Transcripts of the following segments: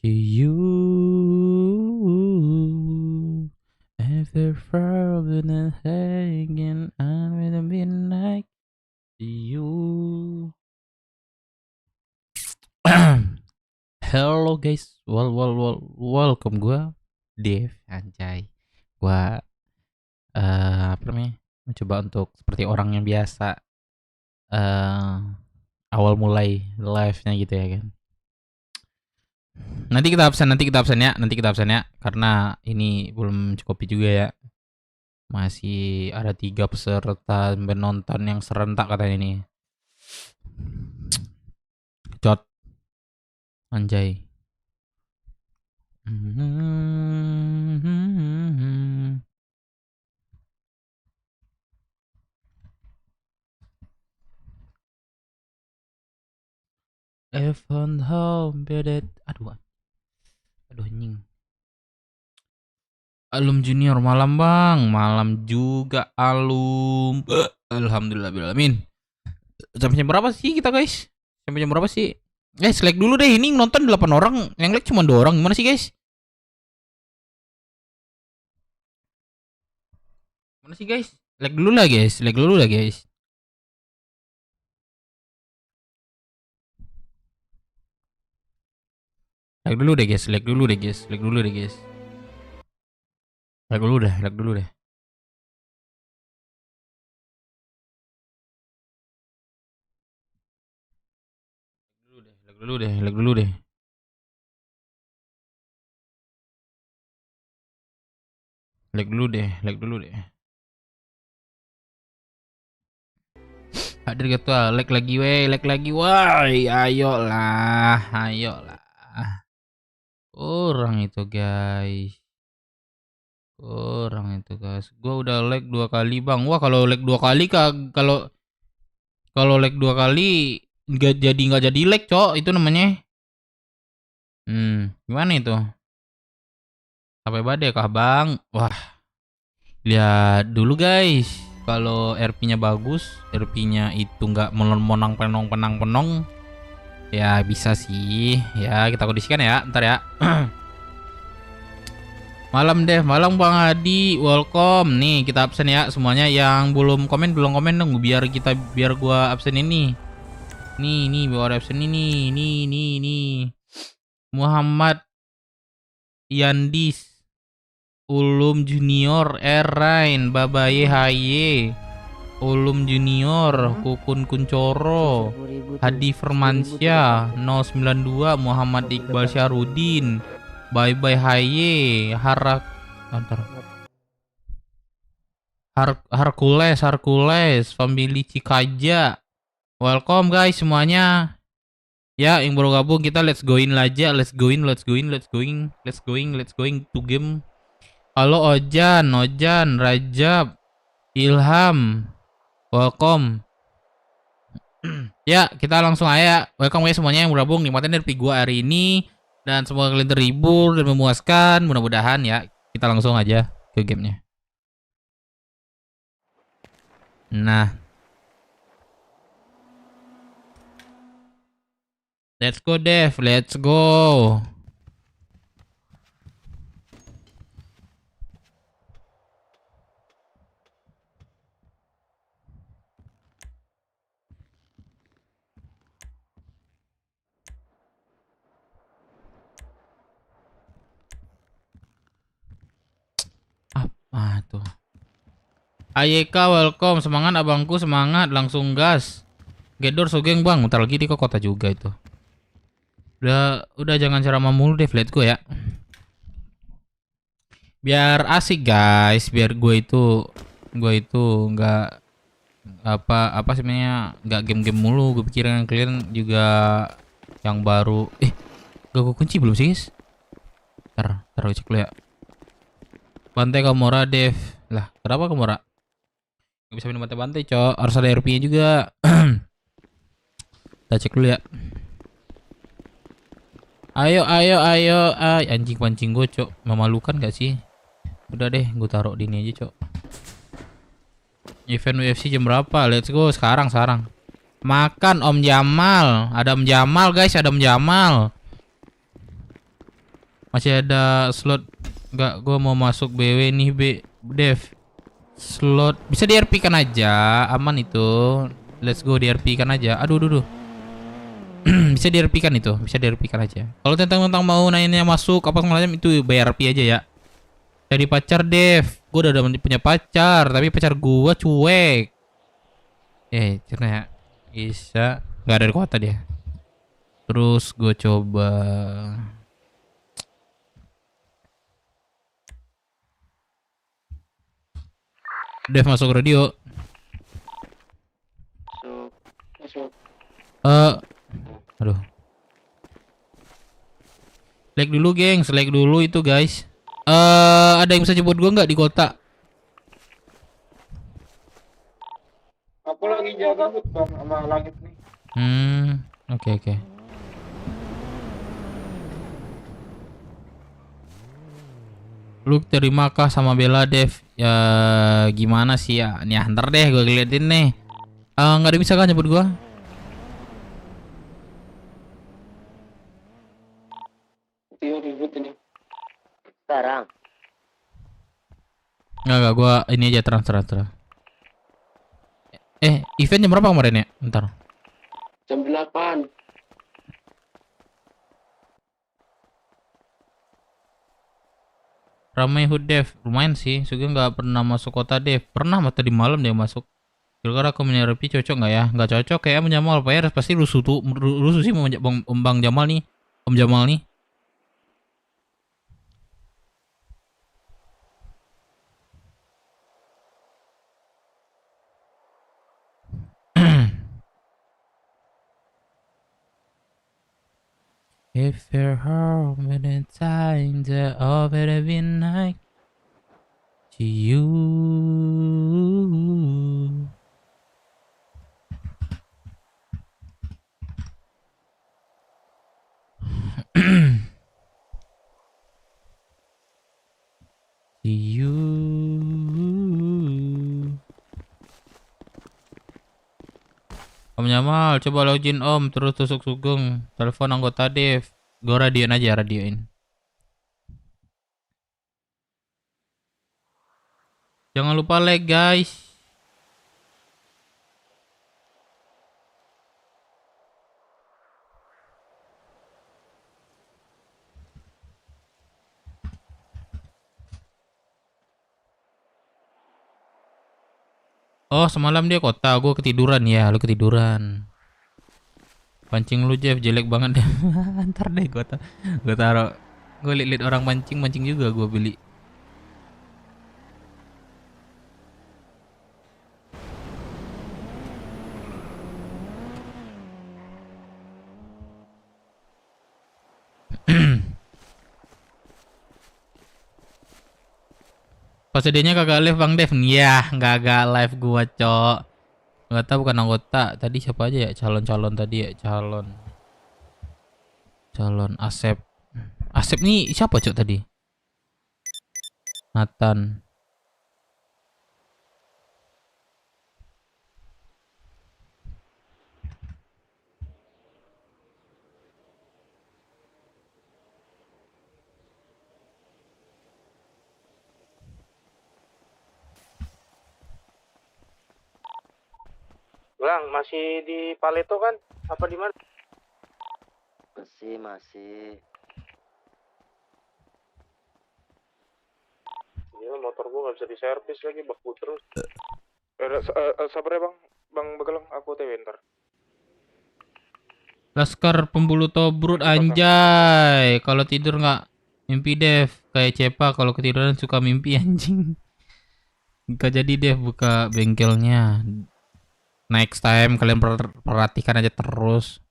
to you. Ever frozen and hanging on with a midnight to you. Hello guys, welcome gua Dev anjay. Gua apa namanya? Mencoba untuk seperti orang yang biasa awal mulai live-nya gitu ya kan. Nanti kita absen ya karena ini belum cukup juga ya. Masih ada 3 peserta penonton yang serentak katanya ini. Cot anjay. Evan home bedet. Aduh anjing. Alum Junior malam bang, malam juga alum. Alhamdulillah alamin. Sampai jam berapa sih kita guys? Sampai jam berapa sih? Guys, like dulu deh. Ini nonton 8 orang, yang like cuma 2 orang. Gimana sih guys? Mana sih guys? Like dulu lah guys, like dulu lah guys. Like dulu deh guys, like dulu deh guys, like dulu deh guys. Like dulu deh, like dulu deh. Like dulu deh, like dulu deh. Like dulu deh, like dulu deh. Hadir ketua, like lagi weh, like lagi woi, ayolah, ayolah. Kurang itu guys. Kurang itu guys. Gua udah like 2 kali bang. Wah kalau like 2 kali kalau like 2 kali nggak jadi like cok itu namanya. Gimana itu? Sampai badai kah bang? Wah lihat dulu guys. Kalau RP-nya bagus, RP-nya itu nggak monang penong, ya bisa sih. Ya kita kondisikan ya, ntar ya. Malam deh, malam Bang Adi, welcome. Nih kita absen ya semuanya. Yang belum komen dong, biar gua absen ini. Nih bawa absen ini. Nih. Muhammad Yandis, Ulum Junior, Erain, Babaye Haye, Ulum Junior, Kukun Kuncoro, Hadi Firmansyah, 092, Muhammad Iqbal Syarudin, Bye Haye, Hercules, Family Cikaja. Welcome guys semuanya. Ya, yang baru gabung kita let's going aja, let's going to game. Halo Ojan, Rajab, Ilham, welcome. Ya, kita langsung aja. Welcome guys semuanya yang bergabung. Nikmatin dari gua hari ini dan semoga kalian terhibur dan memuaskan. Mudah-mudahan ya. Kita langsung aja ke gamenya. Nah, let's go Dev, let's go. Apa tuh? AYK welcome, semangat abangku, semangat, langsung gas. Gedor sugeng bang, bentar lagi di kota juga itu. Udah jangan ceramah mulu deh, let's go ya. Biar asik guys, biar gue itu nggak apa sebenarnya nggak game mulu. Gue pikirin kalian juga yang baru. Gak gue kunci belum sih guys? Ntar gue cek dulu ya. Bantai Kamora Dev. Lah kenapa Kamora? Gak bisa minum bantai cok, harus ada RP nya juga. Kita cek dulu ya. Ayo anjing pancing gue cok, memalukan gak sih? Udah deh gue taruh di ini aja cok. Event UFC jam berapa? Let's go sekarang. Makan Om Jamal. Ada Om Jamal guys, ada Om Jamal. Masih ada slot. Enggak, gua mau masuk BW nih, Dev. Slot bisa di RP kan aja, aman itu. Let's go di RP kan aja. Aduh, aduh, aduh. Bisa di RP kan itu, bisa di RP kan aja. Kalau tentang mau nanya masuk apa segala macam itu bayar RP aja ya. Jadi pacar Dev. Gua udah punya pacar, tapi pacar gua cuek. Cerita bisa nggak ada di kota dia. Terus gue coba Dev masuk radio. Masuk. Eh, aduh. Like dulu, geng. Like dulu itu, guys. Ada yang bisa jemput gue nggak di kota? Aku lagi jaga bang sama langit nih. Oke, oke. Lu terima kah sama Bella, Dev? Ya gimana sih ya? Nih, ntar deh gue liatin nih. Nggak ada bisa kan jemput gue? Tio ribut ini. Sekarang. Nggak, gue ini aja transfer. Event jam berapa kemarin ya? Ntar. Jam 8. Ramai Hood Dev. Lumayan sih. Suga nggak pernah masuk kota Dev. Pernah tadi malam dia masuk. Kira-kira aku menerapi cocok nggak ya? Nggak cocok kayak Om Jamal. PR pasti rusuh tuh. Rusuh sih mau Bang Jamal nih. Om Jamal nih. If you're home with the time that all better be night to you. To you. Om Jamal, coba login Om, terus tusuk sugeng. Telepon anggota Dev. Gue radioin aja, radioin. Jangan lupa like, guys. Oh, semalam dia kota, gue ketiduran ya, lu ketiduran. Pancing lu Jeff, jelek banget deh. Ntar deh gue taruh. Gue liat orang mancing juga gue beli. Pas idenya kagak live Bang Dev. Ya, kagak live gua, Cok. Enggak tahu bukan anggota. Tadi siapa aja ya calon-calon tadi ya? Calon Asep. Asep nih siapa, Cok tadi? Nathan. Bang, masih di Paleto kan? Apa di mana? Masih. Iya, motor gua nggak bisa diservis lagi, baku terus. Sabar ya bang, Bang Begelong, aku TW ntar. Laskar pembulu tobrut anjay. Kalau tidur nggak mimpi Dev. Kayak Cepa kalau ketiduran suka mimpi anjing. Gak jadi Dev buka bengkelnya. Next time kalian perhatikan aja terus.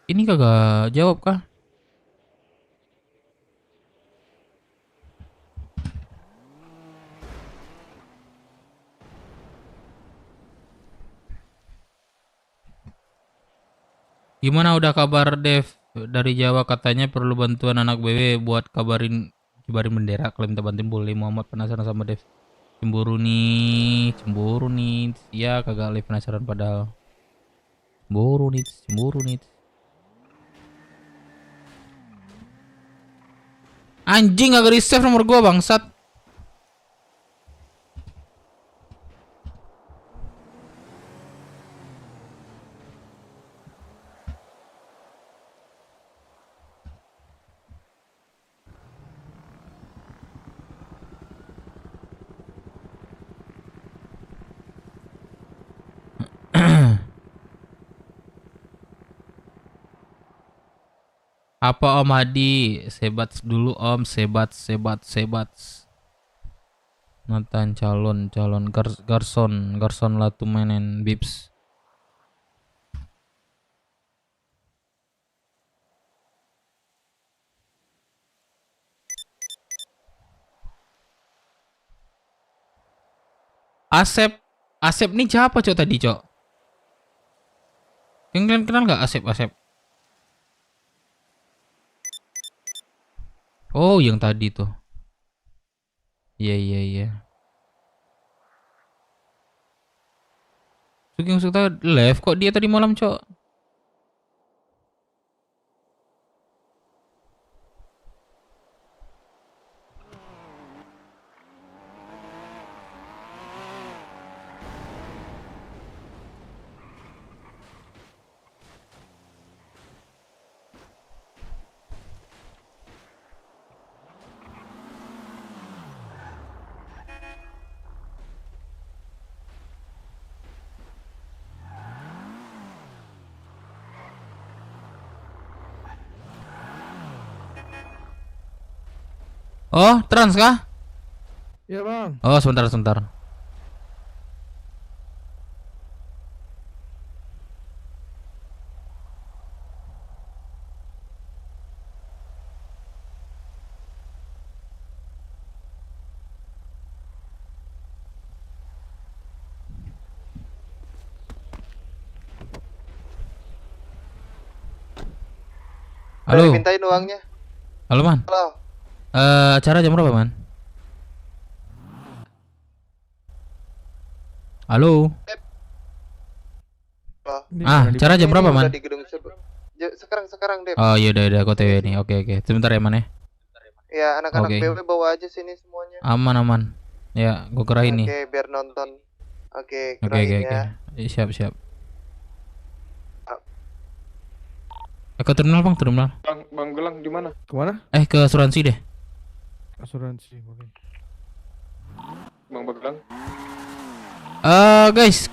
Ini kagak jawab kah? Gimana udah kabar Dev dari Jawa, katanya perlu bantuan anak BW buat kibarin bendera. Kalau minta bantuin boleh. Muhammad penasaran sama Dev. Cemburu nih, cemburu nih. Ya kagak live penasaran padahal. Cemburu nih, cemburu nih. Anjing gak di-save nomor gua bangsat. Apa Om Hadi? Sebat dulu Om, sebat, sebat, sebat. Nathan calon garson latu menen bips. Asep, Asep nih siapa cok tadi cok? Kalian kenal nggak Asep Asep? Oh yang tadi tuh. Iya iya iya. Sugeng Sukta live kok dia tadi malam cok? Oh trans kah? Iya bang. Oh sebentar sebentar. Udah Halo, dimintain uangnya. halo man. Halo. Acara jam berapa man? Halo. Loh, Ini Ah, jangan cara jam ini berapa udah man? di gedung sekarang, Dep. Oh iya udah aku TW nih. Oke oke. Sebentar ya man ya. Ya, anak-anak Oke. BW bawa aja sini semuanya. Aman aman. Ya, gua kerahin nih. Oke, biar nonton. Oke, Oke oke kerahin oke. ya. Siap siap. Ke terminal bang, terminal. Bang Gelang di mana? kemana? Ke asuransi deh. Asuransi. Oke. Bang Gelang. Guys,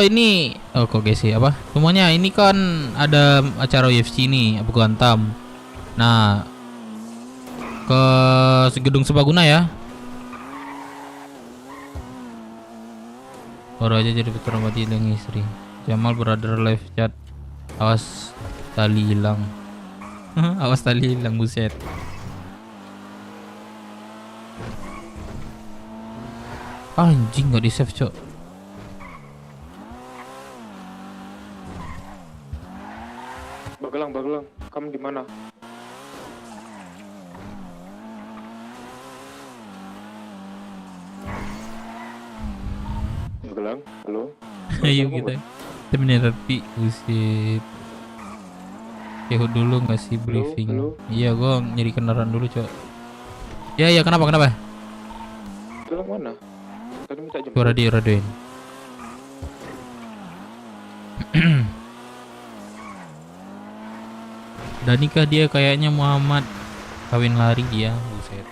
ini kok guys sih apa? Semuanya ini kan ada acara UFC nih, Abu Gantam. Nah, ke gedung Sebaguna ya. Baru aja jadi putra mati dengan istri. Jamal brother live chat. Awas tali hilang. Awas tali hilang buset. Anjing nggak di save cok. Bang Gelang, kamu di mana? Bang Gelang, halo. Ayo kita terapi buset. Yahud dulu ngasih briefing. halo. Iya gua nyari kendaraan dulu cok. Ya kenapa kenapa? Gelang mana? Tadi minta jemput. Suara di radioin. Dan nikah dia kayaknya Muhammad, kawin lari dia buset.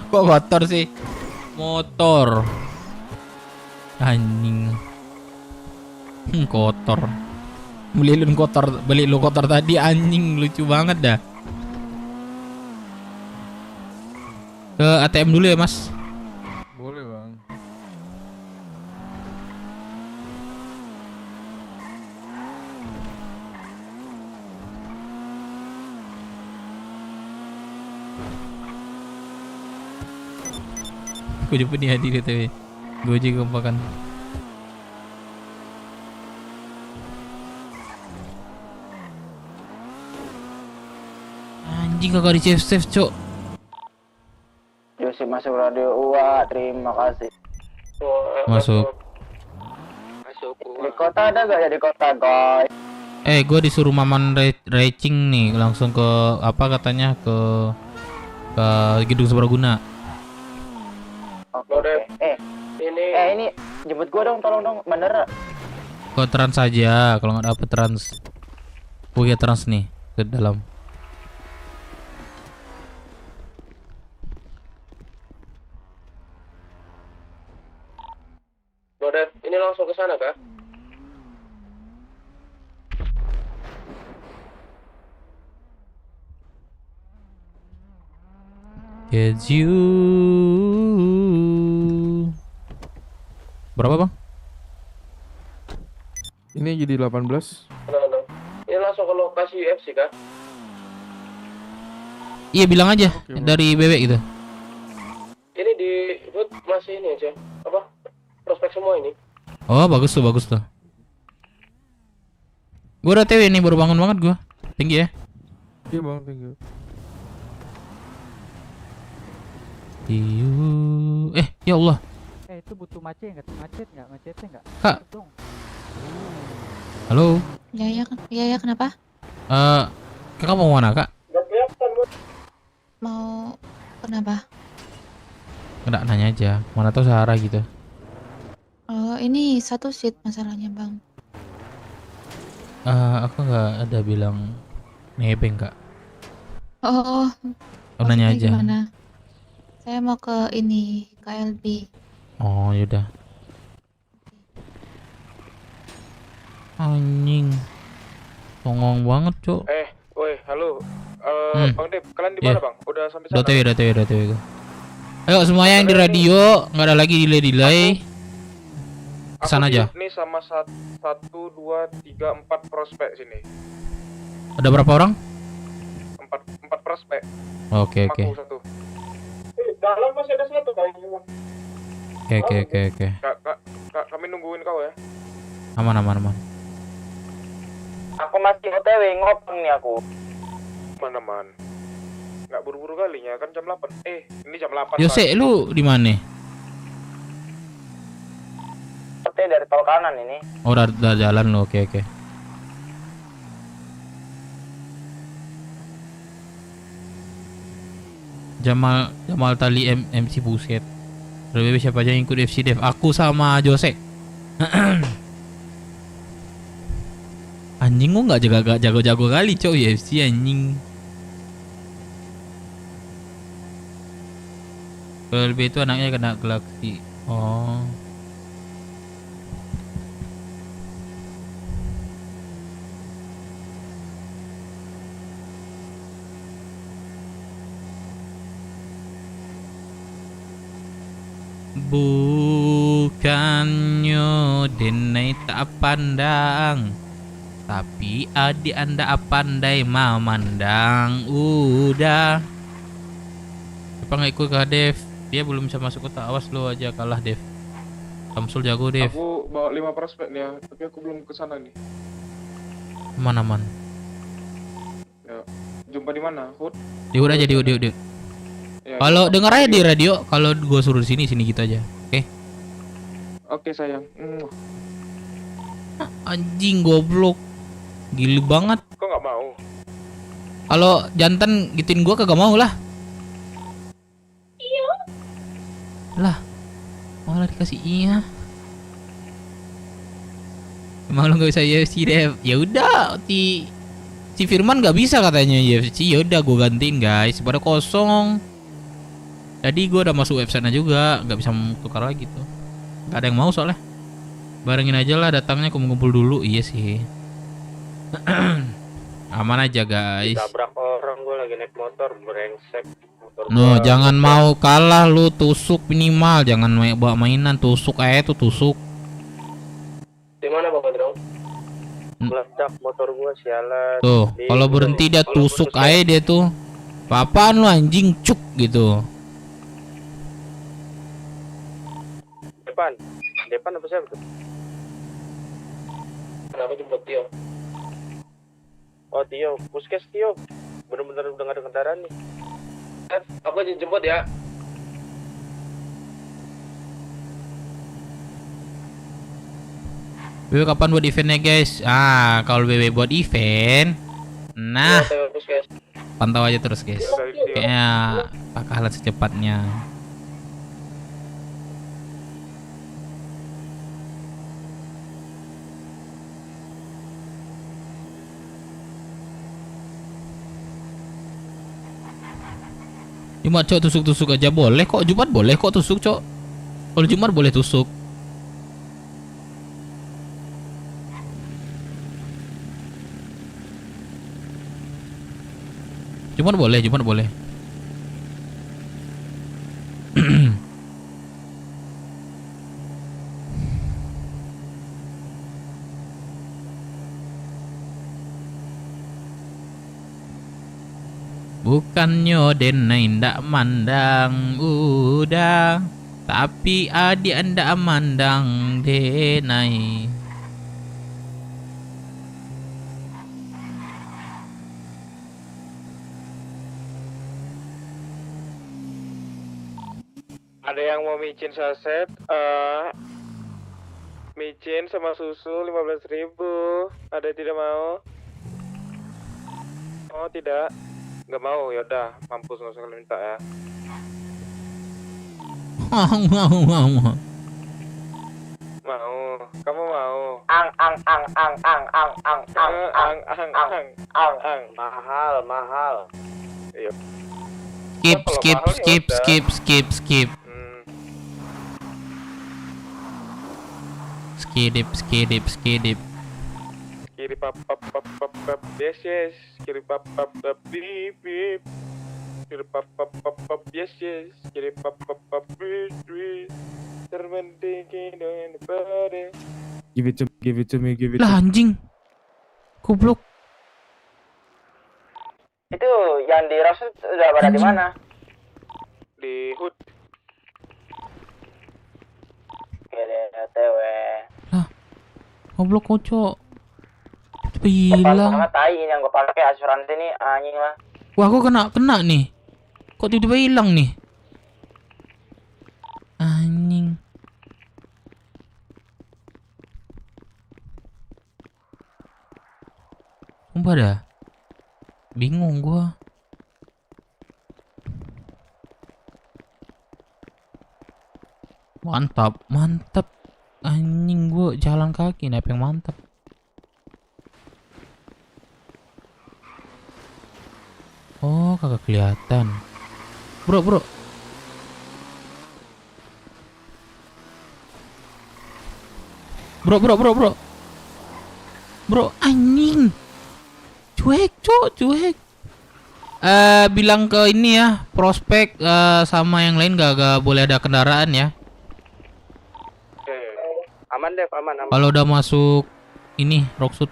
Kok kotor sih? Motor anjing. Kotor. Beli lu kotor tadi anjing, lucu banget dah. Ke ATM dulu ya mas. Boleh bang. Gue jemput nih Hadi BTW. Gue juga kempakan. Anjing kagak di save cok. Yusuf masuk radio UA, terima kasih. Masuk. Di kota ada gak ya di kota guys? Gue disuruh Maman racing nih langsung ke apa katanya ke Gedung Sebraguna. Oke. Ini jemput gua dong, tolong dong, bandara. Ke Trans saja kalau nggak dapet Trans. Oh iya Trans nih ke dalam. Bodet, ini langsung ke sana kah? Get you. Berapa bang? Ini jadi 18. Nah. Ini langsung ke lokasi UFC kah? Iya bilang aja Oke, Bang. dari bebek gitu. Ini di root masih ini aja. Apa? Prospek semua ini. Oh bagus tuh. Gue udah TW nih baru bangun banget gue. Tinggi ya. Iya bang, thank you. Ya Allah. Itu butuh macet nggak? Macetnya nggak? Kak. Dong. Halo. Ya, kenapa? Kakak mau mana kak? Mau kenapa? Nggak nanya aja. Mana tahu Sarah gitu. Oh, ini satu seat masalahnya, Bang. Aku nggak ada bilang nebeng kak. Oh, Nanya maksudnya aja. Gimana? Saya mau ke ini, KLB. Oh yaudah. Anjing. Songong banget cok. Woi, halo. Bang Dep, kalian di Iya. mana bang? Udah sampai sana? Udah TW gue. Ayo semuanya yang di radio nggak ada lagi delay. Kesana aja. Ini sama 1, 2, 3, 4 prospek sini. Ada berapa orang? 4 prospek. Oke. Aku satu. Dalam masih ada satu bang. Oke. Kak, kami nungguin kau ya. Aman. Aku masih OTW, ngopeng nih aku. Man. Nggak buru-buru kalinya kan jam 8. Ini jam 8. Yose, lu di mana? OTW dari tol kanan ini. Oh, udah jalan lu. Oke. Jamal Tali MC Buset. RBB siapa aja yang ikut FC Dev? Aku sama Jose. Anjing gua nggak jago-jago kali coy UFC anjing. LB itu anaknya kena galaksi. Oh. Bukannya denai tak pandang, tapi adik anda pandai memandang. Udah. Apa nggak ikut ke Dev? Dia belum bisa masuk kota. Awas lo aja kalah Dev. Samsul jago Dev. Aku bawa 5 prospek nih ya, tapi aku belum kesana nih. Aman. Ya. Jumpa di mana? Hood? Diud aja. Ya, Kalau denger aja di radio, kalau gua suruh di sini gitu aja. Oke. Oke sayang. Anjing goblok. Gili banget. Kok nggak mau? Kalau jantan gituin gua kagak mau lah. Lah, malah dikasih iya. Emang lu nggak bisa UFC Dev? Ya udah, si Firman nggak bisa katanya UFC. Ya udah, gue gantiin guys. Pada kosong. Jadi gue udah masuk websitenya juga, nggak bisa tukar lagi tuh. Gak ada yang mau soalnya. Barengin aja lah datangnya, kumpul dulu. Iya sih. Aman aja guys. Tabrak orang, gue lagi naik motor brengsek. No, jangan mau kalah lu, tusuk minimal, jangan bawa mainan, tusuk aja tuh tusuk. Di mana Bang Badrong? Meledak motor gua sialan. Tuh, kalau berhenti dia tusuk aja dia tuh. Apaan lu anjing cuk gitu. depan. Depan apa siapa tuh? Kenapa jemput Tio? Oh Tio, puskes Tio. Bener-bener udah gak ada kendaraan nih. Aku jemput ya. BW kapan buat eventnya guys? Kalau BW buat event, nah Puskes. pantau aja terus guys. Kayaknya bakalan secepatnya. Jumat cok tusuk-tusuk aja boleh kok, Jumat boleh kok tusuk cok. Kalau Jumat boleh tusuk. Jumat boleh, Jumat boleh. Bukannya denai ndak mandang udah, tapi adik ndak mandang denai. Ada yang mau micin saset? Micin sama susu 15.000. Ada yang tidak mau? Oh tidak, nggak mau. Yaudah, mampus nggak usah kalian minta ya. Mau? Kamu mau? Ang. Mahal. Iya. Skip. Skidip. Kiri pap. Yes. Kiri pap bip bip. Kiri pap yes. Kiri pap bip bip. Terpenting in the body. Give it to me. Lah anjing. Goblok. Itu yang di Roset udah pada di mana? Di hood. Kira TW. Goblok kocok. Depan Hilang. banget tai ini yang gue pakai asuransi nih anjing lah. Wah, kok kena nih. Kok tiba-tiba hilang nih? Anjing. Sumpah dah. Bingung gua. Mantap. Anjing, gua jalan kaki nih, apa yang mantap? Oh, kagak kelihatan. Bro. Bro, anjing. Cuek. Bilang ke ini ya, prospek sama yang lain gak boleh ada kendaraan ya. Aman deh, aman. Kalau udah masuk ini Rocksud,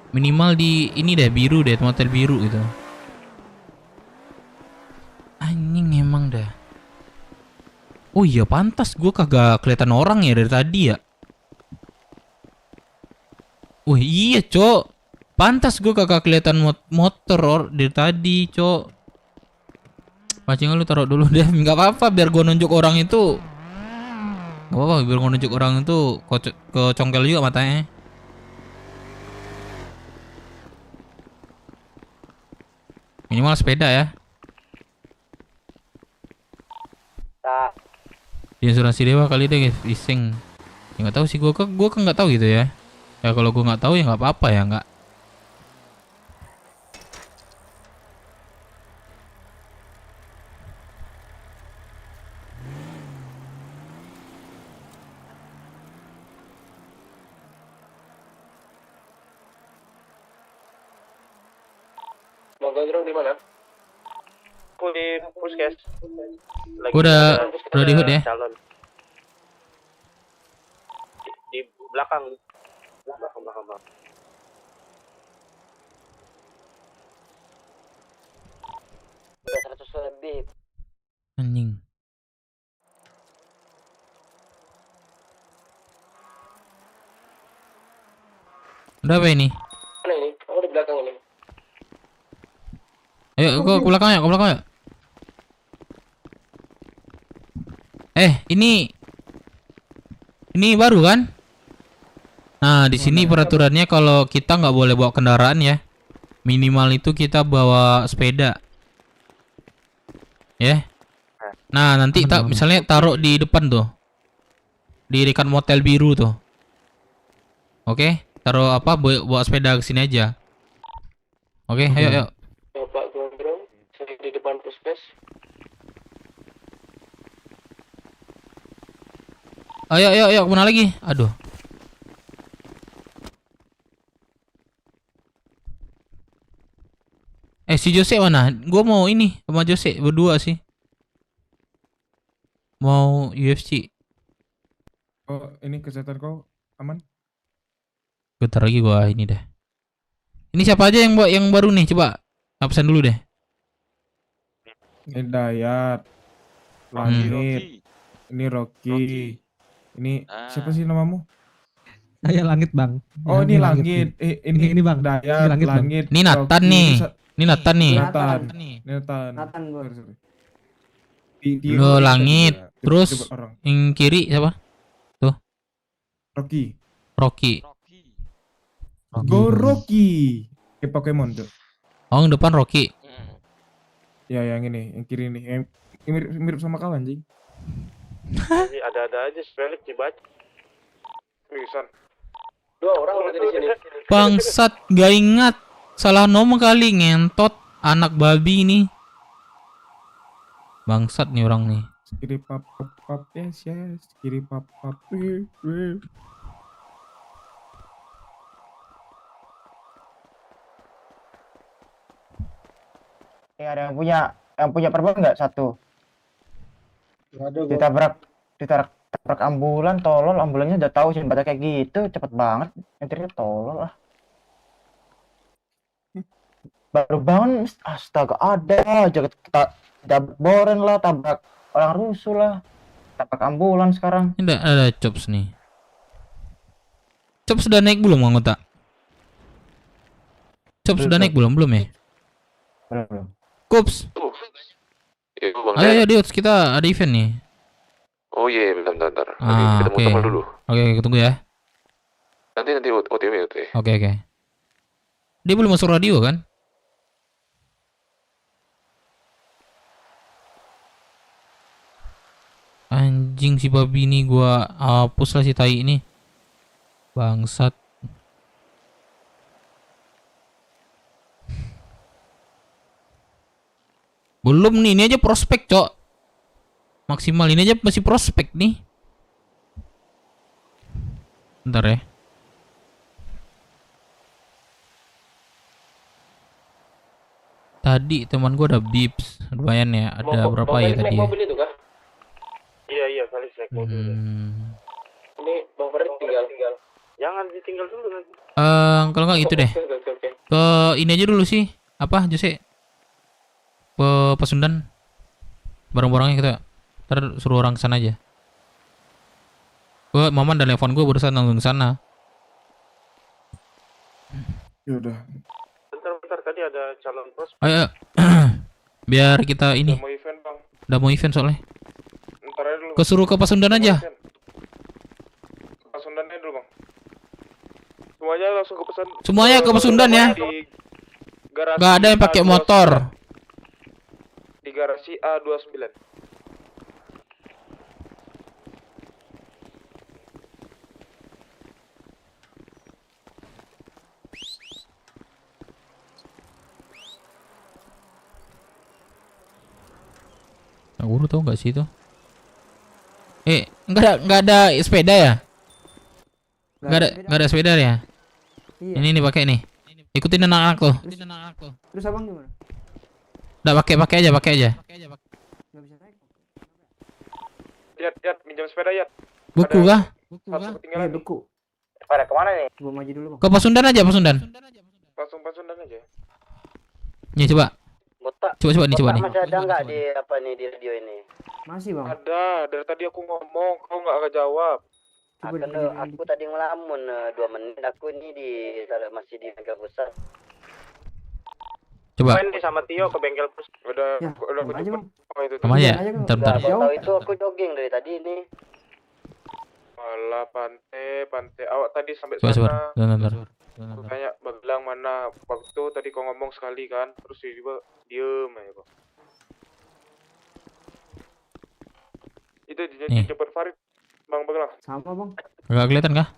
minimal di ini deh, biru deh, motel biru gitu. Anjing emang dah. Oh iya, pantas gua kagak kelihatan orang ya dari tadi ya. Wah iya cok, pantas gua kagak kelihatan motor dari tadi cok. Pacingan lu taruh dulu deh, nggak apa-apa biar gua nunjuk orang itu. Gak apa-apa biar gua nunjuk orang itu kecongkel juga matanya. Minimal sepeda ya. Di asuransi dewa kali deh guys, iseng. Ya nggak tahu sih, gua kan nggak tahu gitu ya. Ya kalau gua nggak tahu ya nggak apa-apa ya, nggak. Bang Gondrong di mana? Aku di puskes. Gua udah di hood ya. Calon. Di belakang. Udah 100 lebih. Anjing. Udah apa ini? Mana ini? Oh, di belakang ini. Ayo ke belakang ya, ke belakang ya. Ini baru kan? Nah, di sini peraturannya kalau kita nggak boleh bawa kendaraan ya. Minimal itu kita bawa sepeda. Ya. Nah, nanti misalnya taruh di depan tuh. Di dekat motel biru tuh. Oke, taruh apa bawa sepeda ke sini aja. Oke, ayo. Bapak Gondrong, saya di depan puskes. Ayo, kemana lagi? Aduh. Si Jose mana? Gua mau ini sama Jose berdua sih. Mau UFC. Oh, ini kesehatan kau aman? Bentar lagi gua ini deh. Ini siapa aja yang baru nih? Coba absen dulu deh. Ini Dayat, Langit, ini Rocky. Ini siapa sih namamu? Saya Langit, Bang. Oh, ini Langit. Ini Bang. Dayat, Ini Langit, Bang. Langit. Ini Nathan Rocky. nih. Ini Nathan nih. Nathan. Nathan, Bro. Sorry. Lo Langit. Coba- Terus coba orang. yang kiri siapa? Rocky. Rocky. Go Rocky. Kayak Pokemon tuh. Oh, yang depan Rocky. Ya, yang ini, yang kiri nih. Yang mirip sama kawan, anjing. Ini ada-ada aja spelling dibaca. Seriusan. 2 orang ada di sini. Bangsat, gak ingat. Salah nomor kali ngentot anak babi ini. Bangsat nih orang nih. Kiri pap pap pap yes. Kiri pap pap. Ini ada yang punya perban nggak satu? Ditabrak ambulan, tolol. Ambulannya udah tahu sih baca kayak gitu, cepet banget. Nyetirnya tolol lah. Baru bangun, astaga ada aja tabrak boren lah, tabrak orang rusuh lah, tabrak ambulan sekarang. Ini ada Chops nih. Chops sudah naik belum anggota? Chops sudah naik belum ya? Belum. Kups. Iya, Bang. Ayo Diots, kita ada event nih. Oh iya, bentar. Oke. Kita muter dulu. Oke, tunggu ya. Nanti OTW. Oke. Dia belum masuk radio kan? Anjing si babi ini gua hapus lah si tai ini. Bangsat. Belum nih, ini aja prospek, Cok. Maksimal ini aja masih prospek nih. Bentar ya. Tadi teman gua ada bips, lumayan ya. Ada berapa ya tadi? Ya? Mobil itu kah? Iya, Felix naik mobil. Ini Bang Farid tinggal. Jangan ditinggal dulu nanti. Kalau nggak gitu deh. Oke. Ke ini aja dulu sih. Apa, Jose? Ke Pasundan. Barang-barangnya kita ntar suruh orang ke sana aja. Maman dan telepon gue barusan langsung ke sana. Ya udah. Bentar tadi ada calon pos. Ayo. Biar kita ini. Mau event, Bang. Udah mau event soalnya. Ntar aja dulu. Kesuruh ke Pasundan aja. Ke Pasundannya dulu, Bang. Semuanya langsung ke pesan. Semuanya ke Pasundan ya. Gak ada yang pakai motor. Di garasi A29. Guru tau nggak sih itu? Nggak ada sepeda ya? Nggak ada sepeda ya? Iya. Ini nih pakai nih. Ikutin anak-anak tuh. Terus abang gimana? Udah pakai aja. Nggak bisa naik. Yat, minjam sepeda, Yat. Buku kah? Langsung ketinggalan. Buku. Pada kemana nih? Gua maju dulu bang. Ke Pasundan aja, Pasundan. Langsung Pasundan aja. Nih coba. Coba nih. Masih ada nggak di apa nih di radio ini? Masih bang. Ada, dari tadi aku ngomong, kau nggak jawab. Aku tadi ngelamun 2 menit. Aku ini masih di bengkel pusat. Coba. Main nih sama Tio ke bengkel pus. Udah Ya, aku aja, cepet. Bang. Oh itu Sama aja. Bentar. Tahu itu aku jogging dari tadi ini. Malah pantai. Awak tadi sampai Coba sebar. sana. Bentar. Aku tanya bilang mana waktu tadi kau ngomong sekali kan, terus tiba diem aja kok. Itu Nih. jemput Farid, Bang Baglang. Sama bang. Gak kelihatan kah?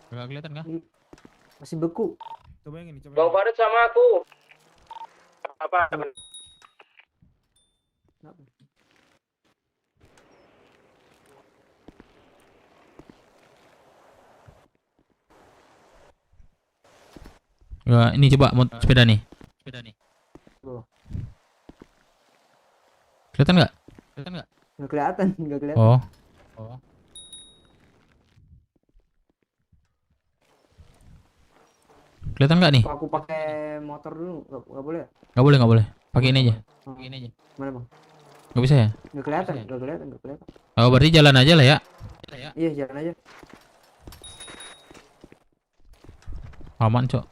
Masih beku. Bang Farid sama aku. Apa? Gak, ini coba mau sepeda nih. Tuh. Kelihatan nggak? Nggak kelihatan. Oh. Kelihatan nggak nih? Aku pakai motor dulu, nggak boleh. Nggak boleh. Pakai ini aja. Mana bang? Nggak bisa ya? Nggak kelihatan. Oh, berarti jalan aja lah ya. Iya jalan aja. Aman, Cok.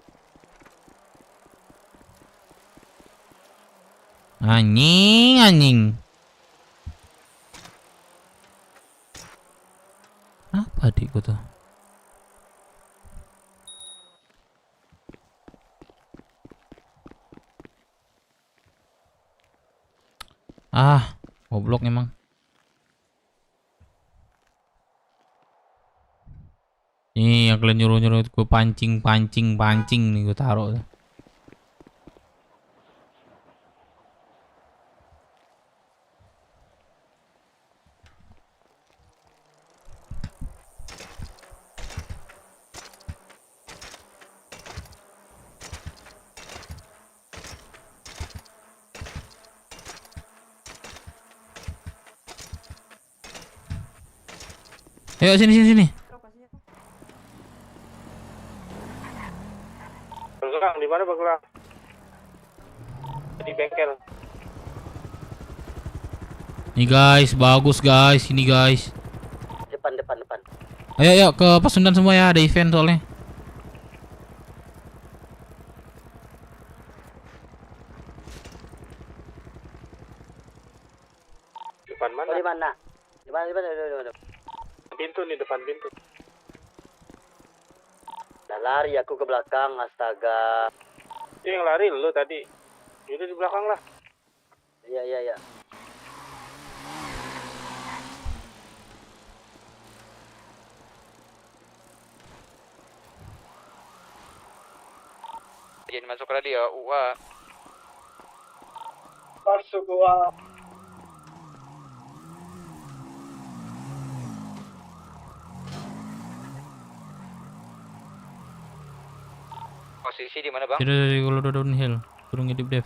Anjing. Apa adikku tuh? Goblok emang. Nih yang kalian nyuruh gue pancing nih gue taruh tuh. Ayo sini. Baglang, di mana Baglang? Di bengkel. Nih guys, bagus guys, ini guys. Depan. Ayo ke Pasundan semua ya, ada event soalnya. Depan mana? Di mana? Di mana? Pintu nih, depan pintu. Udah lari aku ke belakang, astaga. Itu yang lari lu tadi. Itu di belakang lah. Iya. Jadi masuk radio, wah. Masuk gua. Posisi di mana bang? Jadi kalau udah downhill, turun ngedip dev.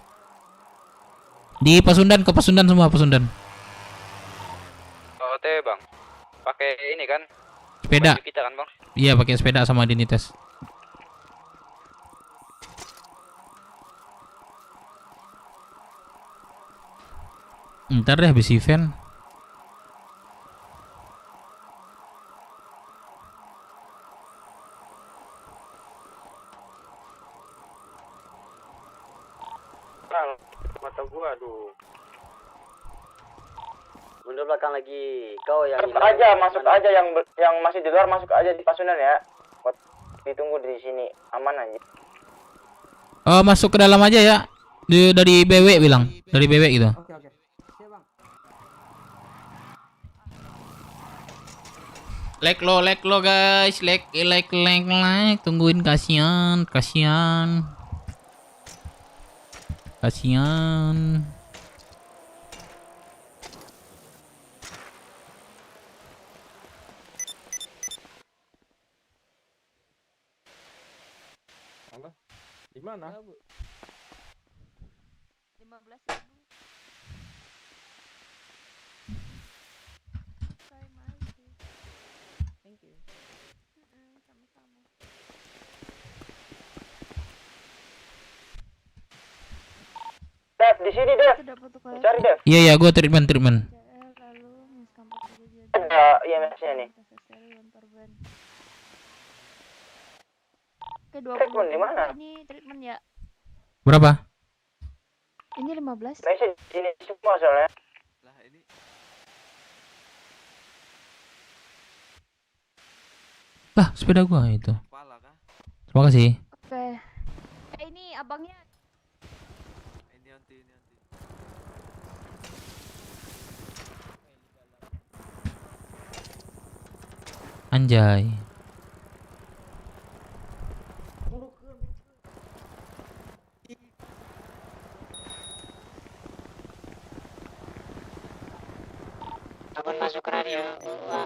Di Pasundan, ke Pasundan semua, Pasundan. Oh teh bang. Pakai ini kan? Sepeda. Baju kita kan bang? Iya, pakai sepeda sama identitas. Ntar deh habis event. Mata gua, aduh. Mundur belakang lagi. Kau yang Masuk aja yang masih di luar masuk aja di Pasundan ya. Buat ditunggu di sini aman aja. Oh, masuk ke dalam aja ya. Dari BW bilang, dari BW gitu. Oke. Siap bang. Like lo guys, like. Tungguin, kasihan. Di mana? 15.000. Thank you. Sama-sama. Dev, di sini Dev. Cari Dev. Iya, gua treatment. Ada IMS-nya nih. Oke, 20. Treatment di mana? Ini treatment ya. Berapa? Ini 15. Nah, ini semua soalnya. Lah, sepeda gua itu. Terima kasih. Oke. Ini abangnya. Anjay.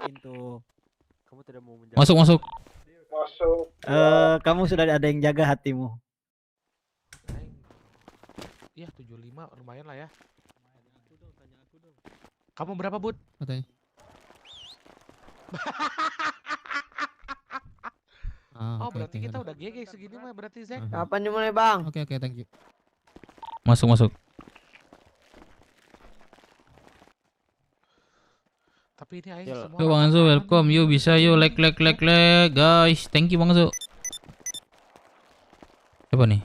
Pintu. Kamu tidak mau menjaga. Masuk, masuk. Masuk. Kamu sudah ada yang jaga hatimu. Iya 75 lumayan lah ya. Kamu berapa Bud? Katanya. Oh berarti kita udah GG segini mah berarti Zack. Kapan dimulai bang? Oke, thank you. Masuk, masuk. Tapi ini aja semua. Yo Bang Anzo, welcome. Yo bisa yo like guys. Thank you Bang Anzo. Apa nih?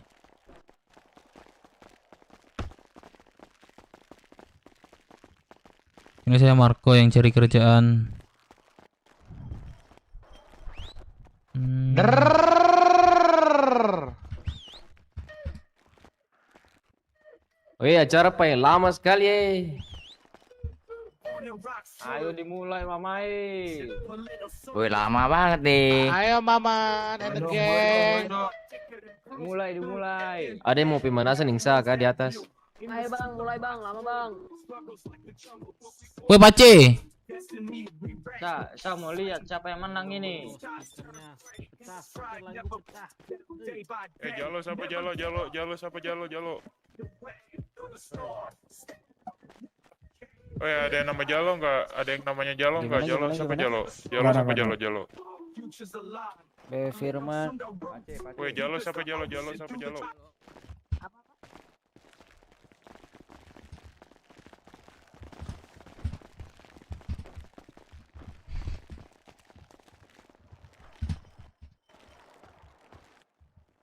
Ini saya Marco yang cari kerjaan. Wih, acara apa ya? Lama sekali ya. Ayo dimulai mamai. Woi lama banget nih. Ayo Maman and the gang. Dimulai. Ada yang mau pemanasan Ningsa kah di atas? Ayo bang, mulai bang, lama bang. Woi Pace. Saya mau lihat siapa yang menang ini. Jalo siapa Jalo. Oh ya, ada yang nama Jalo nggak? Ada yang namanya Jalo nggak? Jalo siapa Jalo? Jalo. Firman. Woi Jalo siapa Jalo?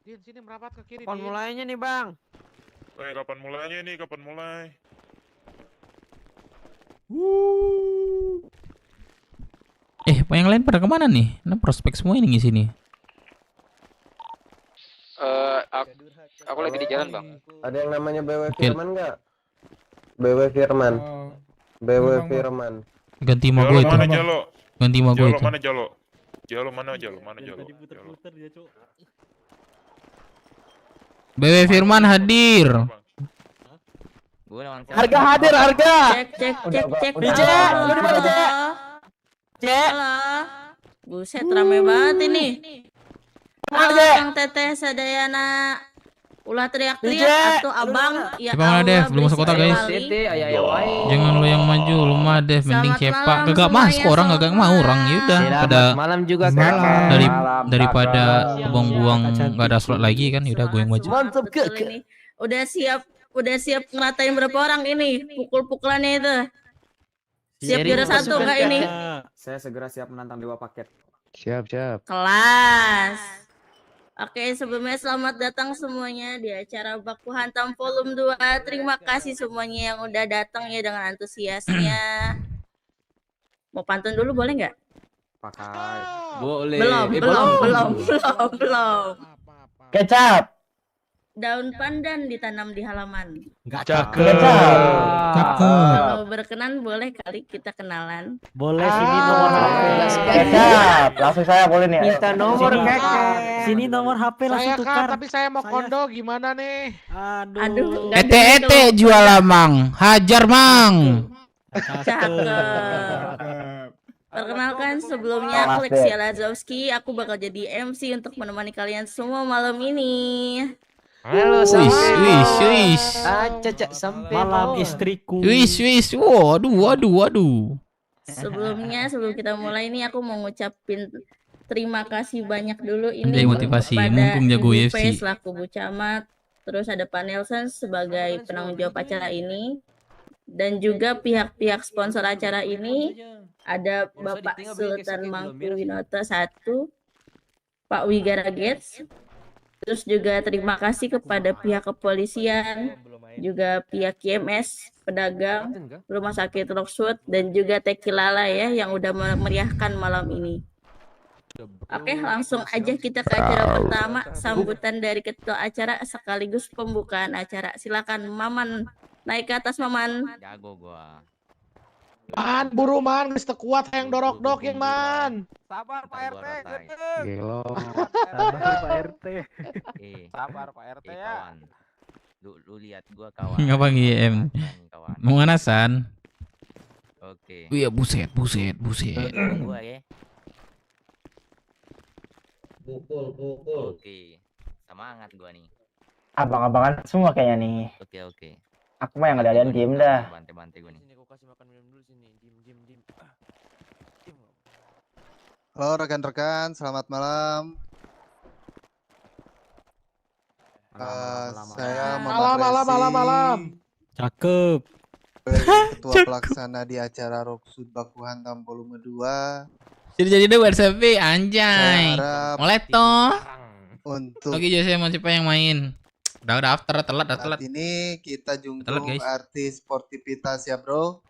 Din, sini merapat ke kiri. Kapan mulainya nih bang? Woi, kapan mulainya nih? Kapan mulai? Yang lain pada kemana nih? Nah, prospek semua ini ngisi nih. Aku lagi di jalan bang. Ada yang namanya BW Oke. Firman nggak? BW Firman. BW Firman. Ganti mau Jalo gue itu. mana Jalo? Ganti mau gue Jalo itu. mana Jalo? Jalo mana Jalo? BW Firman hadir. Harga hadir harga. Cek. DJ, lu di mana Cek? Cek. Buset, rame banget ini. Halo, Kang Teteh Sadayana. Ulah teriak-teriak DJ, atau abang. Ya Siapa mana, Dev? Allah, Belum masuk kota, berisik guys. kali. Jangan lu yang maju, lu mah Dev mending Selamat cepak. malam Kagak semuanya, masuk orang, kagak selamat mau orang. Yaudah, pada Malam juga daripada buang-buang nggak ada slot lagi kan, yaudah gue yang maju. Mantap Betul ini. Udah siap ngeratain berapa orang ini? Pukul-pukulannya itu. Siap juara 1 enggak ini? Saya segera siap menantang Dewa Paket. Siap. Kelas. Oke, sebelumnya selamat datang semuanya di acara Baku Hantam Volume 2. Terima kasih semuanya yang udah datang ya dengan antusiasnya. Mau pantun dulu boleh nggak? Pakai. Boleh. Belum. Kecap. Daun pandan ditanam di halaman. Kalau berkenan boleh kali kita kenalan. Boleh sini nomor HP. Kecap. Langsung saya boleh nih. Minta nomor kakak. Sini nomor HP langsung tukar. Tapi saya mau kondo gimana nih? Aduh, nggak Ete jadi jual lamang, hajar mang. Cakep. Perkenalkan sebelumnya aku Lexia Lazowski. Aku bakal jadi MC untuk menemani kalian semua malam ini. Halo Wis. Caca sampai Malam istriku. Wis. Waduh. Sebelum kita mulai ini aku mau ngucapin terima kasih banyak dulu ini Anjay, motivasi. pada Mumpung jago Ibu UFC. P selaku Bu Camat, terus ada Pak Nelson sebagai penanggung jawab acara ini, dan juga pihak-pihak sponsor acara ini ada Bapak Sultan Mangku Winoto 1, Pak Wigara Gates, Terus juga terima kasih kepada pihak kepolisian, juga pihak IMS, pedagang, Rumah Sakit Rockwood, dan juga Tekilala ya yang udah memeriahkan malam ini. Oke, langsung aja kita ke acara pertama, sambutan dari ketua acara sekaligus pembukaan acara. Silakan Maman, naik ke atas Maman. Jago gua. Man, buru man, geus teu kuat yang dorok-dokin man. Sabar Pak Ntar RT. gua ratain. Gelo. Sabar Pak RT. Sabar Pak RT ya. Kawan. Lu lihat gua kawan. Ngapa GM? Kawan. Mau mana San? Oke. Wih, buset. Gua ya. Pukul. Oke. Semangat gua nih. Abang-abangan semua kayaknya nih. Oke. Aku mah yang ada diem dah. Bantai-bantai gua nih. Sini gua kasih makan minum dulu sini. Diem. Diem. Halo rekan-rekan, selamat malam. Saya Malam. Cakep. Ketua Pelaksana di acara Rocksud Baku Hantam Volume 2. Jadi deh WhatsApp anjay. Saya harap Mulai toh. untuk Lagi Jose mau siapa yang main? Udah daftar, telat. saat ini kita Telat, junjung guys. artis sportivitas ya bro.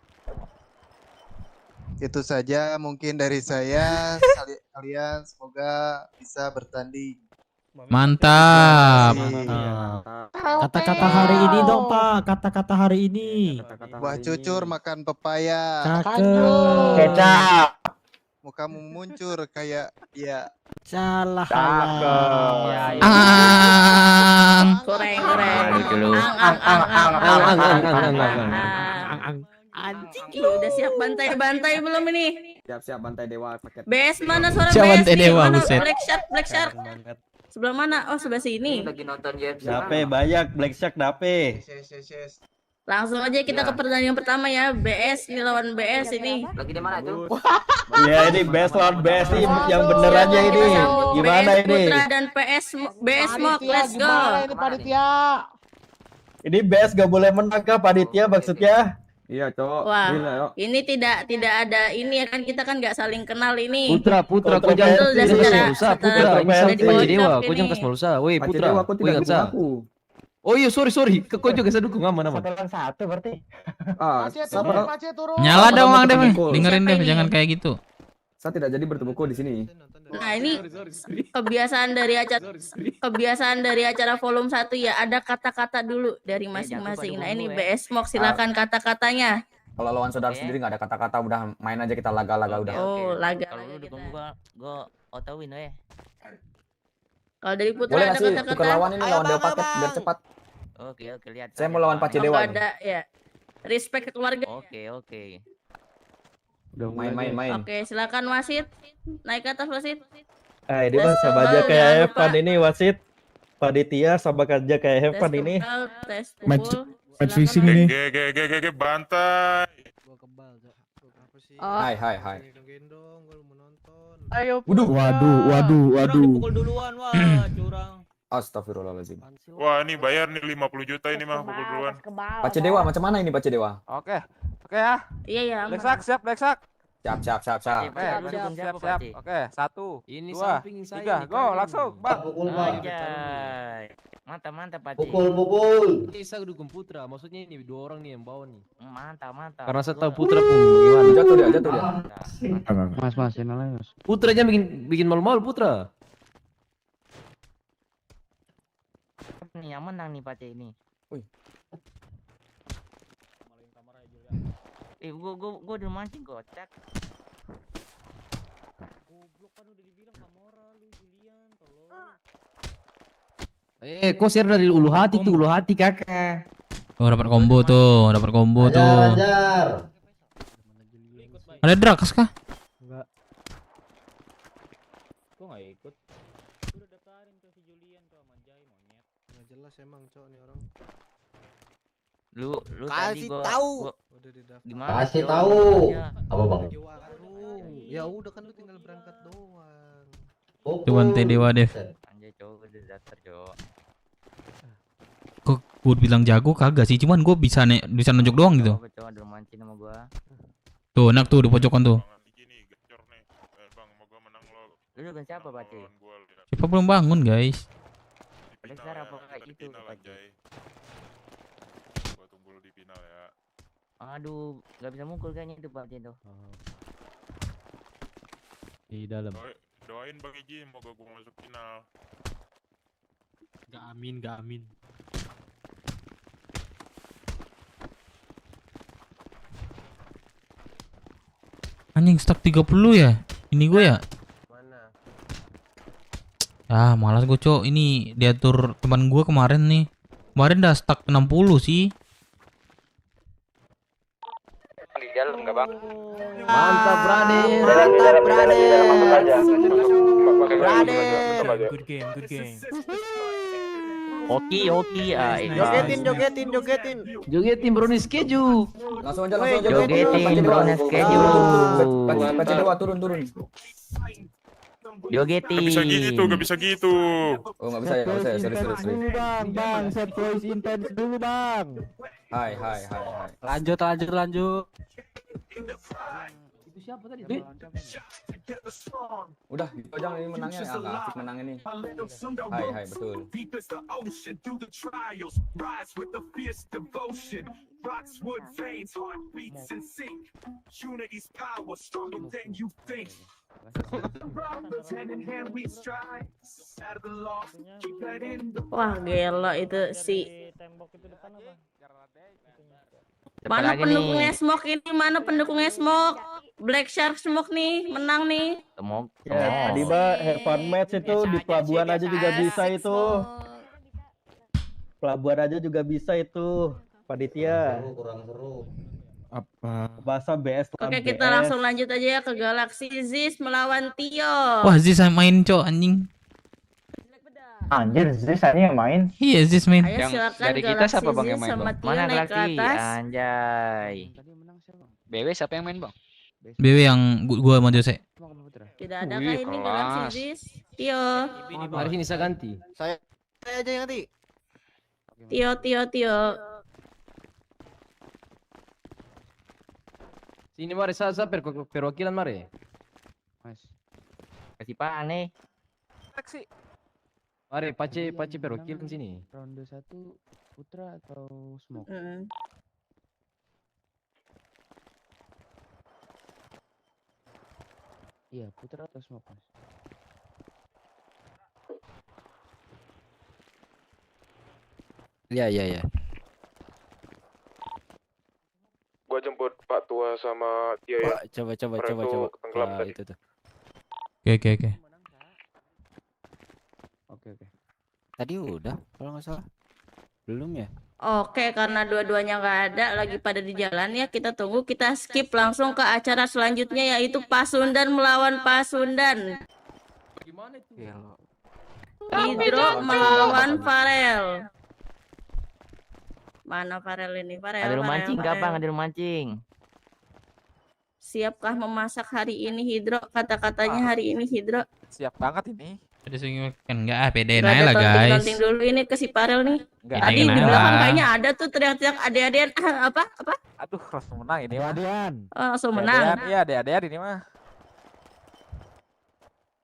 Itu saja mungkin dari saya. Kalian semoga bisa bertanding. Mantap. Kata-kata hari ini dong Pak. Kata-kata hari ini. Buah cucur makan pepaya. Cakep. Kecap. Mukamu muncur kayak ya. Salah. Koreng. Lucu lu. Anjing, udah siap bantai belum ini? Siap bantai dewa paket. BS mana suara Siap BS bantai nih? dewa, Mana buset. Black Shark? Sebelah mana? Oh, sebelah sini. Lagi nonton UFC. banyak Black Shark dape. Yes. Langsung aja kita ke pertandingan pertama ya. BS nih lawan BS ini. Lagi di mana tuh? Ya ini best lawan best nih yang bener Siap, aja kita ini. sambut Gimana BS ini? Putra dan BS Mok, let's go. Ini panitia. Ini best gak boleh menang kah panitia maksudnya? Iya, Cok. Wah, Gila, yuk. ini tidak ada ini ya kan, kita kan nggak saling kenal ini. Putra, Betul, udah secara Putra, di bawah ini. Woi Putra, aku tidak dukung aku. Oh iya sorry. Kau juga saya dukung aman. Satu lawan satu berarti. Pace turun. Nyala dong Bang Dev. Bertemu. Dengerin Siapa Dev, ini? jangan kayak gitu. Saya tidak jadi bertemu di sini. Nah, ini kebiasaan dari acara volume 1 ya, ada kata-kata dulu dari masing-masing. Nah, ini BS Mok, silakan kata-katanya. Kalau lawan saudara sendiri nggak ada kata-kata, udah main aja kita laga-laga udah. Oh, laga. Kalau lu dukung gua autowin weh. Kalau dari Putra Boleh ada nggak sih kata-kata? tukar lawan ini lawan Dewa Paket biar cepat. Oke, lihat. Saya mau lawan Pace Oh, Dewa nggak nih. ada ya. Respect ke keluarga. Oke. Main. Oke, silakan wasit. Naik ke atas wasit. Ini Tes mah sama aja tunggal, kayak jangan Evan lupa. ini wasit. Panitia sama aja kayak Tes Evan ini. tunggal, tes Match pukul. match Silakan, fixing wasit. ini. Bantai. Oh, Hai. Ayo. Waduh. Pukul duluan wah, curang. Astagfirullahaladzim. Wah, ini bayar nih 50 juta ini mah pukul duluan. Pace Dewa macam mana ini Pace Dewa? Oke ya. iya. aman. Siap. Siap. Siap. Oke, 1. Ini 2, samping saya. 3, go langsung, Bang. Anjay. Mantap Pak. Pukul. Saya dukung Putra. Maksudnya ini dua orang nih yang bawa nih. Mantap. Karena saya tahu Putra pun gimana. Jatuh dia. Mas, ini lah. Putra aja bikin malu-malu Putra. Nih yang menang nih Pace ini. Wih. Gua udah mancing kocak. Kok share dari ulu hati kakak. Oh, dapat combo tuh. Ajar. Ada drugs kah? Kok nggak ikut? Lu tadi Kasih gua tahu. Gimana? Kasih Cok? tahu. Ya. Apa bang? Ya udah kan lu tinggal berangkat doang. Itu bantai Dewa Dev. Anjay cowok udah datar cowok. Kok gue bilang jago kagak sih, cuman gue bisa nunjuk doang gitu. Cowok udah mancing sama gua. Tuh, enak tuh di pojokan tuh. Lu dengan siapa Pace? Siapa belum bangun, guys? Besar apa kayak gitu? Gua tunggu lu di final ya. Aduh, nggak bisa mukul kayaknya itu Pak itu. Di dalam. Doain Bang Iji, moga gua masuk final. Gak amin, gak amin. Anjing stuck 30 ya? Ini gue ya? Mana? Ah, malas gue, Cok. Ini diatur teman gue kemarin nih. Kemarin udah stuck 60 sih. Di dalam nggak bang? Mantap, Brother. Mantap, Brother. Good game, good game. Oki, ah ini. Jogetin Brownies keju. Langsung aja. Jogetin Brownies keju. Baca doa turun. Jogetin. Gak bisa gitu. Oh nggak bisa ya, sorry. Dulu bang, set voice intense dulu bang. Hai. Lanjut. Itu siapa tadi? Udah, gitu aja ini menangnya, agak asik menang ini. Hai, betul. Wah, gelo itu si. Siapa Mana lagi pendukungnya nih? Smoke ini? Mana pendukungnya Smoke? Black Shark Smoke nih, menang nih. Temok. Ya, tadi Mbak, have fun match itu di pelabuhan aja juga bisa Asik, itu. Pelabuhan aja juga bisa itu. Panitia. Kurang seru. Apa? Bahasa BS lawan Oke, kita BS. langsung lanjut aja ya ke Galaxy Ziz melawan Tio. Wah, Ziz main, Cok, anjing. Anjir, Ziz yang main. Iya, Ziz main. Ayo Yang silakan dari kita Galaxy siapa, Bang, yang Ziz main, sama Bang? Tio Mana naik ke Galaxy? atas. Anjay. BW siapa yang main bang? BW yang gua sama Jose. Tidak ada Wih, kah ini Galaxy kelas. Ziz? Tio. Mari sini saya ganti. Saya aja yang nanti. Tio. Sini mari saya perwakilan mari. Mas. Kasih pane. Mari pace perwakilan sini. Ronde 1 Putra atau Smoke? Iya, Putra atau Smoke, Mas? Iya. Gua jemput Pak Tua sama Tio ya. Coba. Orang itu tenggelam tadi. Itu tuh. Oke. Oke. Tadi udah, kalau nggak salah. Belum ya? Oke, karena dua-duanya nggak ada lagi pada di jalan ya, kita tunggu, kita skip langsung ke acara selanjutnya yaitu Pasundan melawan Pasundan. Gimana itu? Hidro melawan Farel. Mana Farel ini? Ada lu mancing kapan? Ada lu mancing. Siapkah memasak hari ini Hidro? Kata-katanya hari ini Hidro. Siap banget ini. Ada sing kan enggak pedein Nggak aja ada lah, guys. tonting dulu ini ke si Farel nih. Enggak. Tadi Pedein di aja belakang lah. kayaknya ada tuh teriak-teriak ade-adean apa? Aduh, langsung menang ini mah. Adian. Oh, langsung menang. Iya, ade-adean ini mah.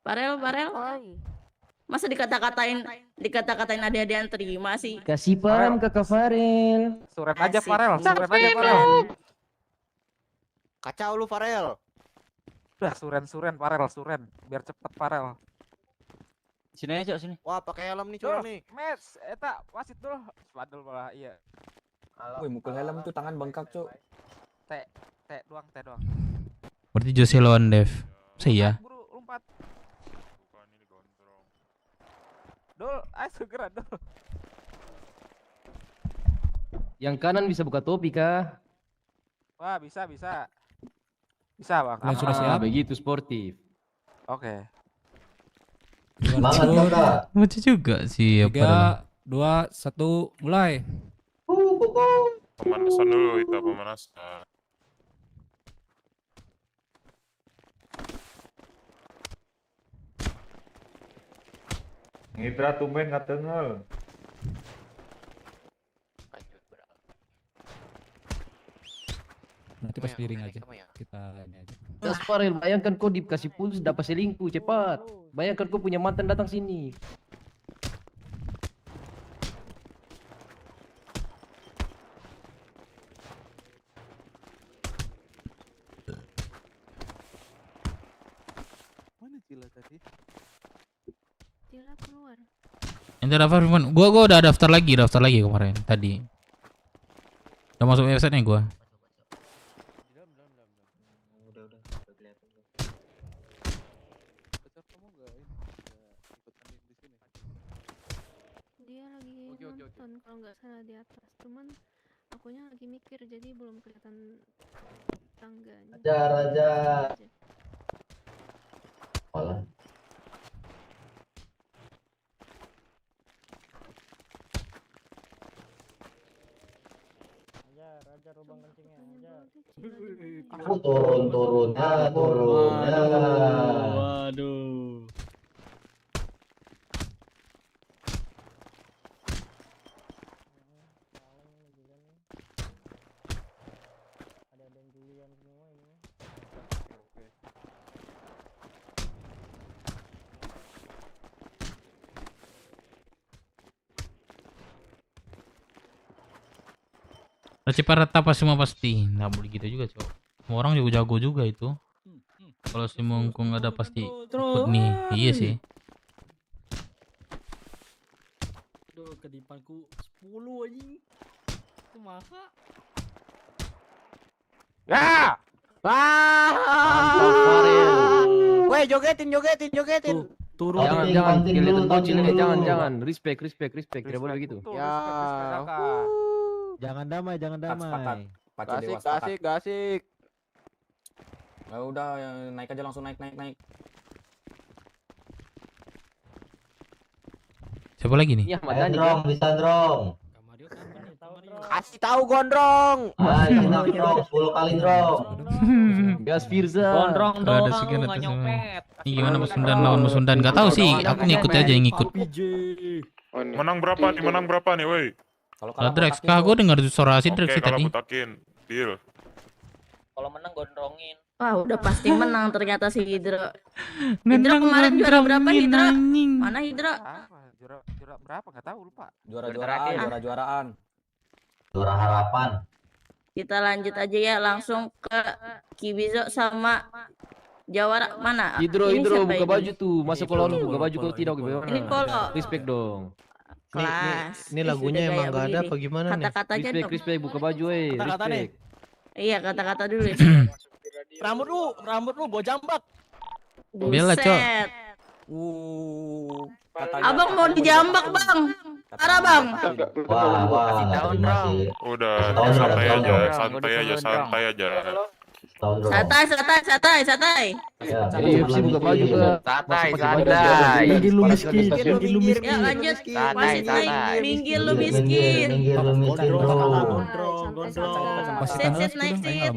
Farel. Masa dikata-katain ade-adean terima sih. Kasih paham Kakak Farel. Suren aja Asik. Farel, suren aja Farel. Kacau lu Farel. Udah suren Farel, suren. Biar cepet Farel. Sini aja, sini. Wah pakai helm nih curang nih. Match, eta wasit dulu. Spadul malah, iya. Wih mukul helm tuh tangan bengkak cuk. Teh doang. Berarti Jose lawan Dev. Saya. Buru, lompat. Bukan ini gondrong. Dul, ayo segera Dul. Yang kanan bisa buka topi kah? Wah, bisa. Bisa, Bang. Sudah siap. Begitu sportif. Oke. Semangat kakak. Lucu juga sih apa. 2, 1, mulai. Pemanasan dulu kita, pemanasan. Ngitra tumben nggak tengel. Nanti pas piring aja. Kita ini aja. Das Farel, bayangkan kau dikasih puls dapat selingkuh cepat. Bayangkan kau punya mantan datang sini. Dila keluar. Ente daftar Firman. Gua udah daftar lagi kemarin tadi. Udah masuk website-nya gua. Dia lagi nonton kalau nggak salah di atas. Cuman akunya lagi mikir jadi belum kelihatan tangganya. Raja. Malah. Aku turunnya. Waduh. Ciparata pas semua pasti. Nah, boleh gitu juga, Cok. Semua orang juga jago juga itu. Kalau si Mungkung ada pasti ikut nih. Iya sih. Aduh, kedipanku 10 anjing. Kumaha? Ya. Weh, jogetin. Turun. Jangan, kelihatan bocil nih. Jangan. Respect. Tidak boleh begitu. Ya. Jangan damai. Gasik. Ya udah, naik aja langsung naik. Siapa lagi nih? Iya, Bisa drong. Kasih tahu Gondrong. Enak drong, 10 kali drong. Gas Firza. Gondrong doang, nggak nyopet. Ini gimana Musundan lawan Musundan? Gak tahu sih, aku ngikut aja yang ngikut. Menang berapa nih, woi? Kalau Drex, gue dengar suara si Drex sih tadi. Deal. Kalau menang gondrongin. Wah, udah pasti menang ternyata si Hidro. Hidro kemarin juara berapa Hidro? Mana Hidro? Juara berapa? Enggak tahu, lupa. Juara-juaraan. Juara harapan. Kita lanjut aja ya langsung ke Kibizo sama Jawara mana? Hidro Ini siapa buka ini? baju tuh. Masa kalau lu buka baju kalau tidak gimana? Ini Polo. Respect dong. Kelas. Ini lagunya emang gak ada apa gimana nih? Kata-katanya dong. Respect buka baju Kata-kata nih. Iya, kata-kata dulu. Rambut lu gua jambak. Bela, Cok. Buset. Abang mau dijambak, Bang. Parah, Bang. Wah. Udah, santai aja. Santai. UFC buka baju ke. Santai. Minggir lu miskin. Ya lanjut. Wasit naik. Minggir lu miskin. Sit naik sit.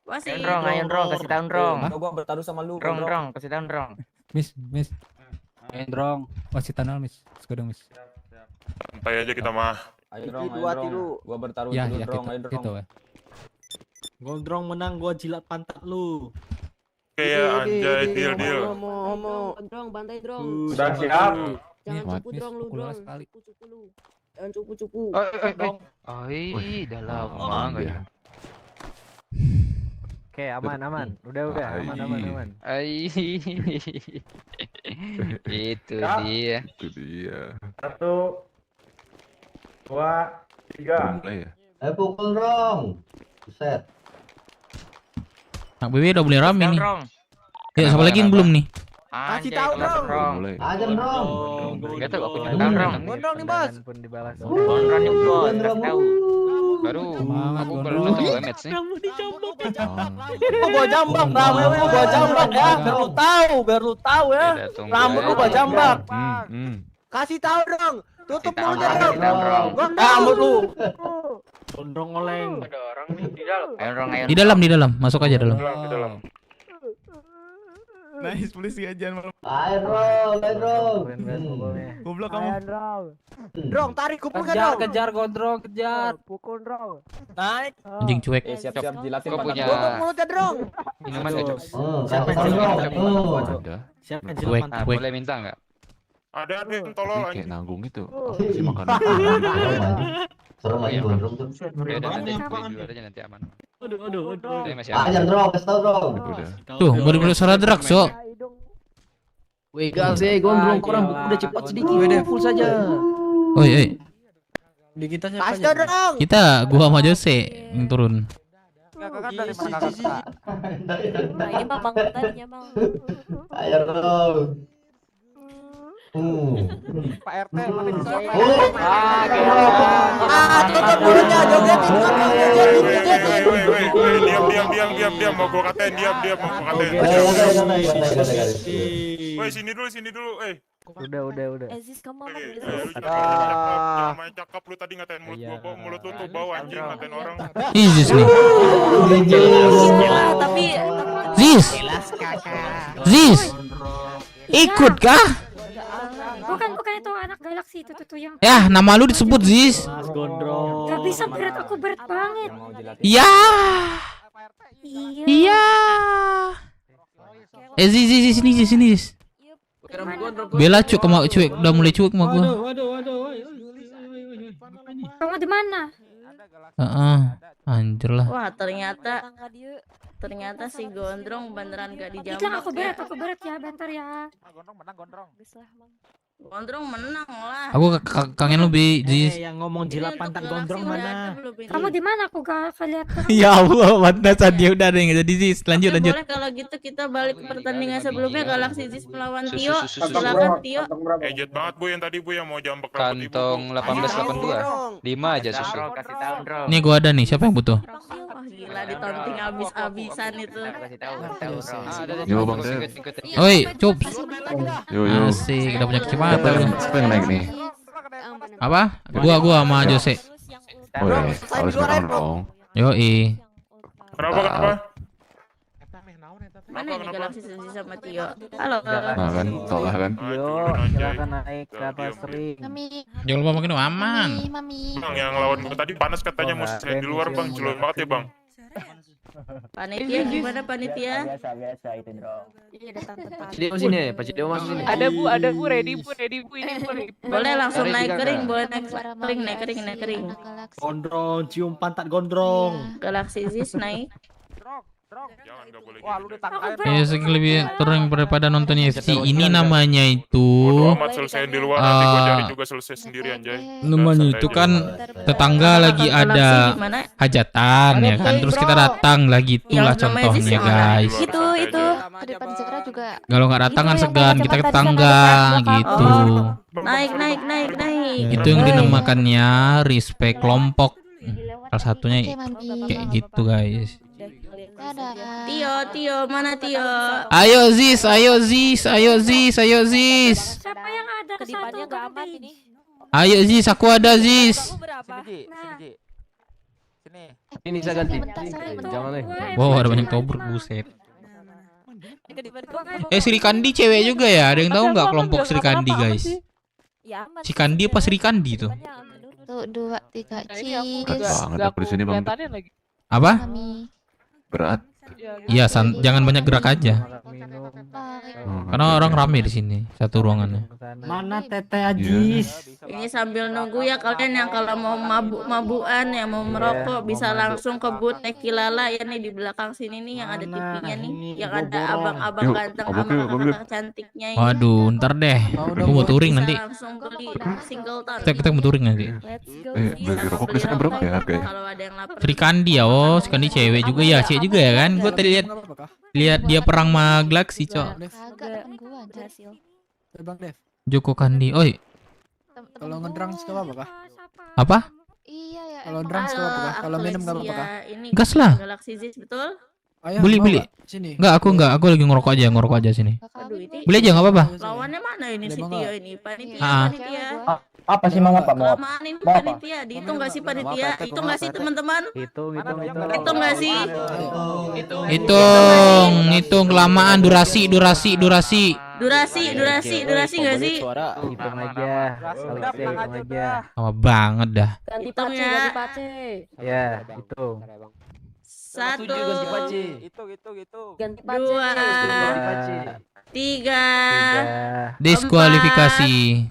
Wasit. Ayo kasih tahu Gua bertaruh sama lu. Kasih tahu Miss. Drong. Masih tanah Miss. Sekarang Miss. Santai aja kita mah. Ayo Drong. Gua bertaruh dulu Drong. Ayo Drong. Gondrong menang, gua jilat pantat lu. Oke ya, anjay, deal. Drong, bantai Drong. Sudah siap. Jangan cupu Drong lu Drong. Cupu lu. Jangan cupu. Udah lama enggak ya? Oke, aman. Udah, aman. Itu dia. 1, 2, 3. Ayo pukul drong. Buset. Nak BW udah boleh rame nih. Ya, siapa lagi yang belum nih? Kasih tahu Drong. Aja drong. Enggak tahu aku nyalakan Drong. Gondrong nih, Bos. Gondrong nih, Bos. Kasih tahu. Baru aku belum masuk match nih. Gua bawa jambak, rambut gua bawa jambak ya. Biar lu tahu ya. Rambut gua bawa jambak. Kasih tahu Drong. Tutup mulutnya Drong. Rambut lu. Gondrong oleng. Ada orang nih di dalam. Ayo Di dalam, masuk aja dalam. Nice, polisi aja malam. Ayo drong. Goblok kamu. Drong, tarik kumpulnya Drong. Kejar Gondrong, kejar. Pukul Drong. Naik. Anjing cuek. Siap-siap jilatin. Kau punya Tutup mulutnya Drong. minuman nggak, Cok? Siapa drong? Siapa Cuek. Boleh minta nggak? Ada yang tolol Kayak anjing. nanggung itu. Si makan. Serem lagi gondrong tuh. Ya udah nanti gue jual aja nanti aman. Aduh. Saya masih aman. Ajar drong, kasih tau drong. Udah. Tuh, baru suara Drex, Cok. Wih, gas gondrong orang udah cepat sedikit. Full saja. Oi. Di kita siapa aja? Kita gua sama Jose yang turun. Kakak dari mana kakak? Ini bang tadinya bang. Ayo dong. Pak RT mana bisa? Tutup mulutnya, jogetin kamu, jogetin. Diam, mau gua katain, diam, mau gua katain. Woi, sini dulu, Udah. Aziz kamu aman Aziz. Jangan main cakap lu tadi ngatain mulut lu tuh bau anjing ngatain orang. Ziz nih. Tapi Ziz. Ikut kah? bukan itu anak galaksi itu tuh yang. Ya, nama lu disebut Ziz. Gak bisa berat, aku berat banget. Iya. Iya. Ziz sini. Bella cuek udah mulai cuek sama gua. Kamu di mana? Anjir lah. Wah, ternyata si Gondrong beneran gak dijambak. Bilang aku berat ya, bentar ya. Gondrong menang lah. Aku kangen lu Bi, Ziz. Yang ngomong jilat pantat gondrong mana? Kamu di mana? Aku gak lihat. Ya Allah, mantas dia udah ada yang jadi Ziz. Lanjut. Boleh kalau gitu kita balik ke pertandingan sebelumnya Galaxy Ziz melawan Tio. Silakan Tio. Jet banget Bu yang tadi Bu yang mau jambak rambut ibu. Kantong 1882. 5 aja susu. Ini gua ada nih, siapa yang butuh? Wah gila ditonting abis-abisan itu. Yo Bang Dev. Oi, cups. Yo. Asik, udah punya kecepatan. Siapa yang naik nih? Apa? Gua sama Jose. Woi, harus menang dong. Yoi. Kenapa? Mana ini Galaxy Ziz sama Tio? Halo. Nah kan, salah kan? Yo, silakan naik ke atas ring. Jangan lupa makin aman. Bang, yang lawan gua tadi panas katanya musuh di luar Bang, culun banget ya Bang. Panitia gimana panitia? Biasa itu, Bro. Iya, datang. Cideo sini, Pak Cideo masuk sini. Ada bu, ready bu ini bu. Boleh langsung naik kering, naik kering. Gondrong, cium pantat gondrong. Galaxy Ziz naik. Jangan enggak boleh. Wah, lu ditangkap. Ya segini lebih turun daripada nonton UFC. Ini namanya itu. Bodo amat selesaiin di luar nanti gua cari juga selesai sendiri anjay. Namanya itu kan tetangga lagi ada hajatan ya kan. Terus kita datang lagi itulah contohnya guys. Itu. Depan segera juga. Kalau nggak datang kan segan kita ke tetangga gitu. Naik. Itu yang dinamakannya respect kelompok. Salah satunya kayak gitu guys. Tio, mana Tio? Ayo Ziz. Siapa yang ada ke depannya gak aman ini? Ayo Ziz, aku ada Ziz. Sini. Ini saya ganti. Jangan nih. Wow, ada banyak tobruk buset. Sri Kandi cewek juga ya? Ada yang tahu nggak kelompok Sri Kandi guys? Si Kandi apa Sri Kandi tuh? 1, 2, 3, Berat banget aku di sini Bang. Apa? Berat. Iya, jangan banyak gerak aja. Karena orang rame di sini satu ruangannya. Mana Teteh Ajis? Ini sambil nunggu ya kalian yang kalau mau mabuk-mabukan yang mau merokok bisa langsung ke booth Nekilala ya nih di belakang sini nih yang ada TV-nya nih, yang ada abang-abang ganteng abang-abang cantiknya ini. Waduh, ntar deh. Aku mau touring nanti. Langsung beli Singleton. Kita mau touring nanti. Beli rokok di sana berapa ya harganya? Kalau ada yang lapar. Sri Kandi ya, Sri Kandi cewek juga ya, cewek juga ya kan? Gue tadi lihat dia perang sama Galaxy, Cok. Bang Dev. Joko Kandi. Oi. Kalau ngedrang ke apa kah? Apa? Iya ya. Kalau ngedrang ke apa kah? Kalau minum enggak apa kah? Gas lah. Galaxy Ziz betul? Beli. Sini. Enggak, aku lagi ngerokok aja sini. Aduh, ini Beli aja enggak apa-apa. lawannya mana ini si Tio ini? Panitia. Apa sih mau apa? Mau Lamaan ini panitia, dihitung nggak sih panitia? Hitung nggak sih teman-teman? Hitung nggak sih? Hitung kelamaan durasi nggak sih? Hitung aja. Lama banget dah. Hitung ya. Ya, hitung. 1, 2, 3, Diskualifikasi.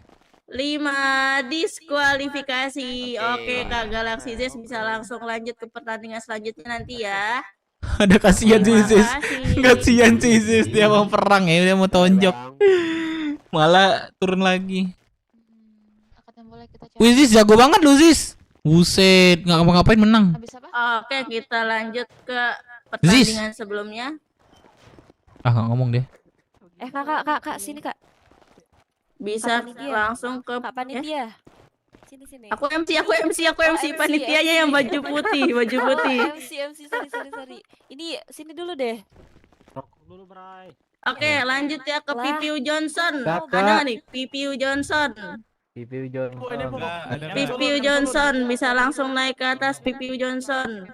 5 diskualifikasi. Oke Kak Galaxy Z bisa langsung lanjut ke pertandingan selanjutnya nanti ya. Ada kasihan sih Terima Sis. kasih. Kasihan sih Sis, dia mau perang ya, dia mau tonjok. Malah turun lagi. Wih Sis, jago banget lu Sis. Buset, nggak ngapa-ngapain menang. Oke, kita lanjut ke pertandingan sebelumnya. Ah, nggak ngomong deh. Kak, sini Kak. Bisa Panitia. langsung ke Kak Panitia. Sini. Aku MC, panitianya yang baju putih, baju putih. MC, sorry. Ini sini dulu deh. Oke, lanjut ya ke Lah. PPU Johnson. Kakak. Ada nggak nih PPU Johnson? PPU Johnson. PPU Johnson bisa langsung naik ke atas PPU Johnson.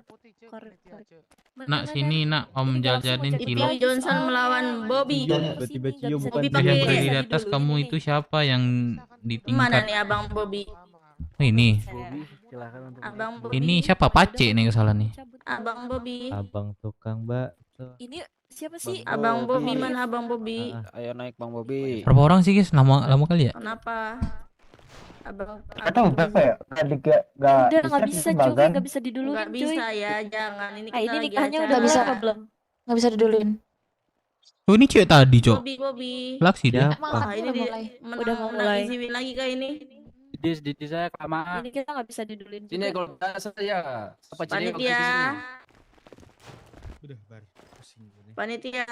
Nak sini nak, Om jajanin PPU cilok. Johnson melawan Bobby. Tiba-tiba Cio bukan Bobby Yang berdiri di pakai atas kamu itu siapa yang di mana tingkat? nih Abang Bobby? Oh, ini. Silakan untuk Abang Bobby. Ini siapa Pace nih kesalahan nih? Abang Bobby. Abang tukang bakso. Ini siapa sih? Abang Bobby mana Abang Bobby? Ayo naik Bang Bobi. Berapa orang sih guys? Lama kali ya? Kenapa? Abang Atau berapa ya? Nggak Udah nggak bisa cuy, nggak bisa diduluin nggak cuy. bisa ya, jangan ini kita Ini lagi nikahnya acara. udah bisa apa belum? Nggak bisa diduluin. Oh ini cewek tadi cok. Bobby. Laksi dia. Wah, ini Udah mau mulai. Izin lagi kah ini? Di saya kelamaan. Ini kita nggak bisa diduluin. Sini juga. kalau saya. Apa Panitia. Panitia.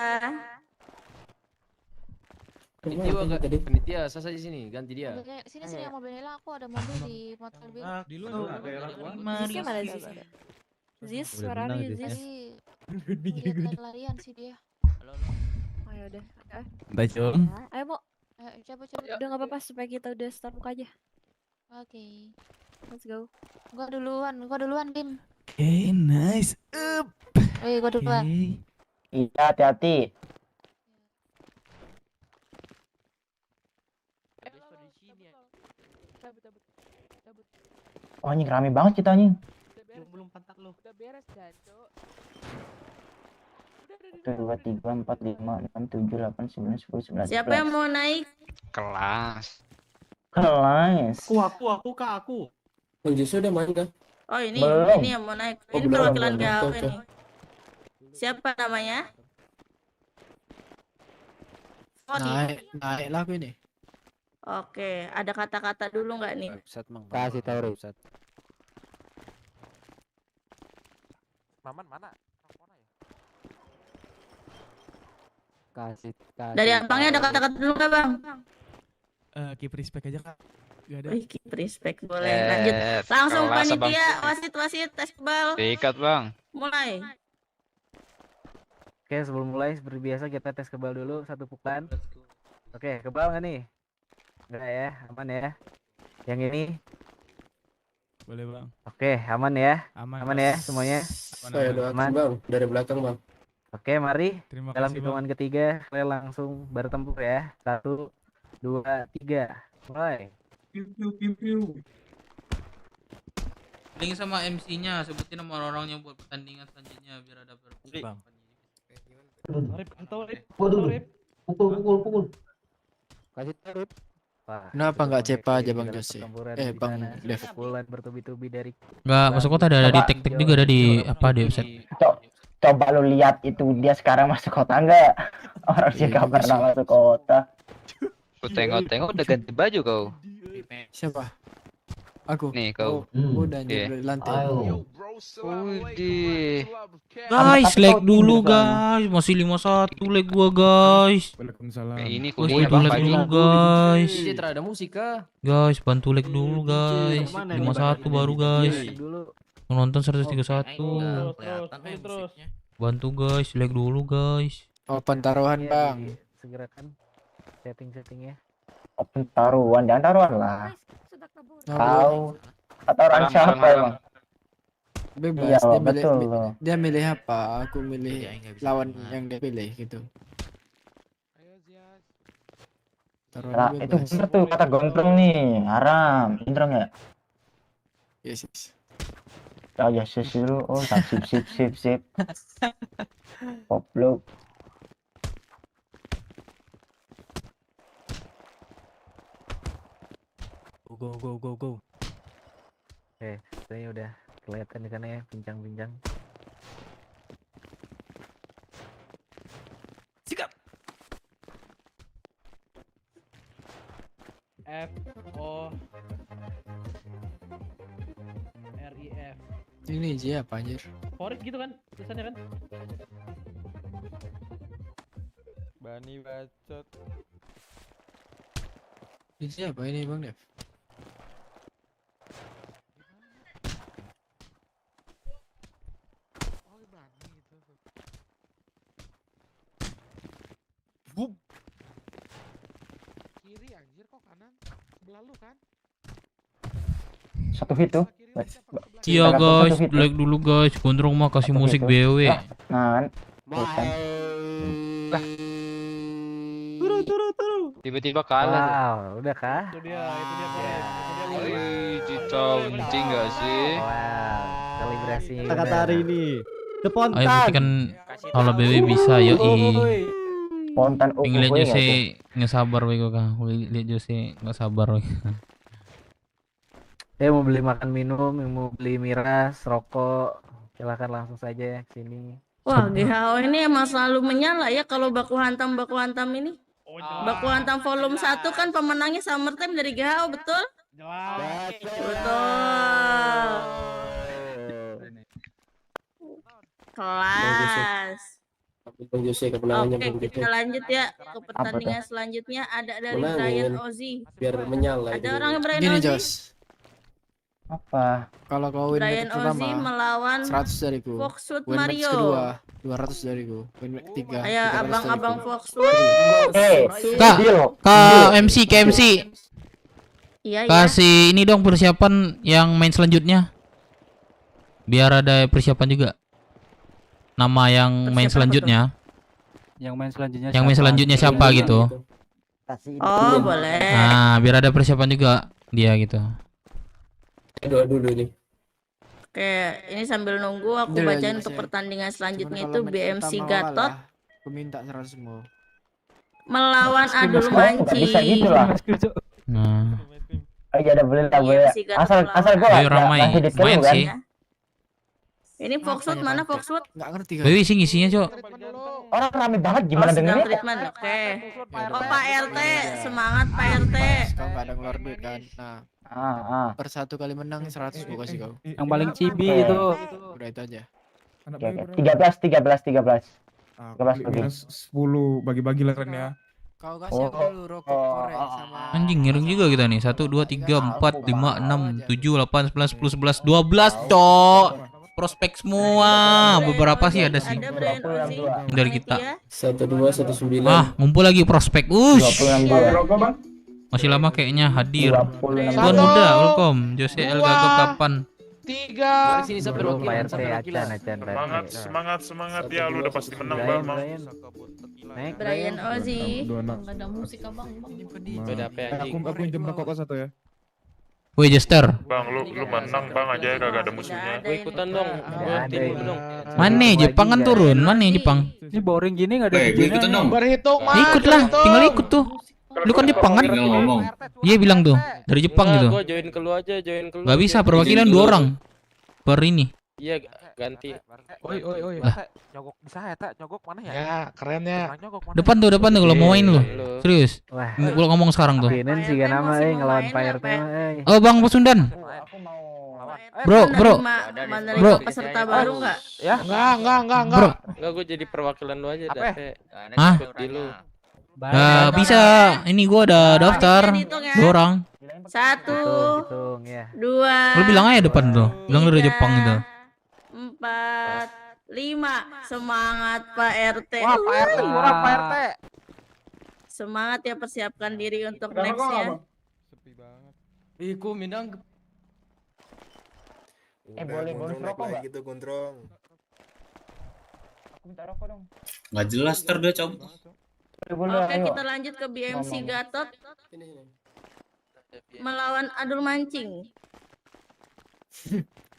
Panitia, saya di sini, ganti dia. Sini yang mobil hilang, aku ada mobil di motor lebih. Di luar Ziznya mana Ziz? Ziz, suara lu Ziz. Lihat larian sih dia. Oh ya udah. Baca. Ayo mau. Coba. Udah nggak apa-apa supaya kita udah start buka aja. Oke. Let's go. Gua duluan, Bim. Oke, nice. Gua duluan. Iya, hati-hati. Oh anjing rame banget kita anjing. Belum pantat lo. Udah beres kan, Cok. 1, 2, 3, 4, 5, 6, 7, 8, 9, 10, 11. Siapa yang mau naik? Kelas. Kelas. Aku kak aku. Bang Joshua udah main kan? Oh ini Belum. yang mau naik. Oh, Ini belum, perwakilan belum. gawe Oke. nih. Siapa namanya? Fodi. Naik lah aku ini. Oke, ada kata-kata dulu nggak nih? Kasih tahu Ustaz. Maman mana? Kasih. Dari abangnya ada kata-kata dulu nggak bang? Keep respect aja kak. Gak ada. Wih, keep respect boleh. Lanjut. Langsung kelas, panitia, wasit, tes kebal. Diikat bang. Mulai. Oke, sebelum mulai seperti biasa kita tes kebal dulu 1 pukulan. Oke, kebal nggak nih? Enggak ya, aman ya. Yang ini. Boleh bang. Oke, aman ya. Aman ya semuanya. Saya doakan Aman. bang, dari belakang bang. Oke, mari Terima dalam kasih hitungan bang. ketiga kalian langsung bertempur ya. 1, 2, 3. Mulai. Link sama MC-nya, sebutin nama orang-orangnya buat pertandingan selanjutnya biar ada Bang. Pukul. Kasih tahu. Kenapa nggak cepa aja Bang Jose? Bang Dev. Pukulan bertubi-tubi dari Enggak, masuk kota ada di tek-tek juga ada di apa di website. Coba lu lihat itu dia sekarang masuk kota enggak? Orang sih gak pernah masuk kota. Ku tengok-tengok udah ganti baju kau. Siapa? Aku. Nih kau. Udah Iya. di lantai. Udih. Guys, lag dulu guys. Masih 51 lag gua guys. Waalaikumsalam. Ini Woi, kuliah bantu bang lag pagi. dulu guys. Ini terada musik kah? Guys, bantu lag dulu guys. 51 baru guys. Penonton 131. Terus. Bantu guys, lag dulu guys. Open taruhan Bang. Segerakan setting-settingnya. Open taruhan, jangan taruhan lah. Tahu. Taruhan siapa emang? Bebas. Iya, Dia betul milih, loh. dia milih apa? Aku milih lawan yang dia pilih gitu. Taruhan Nah, itu bebas. bener tuh kata gondrong nih, haram. Gondrong ya? Yes. Oh ya sip dulu. Oh, sip. Goblok. Go. Oke, ini udah kelihatan di sana ya, pincang-pincang. FORIF. Ini siapa anjir? Forik gitu kan tulisannya kan? Bani bacot. Ini siapa ini Bang Dev? Bum. Kiri anjir kok kanan? Sebelah lu kan? Satu hit tuh. Iya guys, like dulu guys. Gondrong mah kasih musik BW. Nah, Tiba-tiba kalah. Wow, udah kah? Itu dia Forik. Wih, Cita kencing gak sih? Wow, kalibrasi. Kata hari ini. Ayo buktikan kalau BW bisa yoi. spontan Ngeliat Jose nggak sabar wego kah? Lihat Jose nggak sabar wego. Saya mau beli makan minum, mau beli miras, rokok, silakan langsung saja ya ke sini. Wah, GHO ini emang selalu menyala ya kalau baku hantam ini. Baku hantam volume 1 kan pemenangnya Summertime dari GHO, betul? Betul. Kelas. Oke, kita lanjut ya ke pertandingan selanjutnya. Ada dari Brian Ozzy. Biar menyala. Ada orang yang Brian Gini Ozzy. Jos. Apa? Kalau kau win Brian match pertama, Ozzy melawan 100 dariku. Foxwood Win match Mario. kedua, 200 dariku. Win match ketiga, Ayo 300 abang-abang dariku. Foxwood. Kak MC. Iya, Kasih ini dong persiapan yang main selanjutnya. Biar ada persiapan juga. Nama yang main selanjutnya. Yang main selanjutnya siapa gitu. Oh, boleh. Nah, biar ada persiapan juga dia gitu. Doa dulu nih. Oke, ini sambil nunggu aku Udah, bacain Mas, untuk ya. pertandingan selanjutnya Cuman itu kalau match BMC pertama Gatot kalah, aku minta 100 semua. melawan Adul Nggak bisa gitu Mancing. lah. Nah, Ayo ada beli lah gue. BMC Gatot Asal gue Ayo ramai, main sih. Ini Foxwood mana Foxwood? Enggak ngerti kan? Baby sih ngisinya, Cok. Orang rame banget Oh, gimana sedang dengernya? treatment. Oke. Oh, Pak RT, semangat Pak RT. Kau enggak ada ngeluar duit kan? Nah, per satu kali menang 100 gue kasih kau. Yang paling cibi Oke. itu. Udah itu aja. Oke, oke. 13. 13 lebih. 10 bagi-bagi lah keren ya. Kau kasih aku dulu rokok korek sama Anjing ngiring juga kita nih. 1 2 3 4 5 6 7 8 9 10 11 12, Cok. Prospek semua. Beberapa sih ada sih Ada Brian Ozzy. dari kita. 1219. Ah, ngumpul lagi prospek. 26 Masih lama kayaknya hadir. 26 Tuan muda, welcome. Jose El Gago kapan? 3. sini sampai Belum Rocky. Pak RT acan Semangat ya, lu udah pasti menang Bang. Naik Brian Ozzy. Enggak ada musik abang. Beda apa anjing? Aku pinjam rokok kok satu ya. Woi Jester, Bang, lu menang Bang aja kagak ada musuhnya. Gue ikutan dong. mana Jepang kan turun? Mana Jepang? Ini boring gini enggak ada ikutan dong. Berhitung mah. Ikut lah, tinggal ikut tuh. Lu kan Jepang kan? Iya bilang tuh, dari Jepang gitu. Join ke lu aja, Gak bisa, perwakilan 2 orang per ini. Iya, ganti. Oi. Lah. Nyogok bisa ya, tak? Nyogok mana ya? Ya, keren ya. Nyogok mana? Depan tuh kalau mau main lu. Serius. Wah, Gua ngomong sekarang tuh. Pinen sih kan nama ngelawan Pak RT Oh, Bang Pasundan. Bro. menerima peserta baru enggak? Ya? Enggak. Bro, Enggak, gue jadi perwakilan lu aja, Dave. Hah? Ikut di lu. Bisa. Ini gua ada daftar. 2 orang. 1 hitung ya. 2 Lu bilang aja depan tuh. Bilang lu dari Jepang gitu. 4 5. Semangat Pak RT. Wah, Pak RT kurang Pak RT. Semangat ya, persiapkan diri untuk nextnya. Iku minang. boleh rokok enggak? gitu Gondrong. Aku minta rokok dong. Nggak jelas ter dia coba. Oke, kita lanjut ke BMC Gatot melawan Adul Mancing.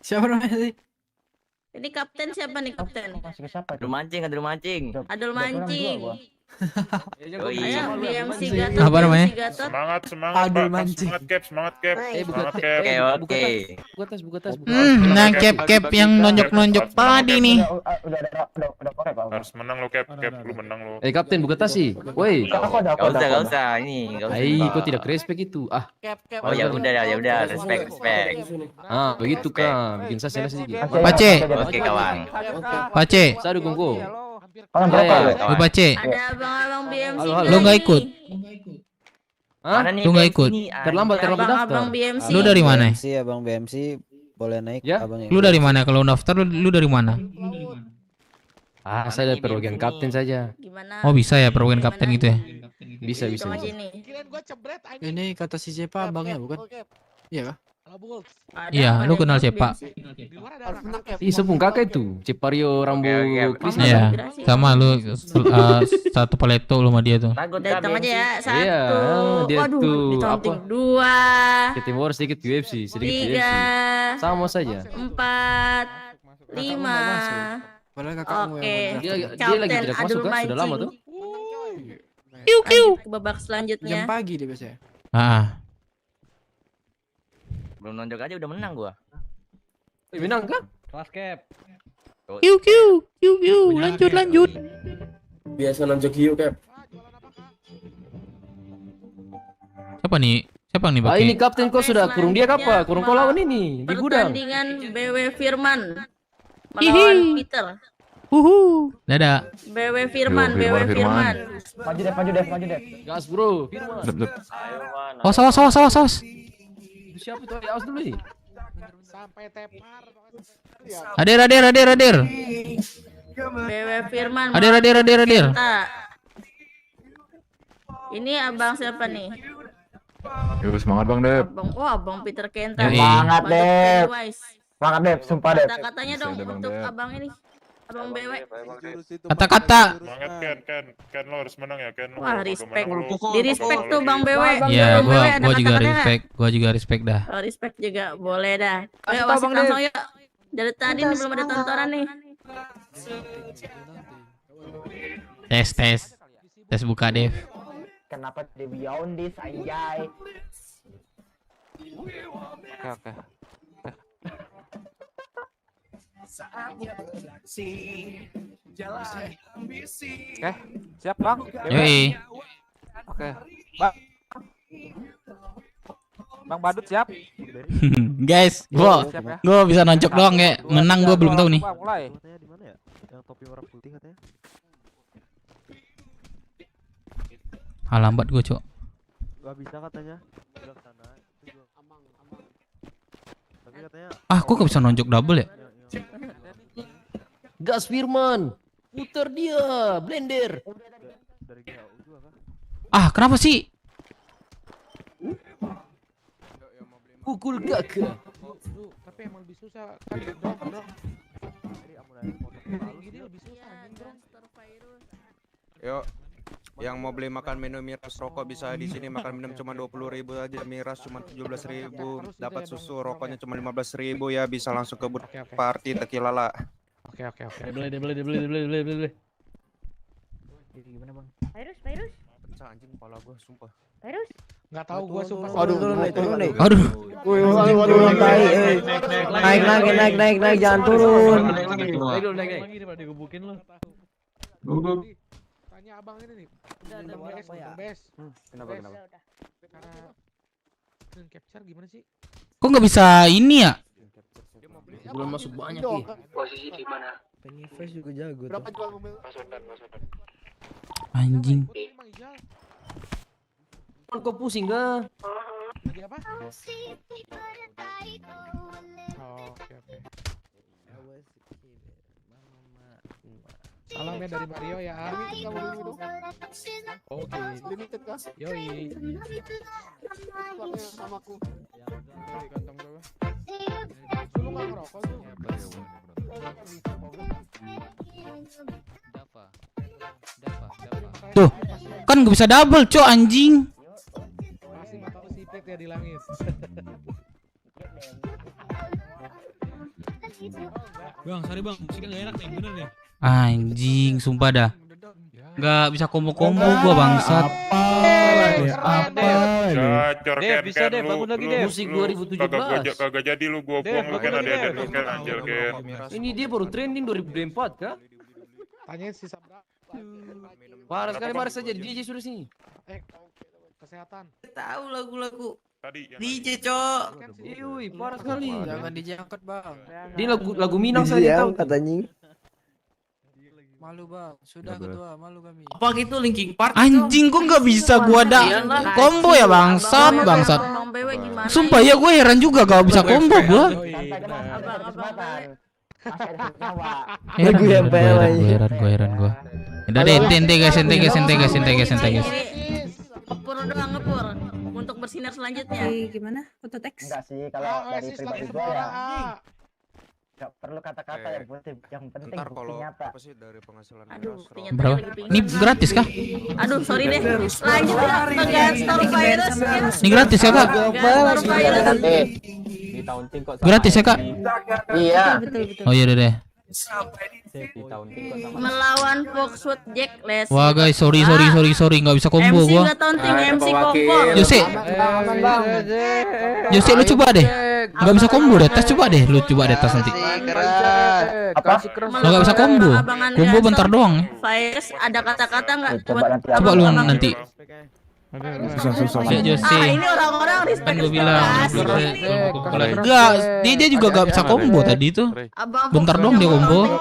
Siapa namanya sih? Ini kapten siapa nih kapten? Masih ke siapa? Adul mancing. Adul Mancing. Oh iya. Ayo BMC Gatot. Apa namanya? BMC Gatot. Semangat Aduh, Pak. mancing. Semangat cap. Semangat cap. Oke. Buka tas. Nah, cap yang nonjok-nonjok tadi nih. Udah korek, Pak. Harus menang lo Cap, lu menang lo. Kapten buka tasi. Woi. Gak usah, ini gak usah. Kok tidak respect itu? Oh ya udah, respect. Begitu kan. Bikin saya sedikit. Pace. Oke kawan. Pace. Saya dukung kau. Lu Pace. Ada abang-abang BMC. Lu nggak ikut? Mana nih? Lu nggak ikut? Terlambat daftar. Abang BMC. Lu dari mana? Abang BMC boleh naik abang. Lu dari mana? Kalau daftar lu dari mana? Saya dari perwakilan kapten saja. Gimana? Oh bisa ya perwakilan kapten gitu ya? Bisa. Ini kata si Cepa abangnya bukan? Iya kah? Iya, lu kenal Cepa? Sepung kakak itu, Cepario Rambo Krisna. Iya, sama lu satu paleto lu sama dia tuh. Datang aja ya, satu. Iya, dia tuh ditontik dua. Ketimur sedikit UFC, Tiga. Sama saja. 4, 5. Oke, Dia lagi tidak masuk kan? Sudah lama tuh. Ke babak selanjutnya. Jam pagi dia biasanya. Belum nonjok aja udah menang gua. Menang kan? Kelas Cap. Lanjut. Biasa nonjok hiu Cap. Siapa nih pakai? Ini kapten kau sudah kurung dia apa? Kurung kau lawan ini di gudang. Pertandingan BW Firman melawan Peter. Dadah. BW Firman. Maju deh. Gas bro, Firman. Awas. Siapa itu? Awas dulu nih. Sampai tepar. Hadir. BW Firman. Hadir. Ini abang siapa nih? Yo semangat Bang Dep. Abang Peter Kenta. Semangat Dep. Sumpah Dep. Kata-katanya dong untuk abang ini. Abang BW. Kata-kata. Semangat Ken lo harus menang ya Ken. Wah, respect. Di respect tuh Bang BW. Iya, gua juga respect dah. Oh, respect juga boleh dah. Ayo wasit langsung yuk. Dari tadi nih belum ada tontonan nih. Tes buka Dev. Kenapa dia beyond this anjay? Oke. Oke, siap Bang. Yoi. Oke. Bang Badut siap. Guys, gua bisa nonjok doang kayak menang gua belum tahu nih. Mulai. Di mana ya? Yang topi merah putih katanya. Lambat gua, Cok. Gak bisa katanya. Udah kesana. Tapi katanya Kok gak bisa nonjok double ya? Gas Firman. Putar dia, blender. dari GAU juga kan? Kenapa sih? Pukul gak. Tapi emang lebih susah kan dong. Jadi amunasi motor Gini lebih susah anjing bro. Yuk, yang mau beli makan minum miras rokok bisa di sini. Makan minum cuma 20.000 aja, miras cuma 17.000, dapat susu rokoknya cuma 15.000 ya, bisa langsung ke but party Tekilala. Oke. Beli. Gimana bang? Virus. Pecah anjing kepala gua, sumpah. Virus. Nggak tahu gua sumpah. Aduh, turun nih. Aduh. Naik, jangan turun. Naik daripada digebukin lu. Tanya abang ini nih. Bang Bes. Kenapa? Karena capture gimana sih? Kok nggak bisa ini ya? Belum masuk banyak nih. Posisi di mana? Pennyface juga jago. Berapa jual mobil? Anjing. Kok pusing gak? Lagi apa? Oke. Salam ya dari Mario ya. Oke. Limited kah? Yoi. Sama aku. Di kantong berapa? Lu nggak ngerokok tuh? Tuh, kan nggak bisa double, Cok, anjing. Masih mata sipit ya di langit. Bang, sorry bang, musiknya gak enak nih, bener nih. Anjing, sumpah dah. Nggak bisa combo-combo gua bangsat. Gacor Ken, bisa deh, bangun lagi deh. Musik 2017. Kagak jadi lu, gua buang lu Ken, ada lu Ken, anjir Ken. Ini dia baru trending 2024 kah? Tanyain sisa berapa. Parah sekali, parah saja. DJ suruh sini. Kesehatan. Tahu lagu-lagu Tadi DJ, Cok. Iuy, parah sekali. Jangan DJ angkat, Bang. Ini lagu Minang saja tahu. Katanya. Malu, Bang. Sudah ketua, malu kami. Apa gitu Linkin Park? Anjing kok nggak bisa gua ada combo ya bangsat bangsat. Bang BW gimana? Sumpah ya gue heran juga gak bisa combo gua. Gue heran gua. Udah deh, ente guys. Ngepur doang ngepur untuk bersinar selanjutnya. Gimana? Foto teks? Enggak sih, kalau dari pribadi gue ya nggak perlu kata-kata yang penting Ntar bukti kalau nyata. apa sih dari penghasilan Aduh, Miras buktinya Rokok. Berapa? tadi lagi Ini gratis kah? Aduh, sorry deh. Lanjut ya ke Gangstar Virus ya. Ini gratis ya kak? Gangstar Virus. Gratis ya kak? Iya. Oh iya deh. Melawan Foxwood Jack Les. Wah guys, sorry nggak bisa combo MC gua. nggak taunting, MC kompor. Jose lu coba deh. Nggak bisa combo deh, tes coba deh, lu coba deh tes nanti. Apa? Lo nggak bisa combo. Combo bentar doang. Virus ada kata-kata nggak? Coba lu nanti. Susah. Ya Jose. Ah, ini orang-orang respect. Kan gue bilang enggak, dia juga gak bisa combo tadi itu. Bentar dong dia combo.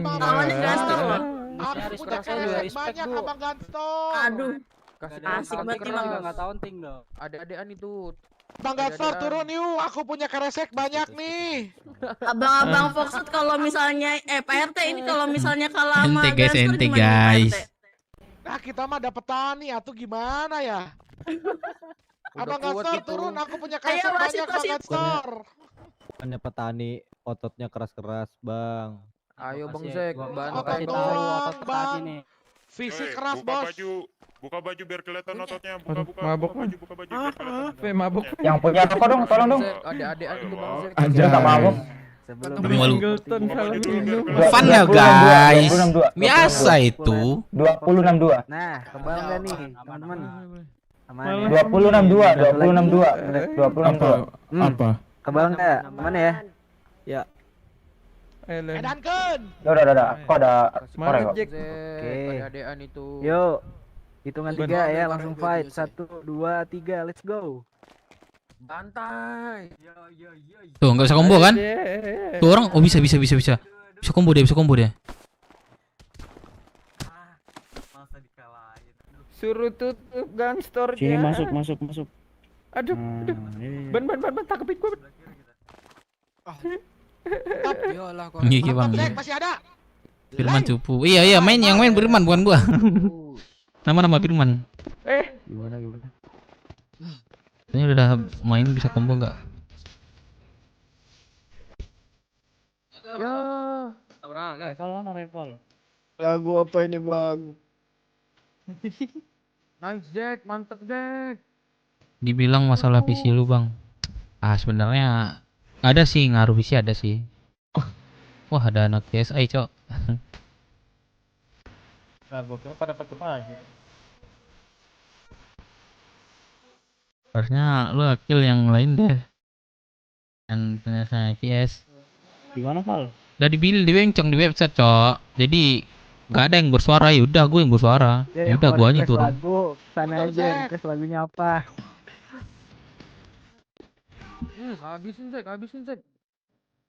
Lawannya Gangstar loh. Aku punya keresek banyak Abang Gangstar. Aduh. Asik banget nih Bang. Enggak taunting dong. Ada-adean itu. Bang Gangstar turun yuk, aku punya keresek banyak nih. Abang-abang Foxwood kalau misalnya Pak RT ini kalau misalnya kalah sama Ente guys, Gangstar ente gimana Pak guys. RT? Nah kita mah dapet tani atau gimana ya? Abang Gangstar turun, aku punya keresek Ayo, wasit, banyak Bang wasit. Gangstar. Hanya petani ototnya keras-keras, Bang. Ayo Bang Zek, bantu Otot kita. doang Bang. Fisik keras bos. Buka baju biar kelihatan ototnya. Buka Mabok baju biar kelihatan. mabok. Yang punya toko dong, tolong dong. Ada-adean itu Bang Zek. Aja. Nggak mabuk. Singleton salah minum. Fun ya guys. Biasa itu. 2062. Nah, kebal nggak nih, teman-teman? 2062. 2062. Apa? Kebal nggak? Mana ya? Ya. Edankan. Udah. Kok ada skor ya kok? Oke. Ada-adean itu. Yuk. Hitungan 3 ya, langsung fight. 1, 2, 3, let's go. Bantai. Tuh nggak bisa combo kan? Tuh orang, oh bisa. Bisa combo dia, Suruh tutup Gangstar. Sini masuk. Aduh. Ban tangkepin gua. Yolah kok. Gigi bang. Zek masih ada. Firman cupu. Iya yang main Firman bukan gua. Nama Firman. Gimana? Ini udah main bisa combo nggak? Ya. Kalau rifle. Lagu apa ini Bang? Nice Jack, mantep Jack. Dibilang masalah PC lu bang. Sebenarnya ada sih ngaruh PC ada sih. Wah ada anak CSI cok. Nah, gue kira pada pakai lagi. Harusnya lu kill yang lain deh. Yang punya saya CS. Gimana Val? Udah dibilang di website cok. Jadi nggak ada yang bersuara, ya udah gue yang bersuara. Ya udah gue aja turun. Lagu sana aja, request lagunya apa? Habisin Jack.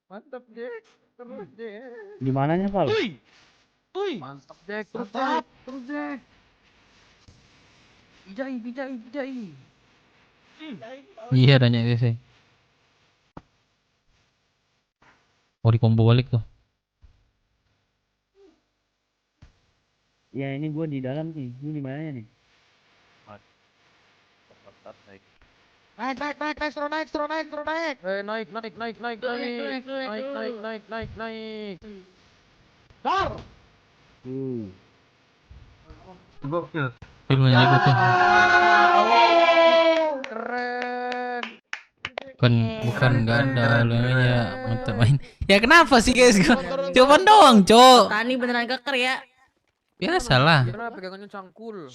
Mantap Jack. Terus Jack. Di mananya Val? Mantap Jack, terus Jack. Bijai. Iya adanya sih. Oh di combo balik tuh. Ya ini gua di dalam nih. Lu di mananya nih? Naik, suruh naik. Naik. Dar. Gokil. Filmnya ikutin. Keren. Bukan nggak ada lu aja mantap main. Ya kenapa sih guys? Coba doang, Cok. Tani beneran keker ya. Biasalah. Gimana pegangannya cangkul?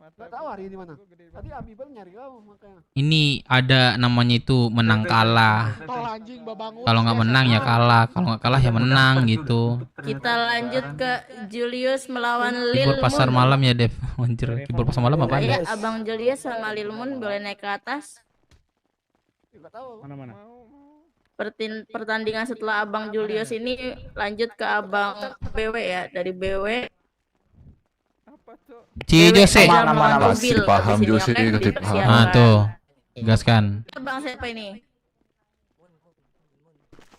Gak tahu hari ini mana. Tadi Abibel nyari kamu makanya. Ini ada namanya itu menang kalah. Tol anjing babangun. Kalau nggak menang ya kalah, kalau nggak kalah ya menang gitu. Kita lanjut ke Julius melawan Keyboard pasar Lilmun. malam ya Dev. Anjir, keyboard pasar malam apa Ya, ya? Abang Julius sama Lilmun boleh naik ke atas. Mana-mana? Pertandingan setelah Abang Julius ini lanjut ke Abang BW ya. Dari BW Ci Jose. Kasih paham Jose, kasih paham. Nah tuh, gaskan. Abang siapa ini?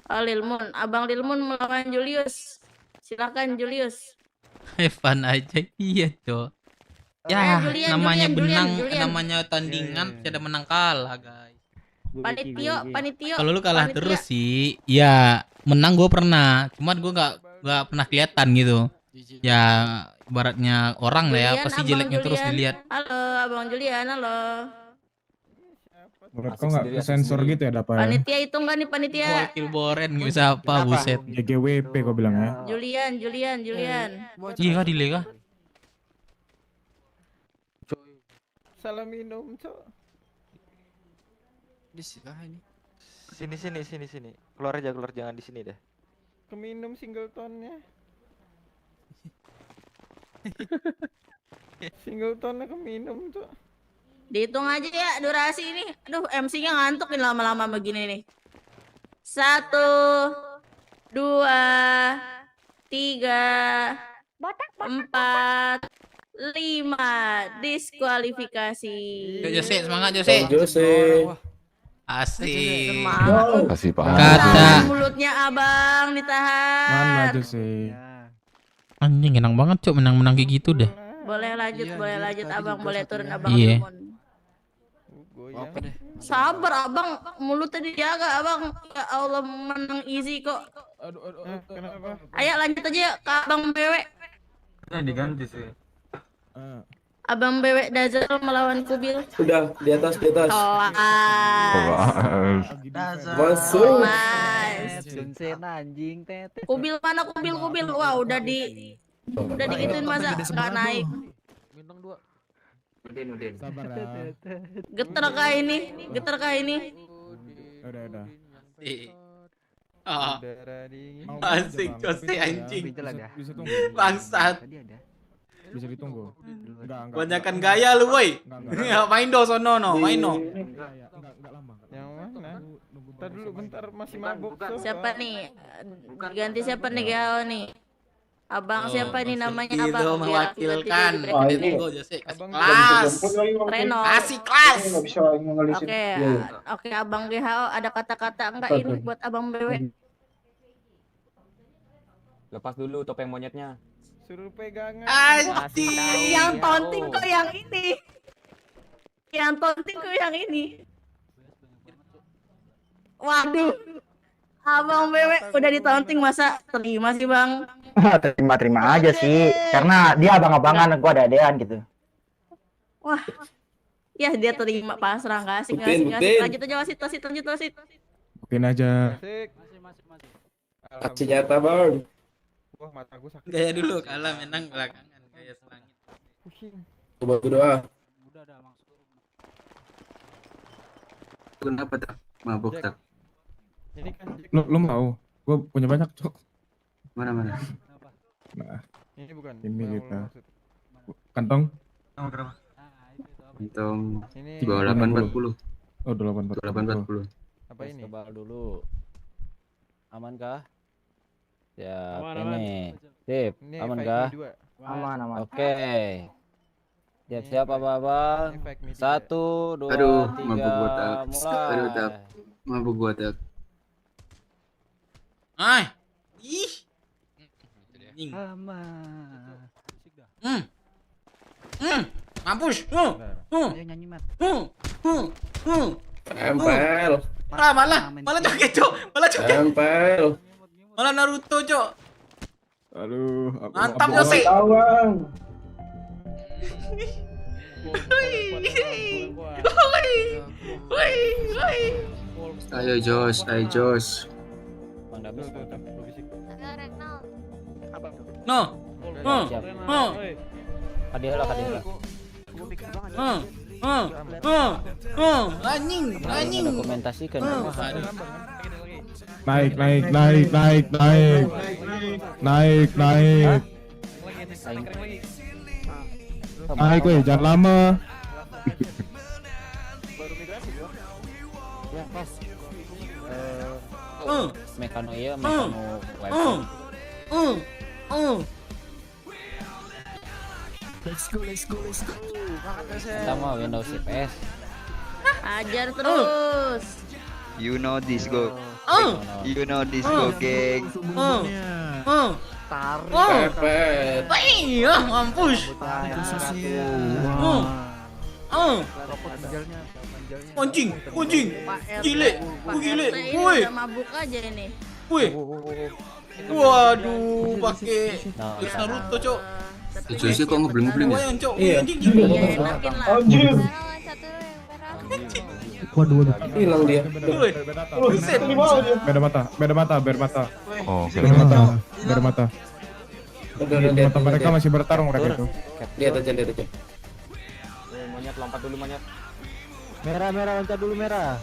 Oh, Lilmun. Abang Lilmun melawan Julius. Silakan Julius. Evan aja, iya tuh. Ya, Julian, namanya Julian, benang, Julian. namanya tandingan, tidak ada menang kalah guys. Panitio. Kalau lu kalah terus sih, ya menang gue pernah, cuman gue nggak pernah kelihatan gitu. Ya ibaratnya orang lah ya, Julian, pasti Abang jeleknya terus Julian. dilihat. Halo, Abang Julian, halo. Menurut kau nggak sensor gitu ya dapat? Panitia itu enggak nih panitia? Wakil Boren nggak bisa apa, buset. JGWP kau bilang ya? Julian. Iya di lega. Salah minum, Cok. Di sini. Sini. Keluar jangan di sini deh. Keminum singletonnya. Singletonnya keminum, Cok. Dihitung aja ya durasi ini. Aduh, MC-nya ngantuk nih lama-lama begini nih. 1, 2, 3, 4, 5. Diskualifikasi. Jose, semangat Jose. Jose. Asik. Semangat. Kasih paham. Kata Mulutnya abang ditahan. Mana Jose? anjing enak banget cok menang-menang kayak gitu deh. Boleh lanjut abang, boleh turun abang. Iya. Lilmun. Sabar abang, mulutnya dijaga abang. Ya Allah menang easy kok. Kenapa? Ayo lanjut aja ke abang BW. Diganti sih. Abang BW Dazal melawan Kubil. Udah di atas. Masuk. Mas. anjing tete. Kubil mana Kubil? Wah udah digituin masa nggak naik. Bintang 2. Udin. Sabar ya. Geter kah ini? Udah. Oh, Udara dingin. asik Jose anjing. Bisa tunggu. Bangsat. Bisa ditunggu. Enggak. Banyakan gaya lu boy. Enggak. Main do sono no, main no. Enggak lama. Yang mana? Bentar dulu, masih mabuk. Cok. Siapa nih? Ganti siapa nih Gao nih? Abang Oh, siapa nih namanya Itu abang? Biar aku ganti mewakilkan. jadi break Ini dulu. gua Jose kasih Abang kelas. Reno. Kasih kelas. Oke, abang GHO ada kata-kata enggak ini buat abang BW? Lepas dulu topeng monyetnya. Suruh pegangan. Anjing. Yang taunting kok yang ini. Waduh. Abang BW udah ditaunting masa terima sih bang? Terima aja sih, karena dia abang-abangan, gua ada adean gitu. Wah. Ya dia terima pasrah nggak asik. Lanjut aja wasit. Mungkin aja. Asik. Aksi nyata bang. Wah, mata gue sakit. Gaya dulu kalah menang belakangan gaya selangit. Pusing. Coba doa. Udah langsung. Kenapa tak mabuk tak? Ini kan Lu mau? Gua punya banyak cok. Mana? Nah, ini bukan. ini yang kita. maksud. Kantong. Untung Ini di bawah 840. Oh, 840. apa ini? Tebal dulu. Aman kah? Ya, Aman. ini. Sip, Ini aman efek kah? Mi 2. Aman. Oke. Siap abang. Efek Mi 2. 1, 2, Aduh, 3, mabuk gua, Tak. mulai. Aduh, Tak. Mabuk gua tak. Ay. Ih. Anjing. Mampus. Ayo nyanyi mat. Tempel. Malah joget cok. Tempel. Malah Naruto cok. Aduh, Mantap Jose. Ayo Jos. No. Hadiah lah. Anjing. Dokumentasikan. Naik. Naik, weh, jangan lama. Mekano iya, mekano Let's go. kita mau Windows CPS. Ajar terus. You know this go. You know this go, geng. Pepet. Iya, mampus. Anjing. Gile. Woi. Udah mabuk aja ini. Woi. Waduh, pakai Naruto, Cok. Josi kok ngebling-bling ya? Cok. Iya, enakin lah. Waduh. Hilang dia. Buset. Beda mata. Oh, Beda mata. Mata mereka masih bertarung mereka itu. Lihat aja. Monyet lompat dulu monyet. Merah, loncat dulu merah.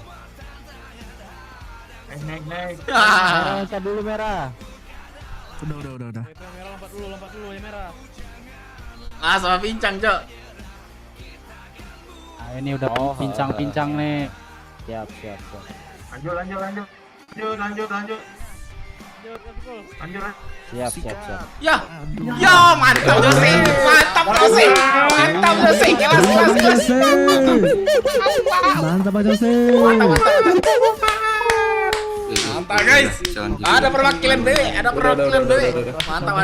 Naik. Merah, loncat dulu merah. Udah. Merah lompat dulu ya merah. Ah, sama pincang, Cok. Ini udah pincang nih. Siap. Lanjut. Siap. Ya, mantap Jose. Kelas. Mantap Jose. Mantap guys. Ada perwakilan BW. Mantap.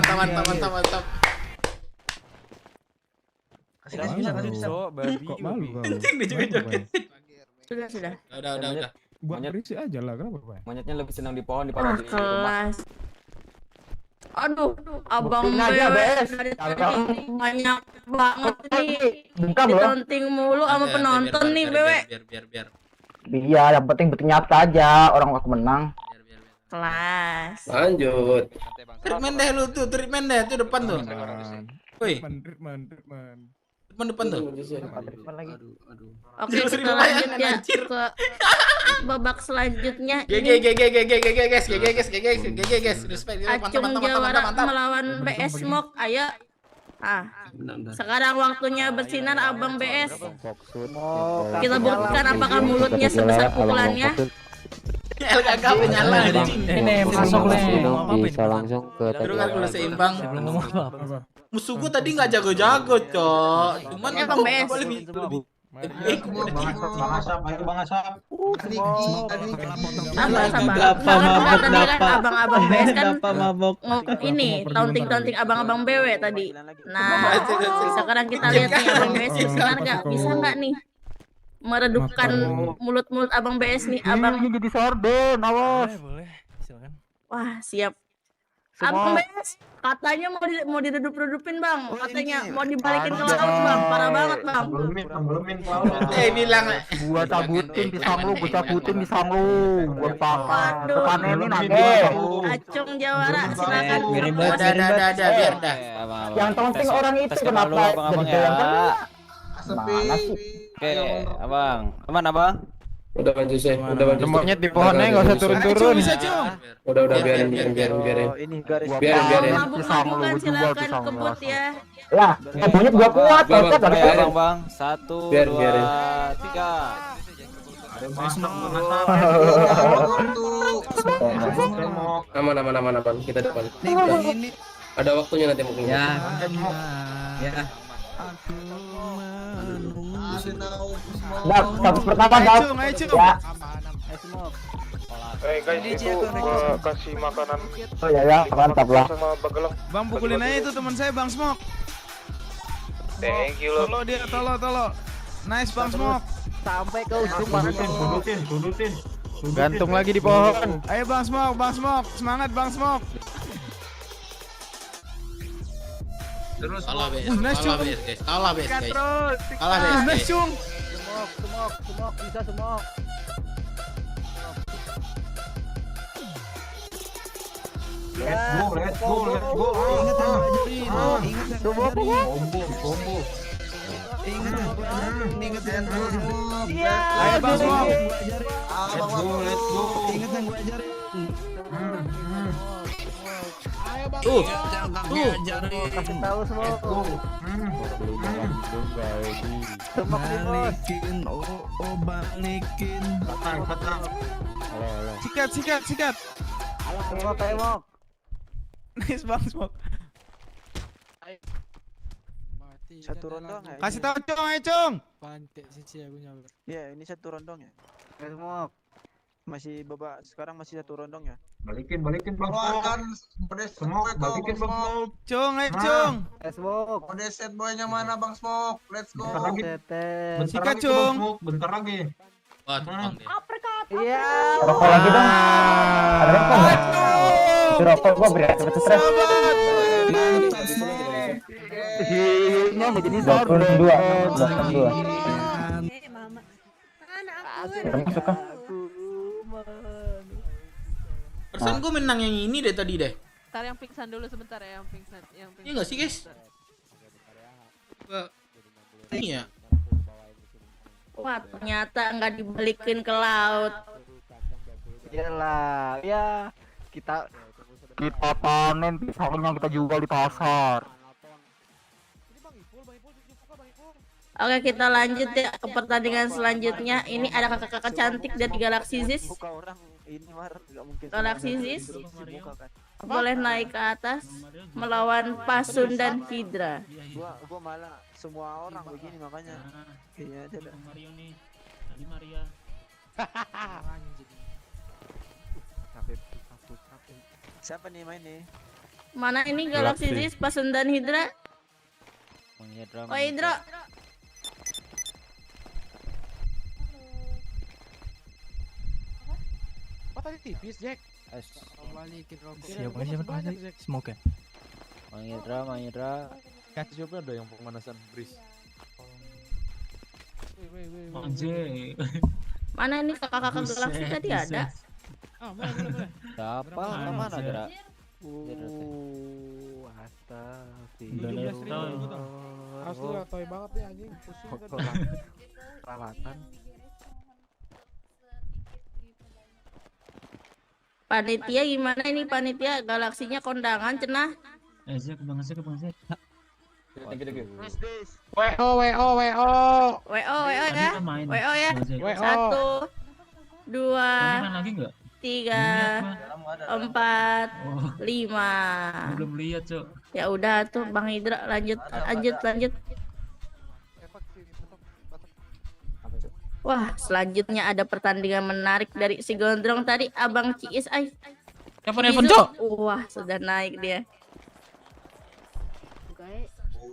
Kasih bisa. Kok malu kau? Sudah. Udah. Buat berisi aja lah, kenapa, Pak? Monyetnya lebih senang di pohon daripada di rumah. Kelas. Aduh, abang BS dari tadi banyak banget nih. Ditonting mulu sama penonton nih, BW. Biar. Iya, yang penting nyata aja orang aku menang. Kelas. Lanjut. Treatment deh lu tuh, itu depan tuh. Woi, Treatment. depan tuh. Oke, kita lanjut ya ke babak selanjutnya. Guys. Respect. Acung Jawara melawan BS Smoke. Ayo. Sekarang waktunya bersinar Abang BS. Kita buktikan apakah mulutnya sebesar pukulannya. LKK menyala anjing. Ini masuk nih. Bisa langsung ke Terus kan kalau seimbang. Musuh gua tadi nggak jago-jago, Cok. Cuman Ya, Bang BS. lebih Bang Asap. Abang-abang BS kan ini taunting abang-abang BW tadi. Nah, sekarang kita lihat nih Abang BS bisa nggak nih meredupkan mulut-mulut Abang BS nih, Abang. Jadi sorden, awas. Boleh. Silakan. Wah, siap. Abang BS katanya mau diredup-redupin, Bang. Katanya mau dibalikin ke laut, Bang. Parah banget, Bang. Tembelemin bilang Gua cabutin pisang lu. Gua pakai. Waduh. Tekanin aja. Acung Jawara, silakan. Udah, biar dah. Yang taunting orang itu kenapa jadi yang kena? Mana sih? Oke, Abang. Aman, Abang? Udah lanjut sih. Monyet di pohonnya nggak usah turun-turun. Udah biarin. Biarin. Mabuk-mabukan silakan kebut ya. Lah, monyet gua kuat. Bang. 1, 2, 3. Aman. Kita depan. Ada waktunya nanti mungkin. Ya. Satu pertama dong. Ya. Guys, itu gua kasih makanan. Oh ya, mantap lah. Sama bageleng. Bang, pukulin aja itu teman saya, Bang Smoke. Thank you lo. Tolo dia, tolo. Nice, Bang Smoke. Sampai ke ujung Budutin. Gantung lagi di pohon. Ayo Bang Smoke. Semangat Bang Smoke. Terus kalah BS. Nice, Cung. Kalah BS, guys. Nice, Cung. Semok, bisa semok. Let's go. Ingat. Combo. Iya. Ayo Bang Smok. Let's go. Ingat yang gue ajarin. Ayo Bang. Kasih tahu semua. Balikin, balikin. Sikat. Tembok. Nice Bang Smok. Satu rondong ya. Kasih tahu Cung, ayo Cung. Pantek sih aku nyampe. Iya, ini satu rondong ya. Tembok. Masih babak sekarang masih satu rondong ya. Balikin Bang Smok. Balikin Bang Smok. Cung, ayo Cung. Tembok. Mode set boynya mana Bang Smok? Let's go. Sikat Cung. Bentar lagi. Wah, tukang dia. Iya. Rokok lagi dong. Ada rokok nggak? Itu rokok gua beri cepet stres. Ini mau jadi 22. Masuk kah? Perasaan gue menang yang ini deh tadi deh. Ntar yang pingsan dulu sebentar ya, yang pingsan. Iya nggak sih guys? Ini ya. Wah, ternyata nggak dibalikin ke laut. Iyalah, ya kita panen pisangnya kita jual di pasar. Oke, kita lanjut ya ke pertandingan selanjutnya. Ini ada kakak-kakak cantik dari Galaxy Ziz. Galaxy Ziz boleh naik ke atas melawan Pasun dan Hydra. Gua malah semua orang begini makanya kayaknya aja dah. Mario nih. Tadi Maria. Siapa nih main nih? Mana ini Galaxy Ziz, Pasun dan Hydra? Oh, Hydra. Oh tadi tipis Jack. Balikin rokok. Siapa tadi? Smoke ya. Mang Indra. Kasih siapa ada yang pemanasan Bris? Mana ini kakak-kakak Galaxy tadi ada? Boleh. Siapa? Mana Dra? Asli latoy banget nih anjing. Pusing kan. Perawatan. Panitia gimana ini panitia? Galaksinya kondangan cenah. Bang Zek. WO ya. WO ya. 1 2 3 4 5. Belum lihat, Cok. Ya udah tuh Bang Hydra lanjut. Wah, selanjutnya ada pertandingan menarik dari si Gondrong tadi, Abang Ciis. Telepon Cok. Wah, sudah naik dia.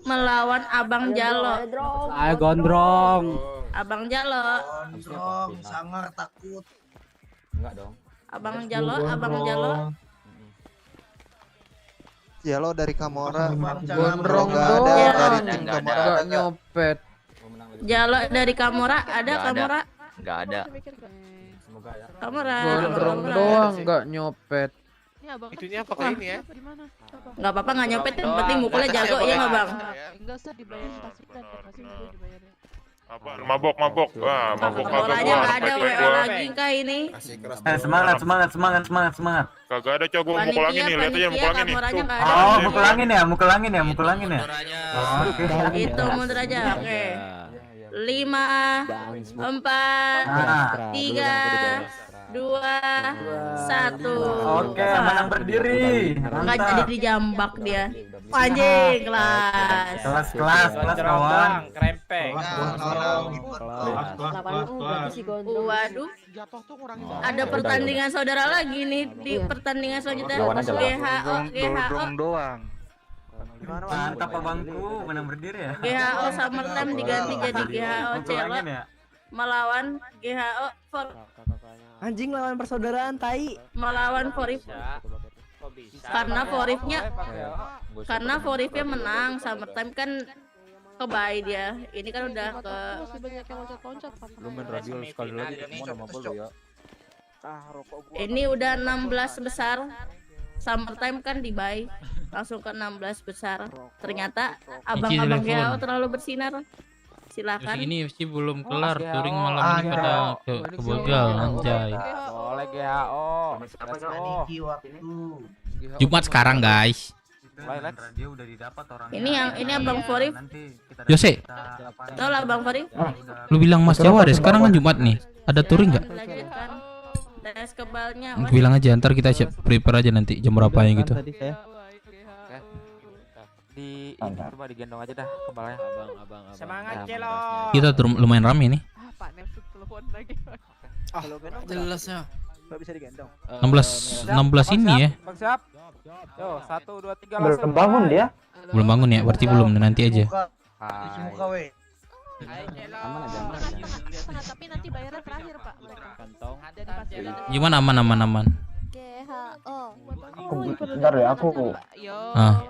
Melawan Abang Jalo. Ayo Gondrong. Abang Jalo. Gondrong, sangar takut. Enggak dong. Abang Jalo. Jalo dari Kamora. Gondrong nggak ada dari tim Kamora. Enggak nyopet. Jalo dari Kamora ada Kamora. Enggak ada. Semoga ya. Kamora. Gondrong doang enggak nyopet. Itunya apa kali ini ya? Nggak apa-apa nggak nyopet, yang penting mukulnya jago ya nggak Bang? Enggak usah dibayar pasukan, pasti udah dibayarin. Mabok. Wah, mabok Bolanya nggak ada WO lagi kah ini? Semangat. Kagak ada coba gua mukul lagi nih, lihat aja mukul lagi nih. Kamoranya nggak ada. Oh, mukul angin ya. Oke. Itu mundur aja, oke. 5 4 3 2 1 Oke, menang berdiri. Nggak jadi dijambak dia. Anjing, kelas kawan. Krempeng. Waduh. Ada pertandingan saudara lagi nih di pertandingan selanjutnya. GHO doang. Mantap abangku, menang berdiri ya. GHO Summertime diganti jadi GHO Celo melawan GHO for Anjing lawan persaudaraan tai. melawan Forif. Karena Forifnya menang, Summertime kan kebaik dia. Ini kan udah ke Lu main radio sekali lagi mau nama lu ya. ini udah 16 besar. Summertime kan di bye. langsung ke 16 besar. Ternyata Iki abang-abang telepon. GAO terlalu bersinar. Terus Silakan. ini FC belum kelar, touring malam ini pada ke begal anjay. Boleh GHO. Jumat sekarang guys. Ini Abang Forif. Yose, Tahu lah Abang Forif? lu bilang Mas Jawa deh, sekarang kan Jumat nih. Ada touring nggak? Lanjutkan. Tes kebalnya. Aku bilang aja, ntar kita siap prepare aja nanti jam berapa ya gitu. Di ini coba digendong aja dah kebalnya. Abang. Semangat Celo. Kita lumayan rame nih. Pak Neptun telepon lagi. Jelas ya. Enggak bisa digendong. 16 ini ya. Bang siap. Yo, 1 2 3 Belum langsung. bangun dia. Belum bangun ya, berarti belum, nanti aja. Aman aja. Tapi nanti bayarnya terakhir Pak mereka. Kantong. Ada di fasilitas. Gimana aman? GHO. Bentar deh aku. Ah.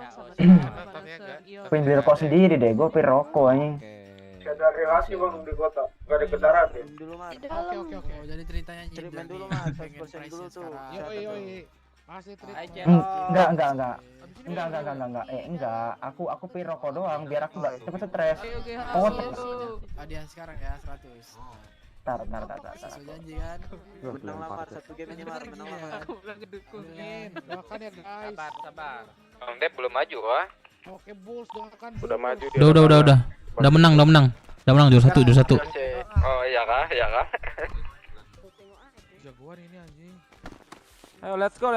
Pengen beli rokok sendiri deh, gue pengen rokok anjing. Gak ada relasi bang di kota, gak ada kendaraan ya. Dulu mas. Oke. Jadi ceritanya Treatment dulu mas, 100% dulu tuh. Yoi. Pasti treatment. Enggak. Enggak. Aku pengen rokok doang biar aku enggak cepet stres. Oh, hadiah sekarang ya 100. Tar. Sesuai janji kan. Menang lamar 1 game ini mar, menang lamar. Aku bilang ngedukungin. Doakan ya guys. Sabar. Bang Dep belum maju wah. Oke Bulls, doakan. Udah maju dia. Udah. Udah menang 2-1. Oh iya kah? Jagoan ini anjing. Ayo let's go.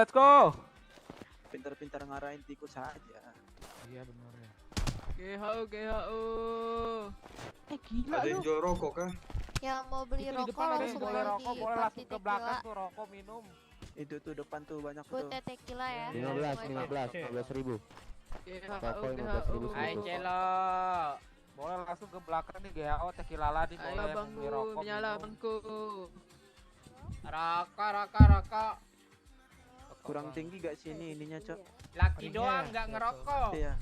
Pintar-pintar ngarahin tikus aja. Iya benar ya. GHO. Gila Ada yang lu. jual rokok kan? Yang mau beli Itu di rokok depan ada yang langsung Boleh aja rokok, di boleh party langsung ke belakang tequila. tuh rokok minum. Itu tuh depan tuh banyak tuh. Putih tequila ya. 15.000. GHO. Hai Celo. Boleh langsung ke belakang nih GHO tequila di boleh Ayo yang bangku, beli rokok. menyala minum. bangku. Raka. Kurang tinggi gak sih ini ininya, Cok? Laki doang nggak ngerokok. Iya.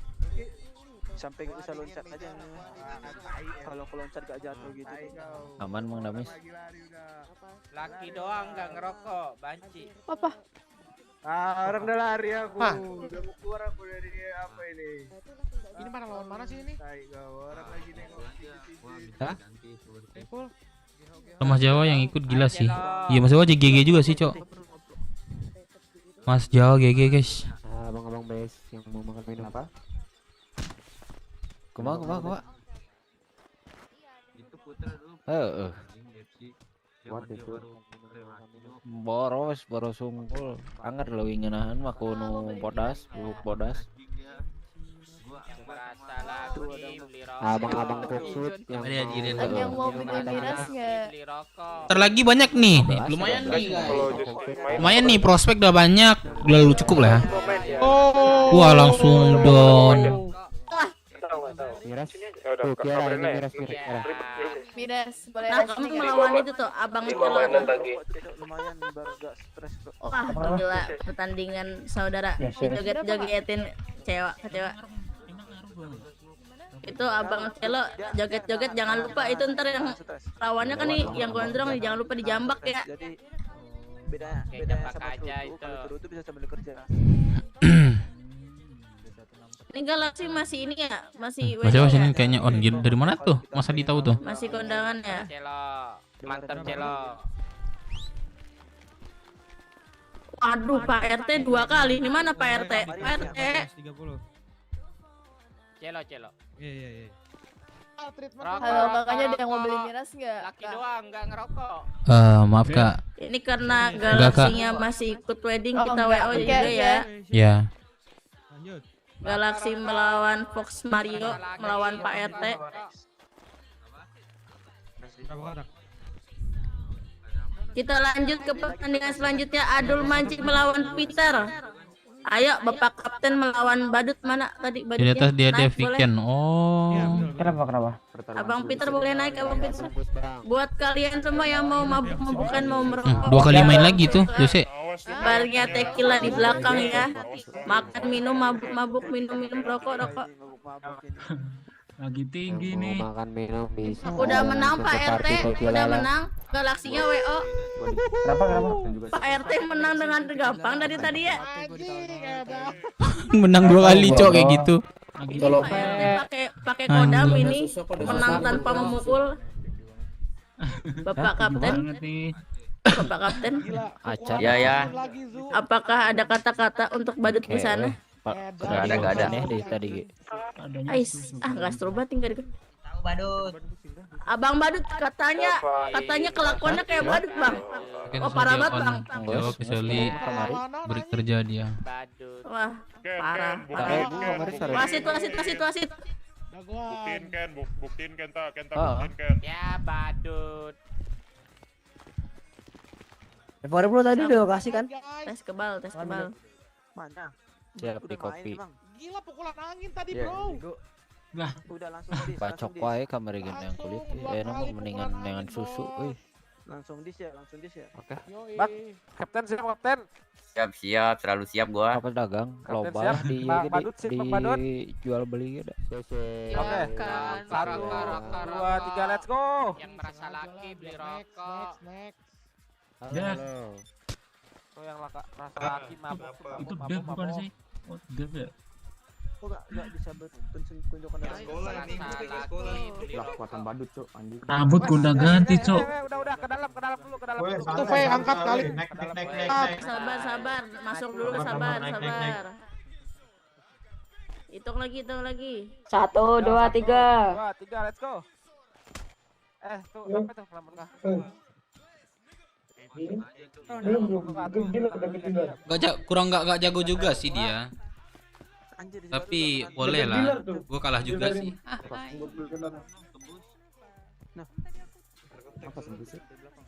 Sampai gak bisa loncat aja. Kalau keloncat gak jatuh gitu. Aman Mang Damis. Laki doang nggak ngerokok, banci. Apa? Orang udah lari aku. Udah mau keluar aku dari apa ini? Ini mana lawan mana sih ini? Orang lagi nengok. Hah? Ipul. Mas Jawa yang ikut gila sih. Iya Mas Jawa aja GG juga sih, Cok. Mas Jawa GG guys. Abang-abang bes yang mau makan minum apa? Kumaha. Boros sungkul. Anggar lo inginahan mah kuno podas, bubuk podas. Abang-abang foksud Yang mau beli miras nggak? Ntar lagi banyak nih. Lumayan nih guys. Lumayan nih, prospek udah banyak. Lalu cukup lah ya. Wah langsung down. Miras. Tuh, kabarin aja. Miras, boleh. Nah, kamu melawan itu tuh Abang Celo. Lumayan baru gak stres kok. Wah, gila pertandingan saudara. Joget-jogetin kecewa. Itu Abang Celo joget-joget, jangan lupa itu ntar yang lawannya kan nih yang gondrong nih, jangan lupa dijambak ya. Jadi beda sama Tutu. Kalau Tutu bisa sambil kerja. Ini Galaxy masih ini ya, masih Mas Jawa WO sini ya? kayaknya on. Dari mana tuh? Masa ditahu tuh? Masih kondangan ya? Celo, mantap Celo. Aduh, Pak RT 2 kali. Di mana Pak RT? Pak RT. Celo. Iya. Halo, makanya ada yang mau beli miras nggak? Laki doang nggak ngerokok. Maaf Kak. Ini karena Enggak, Kak. Galaxinya masih ikut wedding, kita WO juga ya. Ya. Galaxy melawan Fox Mario, melawan Pak RT. Kita lanjut ke pertandingan selanjutnya. Adul Manji melawan Peter. Ayo Bapak Kapten melawan Badut, mana tadi Di Badutnya? atas dia ada Naik, boleh. weekend. Oh. Kenapa? Abang Peter boleh naik, Abang Peter. Buat kalian semua yang mau mabuk-mabukan, mau merokok. 2 kali main lagi tuh, Jose. Barnya tequila di belakang ya. Makan, minum, mabuk-mabuk, minum rokok. Lagi tinggi Yang nih. mau makan minum bisa. Udah menang Pak Langsung ke RT, party Kopi udah Lala. menang. Galaksinya WO. Kenapa? Pak RT menang dengan gampang dari tadi ya. Menang 2 kali, Cok, kayak gitu. Kalau Pak RT pakai kodam Anjing. ini menang tanpa memukul. Bapak Kapten. Bapak Kapten. Acan. Ya ya. Apakah ada kata-kata untuk badut Oke, busana? Gak ada. nih dari tadi. Ais, gak seru banget tinggal di. Abang badut katanya kelakuannya kayak badut bang. Oh parah banget bang. Jawab kecuali bekerja dia. Wah parah. Wasit. Buktiin Kenta Oh. buktiin Ken. Ya badut. Favorit bro tadi udah kasih kan? Tes kebal. Mana? Siap di kopi. Gila pukulan angin tadi Iya, bro. Lah, udah langsung dis. Bacok wae kamar yang kulit. Enak mendingan dengan susu. Langsung dis ya. Oke. Bak, Kapten siap Kapten. Siap, selalu siap gua. Apa dagang? Kapten Loba siap. di Pak Badut sip, Pak Badut. jual beli ada. Oke. 1, 2, 3 let's go. yang merasa laki beli rokok. Next. Ya. Tuh yang rasa laki mabuk. Itu dev bukan sih? Oh, dev ya? Kok enggak bisa tunjukkan dari Kekuatan badut, Cok, anjing. Rambut gonta ganti, Cok. Udah ke dalam dulu. Tuh Fe angkat kali. Sabar. Masuk dulu sabar. Hitung lagi. 1, 2, 3. 2, 3 let's go. Tuh apa tuh Pramuka? Gak jago juga sih dia. Tapi boleh lah. Gue kalah juga sih.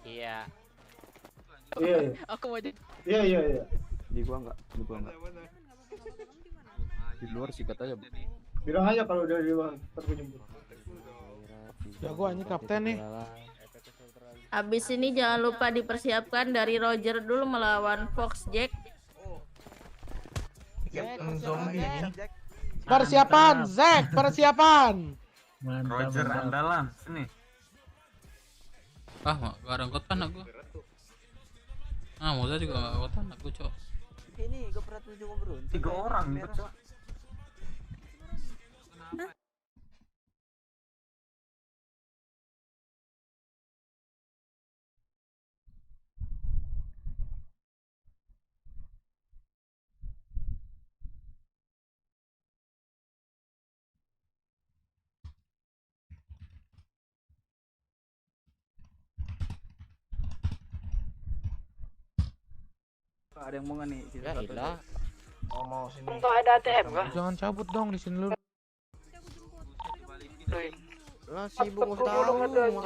Iya. Aku mau jadi. Iya. Di gua enggak. Di luar sih katanya. Bilang aja kalau udah di luar, aku jemput. Jago anjing kapten nih. Abis ini jangan lupa dipersiapkan dari Roger dulu melawan Fox Jack. Persiapan, Zack, persiapan. Roger andalan sini. Gak ada angkot anak gue. Moza juga gak angkot anak gue, Cok. Ini gue pernah tunjuk bro. 3 orang nih, Cok. Ada yang mau nggak nih? Ya ilah. Oh mau sini. Enggak ada ATM kah? Jangan cabut dong di sini lu. Lah sibuk mau tahu awal lu.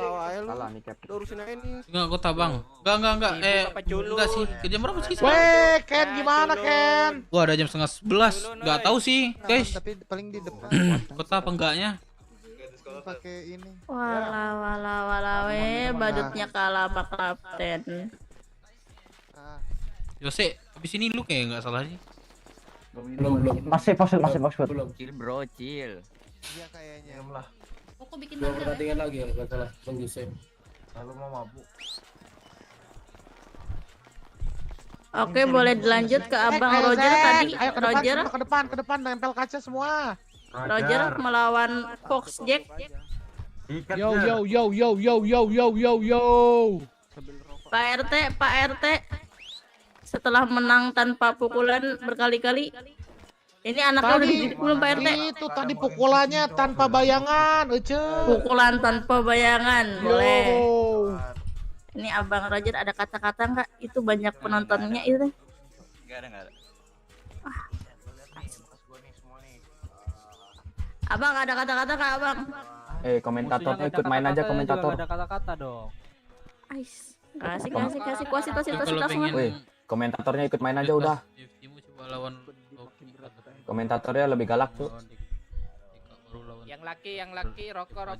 Salah nih Cap. Urusin aja nih. Enggak kota bang. Enggak. Enggak sih. Ke jam berapa sih? Weh, Ken gimana Ken? Gua ada jam 10:30. Enggak tahu sih, guys. Tapi paling di depan. Kota apa enggaknya? Pakai ini. Walah, badutnya kalah Pak Kapten. Jose, abis ini lu kayak nggak salah sih. Belum. Masih fokus. Chill bro, chill. Iya kayaknya. Lah. Aku bikin lagi ya, nggak salah, Bang Jose. Lalu mau mabuk. Oke, boleh dilanjut ke Abang Roger tadi. Ayo ke depan, nempel kaca semua. Roger melawan Fox Jack. Yo. Pak RT. Setelah menang tanpa pukulan berkali-kali. Ini anaknya udah dididik belum Pak RT? Itu tadi pukulannya tanpa bayangan, Pukulan tanpa bayangan, boleh. Ini Abang Roger ada kata-kata nggak? Itu banyak penontonnya itu. Enggak ada. Abang ada kata-kata nggak Abang? Komentatornya ikut main aja komentator. Ada kata-kata dong. Ais, kasih kuasi Kalau pengen Komentatornya ikut main aja udah. Timu coba lawan Komentatornya lebih galak tuh. Yang laki rokok.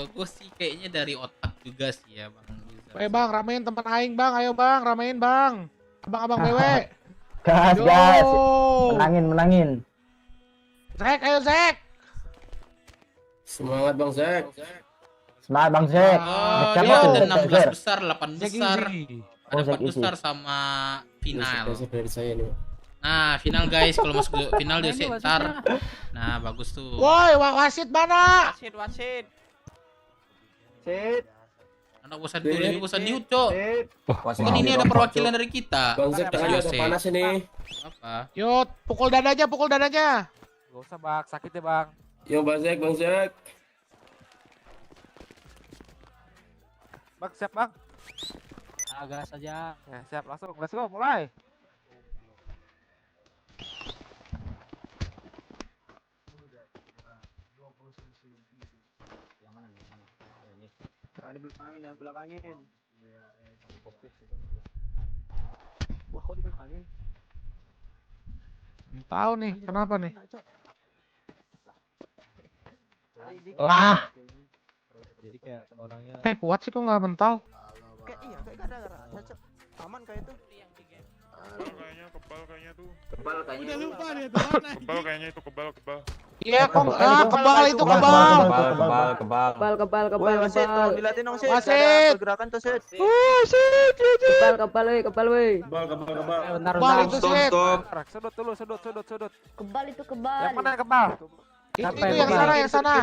Gue sih kayaknya dari otak juga sih ya bang. Bang, ramein tempat aing bang, ayo bang, ramein bang. Abang-abang BW. Gas. Menangin. Zek, ayo Zek. Semangat Bang Zek. Semangat Bang Zek. Oh, Siapa dia tuh? ada Zek, 16 Zek? besar, 8 besar. Ada 4 besar sama final. Dari saya nih. Nah, final guys, kalau masuk ke final dia setar. Nah, bagus tuh. Woi, wasit mana? Wasit. Anak bosan tuh, lebih bosan Diut, Cok. Wasit. Kan ini ada perwakilan dari kita. Bang Zek tangan juga panas ini. Apa? Yuk, pukul dadanya, pukul dadanya. Gak usah Bang, sakit ya Bang. Yo Bang Zek, Bang Zek. Bang, siap Bang. Agak saja. Ya, siap langsung. Let's go, mulai. Belakangin. Wah, kok dibelakangin? Tahu nih, kenapa nih? Lah. Jadi kayak orangnya Kuat sih kok nggak mental. kayak ada cocok. Aman kayak itu. Kebal kayaknya tuh. Udah lupa dia tuh. Kebal kayaknya itu kebal. Iya, kok kebal itu kebal. Woi, wasit, tolong dilatih dong, Sid. Wasit. Ada pergerakan tuh, Sid. Kebal weh. Kebal itu sih. Sudut dulu, sudut. Kebal itu kebal. Yang mana kebal? Itu yang sana.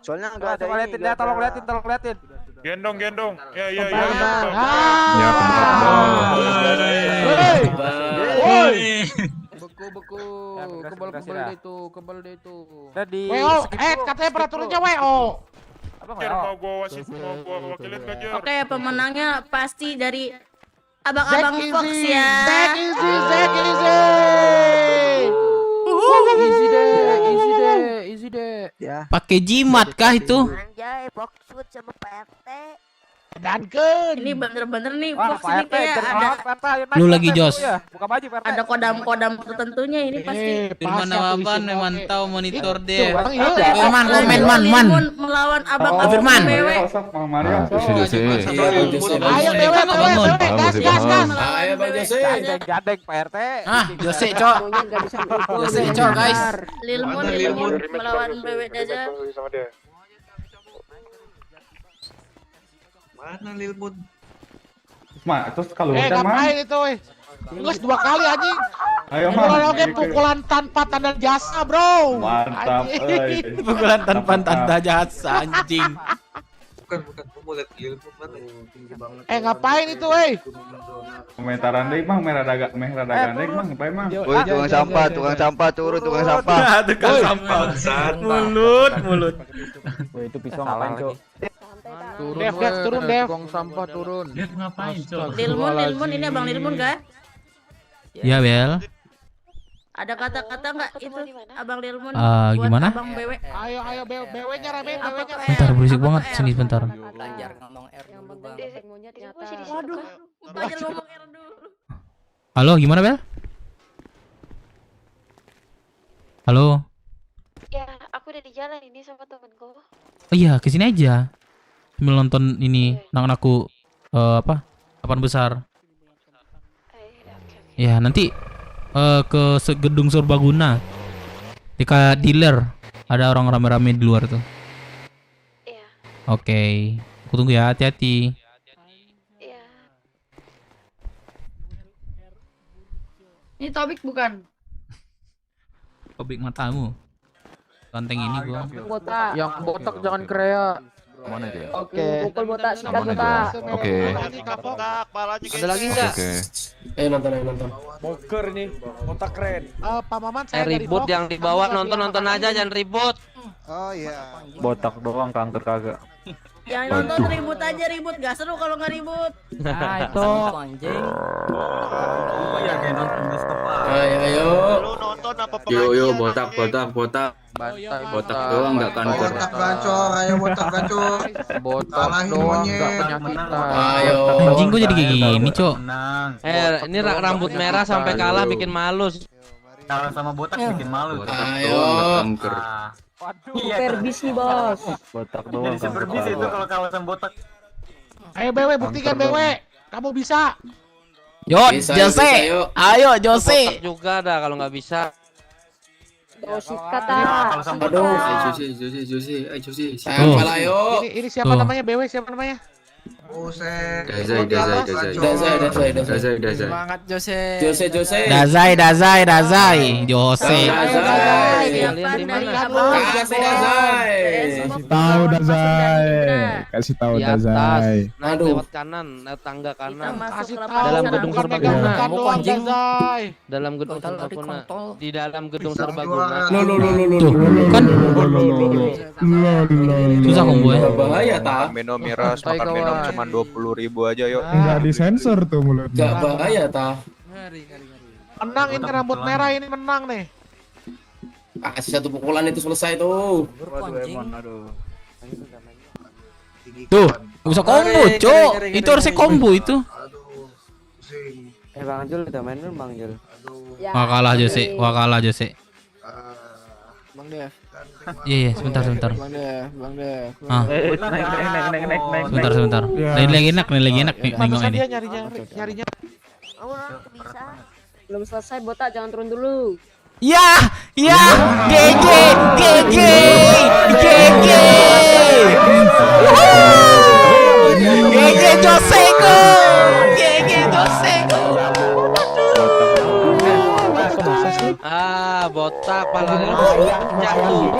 Soalnya enggak ada ini. Tolong liatin. Gendong. Ya. Woi. Beku. Kebal deh itu. Tadi. WO, katanya peraturannya WO. Jar mau gua wakilin gak Jar? Oke, pemenangnya pasti dari abang-abang Zek Fox easy. ya. Zek easy. Easy deh. Ya. Pakai jimat kah itu? Anjay, Foxwood sama Pak RT. Danken. Ini bener-bener nih Wah, Fox Pak ini RT, kayak jangan ada lawan Pak RT, ayo naik, Lu Pak lagi, RT, Jos. ya. Buka baju Pak RT. ada kodam-kodam tertentunya ini pasti. Firman Awaban memantau monitor Itu, deh. Bang, itu. Firman komen man. Limun melawan abang Firman. BW. Ayo dewe, gas. Ayo Bang Jose. Gadeng Pak RT. Jose, Cok. Jose, Cok, guys. Lilmun melawan BW Daja. Mana Lilmun? Terus kalau ngapain itu, weh? Ngus 2 kali anjing. Ayo Oke, pukulan tanpa tanda jasa, bro. Mantap, Anjing. Pukulan tanpa tanda jasa anjing. Bukan, mau lihat Lilmun mana? Ngapain itu, weh? Komentaran deh bang, merah dagang bang, ngapain bang? Woi, tukang sampah turun, tukang sampah. Tukang sampah. Mulut. Woi, itu pisau ngapain, Cok? Turun, Dev. Tukang sampah turun. Dev ngapain, Cok? Lilmun ini abang Lilmun kan? Ya, Bel. Ada kata-kata nggak itu abang Lilmun? Gimana? Abang BW. Ayo, BW-nya ramein, BW-nya. Bentar, berisik banget sini bentar. Waduh, belajar ngomong R dulu. Halo, gimana, Bel? Halo. Ya, aku udah di jalan ini sama temenku. Oh iya, kesini aja. Sambil nonton ini anak-anakku papan besar. Ya, nanti ke gedung Serbaguna. Di kayak dealer. Ada orang rame-rame di luar tuh. Iya. Oke. Aku tunggu ya, hati-hati. Iya. Ini topik bukan? Topik matamu. Ganteng ini gua. Botak. Yang botak jangan kreak. Mana dia? Oke. Pukul botak, sikat botak. Oke. Ada lagi enggak? Ayo nonton. Boker nih, botak keren. Pak Maman, saya dari Ribut Fox. yang dibawa nonton aja jangan ribut. Oh iya. Botak doang, kanker kagak. Yang nonton ribut aja ribut, gak seru kalau nggak ribut. Nah, itu. Ayo. Lu nonton apa Yo botak. Botak doang nggak kanker. Botak gacor, ayo botak gacor. Botak Kalahin doang monyet. nggak penyakitan. Ayo. Anjing gua jadi kayak gini, Cok. Ini rambut merah sampai kalah bikin malu. Kalah sama botak bikin malu. Ayo. Kanker. Super bisi, Bos. Botak doang, Super bis itu kalau kalah sama botak. Ayo BW, buktikan BW. Kamu bisa. Yo, Jose. Ayo Jose. Juga dah kalau nggak bisa. Kata. Aduh. Josi. Siapa lah yo? Ini siapa namanya? BW siapa namanya? Buset. Dazai. Semangat Jose. Dazai. Jose. Tahu kasih tahu Di atas. Dazai. Naik lewat kanan, naik tangga kanan. Kasih tahu. Dalam gedung serbaguna. Kamu anjing. Dalam gedung serbaguna. Di dalam gedung Pisang serbaguna. juara. Kan susah combo ya. Bahaya ta. Minum miras, makan minum cuma 20.000 aja yuk. Enggak disensor tuh mulutnya. bahaya ta. Menang ini rambut merah ini menang nih. Kasih satu pukulan itu selesai tuh. Tuh, bisa combo, Cok. Itu harusnya combo itu. Bang Jul udah main dulu Bang Jul. Wah kalah Jose. Bang Dev. Iya, sebentar. Bang Dev. Ah. Sebentar. Lain lagi enak nengok ini. Dia nyarinya. Belum selesai botak, jangan turun dulu. Ya, GG. GG Joseko. Botak palanya jatuh.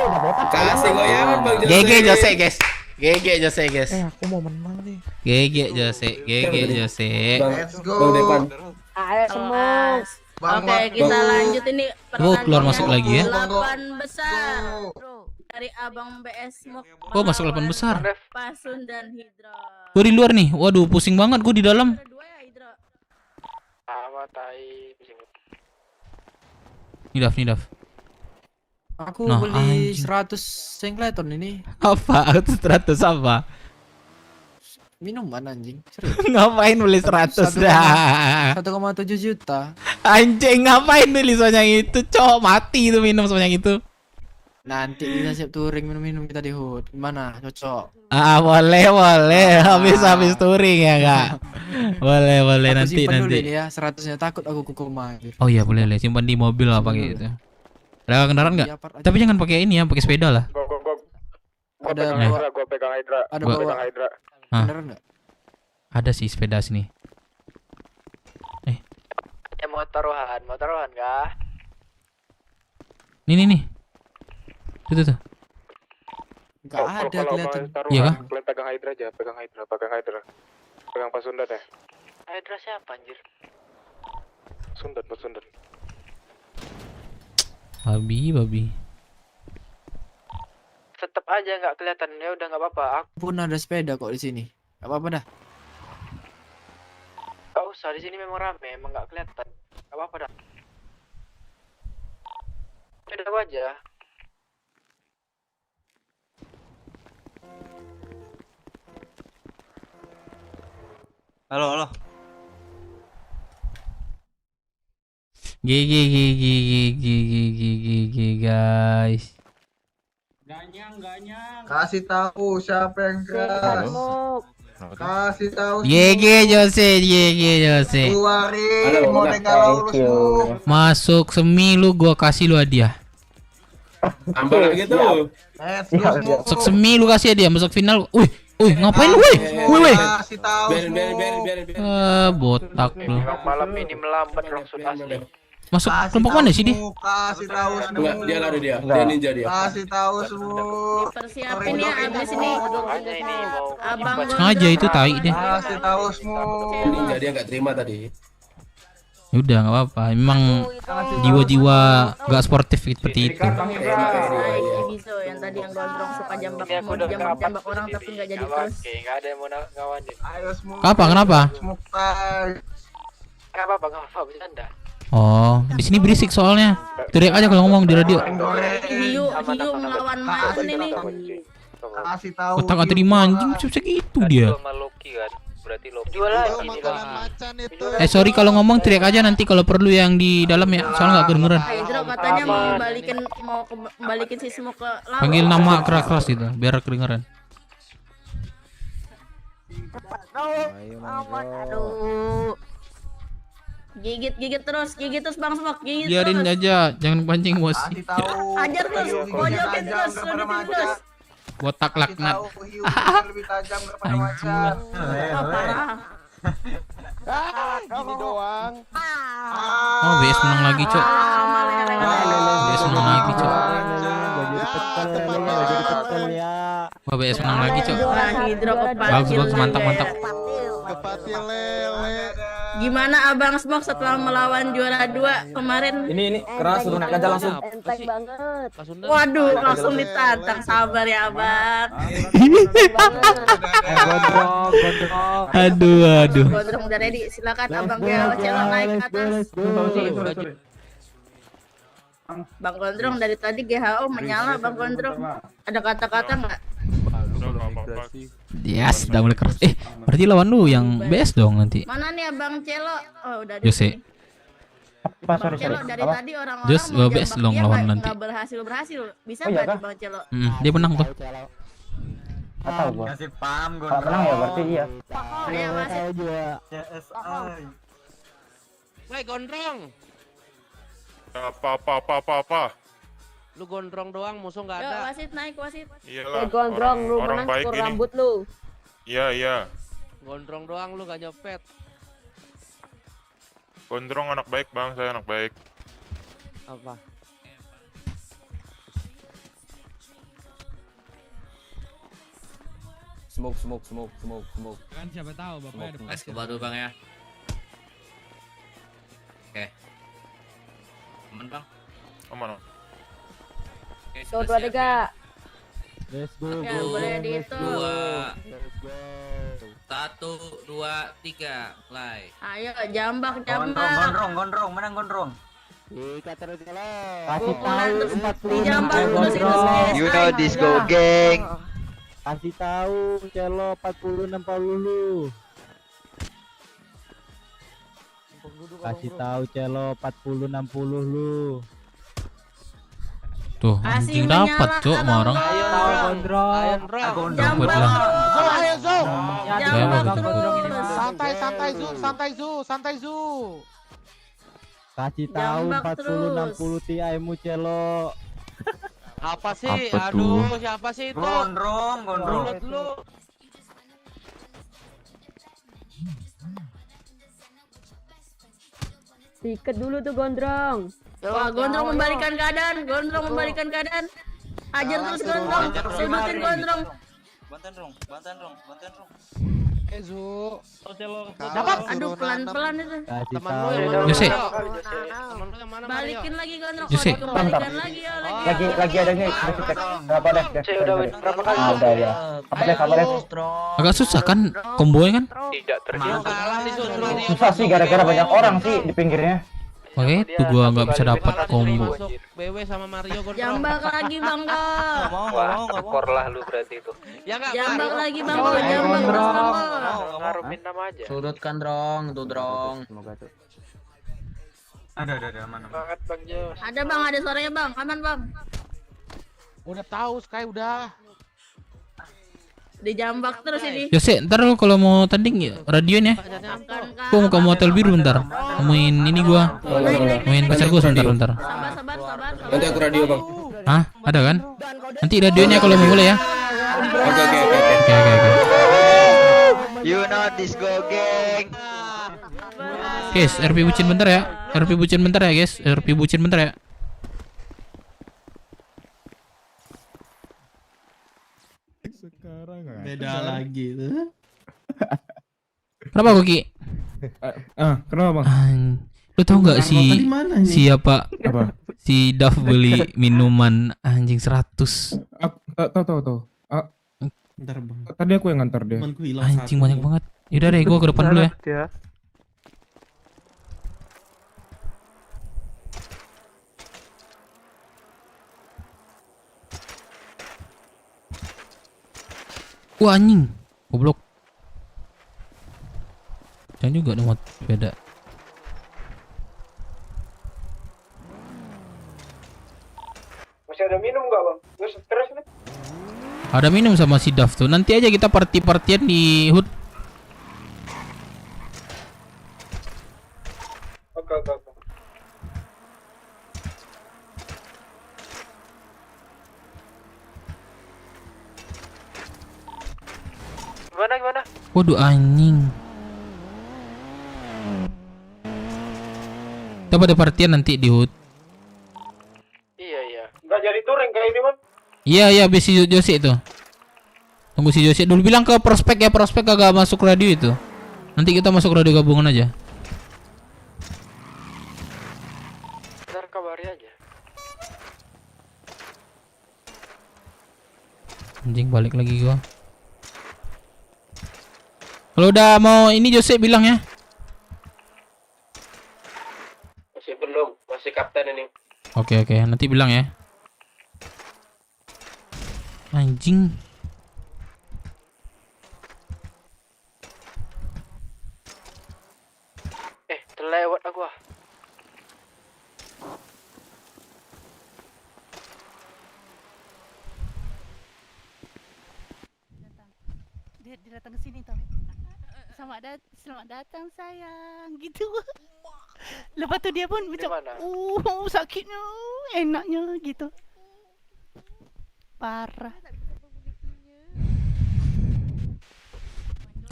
Kasih goyangan Bang Jose. GG Jose, guys. GG Jose, guys. Aku mau menang nih. GG Jose. Let's go. Ayo semua. Oke, kita lanjut ini Keluar masuk lagi ya. 8 besar. Dari Abang BS Smoke. Masuk 8 besar. Pasun dan Hidra. Gue di luar nih. Waduh, pusing banget gue di dalam. Nidaf. Aku Nah, beli anjing. 100 singleton ini. Apa? 100 apa? Minuman anjing. Serius. Ngapain beli 100 dah? 1,7 juta. Anjing, ngapain beli sebanyak itu, Cok? Mati itu minum sebanyak itu. Nanti kita siap touring minum-minum kita di HUD. Gimana? Cocok. Boleh. Habis touring ya, Kak. Boleh Aku nanti. simpan dulu ini ya, 100-nya takut aku ke koma. Oh iya, boleh simpan di mobil lah pakai itu. Ada kendaraan enggak? Tapi jangan pakai ini ya, pakai sepeda lah. Gua pegang Hydra. Ada Gua bawa pegang Hydra. kendaraan enggak? Ada sih sepeda sini. Mau taruhan kah? Nih. Tuh. Enggak ada kelihatan. Iya kah? Kalian pegang Hydra aja, pegang Hydra. Pegang Pasundan ya. Hydra siapa anjir? Pasundan. Babi. Tetep aja nggak kelihatan, ya udah nggak apa-apa. Aku Pun ada sepeda kok di sini. Enggak apa-apa dah. nggak usah, di sini memang rame, emang nggak kelihatan. Nggak apa-apa dah. Udah aku aja. Halo. GG guys. Kasih tahu siapa yang gas. Kasih tahu. GG Jose. Keluarin model galau lu semua. Masuk semi lu, gua kasih lu hadiah. Tambah lagi tuh. Let's go semua. Masuk semi lu kasih hadiah, masuk final. Wih, ngapain lu, wih. Kasih tahu. Biarin. Botak lu. Malam ini melambat langsung asli. Masuk kelompok mana sih dia? Kasih tahu semua. Dia lari dia. Dia ninja dia. Kasih tahu semua. Persiapin ya abis ini. Abang Sengaja itu tai deh. Kasih tahu semua. Ninja dia nggak terima tadi. Udah nggak apa-apa. Memang jiwa-jiwa nggak sportif seperti itu. Gizo yang tadi yang gondrong suka jambak orang tapi nggak jadi terus. Nggak ada yang mau ngawanin. Ayo semua. Kenapa? Nggak apa-apa bercanda. Oh, di sini berisik soalnya. Teriak aja kalau ngomong di radio. Hiu melawan Maun ini. Kasih tahu. Otak nggak terima anjing, segitu dia. Berarti lo jual lagi. Sorry kalau ngomong teriak aja nanti kalau perlu yang di dalam ya, soalnya nggak kedengeran. Hydro katanya mau balikin si semua ke laut. Panggil nama keras gitu, biar kedengeran. Aduh. Gigit terus Bang Smok, gigit Biarin terus. aja, jangan pancing bos. Ajar terus, pojokin terus, lebihin terus. Botak laknat. Lebih tajam daripada macan. Parah. Gini doang. Oh, BS menang lagi, Cok. BS menang lagi, Cok. Wah, BS menang lagi, Cok. Wah, hidro kepatil. Bagus, mantap. Kepatil lele. Gimana Abang Smok setelah melawan juara 2 kemarin? Ini keras lunak aja langsung. Enteng banget. Waduh, langsung ditantang. Sabar ya, Abang. Aduh. Gondrong udah ready. Silakan Abang Gel Celo naik ke atas. Bang Gondrong dari tadi GHO menyala Bang Gondrong. Ada kata-kata nggak? Yes, udah mulai keras. Berarti lawan lu yang BS dong nanti. Mana nih Abang Celo? Oh, udah di Jose. sini. Bang Celo dari tadi orang-orang Jos, mau BS jambak dong dia lawan nggak- nanti. nggak berhasil. Bisa nggak nih Bang Celo? Dia menang tuh. Nggak tahu gua. Kasih paham gue. Kalau menang ya berarti iya. Ayo wasit. CSI. Woi Gondrong, Apa? lu gondrong doang, musuh nggak Yuk ada. wasit naik wasit. Iyalah. Gondrong lu orang menang baik syukur ini. rambut lu. Iya. Gondrong doang lu gak nyopet. Gondrong anak baik, Bang. Saya anak baik. Apa? Smoke. Kan siapa tahu bapaknya ada. Es kebatu Bang ya. Oke. Aman Bang. Aman. Oke, Tuh sudah 2 siap ya. 3. Let's go. Ya boleh dihitung. 1, 2, 3, mulai. Ayo jambak. Gondrong, menang gondrong. Kasih Pukulan tahu terus 40 dijambak terus itu CSI. You know this go gang. Kasih tahu Celo 40 60 lu. Kasih tahu Celo 40 60 lu. Tuh, anjing dapat, Cok, sama orang. Gondrong. Dapat lah. Zo, ayo Zo. Jambak Saya terus. Santai Zu. Kasih tahu Jambak 40 terus. 60 TI mu Celo. Apa sih? Apa Aduh, tuh? siapa sih itu? Gondrong. Mulut lu. Tiket dulu tuh Gondrong. Wah, Gondrong membalikan keadaan. Ajar terus Gondrong. Sudutin Gondrong. Bantan dong. Zu. Dapat. Aduh, pelan-pelan itu. Kasih Teman lu tahu. yang mana? Jose. Mario? Teman lu yang mana? Mario? Balikin lagi Gondrong. Jose. Oh, dikembalikan lagi ya lagi. Lagi ada nih. Kasih cek. Berapa deh? Berapa kali? Ada ya. Sabar deh. Agak susah kan kombonya kan? Tidak Lu kalah nih Sus, Mario. Susah sih gara-gara banyak orang sih di pinggirnya. Makanya itu gua nggak bisa dapat combo. Masuk BW sama Mario Gondrong. Jambak lagi Bang Go. Tekor lah lu berarti itu. Ya enggak? Jambak lagi Bang Go. Jambak terus Bang Go. Ngarumin nama aja. Sudutkan Drong, tuh Drong. Ada aman. Banget Bang Jos. Ada Bang, ada suaranya Bang. Aman Bang. Udah tahu Sky udah. Dijambak terus ini. Jose, ntar lu kalau mau tanding ya radioin ya. Gua mau ke motel biru bentar. Nemuin ini gua. Nemuin pacar gua sebentar. Sabar. Nanti aku radio Bang. Hah? Ada kan? Nanti radionya kalau mau boleh ya. Oke. Oke. You know this go gang. Guys, RP bucin bentar ya. Guys. RP bucin bentar ya. Beda lagi tuh. Kenapa Koki? Kenapa Bang? Lu tau nggak Tadi mana nih? siapa? Apa? Si Daf beli minuman anjing 100. Tahu. Bentar Bang. Tadi aku yang ngantar dia. Temanku hilang Anjing satu. banyak banget. Yaudah deh, gua ke depan dulu ya. Wah anjing, goblok. Jangan juga dong sepeda. Masih ada minum nggak Bang? Lu stres nih. Ada minum sama si Daf tuh. Nanti aja kita partian di HUD. Oke. Gimana? Waduh anjing. Kita pada partian nanti di HUT. Iya. Nggak jadi touring kayak ini, Man. Iya, habis si Jose itu. Tunggu si Jose dulu, bilang ke prospek ya, prospek kagak masuk radio itu. Nanti kita masuk radio gabungan aja. Ntar kabari aja. Anjing balik lagi gua. Kalau udah mau ini Jose bilang ya. Masih belum, masih kapten ini. Oke, nanti bilang ya. Anjing. Terlewat aku ah. Dia datang ke sini tau. Selamat datang sayang gitu. Lepas tu dia pun macam sakitnya, enaknya gitu. Parah.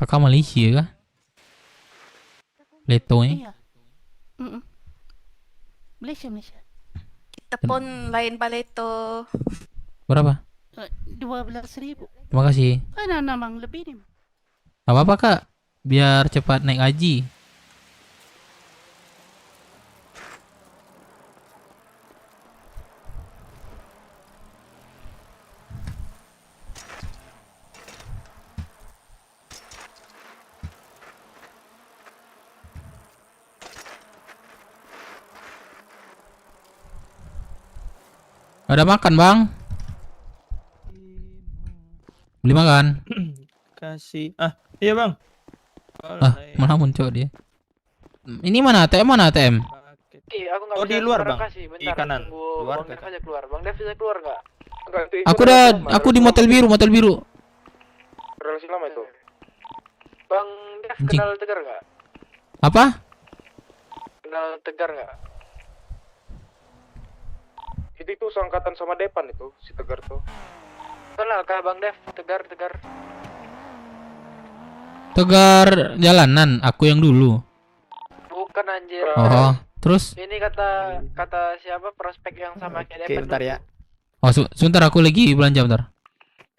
Kakak Malaysia kah? Leto ni? Iya. Malaysia. Kita pun lain paleto. Berapa? 12.000. Terima kasih. Namang lebih nih. Apa-apa kak? Biar cepat naik haji. Ada makan bang? Beli makan? Kasih. Iya bang. Mana muncul dia? Ini mana ATM? Aku nggak Oh, bisa di luar, sekarang Bang. kasih. Di Bentar, kanan. tunggu Luar Bang Dev kan? aja keluar. Bang Dev bisa keluar nggak? Aku di motel biru. Relasi lama itu. Bang Dev Anjing. kenal Tegar nggak? Apa? Kenal Tegar nggak? Itu seangkatan sama Depan itu, si Tegar tuh. Kenal kah Bang Dev? Tegar. Tegar jalanan, aku yang dulu. Bukan anjir. Oh, terus? Ini kata siapa prospek yang sama kayak Oke, Depan. bentar ya. Oh, sebentar aku lagi belanja bentar.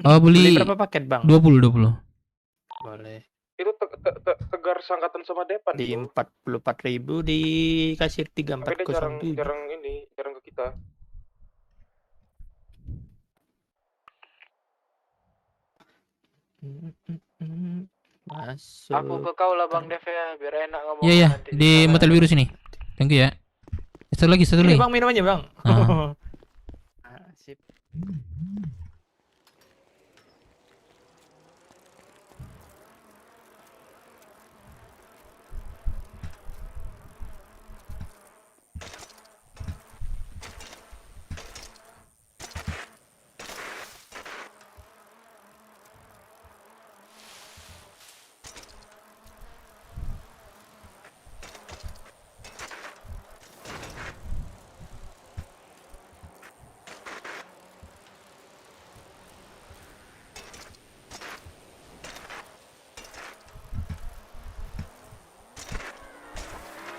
Oh, beli berapa paket bang? 20. Boleh. Itu Tegar seangkatan sama Depan Di itu. 44.000 dikasih Tapi dia jarang 3407. jarang ke kita. Masuk. Aku ke kau lah Bang Dev ya, biar enak ngomong. Iya, di motel biru sini. Thank you ya. Satu lagi. Ini bang minum aja bang. Sip.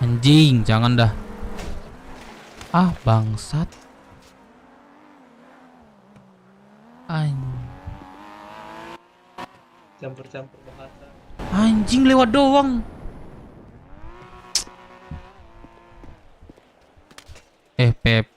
Anjing, jangan dah. Bangsat. Campur-campur bahasa. Anjing lewat doang. Pep.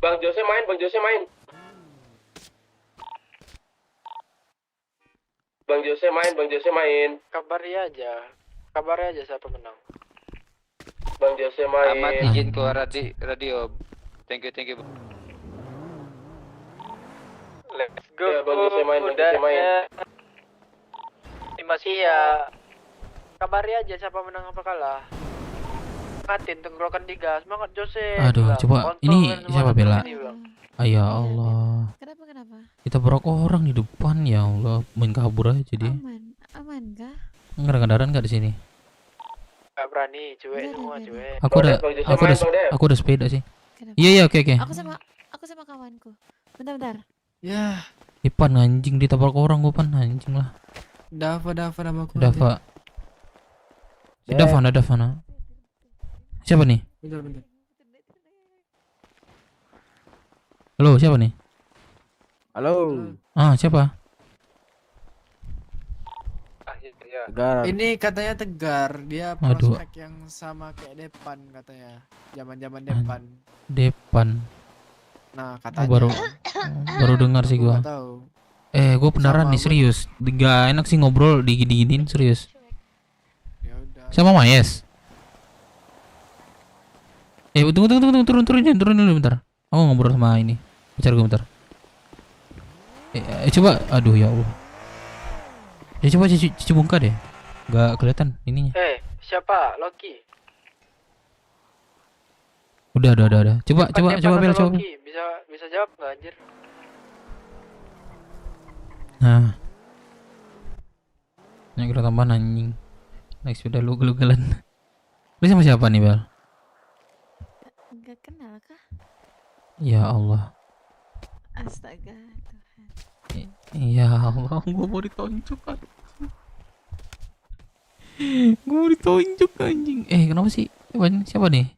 Bang Jose main. Bang Jose main. Kabari aja siapa menang. Bang Jose main. Amat izin keluar radio. Thank you. Let's go. Ya, bagus ya main, bagus ya main. Masih ya. Kabari aja siapa menang apa kalah. Katin tenggorokan 3. Semangat Jose. Aduh, coba ini siapa bela? Ya Iya, Allah. Kenapa? Kita berok orang di depan, ya Allah, main kabur aja dia. Aman kah? Nggak ada kendaraan nggak di sini? Gak berani, cuek semua cuek. Aku udah sepeda sih. Iya, oke. Aku sama kawanku. Bentar. Ya, Ipan anjing ditabrak orang gua pan anjing lah. Dava namaku. Dava. Dava. Siapa nih? Bentar. Halo, siapa nih? Halo. Siapa? Tegar. Ini katanya Tegar, dia Aduh. prospek yang sama kayak Depan katanya. Zaman-zaman Depan. Depan. Nah, Oh, katanya. baru dengar sih gua. Nggak tahu. Gua pendarahan nih serius. Gak enak sih ngobrol diginiin serius. Ya udah. Sama Mayes. Tunggu, turun dulu bentar. Aku ngobrol sama ini. Pacar gue bentar. Coba, aduh ya Allah. Coba cuci muka deh. Gak kelihatan ininya. Siapa? Loki. Udah. Coba Bel, coba. Loki. Bisa jawab nggak anjir? Nah. Yang kita tambahan anjing. Next udah lu gelugalan. Lu sama siapa nih, Bel? Enggak kenal kah? Ya Allah. Astaga Tuhan. Ya Allah, gua mau ditonjok kan. Gua mau ditonjok anjing. Kenapa sih? Siapa nih?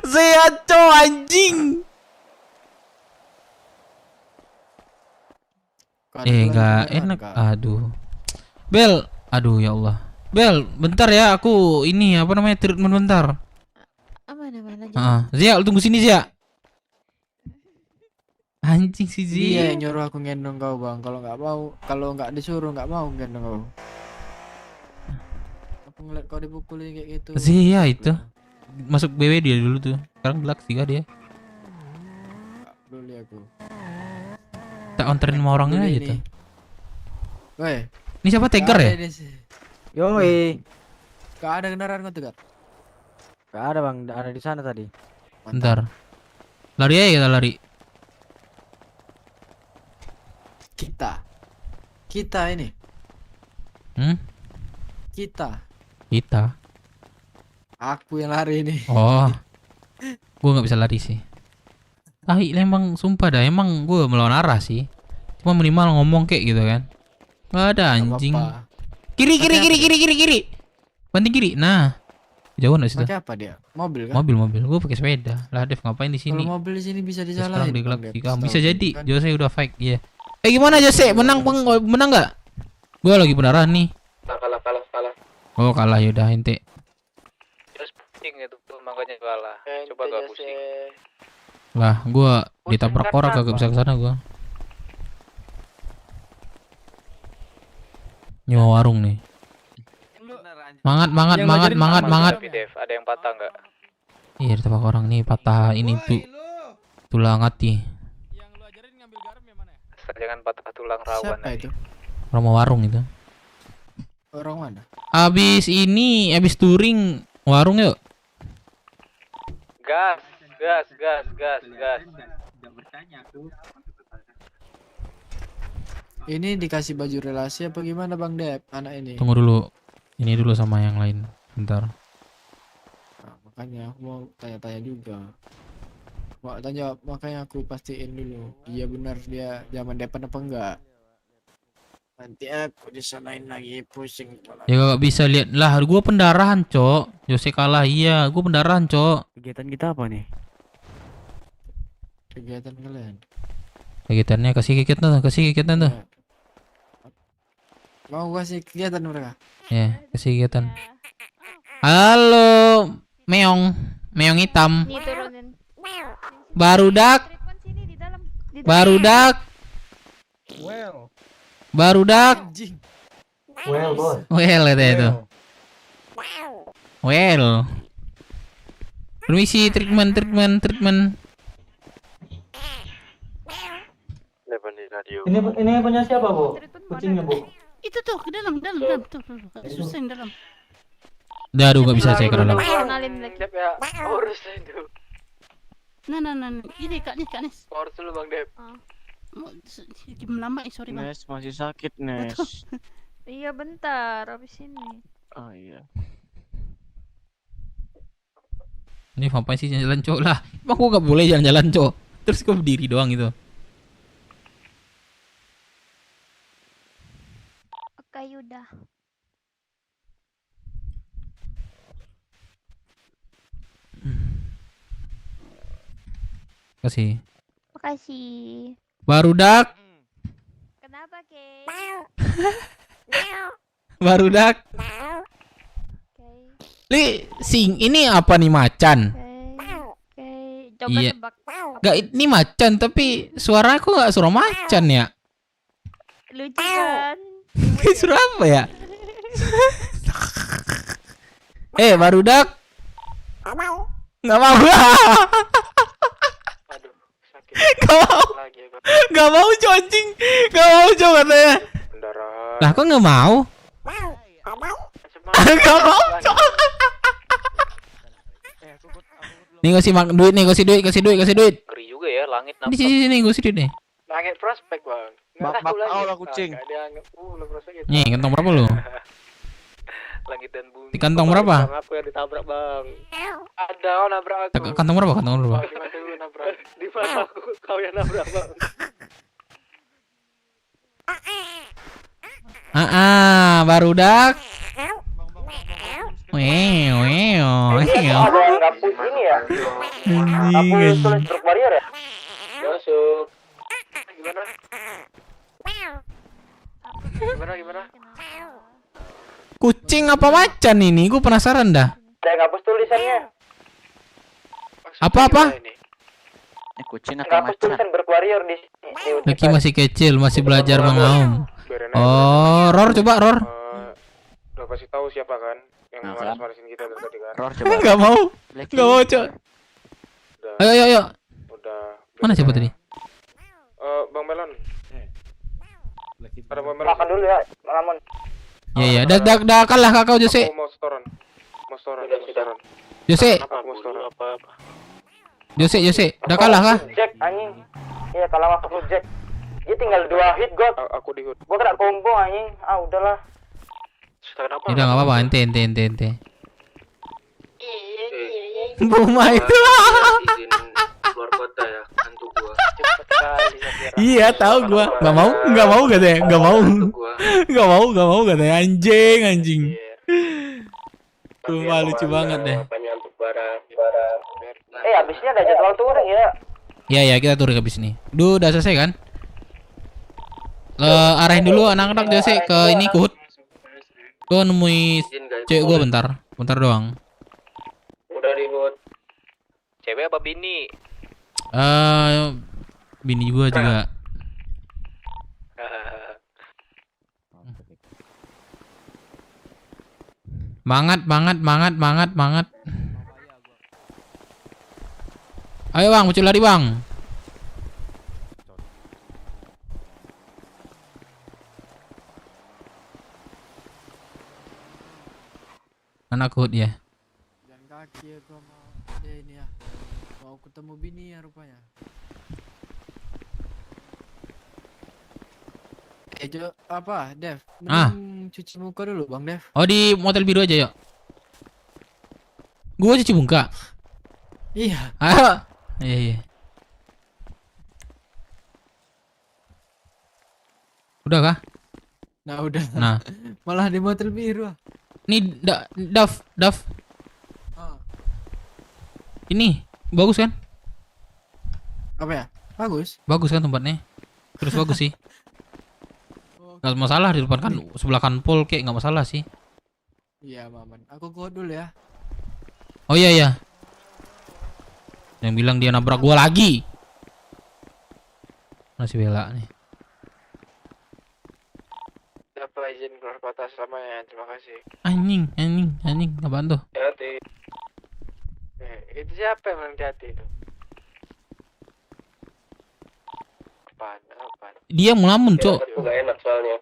Zeaco anjing. Gak enak. Aduh. Bel, aduh ya Allah. Bel, bentar ya, aku ini apa namanya treatment bentar. Aman. Zia, lu tunggu sini Zia. Anjing si Zia. Dia yang nyuruh aku gendong kau bang. Kalau nggak disuruh nggak mau gendong kau. Aku ngeliat kau dipukulin kayak gitu. Zia itu masuk BW dia dulu tuh. Sekarang Black 3 dia. Dulu aku. Tak anterin sama orangnya aja tuh. Woi. Ini siapa Tegar ya? Yoi. Gak ada kendaraan kau Tegar. Gak ada bang, ada di sana tadi. Bentar. Lari aja kita lari. Kita ini. Kita. Aku yang lari ini. Oh. Gua nggak bisa lari sih. Emang sumpah dah, emang gua melawan arah sih. Cuma minimal ngomong kayak gitu kan. Gak ada anjing. Kiri. Banting kiri. Nah. Jauh nggak situ? Pakai apa dia? Mobil kan? Mobil. Gua pakai sepeda. Lah Dev ngapain di sini? Kalau mobil di sini bisa Sekarang disalahin. bisa jadi. Jose udah fake, iya. Gimana Jose? Menang nggak? Gua lagi pendarahan nih. Kalah. Oh kalah yaudah ente. Terus pusing itu tuh makanya kalah. Coba gak pusing. Lah gua ditabrak orang kagak bisa kesana gua. Nyewa warung nih. Semangat. Dev, ada yang patah nggak? Iya ditabrak orang nih, patah ini tuh tulang hati. Jangan patah tulang rawan. Siapa itu? Orang mau warung itu. Orang mana? Abis touring warung yuk. Gas. Ini dikasih baju relasi apa gimana Bang Dep? Anak ini. Tunggu dulu. Ini dulu sama yang lain. Bentar. Nah, makanya aku mau tanya-tanya juga. Mau tanya makanya aku pastiin dulu. Iya benar dia zaman depan apa enggak? Nanti aku disanain lagi pusing kepala. Ya gak bisa lihat lah. Gua pendarahan cok. Jose kalah iya. Gua pendarahan cok. Kegiatan kita apa nih? Kegiatan kalian? Kegiatannya kasih kegiatan tuh. Mau kasih kegiatan mereka? Ya kasih kegiatan. Halo meong hitam. Nih turunin. Barudak. Well, bos. Well katanya itu. Well. Permisi, treatment. Ini punya siapa, Bu? Kucingnya, Bu. Itu tuh ke dalam tuh. Susah dalam. Udah, aduh nggak bisa saya ke dalam. Kenalin lagi. Dep ya, urus itu. Nah. Ini Kak Nis. Urus dulu Bang Dep. Lama, sorry Bang. Nes masih sakit, Nes. Iya bentar, habis ini. Oh iya. Ini ngapain sih jalan cok lah? Emang gua nggak boleh jalan-jalan cok. Terus gua berdiri doang gitu. Oke, udah. Kasih. Makasih. Barudak. Kenapa, Kay? Barudak. Li, ini apa nih macan? Coba Iya. tebak. Gak, ini macan tapi suara aku gak suara macan ya. Lucu kan? Suara apa ya? Barudak. Gak mau. Gak mau cok anjing. Gak mau cok katanya. Lah kok gak mau? Gak mau cok. Nih kasih duit nih, kasih duit. Ngeri juga ya langit Di sini kasih duit nih. Langit prospek Bang. Bak lah kucing. Nih, kantong berapa lu? Langit dan bumi. Di kantong berapa? Bang, aku yang ditabrak Bang. Ada nabrak aku. Kantong berapa? Di mana lu nabrak? Di mana aku? Kau yang nabrak Bang. Barudak. Ada yang ngapus ini ya? Ngapus tulis truk barrier ya? Masuk. Gimana? Kucing apa macan ini? Gue penasaran dah. Saya ngapus tulisannya. Apa? Kucing atau Ngapus macan? tulisan berwarrior di Lagi masih kecil, masih belajar mengaum. Oh, Ror coba Ror. Udah kasih tahu siapa kan yang maras-marasin kita tadi kan. Ror coba. Gak mau, cok. Ayo. Udah. Mana siapa tadi? Bang Melon. Ada Bang Melon. Makan dulu ya, Ramon. Iya. Dah kalah kakak Jose. Aku mau setoran. Jose. Aku mau setoran. Jose. Udah kalah kah? Jack anjing. Iya, kalah waktu Jack. Dia tinggal 2 hit God. Aku di hood. Gua kena combo anjing. Udahlah. Udah enggak apa-apa, ente. Buma itu. Keluar kota ya, hantu gua. Iya, tahu gua. Enggak mau katanya. Enggak mau katanya. Anjing. Tuh lucu banget deh. Untuk barang. Habisnya ada jadwal touring ya. Iya, kita touring habis ini. Udah selesai kan? Arahin dulu anak-anak Jose ke ini ke HUT. Gua nemui cewek gua bentar doang. Udah di HUT. Cewek apa bini? Bini gua juga. Banget. Ayo bang, muncul lari bang. Anak HUT ya. Jalan kaki ya gua mau ini ya. Mau ketemu bini ya rupanya. Dev? Cuci muka dulu Bang Dev. Oh di motel biru aja yuk. Gua cuci muka. Iya. Ayo. Iya. Udah kah? Nah udah. Nah. Malah di motel biru. Ini Daf. Ini bagus kan? Apa ya? Bagus. Bagus kan tempatnya? Terus bagus sih. Gak masalah di depan kan sebelah kan pol kayak nggak masalah sih. Iya Maman. Aku kuat dulu ya. Oh iya. Yang bilang dia nabrak gua lagi. Masih bela nih. Baiklah, izin keluar kota selamanya. Terima kasih. Anjing, apaan tuh? Hati. Itu siapa yang hati itu? Apaan? Dia ngelamun, Cok. Aku gak enak soalnya.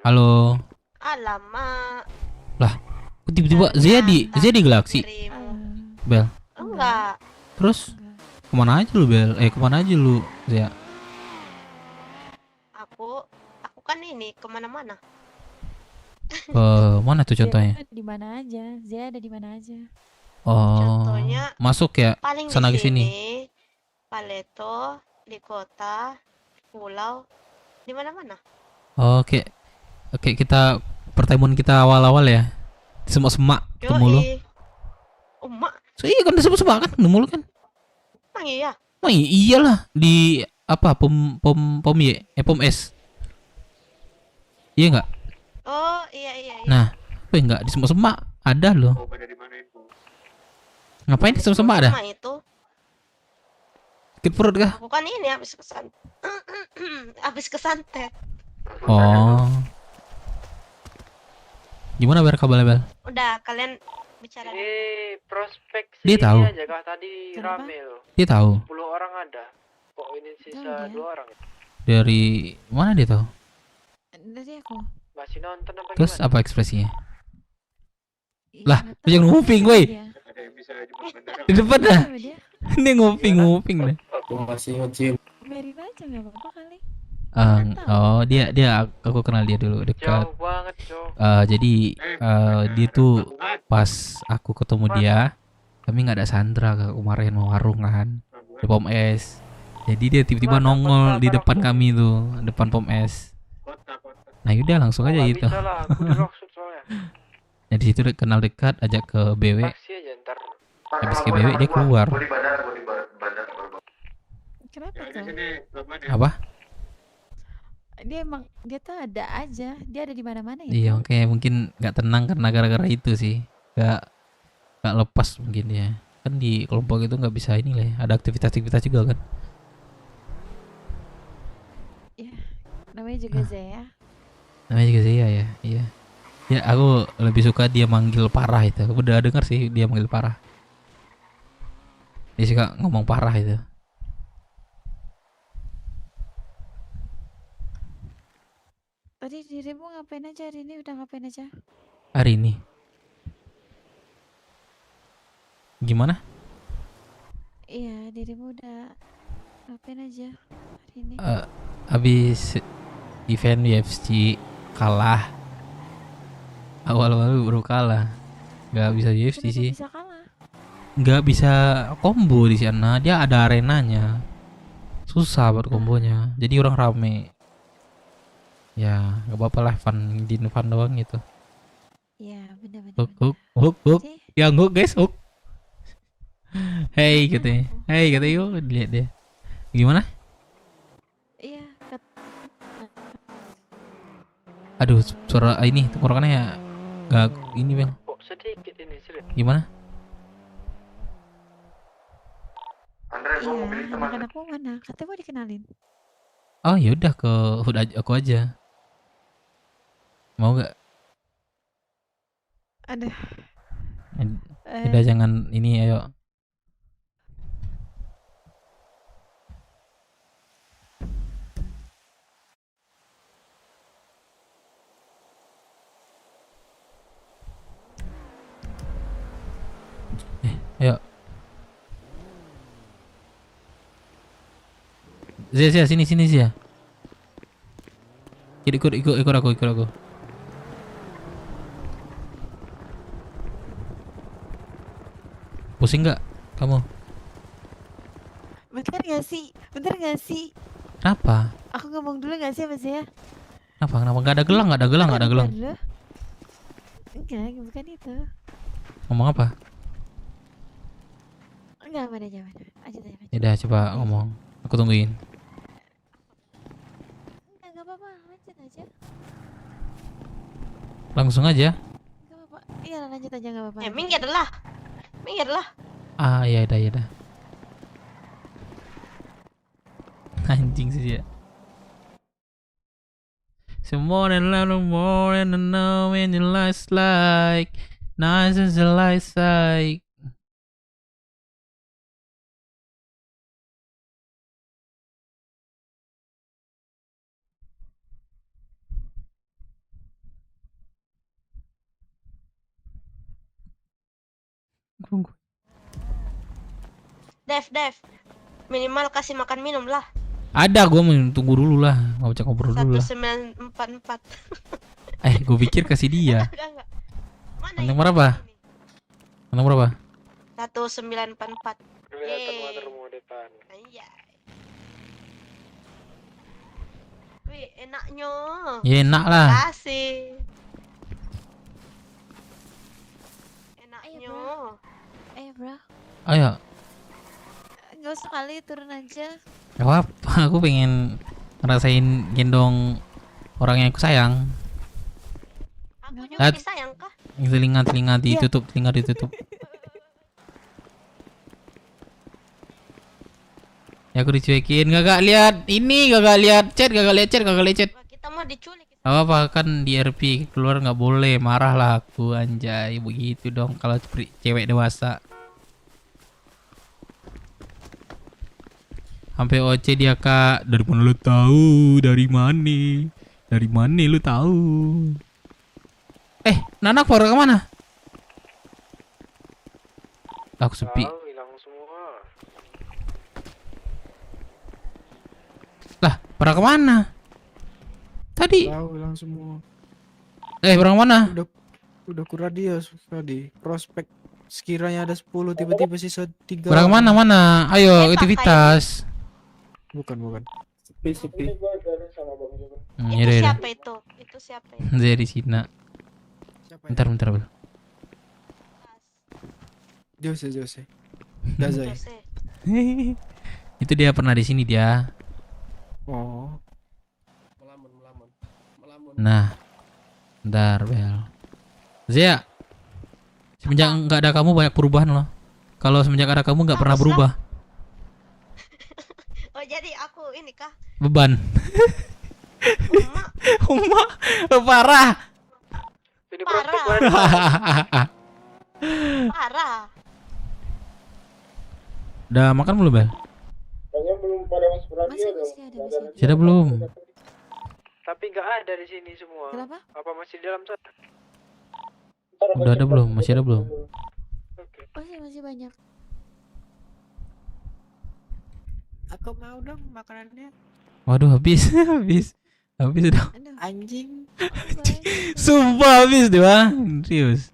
Halo. Alamak. Lah, kok tiba-tiba Zia di Galaxy. Bel. Enggak. Terus kemana aja lu, Bel? Kemana aja lu, Zia? Aku kan ini kemana-mana. Mana tuh contohnya? Di mana aja? Zia ada di mana aja? Oh, Contohnya masuk ya paling sana di ke sini. Paleto, di kota, pulau, di mana-mana. Oke, kita pertemuan kita awal-awal ya. Semak-semak ketemu lu. Emak, So, iya kan semak-semak kan ketemu lu kan? emang iya. Oh iyalah di apa pom S. Iya nggak? Oh iya. Nah, nggak di semak-semak ada loh. Ngapain di semak-semak ada? Sama itu. Sakit perut kah? Aku kan ini habis kesantet. Oh. Gimana Bel kabarnya Bel? Udah, kalian bicara. Prospek Dia sini tahu. aja kah tadi rame loh. Dia tahu. 10 orang ada. Kok ini sisa 2 orang? Dari mana dia tahu? Dari aku. Masih nonton apa Terus gimana? apa ekspresinya? Lah, lu yang nguping woi. Di depan dah. Ini nguping dah. Aku masih ngecil. Biarin aja nggak apa-apa kali. Oh dia aku kenal dia dulu dekat. Jauh banget, Cok. Jadi dia tuh pas aku ketemu dia, kami nggak ada Sandra kemarin mau warung kan di pom es. Jadi dia tiba-tiba nongol di depan kami tuh, depan pom es. Nah yaudah langsung aja gitu. Bisa lah, aku udah rocksud soalnya. Nah di situ kenal dekat, ajak ke BW. Taksi aja ntar. Habis ke BW dia keluar. Kenapa tuh? Apa? Dia tuh ada aja. Dia ada di mana-mana ya. Iya, oke mungkin nggak tenang karena gara-gara itu sih. Nggak lepas mungkin ya. Kan di kelompok itu nggak bisa ini lah ya. Ada aktivitas-aktivitas juga kan. Ya, namanya juga Zaya. Namanya juga Zia ya. Iya. Ya aku lebih suka dia manggil parah itu. Aku udah denger sih dia manggil parah. Dia suka ngomong parah itu. Tadi dirimu ngapain aja hari ini? Udah ngapain aja? Hari ini. Gimana? Iya, dirimu udah ngapain aja hari ini? Habis event UFC kalah. Awal-awal baru kalah. Gak bisa UFC Kenapa sih. bisa kalah? Gak bisa combo di sana. Dia ada arenanya. Susah buat kombonya. Jadi orang rame. Ya, gak apa-apa lah, fun doang gitu. Iya, benar-benar. Hook. Yang hook guys, hook. Hey katanya. Hey katanya yuk, lihat dia. Gimana? Iya, Aduh, suara ini tenggorokannya ya gak ini Bang. Kok sedikit ini serius? Gimana? iya, anak-anakmu mana? Katanya mau dikenalin. Oh yaudah ke hood aja, aku aja. Mau gak? Aduh. Udah jangan ini ayo. Ayo. Zia, sini Zia. Ikut aku. Pusing nggak kamu? Bentar gak sih? Kenapa? Aku ngomong dulu gak sih sama Zia? Kenapa? Nggak ada gelang. Bentar dulu. Enggak, bukan itu. Ngomong apa? Enggak, mana aja. Udah coba ngomong. Aku tungguin. Enggak apa-apa, lanjut aja. Langsung aja. Enggak apa-apa. Iya, lanjut aja enggak apa-apa. Minggir lah. Ah, ya udah. Anjing sih ya. More than love, more than I know when your life's like nice as a life's like. Dev, minimal kasih makan minum lah. Ada, gue tunggu dulu lah, ngajak ngobrol dulu lah. 1944. Gue pikir kasih dia. Kantong berapa? Kantong berapa? 1944. Kelihatan watermu depan. Iya. Wih, enaknya. Ya enak lah. Kasih. Enaknya. Ayo bro, Ayo. nggak usah kali turun aja. Gak apa-apa, aku pengen ngerasain gendong orang yang aku sayang. Aku juga disayang kah? Telinga ditutup, telinga ditutup. Ya aku dicuekin, gak lihat ini, gak lihat chat. Kita mau diculik. Apa kan di RP keluar nggak boleh, marah lah aku, anjay. Begitu dong kalau cewek dewasa. Sampai OC dia, Kak, dari mana lu tahu? Dari mana lu tahu? Nanak baru kemana? Aku sepi. Hilang semua. Lah, para kemana? Tadi. Tahu hilang semua. Barang mana? Udah kuradius tadi. Prospek sekiranya ada 10 tiba-tiba sisa 3. Barang mana? Ayo, aktivitas. Bukan. Itu Sepi. siapa itu? Itu siapa itu? Dari Sina. Bentar, Bel. Jose. Dazai. Itu dia pernah di sini dia. Oh. Melamun. Nah, bentar, Bel. Zia, semenjak nggak ada kamu banyak perubahan loh. Kalau semenjak ada kamu nggak pernah berubah. Oh, jadi aku ini kah? Beban. Uma, parah. Jadi prospek Parah. Udah makan belum, Bel? Kayaknya belum pada masuk radio dong. Sudah belum? Tapi nggak ada di sini semua. Kenapa? Apa masih di dalam sana? Udah ada belum? Masih ada belum? Masih banyak. Aku mau dong makanannya. Waduh, habis udah. Anjing. Sumpah habis deh, Bang. Serius.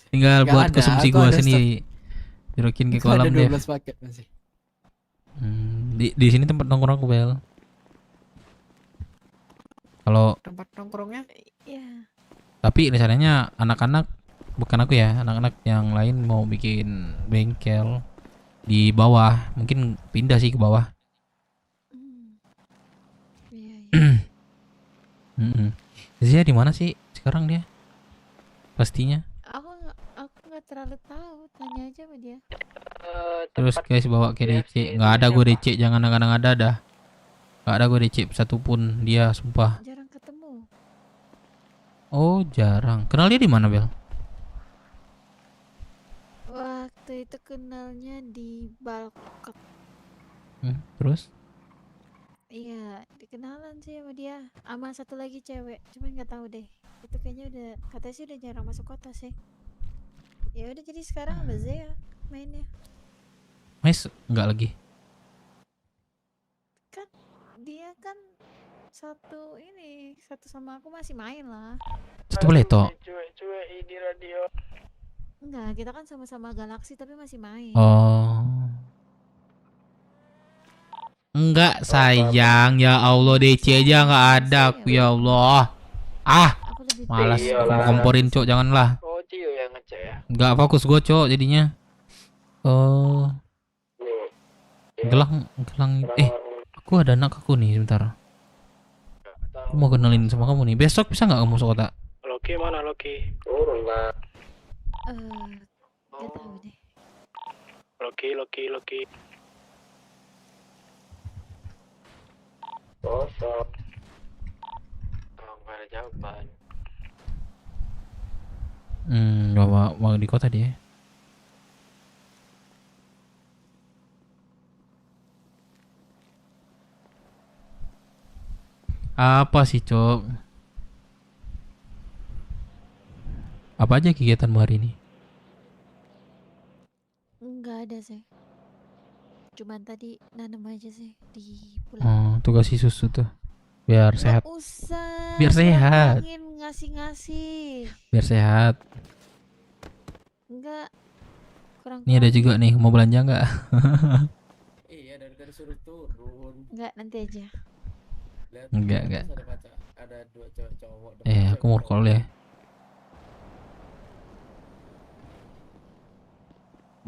Tinggal Gak buat ada, konsumsi aku gua ada sendiri. Jerokin ke Aku ada kolam deh. 12 paket masih. Di sini tempat nongkrong aku, Bel. Kalau Tempat nongkrongnya? Iya. tapi rencananya anak-anak, bukan aku ya, anak-anak yang lain mau bikin bengkel di bawah, mungkin pindah sih ke bawah. Zia di mana sih sekarang dia? Pastinya. Aku nggak terlalu tahu, tanya aja sama dia. Terus guys bawa ke DC. Nggak ada gue DC, jangan kadang-kadang ada dah. Nggak ada gue DC satupun dia, sumpah. Jarang ketemu. Oh jarang. Kenal dia di mana, Bel? Waktu itu kenalnya di Balkot. Terus? Iya, dikenalan sih sama dia. Sama satu lagi cewek, cuman nggak tahu deh. Itu kayaknya udah, katanya sih udah jarang masuk kota sih. Ya udah, jadi sekarang sama Zea mainnya. Mas nggak lagi. Kan dia kan satu sama aku masih main lah. Satu beleto. Cuek ini radio. Enggak, kita kan sama-sama Galaxy tapi masih main. Oh. Enggak sayang, ya Allah, DC aja nggak ada aku, ya Allah. Malas komporin, Cok, janganlah. Oh, Cio yang ngecek ya. Nggak fokus gue, Cok, jadinya. Oh. Gelang. Aku ada anak aku nih, sebentar. Aku mau kenalin sama kamu nih. Besok bisa nggak kamu masuk kota? Loki mana Loki? Turun lah. Gak tahu deh. Loki. Kosong. Oh, nggak ada jawaban. Mau di kota dia. Apa sih, Cok? Apa aja kegiatanmu hari ini? Enggak ada sih. Cuman tadi nanam aja sih di pulau. Tuh kasih susu tuh. Biar sehat. Nggak usah. Biar sehat. Ingin ngasih-ngasih. Biar sehat. Enggak. Kurang. Ini ada juga nih, mau belanja nggak? Iya, dari tadi suruh turun. Enggak, nanti aja. Lihat, Enggak. ada 2 cowok. Aku mau call ya.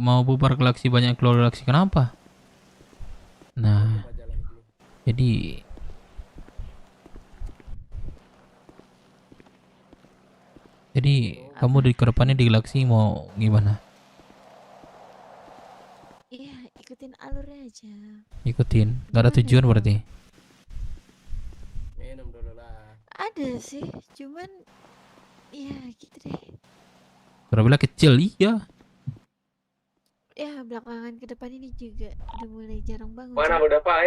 Mau bubar galaksi, banyak keluar galaksi, kenapa? Nah, jadi kamu di kedepannya di galaksi mau gimana? Iya, ikutin alurnya aja. Ikutin, gak ada tujuan berarti? Minum dulu lah. Ada sih, cuman ya gitu deh. Berapa kecil, iya. Ya belakangan ke depan ini juga udah mulai jarang bangun. Mana sih. udah Pak?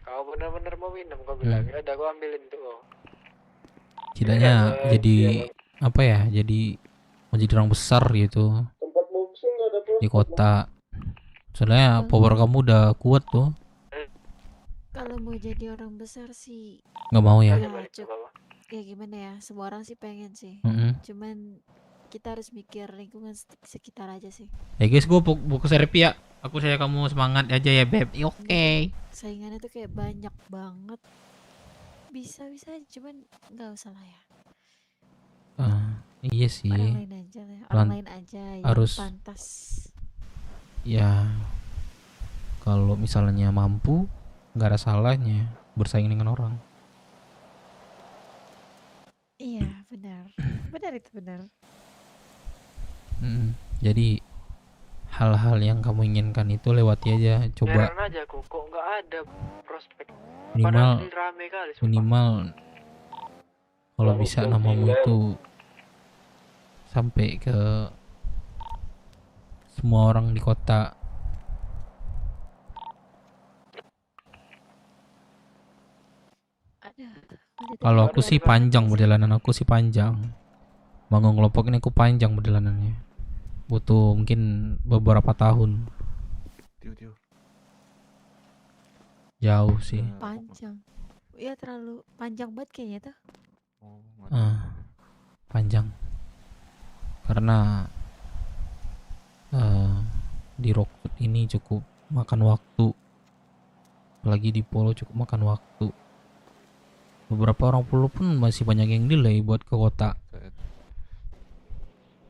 Kau bener-bener mau minum, kau bilang. Ya udah, kau ambilin tuh. Setidaknya jadi apa ya? Jadi mau jadi orang besar gitu di kota. Soalnya power kamu udah kuat tuh. Kalau mau jadi orang besar sih Nggak mau ya? Ya gimana ya, semua orang sih pengen sih. Cuman kita harus mikir lingkungan sekitar aja sih. Ya guys, gue buku serapi ya. Aku saya kamu semangat aja ya beb. Oke. Saingannya tuh kayak banyak banget. Bisa cuman nggak usah lah ya. Iya sih. Orang lain aja lah. Orang lain aja yang harus pantas. Ya, kalau misalnya mampu, nggak ada salahnya bersaing dengan orang. Iya benar. Benar itu benar. Jadi hal-hal yang kamu inginkan itu lewati aja, coba. Heran aja kok nggak ada prospek. Minimal, Padahal rame kali. minimal kalau bisa namamu itu sampai ke semua orang di kota. Kalau aku sih panjang perjalanan aku sih panjang. Bangun kelompok ini aku panjang perjalanannya. Butuh mungkin beberapa tahun. Jauh sih. Panjang. Ya terlalu panjang banget kayaknya tuh. Panjang. Karena di Rockwood ini cukup makan waktu. Apalagi di Polo cukup makan waktu. Beberapa orang Polo pun masih banyak yang delay buat ke kota.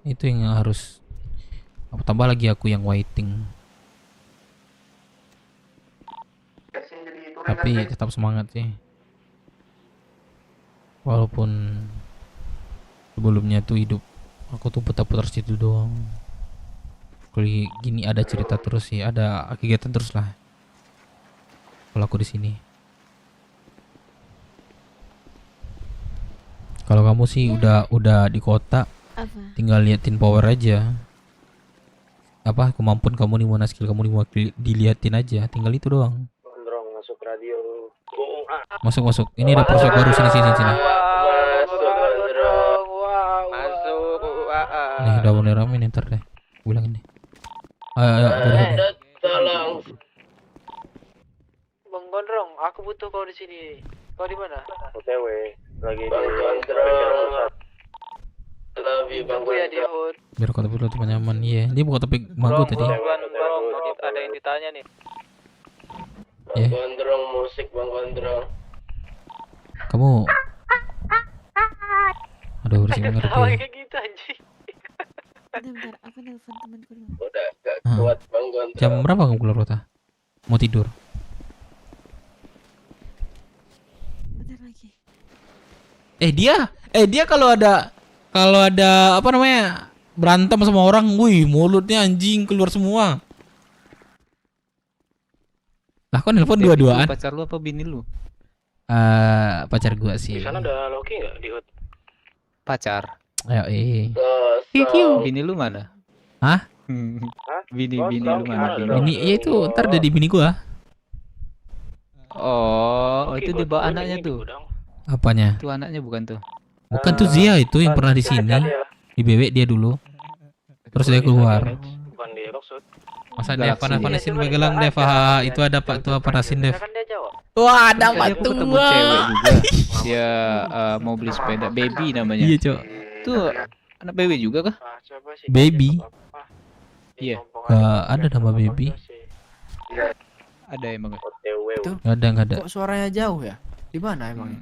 Itu yang harus. Tambah lagi aku yang waiting. Tapi tetap semangat sih. Walaupun sebelumnya tuh hidup aku tuh putar-putar situ doang. Kalau gini ada cerita terus sih, ada kegiatan terus lah. Kalau aku di sini. Kalau kamu sih udah di kota, tinggal liatin power aja. Apa kemampuan kamu nih, mana skill kamu nih, mau diliatin aja, tinggal itu doang. Gondrong masuk radio. Masuk. Ini ada prospek baru, sini. Masuk. Nih udah mulai rame nih, ntar deh. Bilang ini. Ayo. Tolong. Bang Gondrong, aku butuh kau di sini. Kau di mana? OTW lagi di Gondrong. Love you Bang Gondrong. Biar kota perlu tempat nyaman. Iya, dia buka topik magu tadi. Bang, ada yang ditanya nih. Ya. Gondrong musik Bang Gondrong. Kamu Aduh, bersih banget Tawa ya. kayak gitu anjing. Bentar, aku nelfon temanku dulu. Udah gak kuat Bang Gondrong. Jam berapa kamu keluar kota? Mau tidur? Bentar lagi. Dia kalau ada apa namanya, berantem sama orang, wih, mulutnya anjing keluar semua. Lah kok nelpon dua-duaan? Pacar lu apa bini lu? Pacar gua sih. Di sana ada Loki nggak di HUT? Pacar. Ayo Bini lu mana? Hah? Bini lu mana? Bini ya itu ntar ada di bini gua. Oh, itu di bawah anaknya tuh. Apanya? Itu anaknya bukan tuh. Bukan tuh Zia itu yang pernah di sini. Di bebek dia dulu. Terus dia keluar. Bukan di Rocksud. Masa dia panasin begelang Dev? Itu ada Pak tua panasin Dev. Wah, ada Tadi aku ketemu cewek juga. Dia mau beli sepeda baby namanya. Iya, Cok. Tuh anak baby juga kah? Baby. Iya. Ada nama baby. Ada emang. Tuh. Nggak ada. Kok suaranya jauh ya? Di mana emangnya?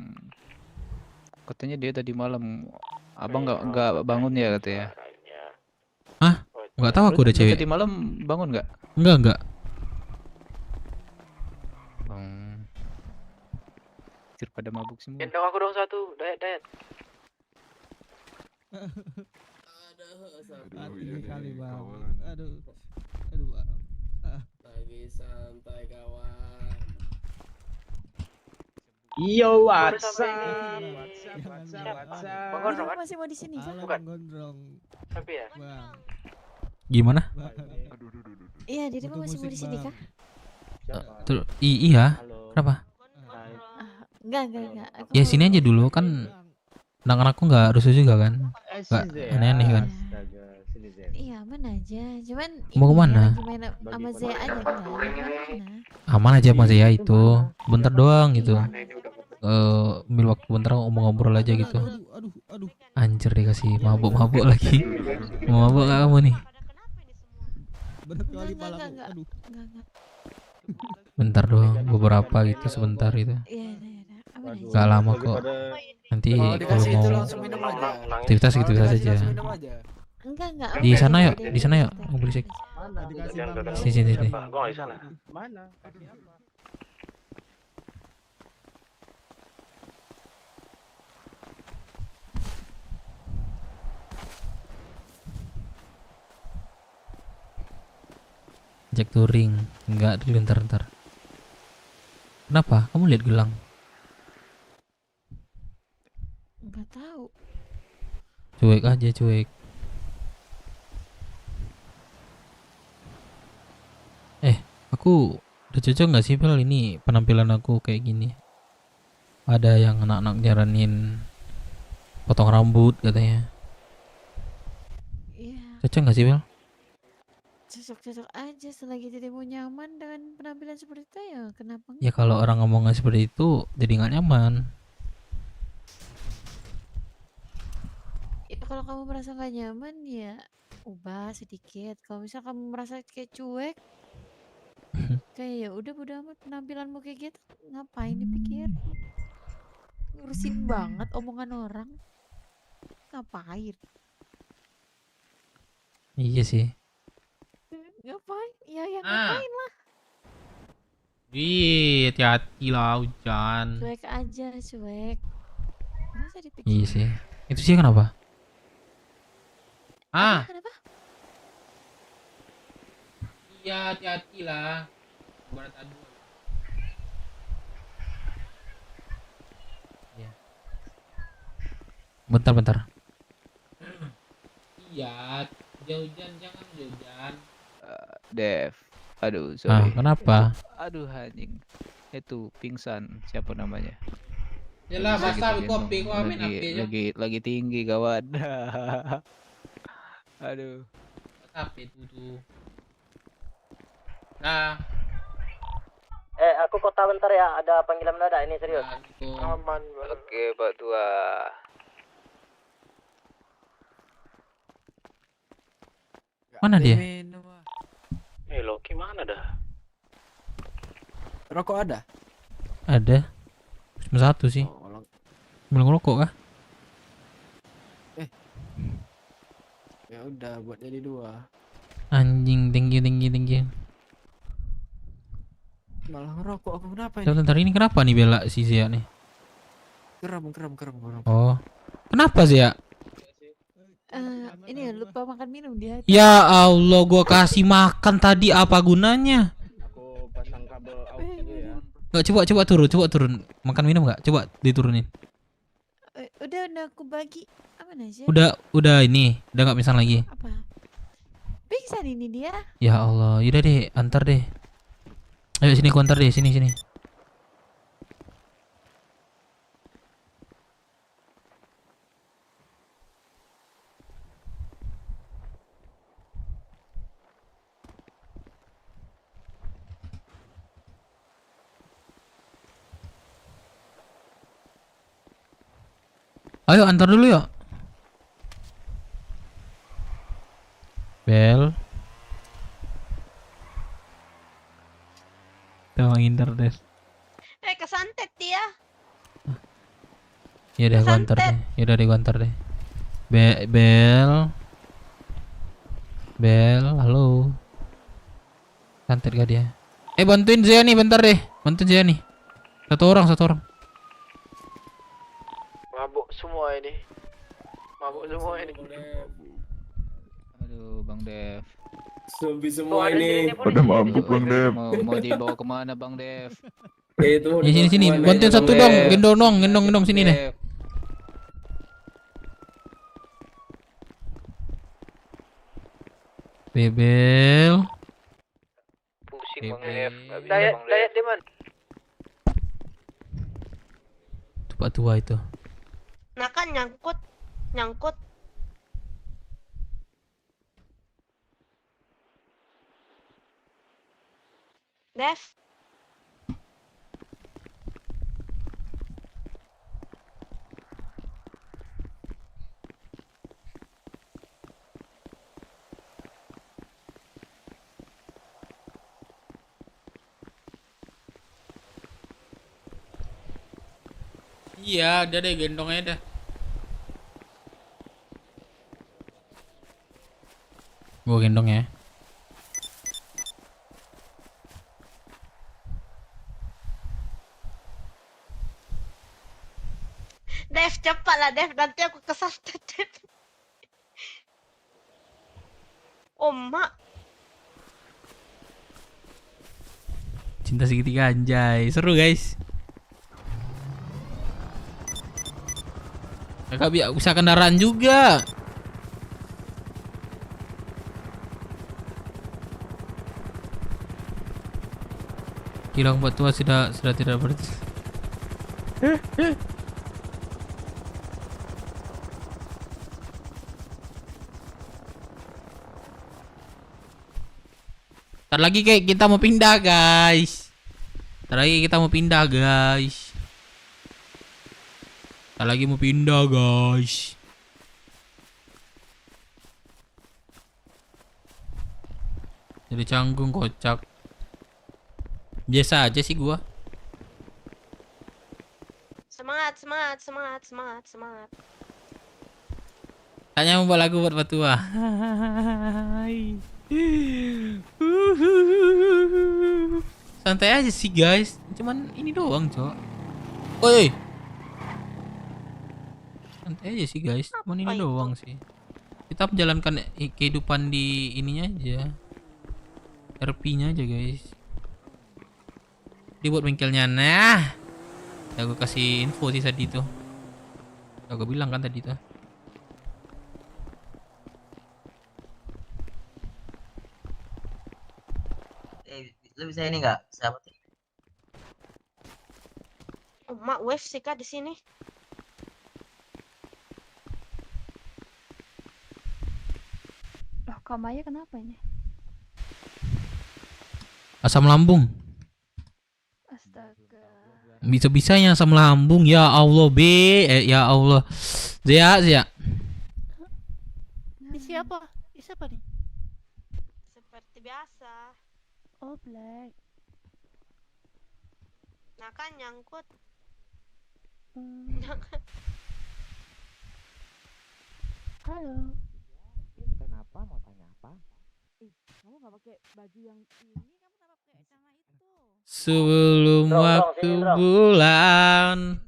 Katanya dia tadi malam abang nggak bangun ya katanya. Hah? Nggak tahu aku udah cewek. Tadi malam bangun nggak? Enggak. Pada mabuk semua. Gendong aku dong satu, diet. Kali bang. Aduh. Lagi santai kawan. Yo, WhatsApp. Bang Gondrong masih mau di sini kan? Bukan. Gondrong. Tapi ya. Gimana? Iya, diri masih mau di sini kah? Iya. Kenapa? Enggak. Aku Ya sini aja dulu kan. Anak-anakku nggak rusuh juga kan? Nggak aneh-aneh kan? Iya, aman aja. Cuman Mau kemana? Gimana sama Zea aja gimana? Aman aja Mas ya itu. Bentar doang gitu. Ambil waktu bentar ngobrol aja gitu. Anjir dikasih mabuk-mabuk lagi. Mau mabuk gak kamu nih? Enggak. Bentar doang, beberapa gitu sebentar gitu. Gak lama kok. Nanti kalau mau aktivitas aja. Enggak. Di sana yuk, mau berisik. Sini. Gua nggak di sana. Mana? Jack touring. Enggak dulu ntar. Kenapa? Kamu lihat gelang? Enggak tahu. Cuek aja, cuek. Aku udah cocok nggak sih Pel ini penampilan aku kayak gini? Ada yang anak-anak nyaranin potong rambut katanya. Iya. Cocok nggak sih Pel? Cocok aja selagi dirimu nyaman dengan penampilan seperti itu ya kenapa enggak? Ya kalau orang ngomongnya seperti itu jadi nggak nyaman. Ya, kalau kamu merasa nggak nyaman ya ubah sedikit. Kalau misal kamu merasa kayak cuek, kayak ya udah bodo amat penampilanmu kayak gitu, ngapain dipikir? Ngurusin banget omongan orang. Ngapain? Iya sih. Ngapain? Ya ngapain lah. Wih, hati-hati lah hujan. Cuek aja, cuek. Nggak usah dipikir. Iya sih. Itu sih kenapa? Kenapa? Iya, hati-hati lah. Barat adu. Ya. Bentar. Iya, hujan jangan hujan. Dev. Aduh, sorry. Kenapa? Aduh, anjing. Itu pingsan. Siapa namanya? Yalah, masa kopi kok amin lagi tinggi kawan. Aduh. Tapi itu. Nah. Aku kota bentar ya, ada panggilan mendadak ini serius. Aman. Oke, Pak Tua. Mana dia? Loki mana dah? Rokok ada? Ada. Cuma satu sih. Belum ngerokok kah? Ya udah buat jadi 2. Anjing tinggi. Malah ngerokok aku kenapa ini? Sebentar ini kenapa nih bela si Zia nih? Keram. Oh. Kenapa Zia? Ini lupa makan minum dia. Ya Allah, gua kasih makan tadi apa gunanya? Aku pasang kabel aux dulu ya. Nggak, coba turun. Makan minum nggak? Coba diturunin. Udah aku bagi. Aman aja. Udah ini, udah nggak pingsan lagi. Apa? Pingsan ini dia. Ya Allah, yaudah deh, antar deh. Ayo sini, ku antar deh, sini. Ayo antar dulu yuk. Bel. Tuh nginter deh. Kesantet dia. Ya udah gua antar deh. Gua antar deh. Bel, halo. Santet gak dia? Bantuin Zia nih bentar deh. Bantuin Zia nih. Satu orang. Mabuk semua ini. Aduh, Bang Dev. Zombie semua ini. Pada mabuk Bang Dev. Mau dibawa kemana Bang Dev? Itu. Sini. Bantuin satu dong. Gendong sini deh. Bebel. Pusing Bang Dev. Dayat di mana? Pak tua itu. Nah kan nyangkut. Dev. Iya, udah deh gendong aja dah. Gua gendong ya. Dev cepatlah Dev, nanti aku kesantet Dev. Oh mak. Cinta segitiga anjay. Seru guys. Kakak bisa kendaraan juga. Kilang buat tua sudah tidak ber. Ntar lagi kita mau pindah guys. Jadi canggung kocak. Biasa aja sih gua. Semangat. Tanya mau buat lagu buat Patua. Santai aja sih guys. Cuman ini doang, Cok. Oi. Santai aja sih guys. Cuman ini doang sih. Kita menjalankan kehidupan di ininya aja. RP-nya aja guys. Dia buat bengkelnya. Nah. Ya gue kasih info sih tadi tuh. Ya gue bilang kan tadi tuh. Lu bisa ini nggak? Siapa tuh? Oh mak wave sih kak di sini. Loh, Kamaya kenapa ini? Asam lambung. Astaga. Bisa-bisanya asam lambung. Ya Allah, ya Allah. Zia. Di siapa nih? Seperti biasa. Oh, Black. Nah kan nyangkut. Halo. Kenapa mau tanya apa? Kamu nggak pakai baju yang ini, kamu kenapa pakai sama itu? Sebelum waktu bulan.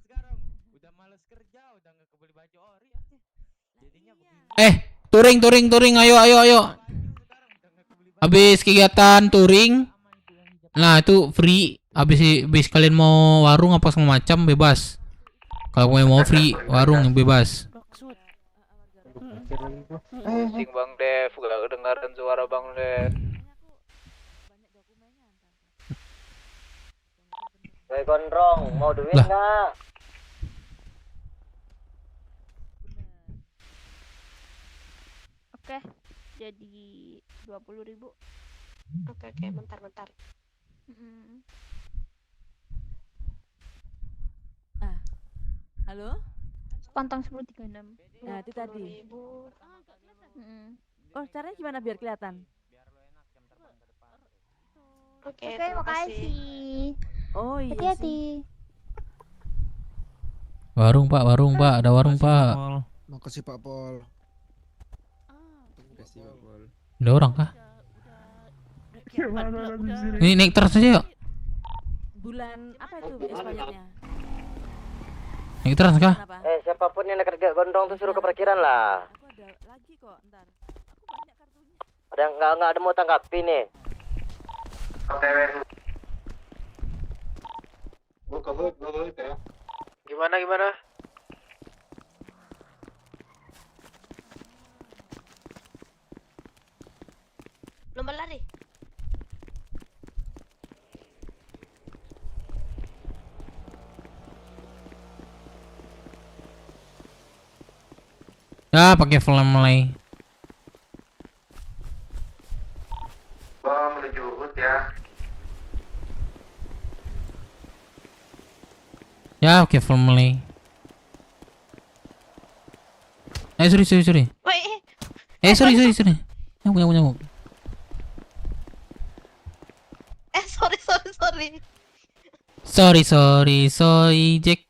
Touring, ayo. Habis kegiatan touring. Nah, itu free Abis kalian mau warung apa segala macam bebas. Kalau kalian mau free warung bebas. Pusing Bang Dev, gak kedengaran suara Bang Dev. Woi gondrong, mau duit Lah. nggak? Oke, jadi 20.000. Oke, bentar. Halo? Pantang 1036. Nah, itu tadi. Oh, caranya gimana biar kelihatan? Oke, Oke, terima makasih. Oh iya. Hati-hati. Warung Pak, ada warung Pak. Makasih Pak Pol. Makasih Pak Pol. Ada orang kah? Ini naik terus aja yuk. Bulan apa itu pajaknya? Naik terus kah? Siapapun yang dekat gondrong tuh suruh ke parkiran lah. Aku ada lagi kok, ntar. Ada nggak ada mau tanggapi nih? Gimana? Lomba lari. Ya pakai flamlay. Bang, menuju Uhud ya. Ya pakai flamlay. Sorry. Woi, Sorry. Nyamuk. Sorry, Jack.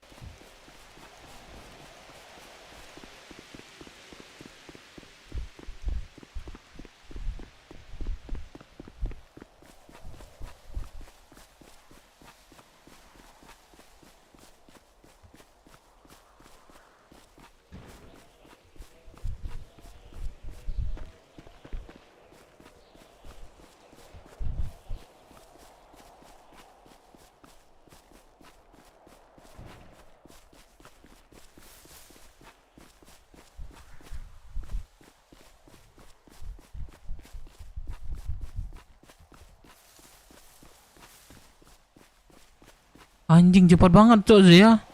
Anjing cepat banget cok Zia.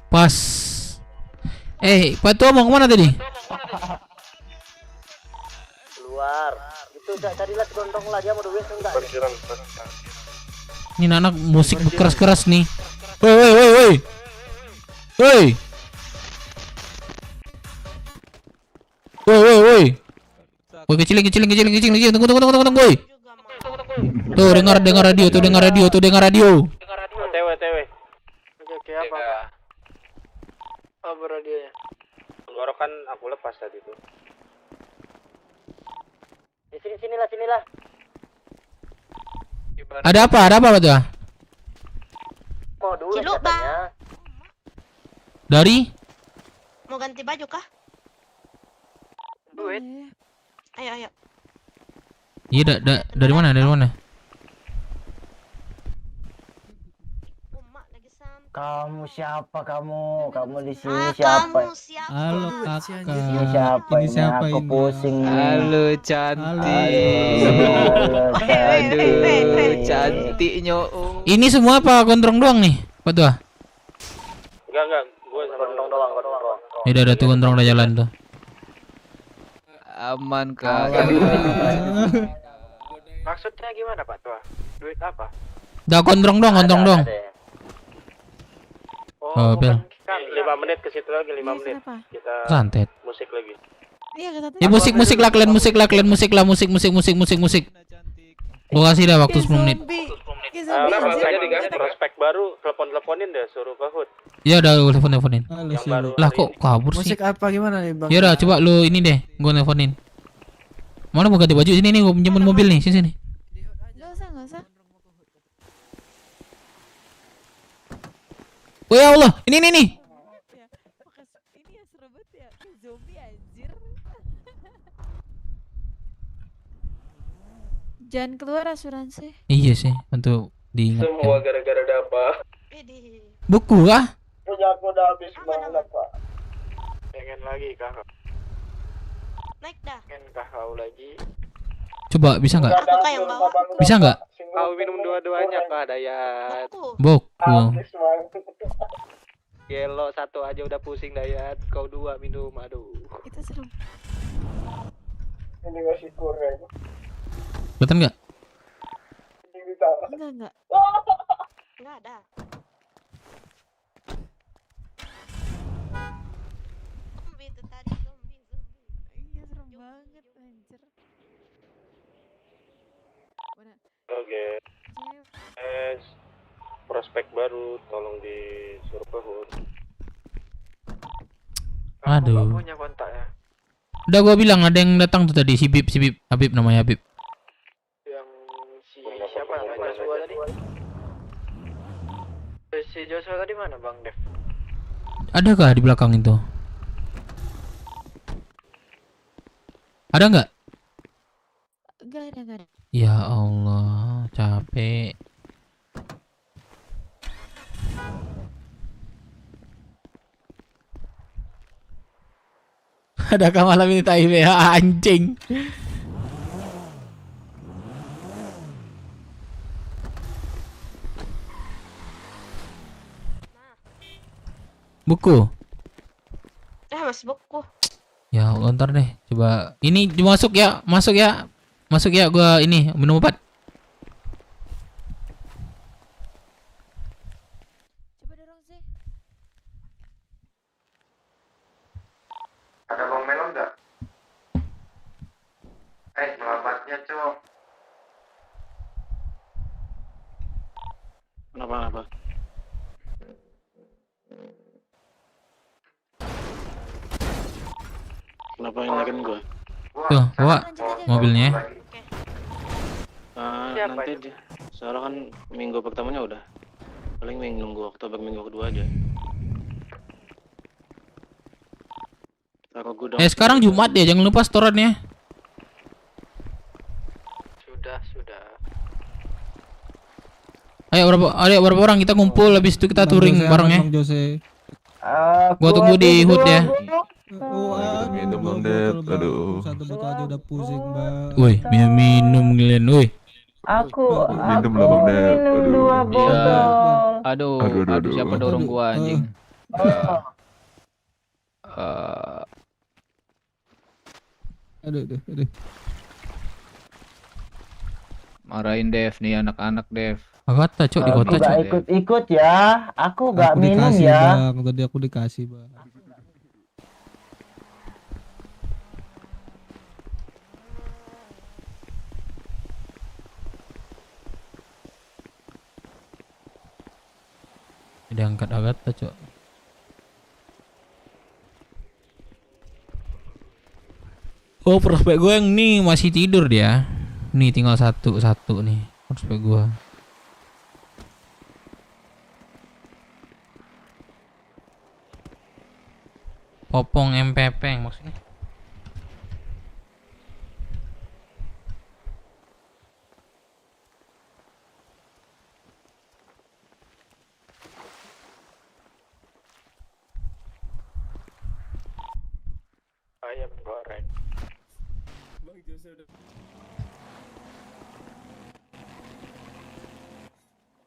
Pas. Pak Tua mau kemana tadi? Keluar. Itu carilah si gondrong lah, dia mau duit enggak? Ini anak musik keras-keras nih. Woi. Woi, kecilin. Tunggu, woi. Tuh, dengar radio. Oke, apa? Apa radionya? Tenggorokan aku lepas tadi tuh. Sinilah. Ada apa Pak Tua? Mau duit Ciluk, katanya. Dari? Mau ganti baju kah? Duit. Ayo. Iya, dari mana? Kamu siapa kamu? Kamu di sini siapa? Halo kakak. Ini siapa ini? Aku pusing. Halo cantik. Aduh, cantiknya. Ini semua apa gondrong doang nih, Pak Tua? Enggak, gue sama gondrong doang. Ya udah tuh gondrong udah jalan tuh. Aman kak. Maksudnya gimana Pak Tua? Duit apa? Udah gondrong doang. Oh, bel. Kan 5 menit ke situ lagi, 5 menit. Kita Santet. musik lagi. Iya, kata Ya musik lah kalian musik lah. Gua kasih dah waktu 10 menit. Prospek baru, telepon-teleponin deh, suruh ke HUD. Ya udah gua teleponin. Yang baru Lah kok kabur sih? Musik apa gimana nih bang? Ya udah coba lu ini deh, gua teleponin. Mana mau ganti baju sini nih, gua pinjemin mobil nih, sini. Nggak usah, nggak usah. Oh ya Allah, ini nih. Ini ya seru banget ya, kayak zombie anjir. Jangan keluar asuransi. Iya sih, untuk diingat. Semua gara-gara apa? Buku kah? Punya aku udah habis banget, Pak. Pengen lagi kakak. Naik dah. Pengen kakak lagi. Coba bisa nggak? Aku kayak yang bawa. Bisa nggak? Kau minum dua-duanya kah, Dayat? Buku. Gelo satu aja udah pusing, Dayat. Kau dua minum, aduh. Itu seru. Ini masih kurang. Betul nggak? Enggak. Enggak ada. Zombie itu tadi, zombie. Iya serem banget anjir. Oke. Prospek baru, tolong disuruh ke HUD. Aduh. Punya kontak ya? Udah gua bilang ada yang datang tuh tadi, si Habib namanya Habib. Siapa namanya Joshua tadi? Si Joshua tadi mana Bang Dev? Adakah di belakang itu? Ada nggak? Enggak ada. Ya Allah, capek. Adakah malam ini TIB anjing? Buku. Mas buku. Ya Allah, ntar deh. Coba ini masuk ya. Gua ini minum obat. Coba dorong sih. Ada Bang Melon nggak? Melabatnya cok. Kenapa? Kenapa ngelakin gua? Tuh, bawa mobilnya. Nanti soalnya kan minggu pertamanya udah. Paling nunggu Oktober minggu kedua aja. Taruh gudang. Sekarang Jumat ya, jangan lupa setorannya. Sudah. Ayo berapa orang kita ngumpul, habis itu kita touring bareng ya. Gua tunggu di HUD ya. Minum Bang Dev, aduh. Satu botol aja udah pusing, Bang. Woi, minum Glenn, woi. Aku minum lah Bang Dev, aduh. Aduh, siapa dorong gua anjing? Aduh. Marahin Dev nih anak-anak Dev. Kata cok di kota cok. Ikut ya. Aku gak minum ya. Bang, tadi aku dikasih, Bang. Udah angkat Agatha cok. Oh prospek gue yang nih masih tidur dia. Nih tinggal satu nih prospek gue. Popong MPP maksudnya. Ayam goreng.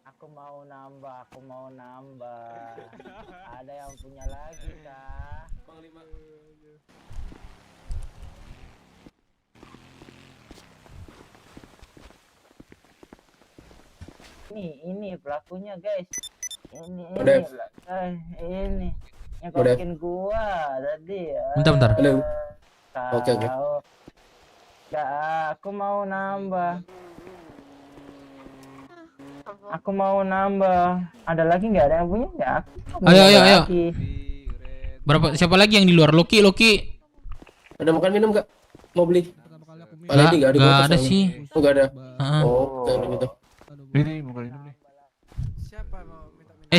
Aku mau nambah. Ada yang punya lagi kah? Ini pelakunya guys. Ini yang kokin gua tadi ya. Bentar. Halo. Oke. Ya, aku mau nambah. Aku mau nambah. Ada lagi nggak? Ada yang punya nggak? Aku mau Ayo. lagi. Berapa? Siapa lagi yang di luar? Loki. Ada makan minum nggak? Mau beli? Nggak ada sih. Oh, nggak ada. Heeh. Oh, kayak gitu. Ini mau kali ini.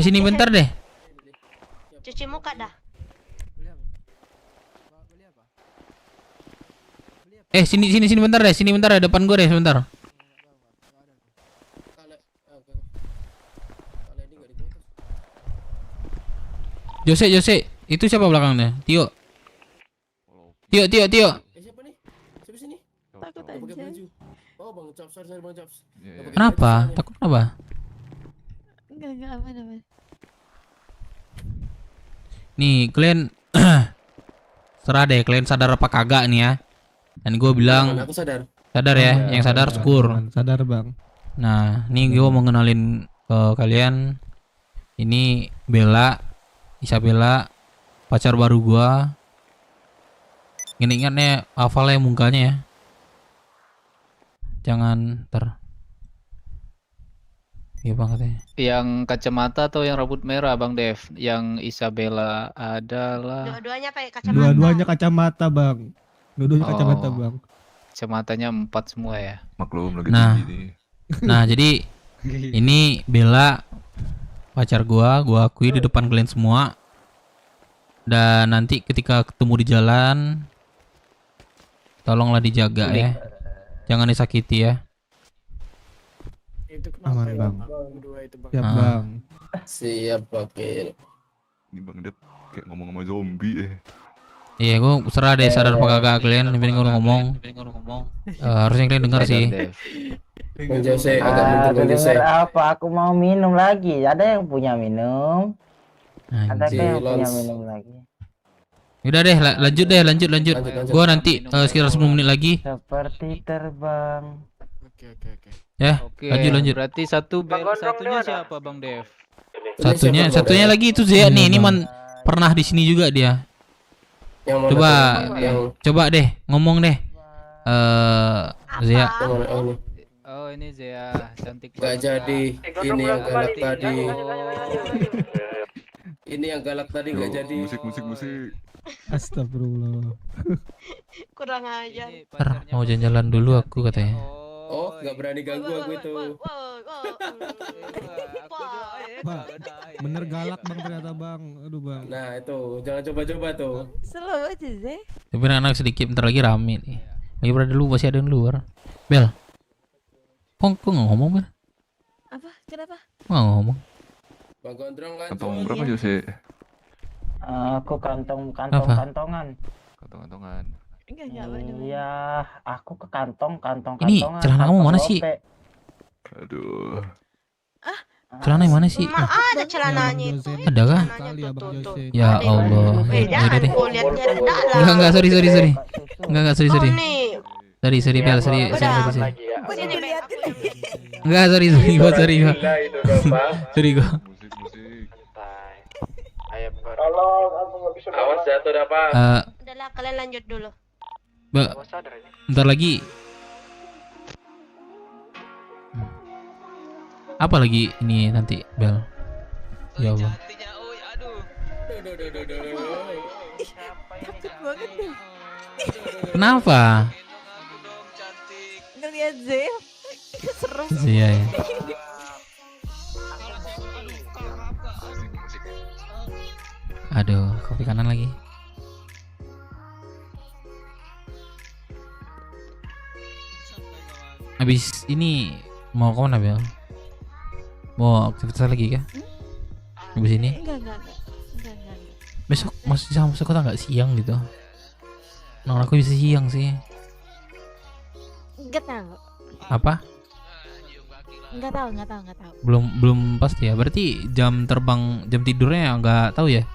Sini bentar deh. Cuci muka dah. Sini bentar deh. Sini bentar deh, depan gue deh sebentar. Jose, itu siapa belakangnya? Tio. Siapa nih? Siapa sini? Takut Pakai aja. baju. Oh, Bang Chaps, sorry Bang Chaps. Kenapa? Takut kenapa? Enggak aman. Nih, kalian serah deh, kalian sadar apa kagak nih ya? Dan gue bilang Aku sadar. sadar ya, yang sadar syukur. Sadar bang. Nah, nih gue mau ngenalin ke kalian. Ini Bella, Isabella, pacar baru gue. Ingat-ingatnya hafal ya mukanya ya. Jangan iya bang katanya. Yang kacamata atau yang rambut merah Bang Dev? Yang Isabella adalah Dua-duanya pakai kacamata. Dua-duanya kacamata bang. Dua-duanya kacamata Oh. bang. kacamatanya 4 semua ya. Maklum lagi Nah, tinggi nih. nah jadi ini Bella pacar gua akui di depan kalian semua. Dan nanti ketika ketemu di jalan, tolonglah dijaga ya, jangan disakiti ya. Itu Aman, kenapa Bang. Berdua itu Bang. Siap Ah. bang. Siap Wakil. Ini Bang Dep kayak ngomong sama zombie Iya, gua serah deh sadar apa kagak kalian. Ini gua ngomong. Harusnya kalian dengar sih. Bang Jose agak mundur Bang Jose. Dengar apa? Aku mau minum lagi. Ada yang punya minum? Ada yang punya minum lagi? Udah deh, lanjut. Lanjut. Gua nanti sekitar 10 menit lagi. Seperti terbang. Oke. Ya, Oke, lanjut. berarti satunya siapa Bang Dev? Satunya lagi itu Zea nih. Ini pernah di sini juga dia. Yang mana Coba tuh? Yang coba deh ngomong deh. Zea. yang mana? Oh, ini. Oh, ini Zea, cantik Gak banget. jadi. Ini yang galak tadi. Oh, Ini yang galak tadi gak jadi. musik. Astagfirullah. Kurang ajar. Ntar mau jalan-jalan dulu aku katanya. Oh, gak berani ganggu aku itu. Bang, bener galak bang ternyata bang. Aduh bang. Nah itu, jangan coba-coba tuh. Slow aja Zeh. Tapi anak sedikit bentar lagi rame nih. Lagi pada dulu masih ada yang luar. Bel. Kok nggak ngomong Bel? Apa? Kenapa? Kok nggak ngomong? Bang Gondrong kan. Kantong berapa Jose? Aku kantongan. Kantong-kantongan. Enggak bener. Iya, aku ke kantong. Ini celana kamu mana sih? Aduh. Celana yang mana sih? Ma, ada celananya itu. Ada kah? Kali ya bang Jose. Ya Allah. Jangan deh. kau lihatnya dalam. Enggak, sorry. Enggak, sorry. Oh nih. Sorry Bel, sorry. Sini Beb. Enggak, sorry gua. Sorry gua. Awas jatuh dah Pak. Udahlah kalian lanjut dulu. Bentar lagi. Apa lagi ini nanti Bel? Ya Allah. Takut banget deh. Kenapa? Ngeliat Zeh. Serem. Iya ya. Aduh, kopi kanan lagi. Habis ini mau kemana Bel? Mau aktivitas lagi kah? Habis ini? Enggak. Besok masuk kota nggak siang gitu? Nah, aku bisa siang sih. Enggak tahu. Apa? Enggak tahu. Belum pasti ya. Berarti jam tidurnya nggak tahu ya?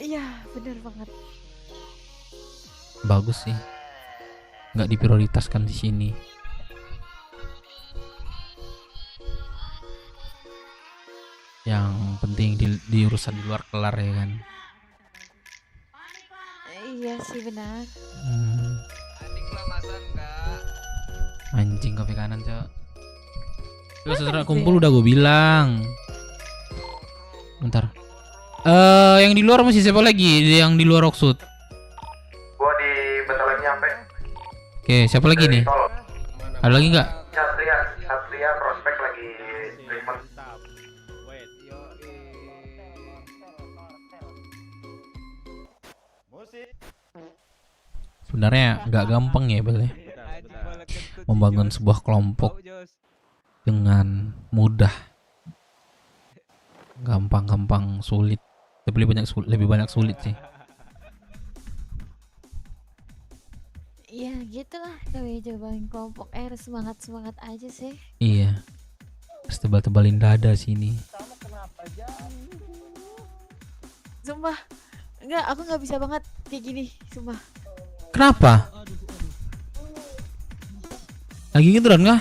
Iya, bener banget. Bagus sih. Nggak diprioritaskan di sini. Yang penting di urusan di luar kelar ya kan. Iya sih benar. Anjing kopi kanan, Cok. Terus setelah kumpul udah gue bilang. Bentar. Yang di luar masih siapa lagi? Yang di luar Rocksud. Gua di bentar lagi nyampe. Oke, siapa lagi nih? Ada lagi nggak? Satria prospek lagi treatment. Sebenarnya nggak gampang ya, Bel, ya. Membangun sebuah kelompok dengan mudah. Gampang-gampang sulit. Tapi lebih banyak sulit sih. Ya gitulah namanya cobain kelompok harus semangat aja sih. Iya. Harus tebal-tebalin dada sini. Sumpah enggak, aku nggak bisa banget kayak gini, sumpah. Kenapa? Lagi ngedron kah?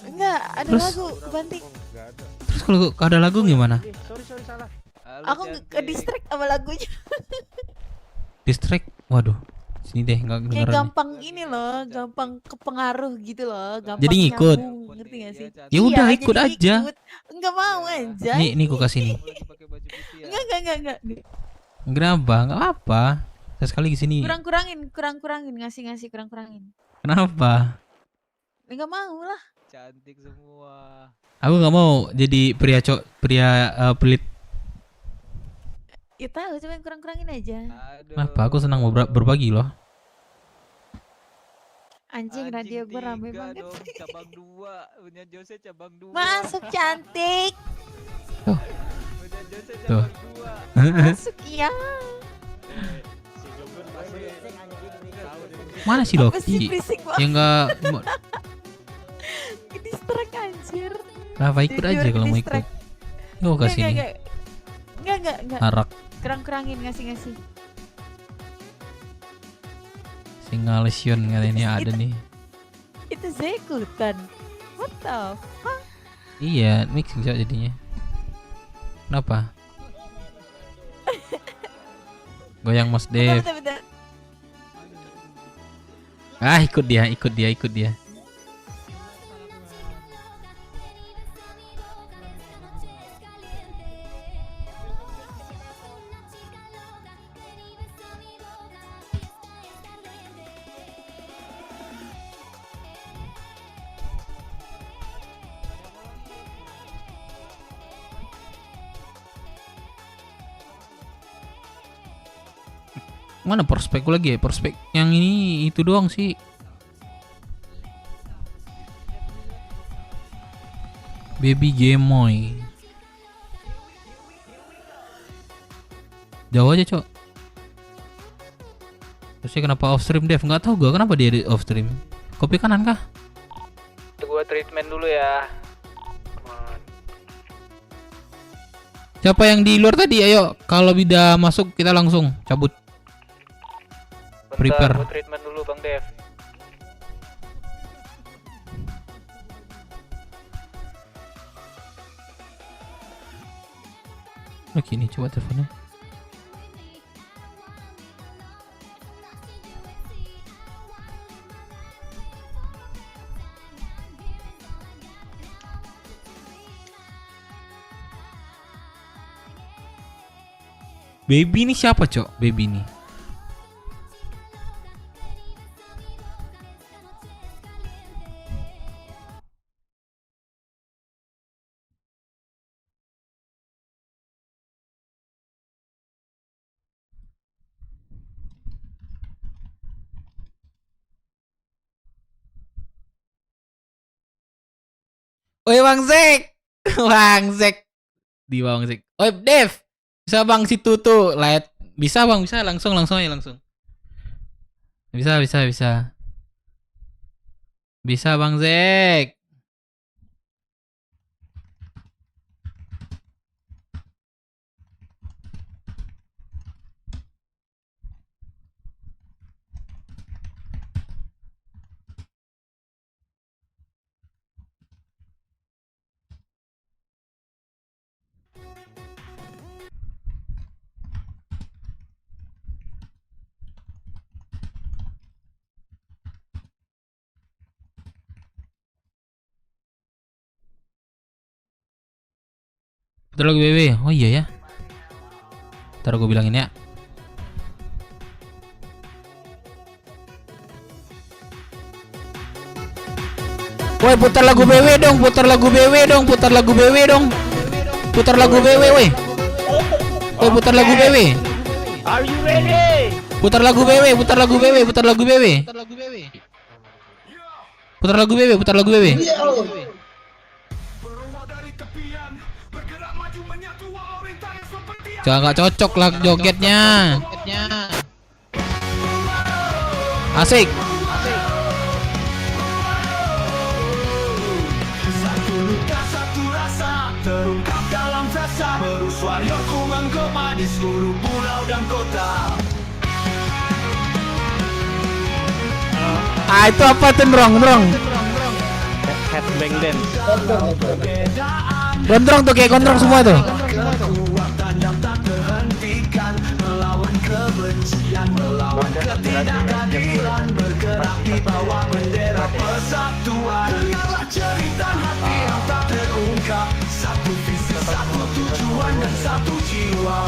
Enggak, ada Terus? lagu kebanting. Terus kalau ada lagu gimana? Sorry salah. Aku ke distract sama lagunya. Distract? Waduh. Sini deh, nggak Kayak kedengeran nih. gampang ini loh, gampang kepengaruh gitu loh, gampang Jadi ngikut? nyambung, ngerti gak sih? Ya udah, Iya, ikut jadi aja. ikut. Enggak mau aja. Nih gue kasih nih. Enggak. Kenapa? Nggak apa. Sekali ke sini. Kurang-kurangin, ngasih kurang-kurangin. Kenapa? Enggak mau lah. Cantik semua. Aku nggak mau jadi pria pelit. Ya tahu, cuma kurang-kurangin aja. Kenapa? Aku senang berbagi loh. Anjing, radio gue rame banget. Cabang 2, punya Jose cabang 2. Masuk cantik. Punya Jose Tuh. cabang 2. Masuk iya. Mana sih Apa sih Loki? berisik banget? Ya nggak. Distract anjir. Kenapa ikut aja kalau mau ikut? Gue kasih nih. Enggak. Arak. Kurang-kurangin ngasih. Singa lesion katanya ada nih. Itu saya ikutan. What the fuck? Iya, mixing Cok jadinya. Kenapa? Goyang Mas Dev. Bentar. Ah, ikut dia. Mana prospekku lagi ya? Prospek yang ini itu doang sih. Baby Gemoy. Jauh aja, Cok. Terusnya kenapa off stream Dev? Nggak tahu gua kenapa dia di off stream. Kopi kanan kah? Gua treatment dulu ya. Siapa yang di luar tadi? Ayo, kalau udah masuk kita langsung cabut. Prepare. Gua treatment dulu Bang Dev. Oke, ini coba teleponnya. Baby ini siapa, Cok? Baby ini. Oi Bang Zek. Bang Zek. Di Bang Zek. Oi Dev. Bisa Bang situ tuh light. Bisa Bang, bisa langsung aja langsung. Bisa. Bisa Bang Zek. Putar lagu BW. Oh iya ya. Ntar gue bilangin ya. Woi, putar lagu BW dong, putar lagu BW dong, putar lagu BW dong. Putar lagu BW, woi. Woi, putar lagu BW. Are you ready? Putar lagu BW, putar lagu BW, putar lagu BW. Putar lagu BW, putar lagu BW. Jangan nggak cocok lah jogetnya. Asik. Satu luka, satu rasa terungkap dalam frasa, bersuara ku menggema di seluruh pulau dan kota. Ah, itu apa tuh, Drong? Headbang dance. Gondrong tuh, kayak gondrong semua tuh. Kekuatan yang tak terhentikan, melawan kebencian, melawan ketidakadilan, bergerak di bawah bendera persatuan. Dengarlah cerita hati yang tak terungkap, satu visi, satu tujuan dan satu jiwa.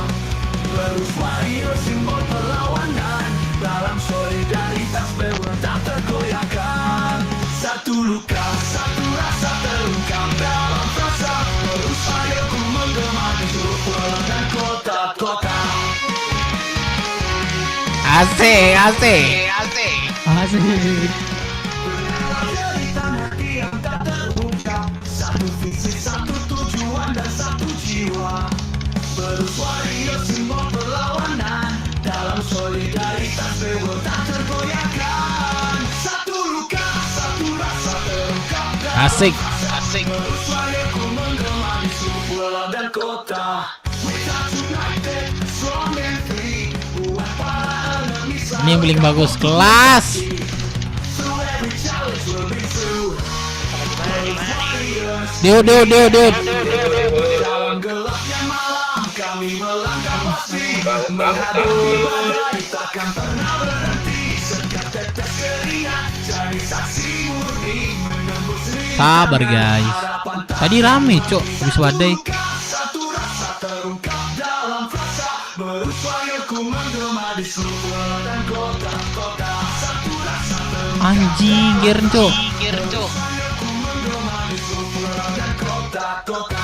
Bersuara simbol perlawanan, dalam solidaritas bebas tak tergoyahkan. Satu luka, satu rasa terungkap dalam frasa, bersuara ku menggema di seluruh pulau dan kota-kota. Asik. Cerita hati yang tak terungkap, satu visi, satu tujuan dan satu jiwa. Bersuara simbol perlawanan, dalam solidaritas bebas tak tergoyahkan. Satu luka, satu rasa terungkap dalam Asik. bersuara ku menggema di seluruh pulau dan kota. We are united, strong and free. Buat para enemies Ini yang paling bagus, kelas. through every challenge we'll be through. Diut. Dalam gelapnya malam kami melangkah pasti, menghadapi badai takkan pernah berhenti. Setiap tetes keringat jadi saksi murni, menembus rintangan Sabar guys. Tadi rame, Cok, habis badai. satu rasa terungkap dalam frasa, bersuara ku menggema di seluruh pulau dan kota-kota. Satu rasa terungkap Anjing, Geren, Cok. ku menggema di seluruh pulau dan kota-kota.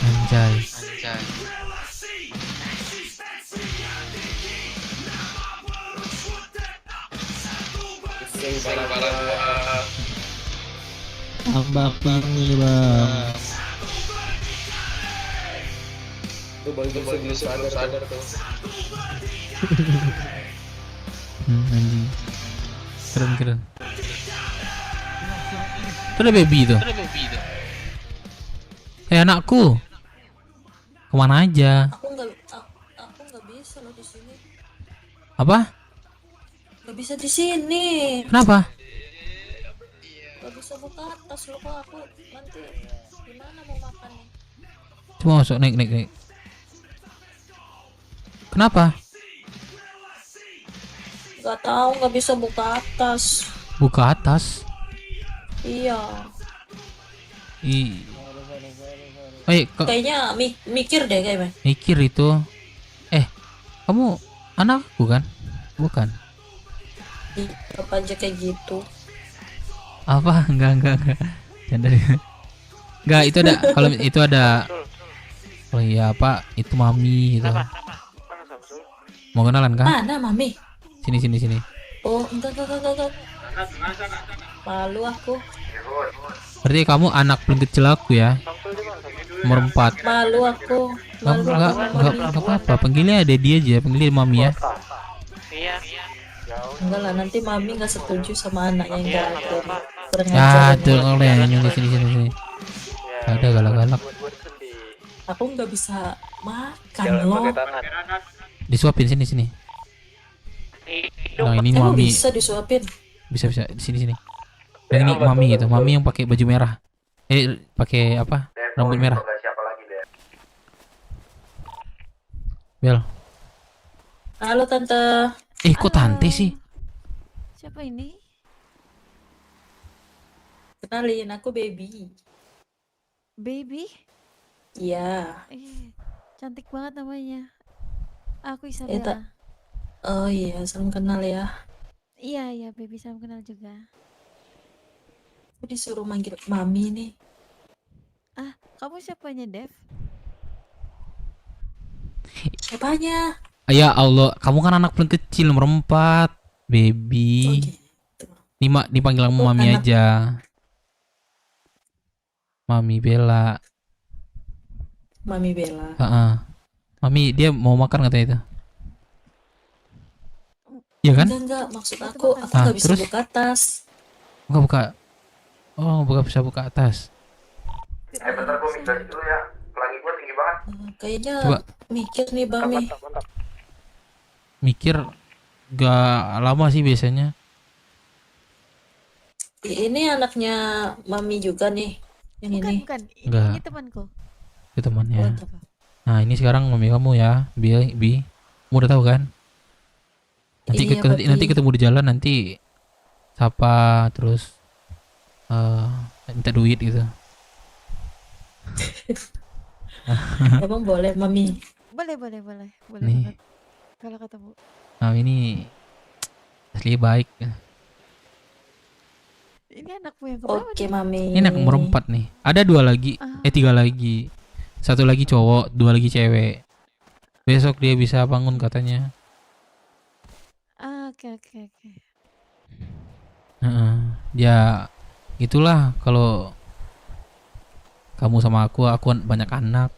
Anjay. Tambah ini, Bang. Itu belum sadar tuh. Anjing. Keren. Itu ada baby tuh. Anakku. Kemana aja? Aku nggak bisa loh di sini. Apa? Nggak bisa di sini. Kenapa? Nggak bisa buka atas loh, kok aku nanti gimana mau makan nih? Cuma masuk naik. Kenapa? Nggak tahu, nggak bisa buka atas. Buka atas? Iya. Kayaknya mikir deh kayaknya. Mikir itu. Kamu anakku kan? Bukan. Apa aja kayak gitu. Apa? Enggak. Canda. Enggak, itu ada. Kalau itu ada. Oh iya, apa? Itu mami gitu. Mau kenalan kan? Mana mami? Sini. Oh, enggak. Malu aku. Berarti kamu anak paling kecil aku ya? Nomor 4. Malu aku. Enggak apa-apa. Panggilnya ada dia aja, panggilnya mami ya. Enggak lah, nanti mami nggak setuju sama anaknya yang kurang Ya, ajar. tuh kalau yang nyuruh sini. Ada galak-galak. Aku nggak bisa makan loh. Disuapin sini. Nah, ini Emang mami. bisa disuapin? Bisa di sini. Yang ini mami gitu, mami yang pakai baju merah. Pakai apa? Rambut merah. Bel. Halo tante. Kok tante sih? Siapa ini? Kenalin, aku Baby. Baby? Iya. Cantik banget namanya. Aku Ya, Isabella. Oh iya, salam kenal ya. Iya, Baby, salam kenal juga. Aku disuruh manggil Mami nih. Ah, kamu siapanya, Dev? Siapanya? Ya Allah, kamu kan anak paling kecil nomor 4, baby. Dipanggil kamu Mami anak- aja. Mami Bella. Mami Bella. Heeh. Mami dia mau makan katanya itu. Iya kan? Enggak, maksud aku nggak bisa terus? buka tas. Enggak buka. Oh, bisa buka atas. Bentar gue mikir dulu ya. Pelangi gue tinggi banget. Kayaknya Coba. mikir nih Bami. Mikir gak lama sih biasanya. Ini anaknya Mami juga nih. Yang ini. Bukan. Enggak. Ini temanku. Itu temannya. Nah, ini sekarang Mami kamu ya, Bi. Kamu udah tahu kan? Nanti Iya, nanti Papi. ketemu di jalan nanti sapa terus minta duit gitu. Emang boleh Mami? Boleh Nih. banget. Kalau ketemu. Nah, ini asli baik. Ini anakmu yang keberapa? Oke Dev? Mami. Ini anak nomor 4 nih. Ada 2 lagi. 3 lagi. 1 lagi cowok, 2 lagi cewek. Besok dia bisa bangun katanya. Ah, oke. Heeh. Ya itulah kalau kamu sama aku banyak anak.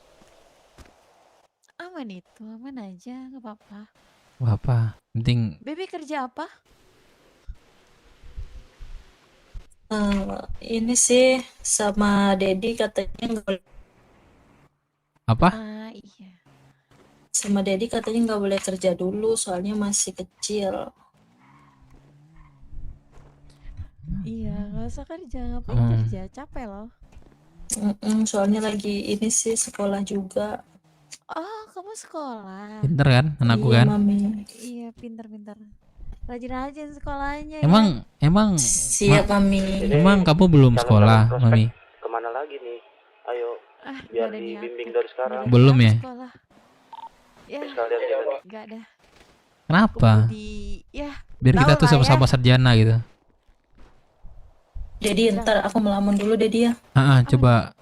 Aman aja, nggak apa-apa. Gak apa, penting Baby kerja apa? Ini sih sama Dedi katanya nggak boleh. apa? Ah, iya. Sama Dedi katanya nggak boleh kerja dulu soalnya masih kecil. Iya, nggak usah kerja, ngapain Hmm. kerja? Capek loh. Soalnya lagi ini sih sekolah juga. Oh, kamu sekolah. Pinter kan anakku Iya, kan? Mami. Iya, pinter. Rajin-rajin sekolahnya Emang Siap, Mami. Emang kamu belum sekolah, Mami? Kemana lagi nih? Ayo, Ah, biar nggak ada niat. dibimbing dari sekarang. Belum ya? Sekolah. Ya, Sekalian kita nih. nggak ada. Kenapa? Ya, Biar kita tahu tuh lah ya. sama-sama sarjana gitu. Dedi, ntar aku melamun dulu Dedi ya. Coba.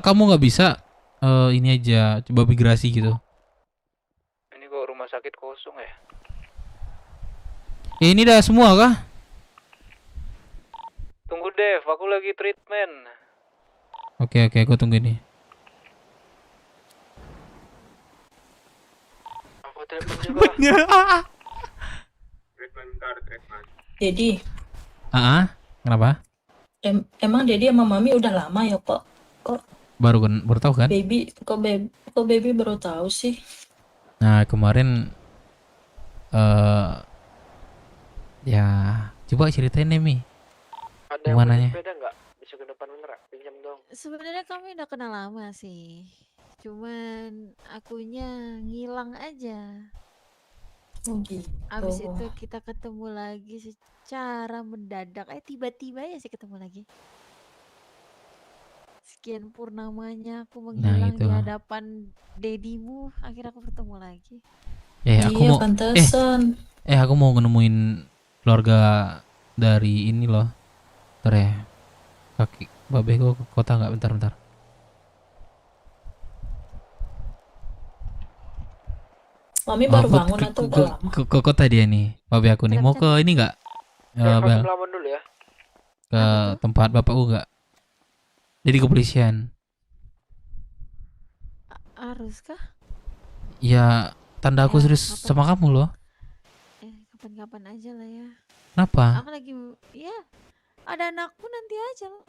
Kamu nggak bisa ini aja coba migrasi gitu. Ini kok rumah sakit kosong ya? Ini dah semua kah? Tunggu Dev, aku lagi treatment. Oke, aku tunggu ini. Aku treatment juga. Dedi, Kenapa? emang Dedi sama Mami udah lama ya kok Baru tahu kan? kok baby baru tahu sih? Nah, kemarin ya coba ceritain deh, Mi. Ada Gimana yang ya? punya sepeda nggak? Bisa ke depan bener nggak? Pinjam dong. Sebenarnya kami udah kenal lama sih. Cuman akunya ngilang aja. Oh gitu. Abis itu kita ketemu lagi secara mendadak. Tiba-tiba ya sih ketemu lagi. Sekian purnamanya aku menghilang itu. di hadapan dedimu. Akhirnya aku ketemu lagi. Aku Iya, mau pantesan. aku mau nemuin keluarga dari ini loh. Bentar ya. Kaki babe gua ke kota nggak? Bentar. Mami baru bangun atau udah lama? Ke kota dia nih. Babe aku nih mau ke ini nggak? Aku Bel, melawan dulu ya. ke tempat bapakku nggak? Jadi kepolisian. Harus kah? Ya tanda aku serius sama kamu loh. Kapan-kapan aja lah ya. Kenapa? Aku lagi ya ada anakku nanti aja loh.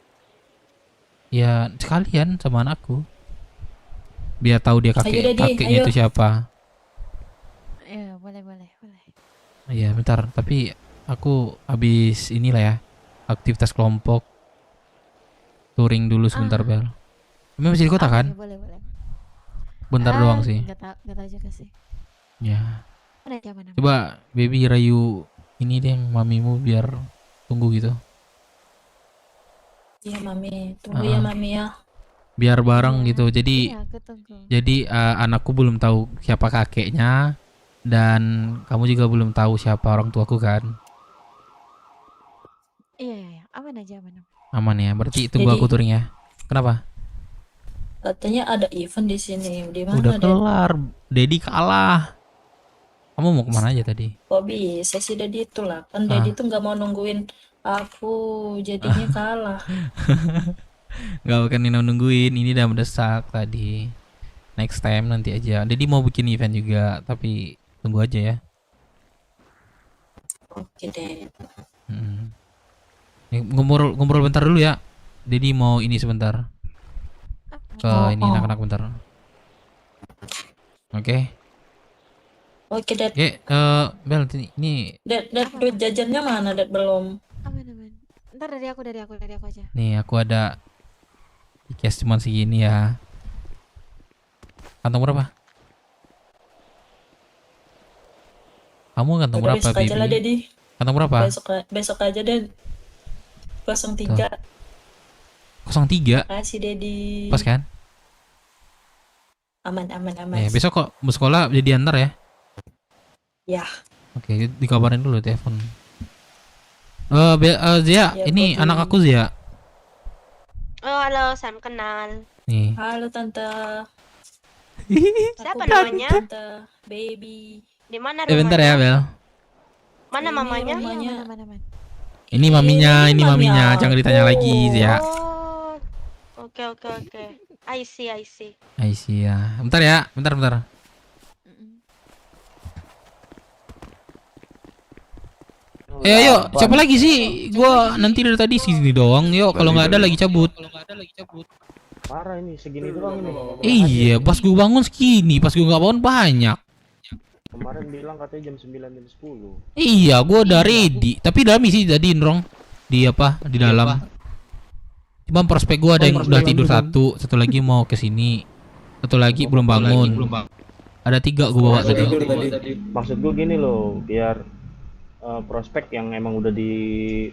Ya sekalian sama anakku. Biar tahu dia Ayo, Dedi, kakeknya ayo. itu siapa. Ya boleh. Iya bentar. Tapi aku habis inilah ya aktivitas kelompok. Touring dulu sebentar Bel. Kamu masih di kota kan? Ya, boleh. Bentar doang sih. Gak tahu juga sih. Ya. Mana? Coba baby rayu ini deh mamimu biar tunggu gitu. Iya mami, tunggu ya mami ya. Biar bareng gitu. Jadi Iya, aku tunggu. Anakku belum tahu siapa kakeknya dan kamu juga belum tahu siapa orang tuaku kan. Iya, aman aja, aman. Aman ya. Berarti tunggu Jadi- aku touring ya. Kenapa? Katanya ada event di sini. Di mana Udah Dad? kelar. Dedi kalah. Kamu mau kemana aja tadi? Kok bisa sih Dedi itu lah. Kan Dedi tuh nggak mau nungguin aku, jadinya kalah. Gak akan nungguin. Ini udah mendesak tadi. Next time nanti aja. Dedi mau bikin event juga, tapi tunggu aja ya. Oke deh. Nih, ngobrol bentar dulu ya. Dedi mau ini sebentar. Ke ini anak-anak bentar. Oke. Oke Dad. Oke, Bel ini Dad, duit jajannya mana Dad belum? Aman. Ntar dari aku aja. nih aku ada cash cuman segini ya. Kantong berapa? Kamu kantong Udah berapa, besok aja lah baby? Dedi. Kantong berapa? Besok aja Dad. 03. 03. Kasih Dedi. Pas kan? Aman. Besok kok mau sekolah jadi antar ya? Ya. Oke, dikabarin dulu telepon. Zia, Ya, ini Bobby. anak aku Zia. Oh, halo, Sam kenal. Nih. Halo Tante. Siapa Aku namanya? Tante Baby. Di mana Bentar ya, Bel. Mana mamanya? Ini maminya, jangan ditanya lagi, Zia. Oke. I see. Ya. Bentar ya, bentar. Ayo, siapa lagi sih? Gua nanti dari tadi sini doang. Yuk, kalau nggak ada lagi cabut. Parah ini, segini doang ini. Iya, pas gua bangun segini, pas gua nggak bangun banyak. Kemarin bilang katanya jam 9 jam 10. Iya, gua udah ready. Tapi dalam isi tadi Nrong di apa? Di dalam. Cuma prospek gua ada yang udah tidur satu lagi mau ke sini. Satu lagi belum bangun. Ada 3 gua bawa tadi. Maksud gua gini loh, biar prospek yang emang udah di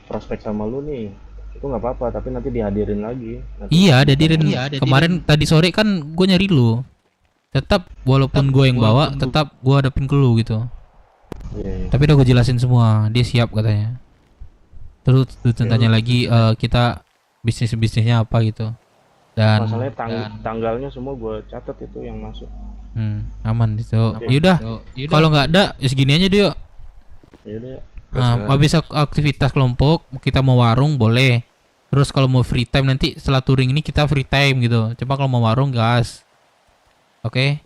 prospek sama lu nih, itu nggak apa-apa, tapi nanti dihadirin lagi. Iya, hadirin. Kemarin tadi sore kan gue nyari lu. Tetap walaupun gue yang bawa, tetap gue hadapin ke lu gitu. Iya. Tapi udah gue jelasin semua, dia siap katanya. Terus tanya lagi kita bisnisnya apa gitu. Dan masalahnya tanggalnya semua gue catat itu yang masuk. Aman itu. Oke. Yaudah, kalau nggak ada ya segini aja deh yuk. Yaudah. Habis aktivitas kelompok kita mau warung boleh. Terus kalau mau free time nanti setelah touring ini kita free time gitu. Coba kalau mau warung gas. Oke.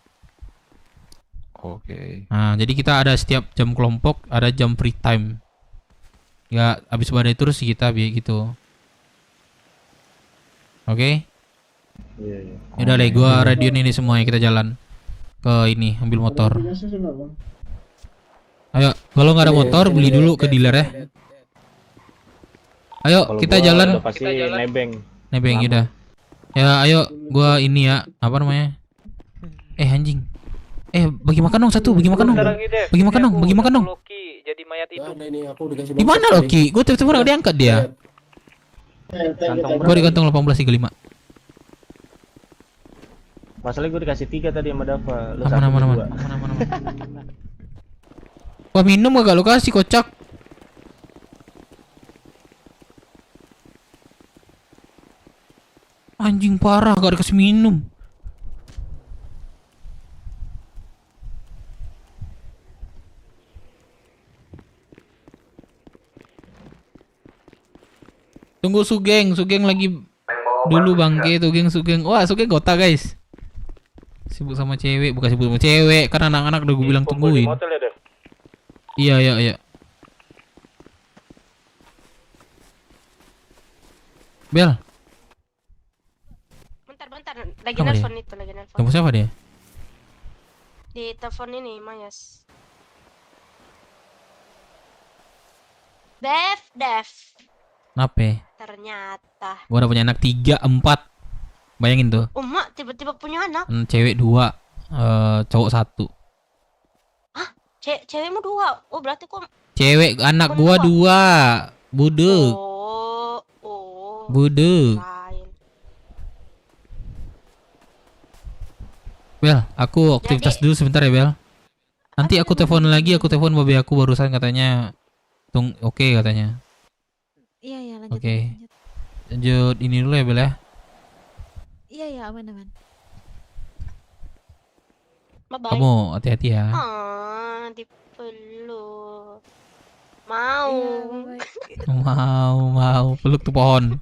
Nah, jadi kita ada setiap jam kelompok ada jam free time. Ya habis badai terus kita biar gitu. Oke. Iya. Udah deh, gua radioin ini semuanya, kita jalan ke ini ambil motor. Ayo, kalau nggak ada motor beli dulu ke dealer ya. Ayo, Kalau kita gua jalan. udah pasti nebeng. Udah. Ya, ayo, gua ini ya, apa namanya? Anjing. Bagi makan dong satu, bagi makan dong. Bagi makan dong. Jadi mayat itu. Di mana Loki? Gua tiba-tiba udah diangkat dia. Gua di kantong 1835. Masalahnya gue dikasih 3 tadi sama Dava. Lu Aman. Wah, minum gak lu kasih kocak? Anjing parah, gak dikasih minum. Tunggu Sugeng lagi dulu bangke tuh Sugeng. Wah, Sugeng kota guys. Sibuk sama cewek, bukan sibuk sama cewek, kan anak-anak udah gue bilang tungguin. Iya. Bel. Bentar. Lagi Apa nelfon dia? itu, lagi nelfon. Kamu siapa dia? Di telepon ini, Mayas. Dev. Kenapa? Ternyata. Gua udah punya anak 3, 4. Bayangin tuh. Emak tiba-tiba punya anak. Cewek 2, cowok 1. Cewekmu 2. Oh, berarti kok Cewek anak gua 2. Budek. Budek. Bel, aku aktivitas dulu sebentar ya, Bel. Nanti aku telepon lagi, aku telepon babe aku barusan katanya oke katanya. Iya, lanjut. Oke. Lanjut ini dulu ya, Bel ya. Iya, aman. Bye-bye. Kamu hati-hati ya. Dipeluk. Mau. Mau peluk tuh pohon.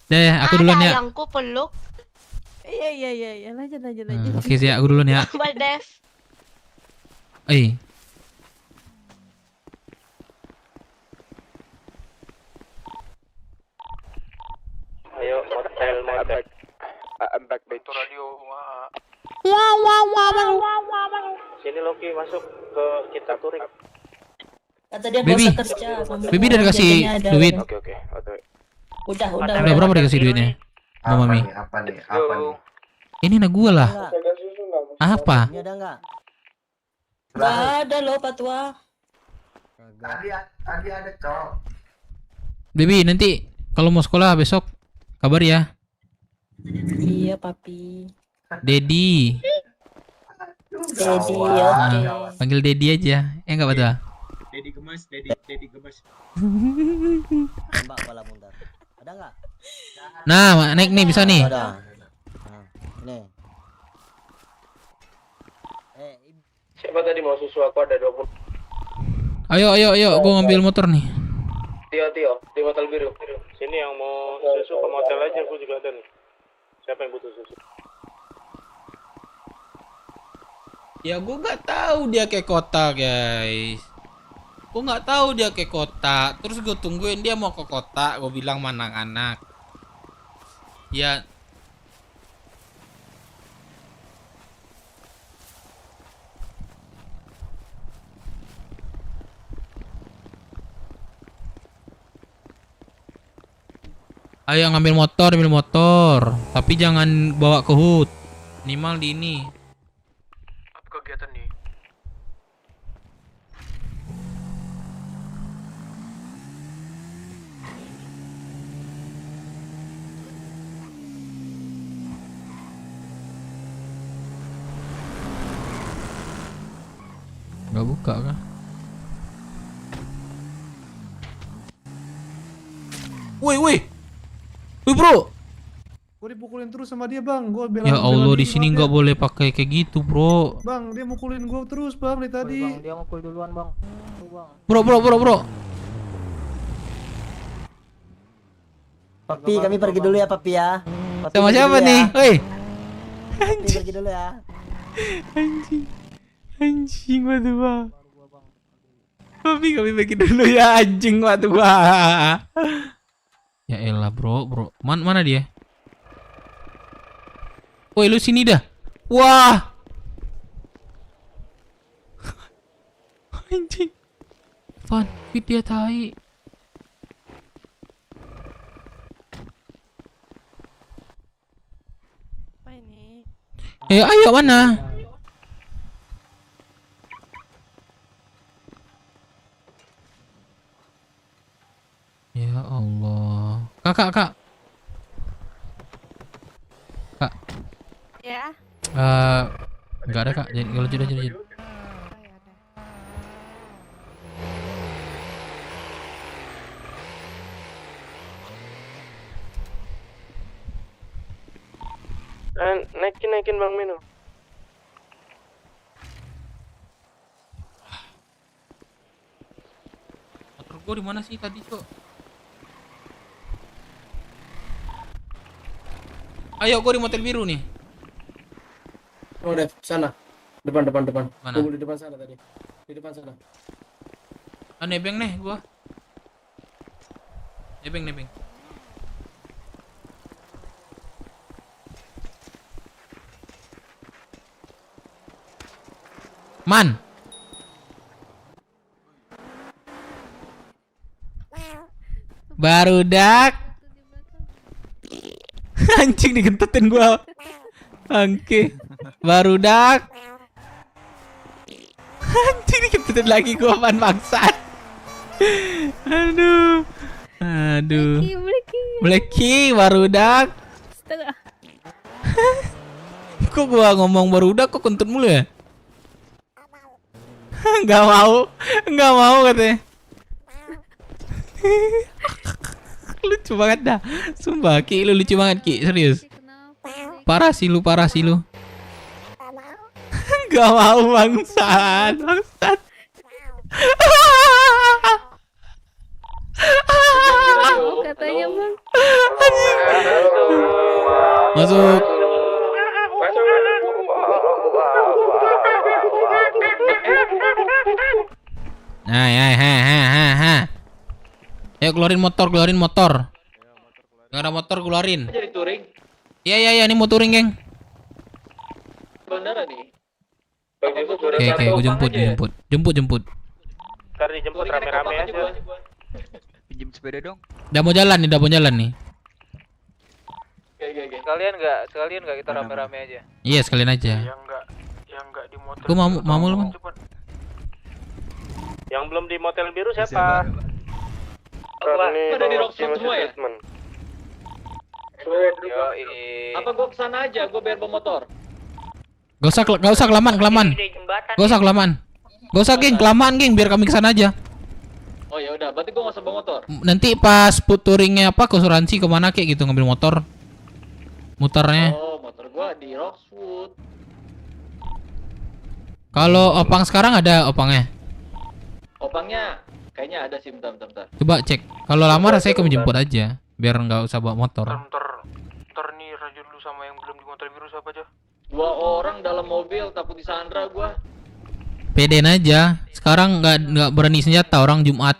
Deh, aku duluan ya. Yang ku peluk. Iya, lanjut. Oke sih, aku duluan ya. Bye, Dev. Ayo, motel. I'm back, bitch. Sini Loki masuk ke kita touring. Kata dia Baby. gak usah kerja. Baby udah dikasih duit. Oke. Udah. Udah berapa dikasih duitnya? Sama Mami. Apa nih? Ini nak gua lah. Apa? Ini ada enggak? Gak ada loh Patwa. Tadi ada cowok. Baby, nanti kalau mau sekolah besok kabar ya. Iya papi. Dedi. Oke. Panggil Dedi aja. Enggak Patwa? Dedi gemes. Mbak bola mundur. Ada enggak? Nah, naik nih bisa nih. Ada. Nih. Siapa tadi mau susu? Aku ada 20. Ayo, gua ngambil motor nih. Tio, di motel biru. Sini yang mau susu ke motel aja, aku juga ada nih. Siapa yang butuh susu? Ya gua nggak tahu dia ke kota, guys. Gua nggak tahu dia ke kota. Terus gua tungguin dia mau ke kota. Gua bilang mana anak. Ya. Ayo ambil motor. Tapi jangan bawa ke HUT. Minimal di ini. Apa kegiatan nih? Gak buka kah? Woi bro. Gue dipukulin terus sama dia bang. Gue Ya Allah, di sini nggak boleh pakai kayak gitu bro. Bang, dia mukulin gue terus bang dari tadi. Bang, dia mukul duluan bang. Bro. Papi, kami pergi dulu ya papi ya. Papi Sama pergi siapa dulu nih? ya. Woi. Papi pergi dulu ya. Anjing batu gua. Papi kami pergi dulu ya, anjing batu gua. Ya elah bro. Mana dia? Woi lu sini dah. Wah. Anjing. Fan, fit dia tai. Apa ini? Ayo mana? Ya Allah. Kak. Ya. Enggak ada kak. Jadi lanjut aja. Naikin Bang Mino. Motor gua di mana sih tadi, Cok? Ayo, gua di motel biru nih. Oh, Dev, sana. Depan. Mana? Tunggu di depan sana tadi. Di depan sana. Nebeng nih gua. Nebeng. Man. Barudak. Anjing digentetin gua. Bangke. Barudak. Anjing digentetin Kentut lagi gua apaan bangsat. Aduh. Aduh. Blacky barudak. Astaga. Kok gua ngomong barudak kok kentut mulu ya? Nggak mau katanya. Lucu banget dah. Sumpah Ki, lu lucu banget Ki, serius. Parah sih lu. Gak mau bangsat. Katanya bang. Masuk. Nah. Ayo keluarin motor. Yang ada motor keluarin. Jadi touring. Iya, ini mau touring, geng. Beneran nih. Oke, gue jemput. Ntar dijemput rame-rame aja. Pinjam sepeda dong. Udah mau jalan nih. Sekalian nggak kita rame-rame aja. Iya, sekalian aja. Yang enggak di motor. Gue mau lu, Man. Yang belum di motel biru siapa? Pada di Rockford semua ya? Apa gua kesana aja, gua bayar pemotor. Gak usah kelamaan. Gak usah geng, kelamaan geng, biar kami kesana aja. Oh ya udah, berarti gua nggak usah bawa motor. Nanti pas put touringnya apa ke asuransi kemana kayak gitu ngambil motor. Muternya. Oh, motor gua di Rockwood. Kalau opang sekarang ada opangnya. Opangnya kayaknya ada sih, bentar. Coba cek. Kalau lama rasanya kami jemput aja, biar nggak usah bawa motor. Ntar nih Raja dulu sama yang belum di motor biru siapa aja? 2 orang dalam mobil takut disandra gua. Pedein aja. Sekarang nggak berani senjata orang Jumat.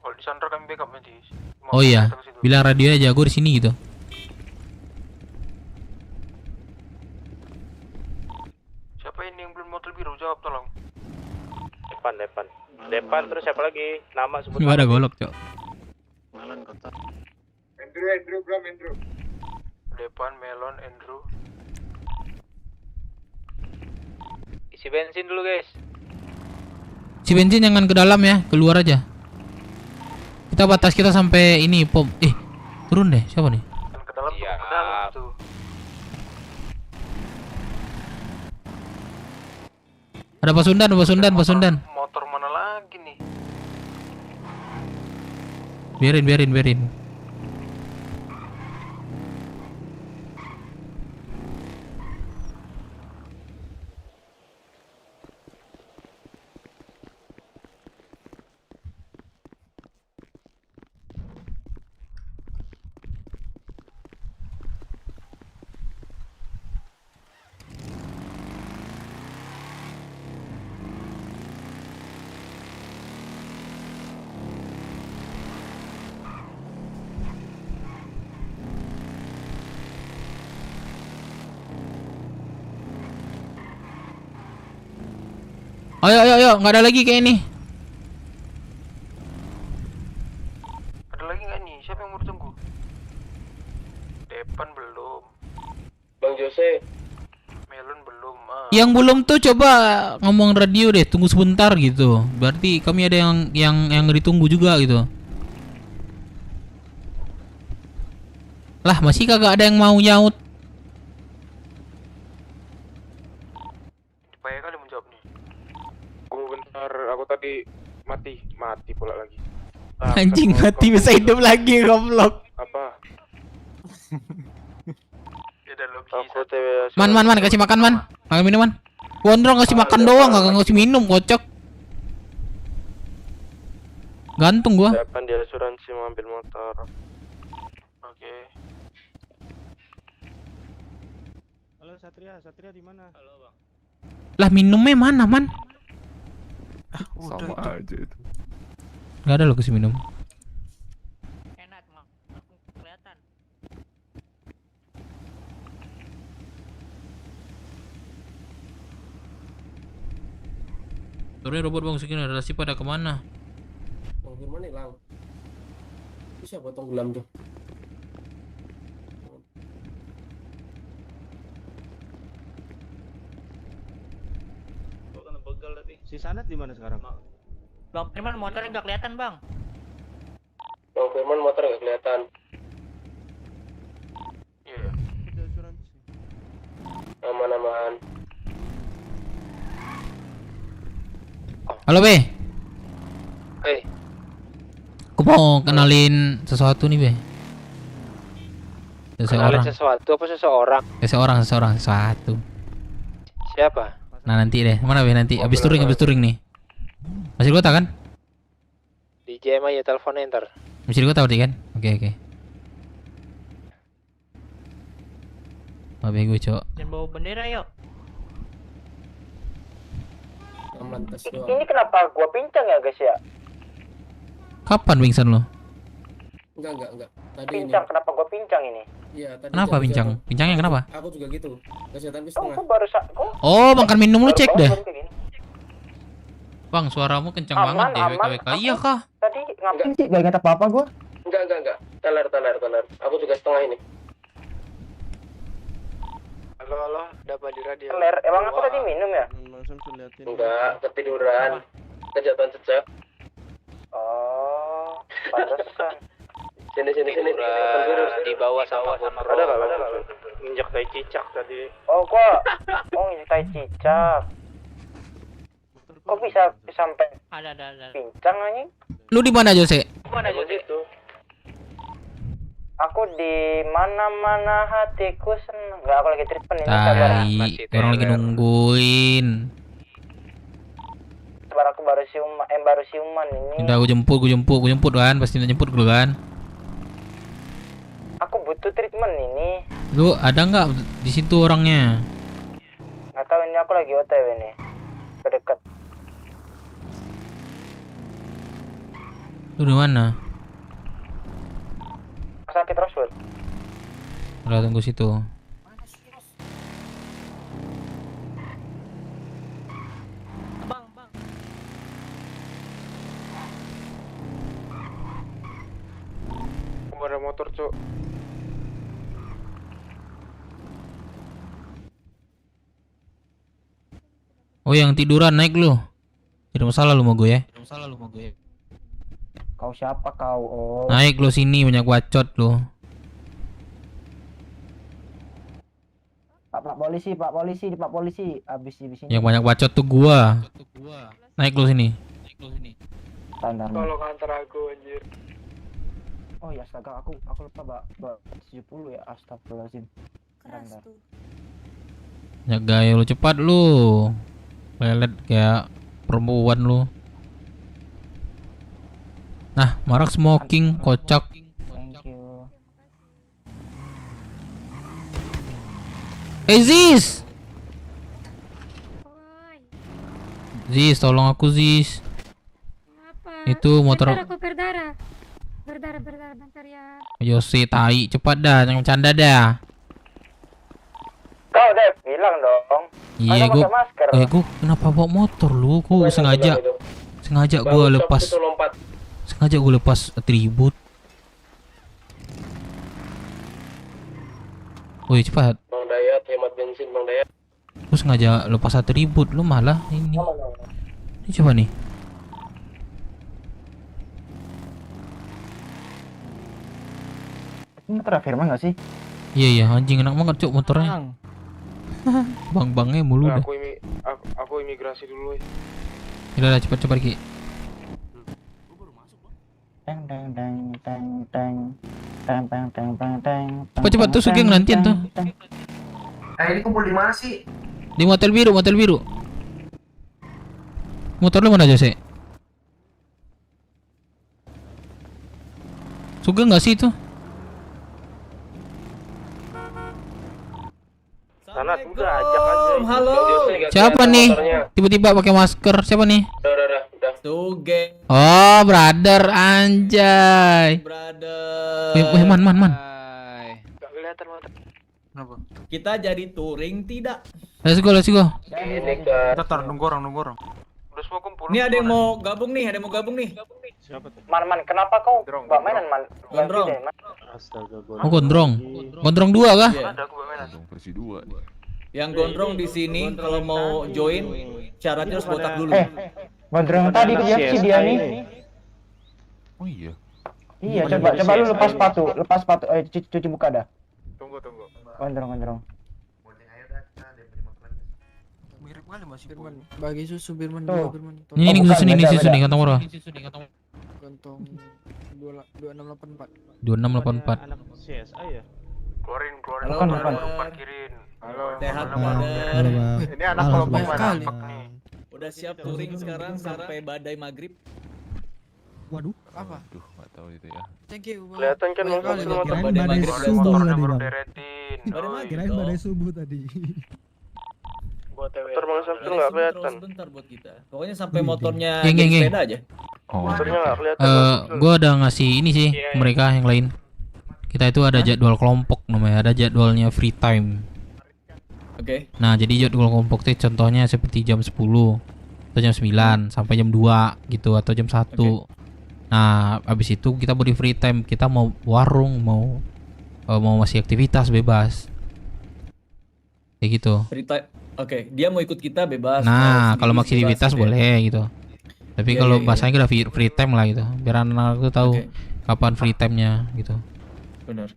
Kalau disandra kami backup nanti. Oh iya, bilang radio aja gue di sini gitu. Siapa ini yang belum motor biru? Jawab tolong. Depan terus siapa lagi? Nama sebut. Gak ada golok, Cok. Malan kota. Andrew. Depan Melon Andrew. Isi bensin dulu, guys. Si bensin jangan ke dalam ya, keluar aja. Kita batas kita sampai ini pom. Turun deh, siapa nih? Ke dalam tuh. Ada Pasundan. Motor mana lagi nih? Biarin. Ayo, nggak ada lagi kayak ini. Ada lagi nggak nih? Siapa yang mau ditunggu? Depan belum. Bang Jose. Melon belum. Yang belum tuh coba ngomong radio deh, tunggu sebentar gitu. Berarti kami ada yang ditunggu juga gitu. Lah, masih kagak ada yang mau nyaut. Payah kali menjawab nih. Gue bentar, aku tadi mati pula lagi. Anjing mati bisa hidup lagi, goblok. Apa? Man, kasih makan man. Makan minuman. Gondrong kasih makan doang, kagak ngasih minum, kocok. Gantung gua. Depan di asuransi mau ambil motor. Oke. Halo Satria di mana? Halo, Bang. Lah minumnya mana, Man? Sama aja itu. Gak ada lo kasih minum. Enak, Mak. Langsung kelihatan. Sore robot Bang Sugino relasi pada kemana? Bang Firman hilang. Bisa potong gelam tuh. Si Sanat di mana sekarang? Bang Firman motornya nggak kelihatan bang. Bang Firman motor nggak kelihatan. Iya. Aman-aman. Halo Be, Hei, aku mau kenalin sesuatu nih Be. Seseorang. sesuatu apa seseorang? Sesuatu. Siapa? Nah nanti deh, mana Be nanti? Abis touring nih. Masih di kota kan? Di JM aja teleponnya ntar. Masih di kota berarti kan? Oke. Babe gue cok. Dan bawa bendera yuk. Lantas doang. Ini kenapa gua pincang ya guys ya? Kapan pingsan lo? Enggak. Tadi Pincang, kenapa gua pincang ini? Iya, tadi Kenapa jam- pincang? jam- Pincangnya kenapa? Aku juga gitu. Kesehatan bis Oh, setengah. gua baru kok Oh, makan minum lu cek deh. baru kayak gini. Bang, suaramu kencang Aman, banget deh aman. WKWK. Iya kah? Tadi ngapain sih? Gak ingat apa-apa gua. Enggak. Teler. Aku juga setengah ini. Halo, dapat di radio. Teler, emang aku tadi minum ya? Enggak, ketiduran. Kejatuhan cecek. Oh, pantesan. Sini. Di bawah sama Gunro. Ada nggak? Injak tai cicak tadi. Oh, injek tai cicak. Kok bisa sampai Ada. pincang anjing? Lu di mana Jose? Mana aja situ? Aku di mana-mana hatiku senang. Enggak, aku lagi treatment ini sabar. Tai, orang lagi nungguin. Sabar, aku baru siuman ini. Udah gue jemput kan, pasti udah jemput lu kan. Aku butuh treatment ini. Lu ada nggak di situ orangnya? Nggak tahu, ini aku lagi OTW nih. Kedekat. Lu di mana? Sakit Roswood. Udah tunggu situ. Ada motor, Cuk. Oh, yang tiduran naik lu. Tidak masalah lu mau gue ya. Kau siapa kau? Oh. Naik lu sini, banyak bacot lu. Pak polisi. Abis di sini. Yang banyak bacot tuh gua. Naik lu sini. Standar. Tolong antar aku anjir. Oh ya astaga, aku lupa Mbak 70 ya, astagfirullahaladzim. Keras tuh. Ya gaya lu cepat lu. Lelet kayak perempuan lu. Nah, marak smoking kocak. Thank you. Ziz, tolong aku Ziz. Itu motor Berdarah bentar ya. Yose tai, cepat dah, jangan bercanda dah. Kau Dev, bilang dong. Iya, Pakai masker. gua kenapa bawa motor lu? Gua sengaja gua lepas. Sengaja gua lepas atribut. Woi, cepat. Bang Dayat, hemat bensin Bang Dayat. Gua sengaja lepas atribut, lu malah ini. Ini coba nih. Ini motor Firman nggak sih? Iya, anjing enak banget cuk motornya. Bang-bangnya mulu dah. Aku imigrasi dulu, Udah cepat Ki. Cepat tuh Sugeng nantian tuh. Ini kumpul di mana sih? Di motel biru. Motor lu mana Jose? Sugeng nggak sih itu? Sanat, udah ajak aja. Halo. Siapa nih? Tiba-tiba pakai masker. Siapa nih? Udah. Sugeng. Oh, brother anjay. Brother. Man. Gak kelihatan motor. Kenapa? Kita jadi touring tidak? Let's go. Ini kan. Kita nunggu orang. Udah semua kumpul. Nih ada yang mau gabung nih. Siapa tuh? Man, kenapa kau bawa mainan Man? Gondrong. Ganti deh, Man. Astaga, Oh, gondrong 2 kah? Ada aku bawa mainan. Versi 2 nih. Yang gondrong di sini kalau mau join syaratnya harus botak dulu. Gondrong tadi ke si dia nih. Oh iya. Iya, coba lu lepas sepatu, cuci muka dah. Tunggu. Gondrong. Mirip kali Mas Firman. Bagi susu Firman Tuh. Firman. Ini susu nih kantong murah. Kantong 2684. 2684. Anak CSI ya? Keluarin. Bukan. Parkirin. Halo. Sehat Halo, brother. Ini anak kelompok Banyak mana? kali. Udah siap touring sekarang sampai badai maghrib. Waduh. Apa? Aduh, nggak tahu itu ya. Thank you. Kelihatan kan Banyak motor kali. motor. Badai Badai maghrib subuh udah stop. tadi, Baru Bang. deretin. Badai maghrib. Kirain badai subuh tadi. Motor Bang Samsul nggak kelihatan. Sebentar buat kita. Pokoknya sampai motornya Geng, jadi geng. sepeda aja. Oh. Motornya nggak kelihatan. Bang Samsul. Gua udah ngasih ini sih mereka yang lain. Kita itu ada jadwal kelompok namanya, ada jadwalnya free time. Oke. Nah, jadi jadwal kelompok itu contohnya seperti jam 10 atau jam 9 sampai jam 2 gitu atau jam 1. Nah, habis itu kita beri free time, kita mau warung, mau masih aktivitas bebas. Kayak gitu. Free time. Oke, dia mau ikut kita bebas. Nah, kalau mau mau sendiri aktivitas bebas gitu ya. boleh gitu. Tapi Iya, kalau iya, iya. bahasanya udah free time lah gitu. Biar anak-anak tuh tahu Oke. kapan free time-nya gitu. Bener.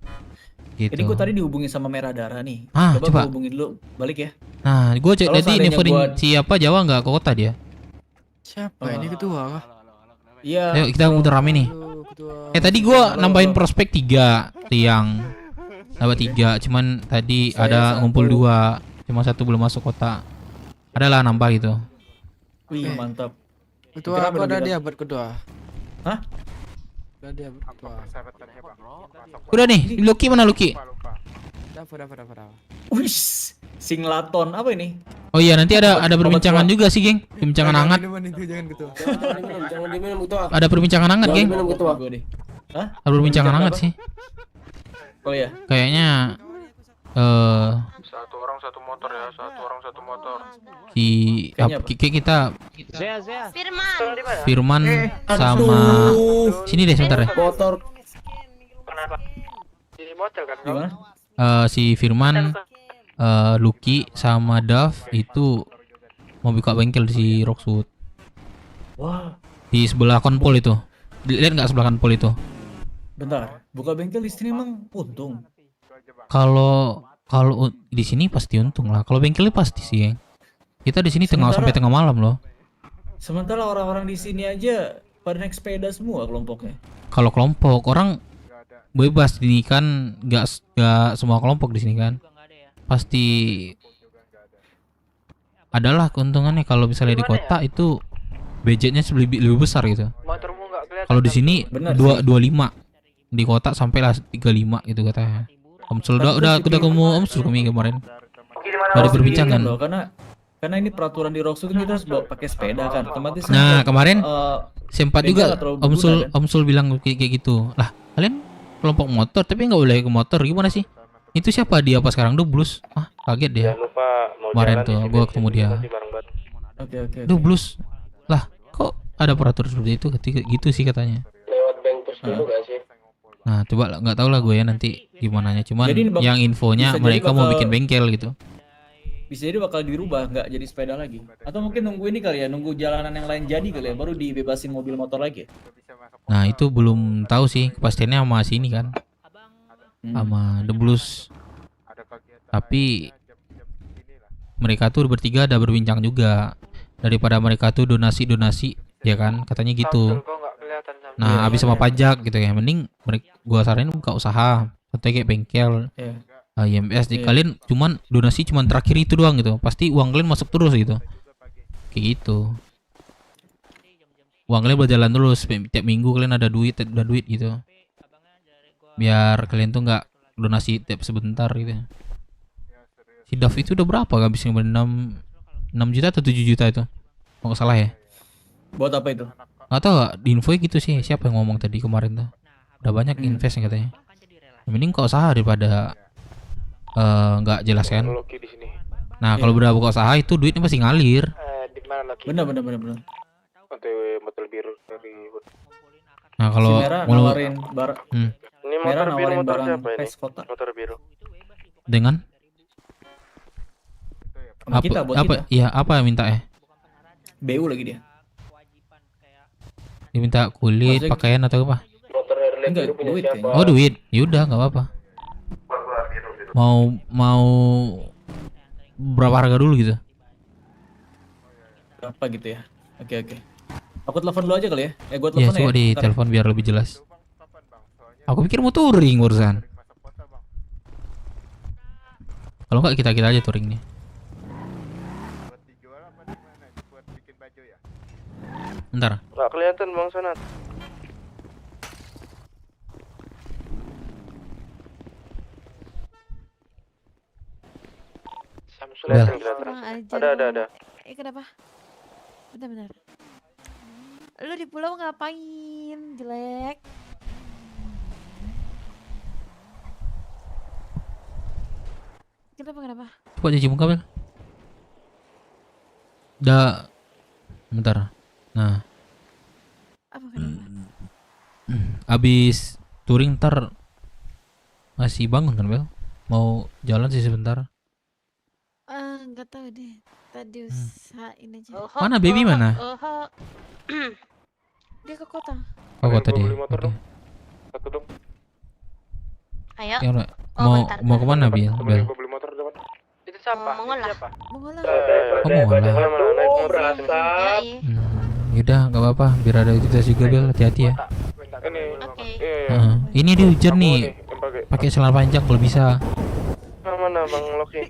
Gitu. Ini gue tadi dihubungin sama Merah Darah nih. Ah, Coba coba. gua hubungin dulu, balik ya. Nah, gue cek Kalau tadi seandainya nelfonin gua- siapa Jawa nggak ke kota dia. Siapa? Ini ketua kah? Iya. Ayo kita udah rame nih. Tadi gua nambahin prospek 3 tiang. Nambah 3, cuman tadi Saya ada satu. ngumpul 2, cuma 1 belum masuk kota. Adalah nambah gitu. Wih, mantap. Ketua Kira aku bener ada juga. dia buat ketua. Hah? Ada dia buat ketua. Udah nih, Lucky mana Lucky? Dapat. Wih, singlaton apa ini? Oh iya, nanti ada perbincangan juga sih, geng. Perbincangan hangat. Jangan ketua. Jangan diminum ketua. Ada perbincangan hangat, geng. Jangan diminum ketua. Gua deh. Hah? Ada perbincangan hangat apa? sih. Oh ya. Kayaknya Satu orang satu motor ya, satu orang satu motor. si Kayaknya kita Firman. Firman sama sini deh sebentar ya. Motor. Kenapa? Di motel kan? Gimana? Si Firman, Lucky sama Dav itu mau buka bengkel di Rockwood. Wah, Di sebelah konpol itu. Lihat nggak sebelah konpol itu? bentar. Buka bengkel di sini emang untung. Kalau di sini pasti untung lah. Kalau bengkelnya pasti sih, geng. Kita di sini Sementara- sampai tengah malam loh. Sementara orang-orang di sini aja pada naik sepeda semua kelompoknya. Kalau kelompok orang bebas ini kan, nggak semua kelompok di sini kan. Pasti adalah keuntungannya kalau misalnya di kota itu budgetnya lebih besar gitu. Motormu nggak kelihatan. Kalau di sini Bener 25 di kota sampai lah 35 gitu katanya. Omsul udah ketemu Omsul kami kemarin. Ada perbincangan. Loh, karena ini peraturan di Rockwood kita harus bawa pakai sepeda kan. Otomatis Nah, kan, kemarin sempat bengkel juga nggak terlalu berguna, kan? Omsul bilang kayak gitu. Lah, kalian kelompok motor tapi nggak boleh ke motor gimana sih? Itu siapa dia apa sekarang Dublus? Ah, kaget dia. Jangan lupa mau Kemarin jalan tuh isi gua bensin ketemu dia. nanti bareng-bareng. Oke. Dublus. Lah, kok ada peraturan seperti itu gitu sih katanya. Lewat bank pos dulu gak sih? Nah, coba lah, nggak tahu lah gue ya nanti gimana nya. Cuman Jadi, Bang, yang infonya bisa jadi mereka mau bakal- bikin bengkel gitu. Bisa jadi bakal dirubah, nggak jadi sepeda lagi. Atau mungkin nunggu ini kali ya, nunggu jalanan yang lain jadi kali ya, baru dibebasin mobil motor lagi. Nah, itu belum tahu sih kepastiannya sama sini kan. Sama The Blues. Tapi mereka tuh bertiga ada berbincang juga. Daripada mereka tuh donasi ya kan, katanya gitu. Nah, habis sama pajak gitu ya. Mending gua saranin buka usaha, atau kayak bengkel. Iya. IMS di Iya. kalian donasi cuman terakhir itu doang gitu. Pasti uang kalian masuk terus gitu. Kayak gitu. Uang kalian berjalan terus tiap minggu kalian ada duit gitu. Biar kalian tuh nggak donasi tiap sebentar gitu. Si Dav itu udah berapa habisnya 6 juta atau 7 juta itu? Kalau nggak salah ya. Buat apa itu? Nggak tahu gak, di info gitu sih. Siapa yang ngomong tadi kemarin tuh? Udah banyak invest katanya. Mending kau usaha daripada nggak jelas kan. Nah, kalau udah buka usaha itu duitnya pasti ngalir. Di mana lagi? Bener. OTW motor biru dari Hood. Nah, kalau Si Merah mau nawarin Ini Merah motor biru nawarin motor barang siapa ini? pes kota. Motor biru. dengan Sama kita, buat apa? kita. Iya, apa minta ya? BU lagi dia. Diminta kulit, Maksudnya- pakaian atau apa? Motor Harley Enggak, biru punya duit siapa? kayaknya. Oh, duit. Yaudah, nggak apa-apa. Mau berapa harga dulu gitu? Berapa gitu ya? Oke. Aku telepon dulu aja kali ya. Gua Ya, telepon coba di Ntar. telepon biar lebih jelas. Aku pikir mau touring urusan. Kalau nggak kita aja touring nih. Bentar. Nggak kelihatan Bang Sonat. Samsul Bel. kelihatan. Kurang ajar Ada. lu. Kenapa? Bentar. Lu di pulau ngapain, jelek? Kenapa? Coba cuci muka, Bel. Bentar. Nah, Apa kenapa? abis touring ntar masih bangun kan, Bel? Mau jalan sih sebentar. Nggak tahu deh. Tadi usahain aja. Mana baby mana? Dia ke kota. Oh, kota dia. Beli motor Oke. dong. Satu dong. Ayo. Yang mau kemana, Bel? Temenin gua beli motor depan. Itu siapa? Mengolah. Mengolah. Oh, mau ngolah. Naik mobil. Yaudah, nggak apa-apa. Biar ada aktivitas juga, Bel. Hati-hati ya. Ini. Oke. Iya. Ini dia hujan Aku nih. yang pakai. Pakai celana panjang kalau bisa. Mana Bang Loki?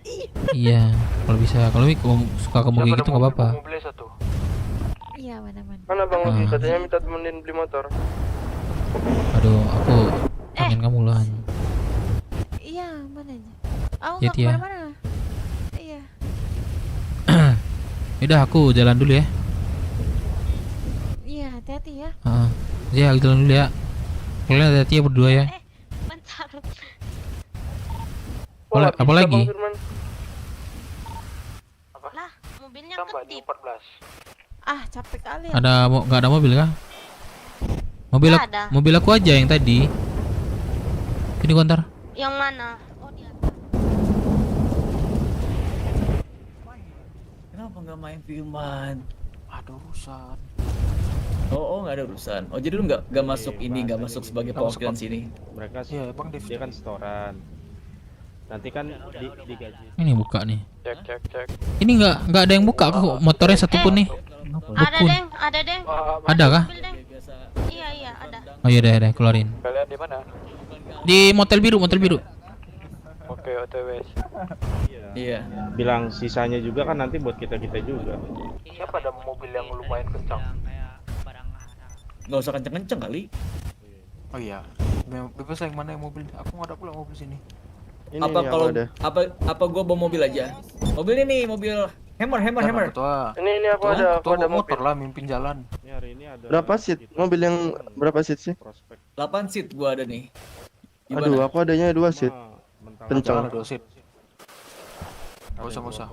Iya, kalau bisa. Kalau suka kamu kayak gitu nggak apa-apa. Mobilnya satu. Iya, mana-mana. Mana Bang Loki? Katanya minta temenin beli motor. Aduh, aku pengen kamu lah. Iya, mana aja. Aku Hati-hati nggak ya. kemana-mana. Iya. Yaudah, aku jalan dulu ya. Iya, hati-hati ya. Ya, aku jalan dulu ya. Kalian hati-hati ya berdua ya. Bentar. Apa lagi? Lah, mobilnya Tambah kedip. 14. Ah, capek kali. Nggak ada mobil kah? Mobil Nggak aku, ada. mobil aku aja yang tadi. Sini gua ntar. Yang mana? Oh, dia. Kenapa nggak main Firman? Ada urusan. Oh, nggak ada urusan. Oh, jadi lu nggak masuk ini, nggak masuk sebagai perwakilan sini. Mereka Iya, Bang Dev. dia kan setoran. Nanti kan digaji. Ini buka nih. Cek. Ini nggak ada yang buka kok. Motornya satu pun nih. Ada, Dukun. Deng. Ada kah? Mobil, Deng. Iya, ada. Oh iya, deh, keluarin. Kalian di mana? Di motel biru. Oke, OTW. Iya. Bilang sisanya juga kan nanti buat kita juga. Siapa ada mobil yang lumayan kencang? Nggak usah kenceng-kenceng kali. Oh iya. Bebas yang mana yang mobil? Aku nggak ada pula mobil sini. Apa gua bawa mobil aja? Mobil ini mobil Hammer. Ini aku ada motor lah, mimpin jalan. Ini hari ini ada Berapa seat? Mobil yang berapa seat sih? 8 seat gua ada nih. Aduh, aku adanya 2 seat. Kencang. 2 seat. Nggak usah.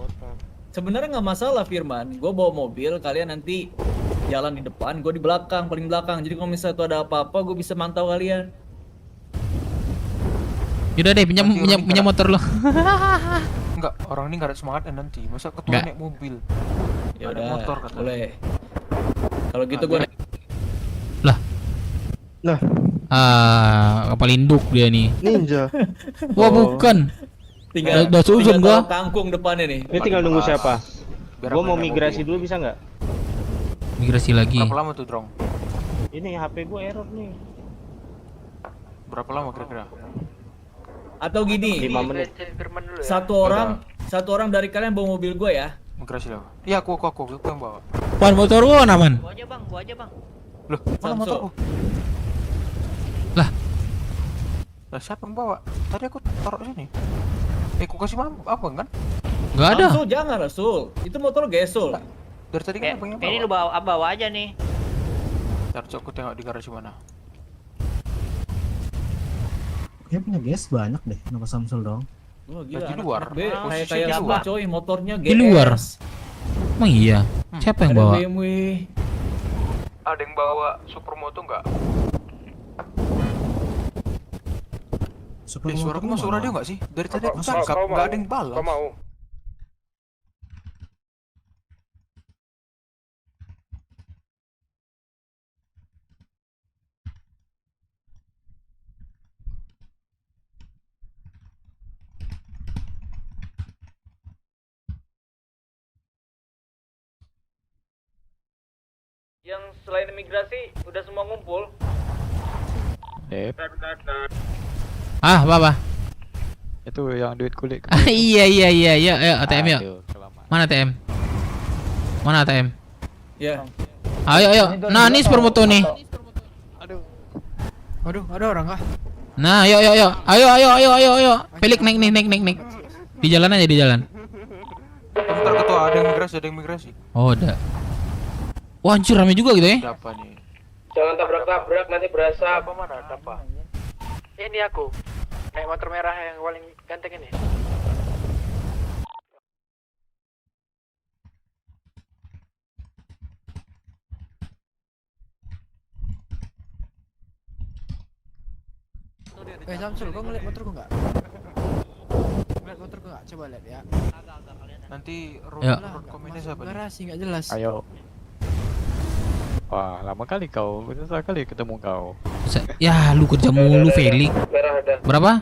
Sebenarnya nggak masalah Firman. Gua bawa mobil, kalian nanti jalan di depan, gua di belakang, paling belakang. Jadi kalau misalnya tuh ada apa-apa, gua bisa mantau kalian. Yaudah deh, pinjam motor lo. Enggak, orang ini nggak ada semangatnya nanti. Masa ketua Nggak. naik mobil? Ya Ada udah, motor kata. boleh. Kalau gitu gua Kapal induk dia nih. Ninja. Wah, bukan. tinggal Udah seuzon gua. taruh kangkung depannya nih. Ini tinggal nunggu siapa? Biar Gua aku mau naik migrasi mobil. dulu bisa nggak? Migrasi lagi. Berapa lama tuh, Drong? Ini HP gua error nih. Berapa lama kira-kira? Atau gini, 5 menit. satu orang dari kalian bawa mobil gua ya. Migrasi lah. Iya, aku yang bawa. Wan, motor gua mana, Man? Gua aja bang. Loh, mana Samsul. motorku? Lah. Lah, siapa yang bawa? Tadi aku taruh sini. Aku kasih abang kan? Nggak ada. Rasul, jangan Rasul. Itu motor Gesul. Dari tadi kan abang yang bawa. Ini lu bawa aja nih. Ntar aku tengok di garasi mana. Dia punya gas banyak deh, kenapa Samsul dong? Wah, gila. Di luar. Kayak Posisi di semua luar. coy, motornya GS. Di luar. Emang iya. Siapa yang Ada bawa? BMW. Ada yang bawa supermoto nggak? Suaraku masuk radio nggak sih? Dari tadi aku Kau cakap, mau? nggak ada yang balas. Kau mau? Yang selain imigrasi udah semua ngumpul. Ah, apa? Itu yang duit kulit. Ah, iya. Ayo ATM yuk. Mana ATM? Mana ATM? Ya. Ayo. Nah, ini supermoto nih. Waduh, ada orang kah? Nah, ayo. Ayo. Pelik naik. Di jalan aja, di jalan. Bentar ketua, ada yang migrasi. Oh, ada. Wah, anjir rame juga gitu ya. Apa nih? Jangan tabrak-tabrak nanti berasa. Apa mana? Apa? Ini aku. Naik motor merah yang paling ganteng ini. Samsul, kau ngeliat motorku nggak? Ngeliat motorku nggak? Coba lihat ya. Nanti road komennya siapa nih? Garasi nggak jelas. Ayo. Wah, lama kali kau. Susah kali ketemu kau. Ya, lu kerja mulu, Felix. Berapa?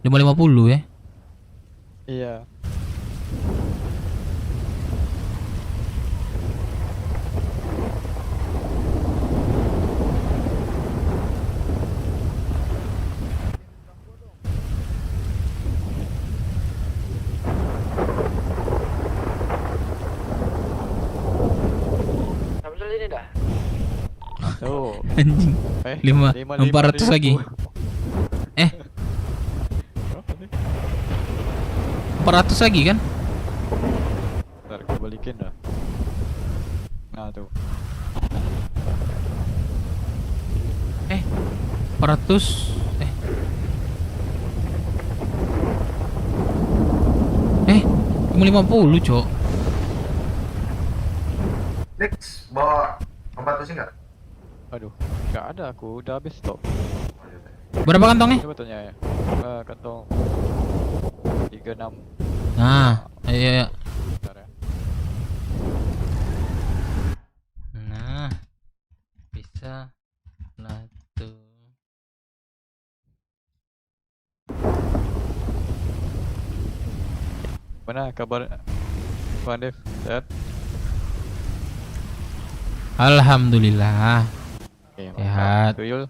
550 ya? Iya. Samsul ini dah. Tuh. Anjing. 400 lagi. 400 lagi kan? Ntar gue balikin dah. Nah tuh. 400 550, Cok. Lex, bawa 400 enggak? Aduh, nggak ada, aku udah habis stok. Berapa kantongnya? Coba tanya ya. Kantong 36. Nah, ayo. Bentar ya. Nah, bisa lah tuh. Mana kabar Bang Dev? Sehat? Alhamdulillah. Sehat. Tuyul.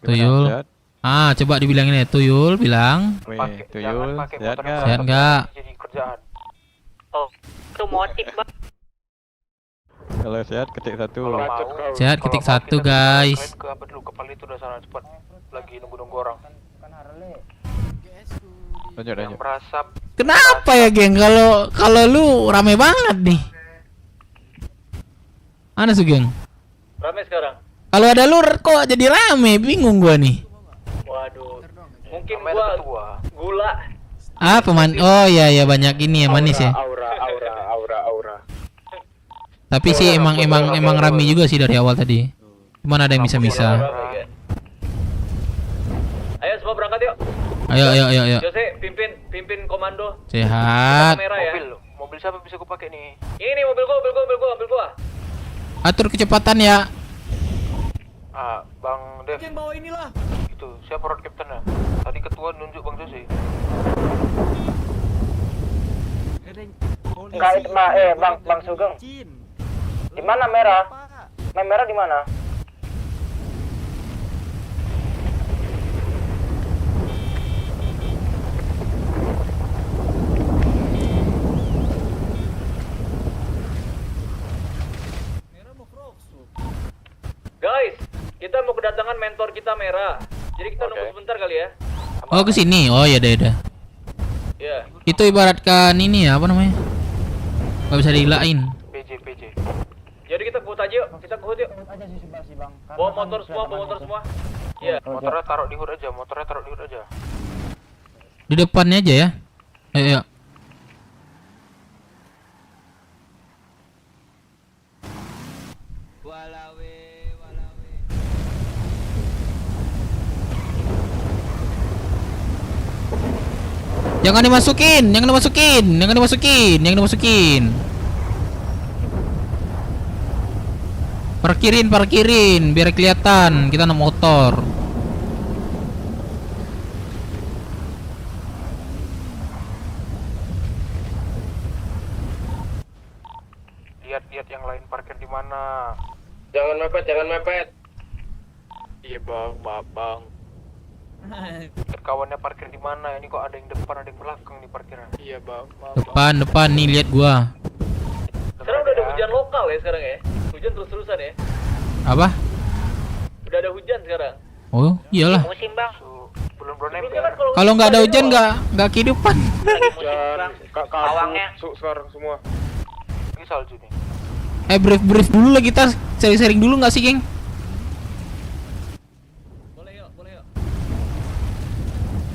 Tuyul. Sehat? Ah, coba dibilangin ya, Tuyul, bilang. Weh, Tuyul, sehat nggak? Sehat nggak? Jadi kerjaan. Oh, itu motif bang. Kalau sehat ketik 1. Sehat ketik 1, guys. Ke apa dulu? Kepala itu udah sana cepat. Lagi nunggu orang. Lanjut. Merasap. Kenapa ya, geng? Kalau lu rame banget nih. Mana sih, geng? Rame sekarang. Kalau ada lu kok jadi rame, bingung gua nih. Waduh. Mungkin gua gula. Ah, oh iya banyak ini ya, manis ya. Aura. Tapi sih emang rame juga sih dari awal tadi. Cuman ada yang bisa. Ayo semua berangkat yuk. Ayo. Jose, pimpin komando. Sehat. Kamera ya. Mobil siapa bisa gue pakai nih? Ini mobil gua. Atur kecepatan ya. Bang Dev. Yang bawa inilah. Itu siapa road captain-nya? Tadi ketua nunjuk Bang Jose. Enggak, itu mah Bang Sugeng. Di mana merah? Merah di mana? Guys, kita mau kedatangan mentor kita merah. Jadi kita nunggu sebentar kali ya. Oh, ke sini. Oh, ya udah. Ya. Itu ibaratkan ini ya, apa namanya? Gak bisa dihilain. PJ. Jadi kita kehut aja yuk. Bawa motor semua. Iya. Motornya taruh di hood aja. Di depannya aja ya. Ayo. Jangan dimasukin. Parkirin biar kelihatan kita naik motor. Lihat yang lain parkir. mana? Jangan mepet. Iya bang, maaf bang. Kawannya parkir di mana? Ini kok ada yang depan, ada yang belakang nih parkiran. Iya bang, maaf. Depan nih lihat gua. Sekarang udah ada hujan lokal ya sekarang ya. Hujan terus-terusan ya. Apa? Udah ada hujan sekarang. Oh, iyalah. Musim bang. Belum nempel. Kalau nggak ada hujan nggak kehidupan. Hujan, Awangnya. sekarang semua. Ini salju nih. Brief dulu lah kita sharing dulu nggak sih, geng? Boleh yuk.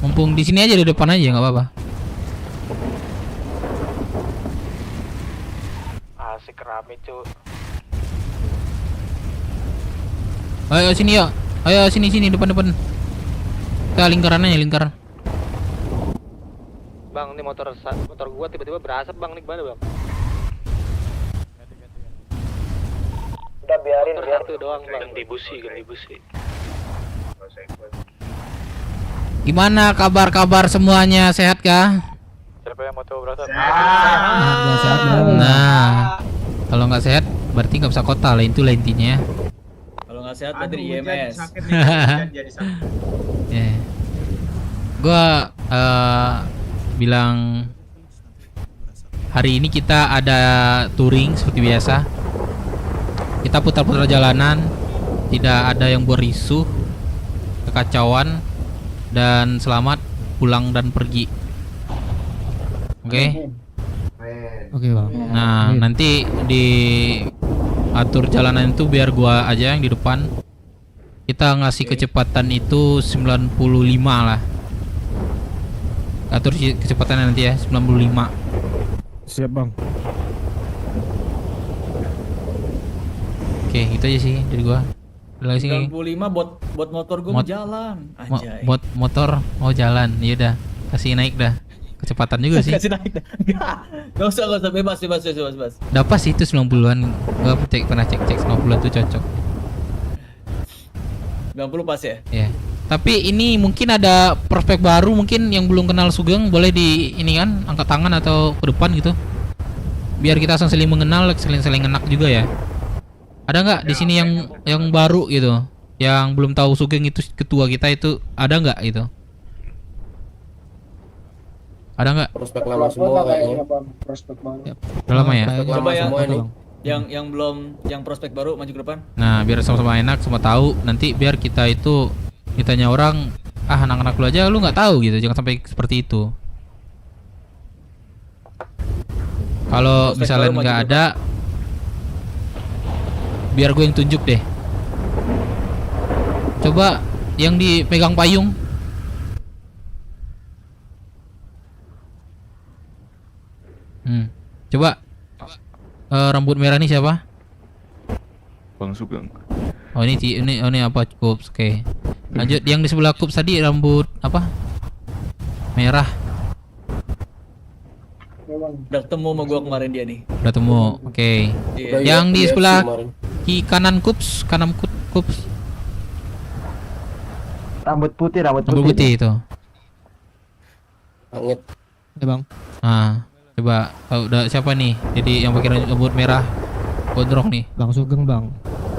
Mumpung di sini aja di depan aja nggak apa-apa. Asik rame cuy. Ayo sini yuk. Ayo sini depan. Kita lingkaran. Bang, ini motor gua tiba-tiba berasap bang, nih gimana bang? Udah biarin. Satu doang bang. Ganti busi. Gimana kabar semuanya, sehat kah? Siapa yang motor berasap? Sehat. Nah, kalau nggak sehat berarti nggak bisa kota lah, itu lah intinya. Kalau nggak sehat berarti IMS. Ya. Gua bilang hari ini kita ada touring seperti biasa. Kita putar-putar jalanan, tidak ada yang berisuh, kekacauan, dan selamat pulang dan pergi. Oke? Oke bang. Nah, nanti di atur jalanan itu biar gua aja yang di depan. Kita ngasih kecepatan itu 95 lah. Atur kecepatannya nanti ya, 95. Siap bang. Oke, itu aja sih dari gua. Ada lagi sih. 95 buat motor gua mau jalan. Anjay. Buat motor mau jalan. Ya udah, kasih naik dah. Kecepatan juga sih. Kasih naik dah. Enggak usah bebas. Dapat sih itu 90-an. Gua pernah cek 90-an tuh cocok. 90 pas ya? Ya. Tapi ini mungkin ada prospek baru, mungkin yang belum kenal Sugeng boleh di ini kan, angkat tangan atau ke depan gitu. Biar kita saling mengenal, saling enak juga ya. Ada nggak di sini yang baru gitu, yang belum tahu Sugeng itu ketua kita itu, ada nggak gitu? Ada nggak? Prospek lama semua kayaknya. Prospek baru. Udah lama ya? Coba semua nih. yang prospek baru maju ke depan. Nah, biar sama-sama enak, semua tahu. Nanti biar kita itu ditanya orang, anak-anak lu aja lu nggak tahu gitu, jangan sampai seperti itu. Kalau misalnya nggak ada, biar gue yang tunjuk deh. Coba yang dipegang payung. Coba rambut merah nih siapa? Bang Sugeng. Oh ini apa Kups? Oke. Lanjut yang di sebelah Kups tadi rambut apa? Merah. Udah ketemu sama gua kemarin dia nih. Udah temu. Oke. Iya. Yang di sebelah kanan Kups, Kups. Rambut putih itu. Angit. Ya bang. Nah, coba udah siapa nih? Jadi yang pakai rambut merah gondrong nih. Bang Sugeng bang.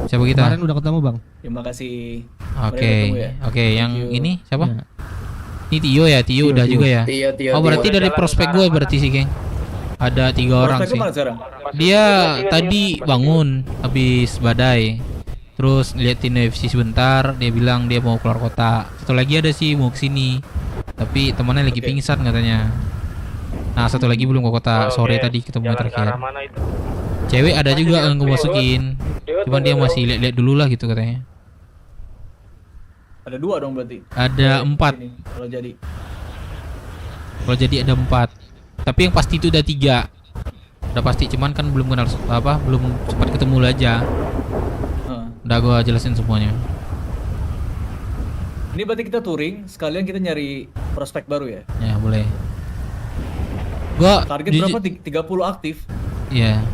Siapa kita? Kemarin udah ketemu bang. Terima kasih. Oke, yang ini siapa? Ini Tio ya, Tio udah juga ya. Tio. Oh berarti dari prospek gue berarti sih geng. Ada 3 orang sih. Dia tadi bangun habis badai. Terus liatin UFC sebentar, dia bilang dia mau keluar kota. Satu lagi ada sih mau kesini, tapi temannya lagi pingsan katanya. Nah satu lagi belum ke kota, sore tadi ketemu terakhir. Cewek ada juga yang gue masukin, cuman dia masih lihat-lihat dulu lah gitu katanya. Ada 2 dong berarti. Ada 4. Kalau jadi ada 4. Tapi yang pasti itu udah 3. Udah pasti, cuman kan belum kenal belum sempat ketemu aja. Udah gua jelasin semuanya. Ini berarti kita touring, sekalian kita nyari prospek baru ya? Ya, boleh. Gua target berapa? 30 aktif. Iya.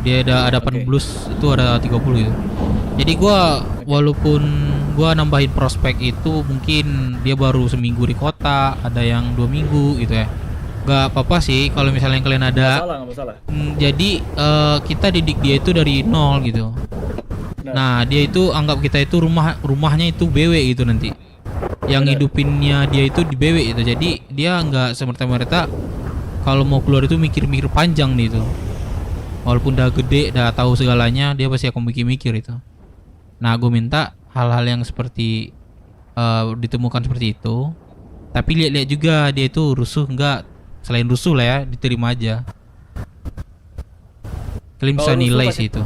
Dia ada 18 itu ada 30 gitu. Jadi gua walaupun gua nambahin prospek itu mungkin dia baru seminggu di kota, ada yang 2 minggu gitu ya. Gak apa-apa sih kalau misalnya kalian ada. Nggak masalah. Jadi kita didik dia itu dari nol gitu. Nah dia itu anggap kita itu rumahnya itu BW gitu nanti. Yang hidupinnya dia itu di BW itu. Jadi dia nggak semerta-merta kalau mau keluar itu mikir-mikir panjang nih itu. Walaupun udah gede, udah tahu segalanya, dia pasti akan mikir-mikir itu. Nah gue minta hal-hal yang seperti ditemukan seperti itu. Tapi lihat-lihat juga dia itu rusuh nggak. Selain rusuh lah ya, diterima aja. Kalian bisa Kalau nilai rusuh sih itu.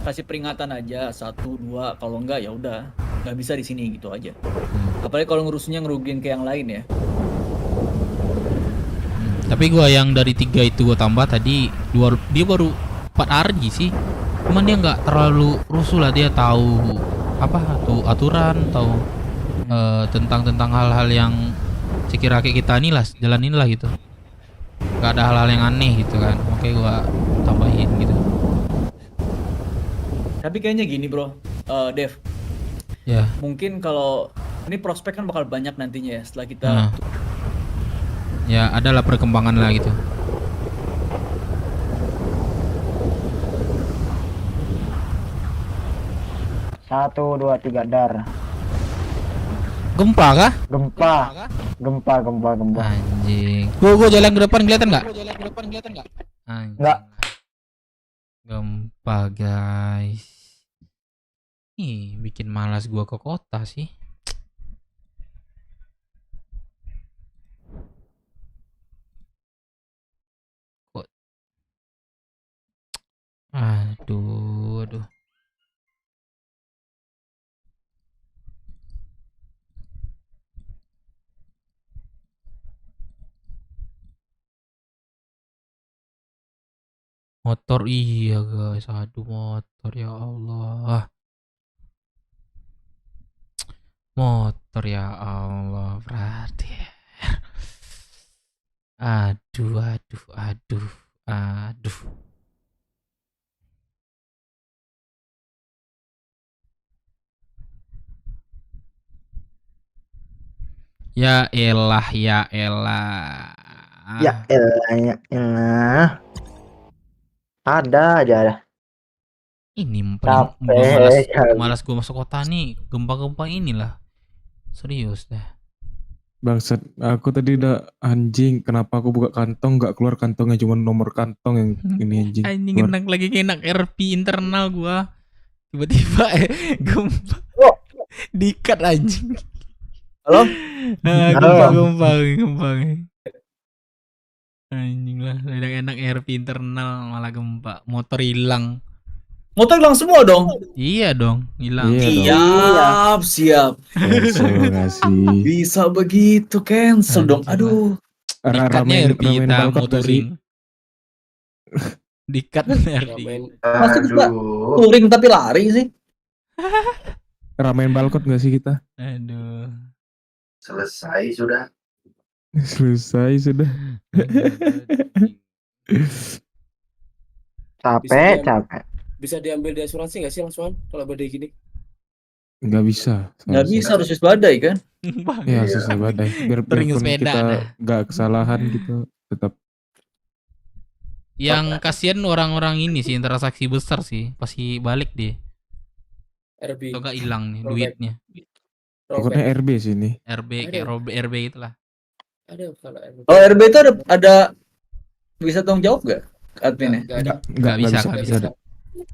Kasih peringatan aja 1, 2, kalau enggak ya udah nggak bisa di sini gitu aja. Apalagi kalau ngerusuhnya ngerugiin ke yang lain ya. Tapi gua yang dari 3 itu gua tambah tadi dia baru 4 RG sih. Cuman dia nggak terlalu rusuh lah, dia tahu apa tuh aturan, tahu tentang hal-hal yang sekira kayak kita nih lah jalanin lah gitu. Gak ada hal-hal yang aneh gitu kan. Makanya gua tambahin gitu. Tapi kayaknya gini bro, Dev. Ya. Mungkin kalau ini prospek kan bakal banyak nantinya ya setelah kita. Ya adalah perkembangan lah gitu. Satu, dua, tiga, dar. Gempa kah? Gempa. Anjing. Gua jalan ke depan kelihatan nggak? Nggak. Gempa guys. Ih, bikin malas gua ke kota sih. Kok? Aduh. Motor iya guys, aduh motor ya Allah. Motor ya Allah, berarti. Aduh. Ya elah. Ya elah. Ada aja ada. Ini malas gue masuk kota nih, gempa-gempa inilah. Serius dah. Bangsat, aku tadi udah anjing, kenapa aku buka kantong nggak keluar kantongnya, cuma nomor kantong yang ini anjing. Anjing enak RP internal gua. Tiba-tiba gempa. Dikat anjing. Halo? Gempa. Anjing lah, enak RP internal malah gempa. Motor hilang. Motor hilang semua dong? Iya dong, hilang. Siap. Bisa begitu cancel dong. Aduh. Dikatnya RP kita motoring. Dikat RP. Masih bisa touring tapi lari sih. Ramein balkot gak sih kita? Aduh. Selesai sudah. Capek. Bisa diambil di asuransi nggak sih langsung kalau badai gini? Nggak bisa. Nggak bisa, harus badai kan? Ya susah badai. Biarpun kita nggak kesalahan gitu, tetap. Yang kasihan orang-orang ini sih, transaksi besar sih, pasti balik deh. RB. Atau nggak hilang nih duitnya. Pokoknya RB sih ini. RB kayak RB itulah. Ada kalau RB. Oh RB itu ada bisa tanggung jawab nggak adminnya? Nggak bisa.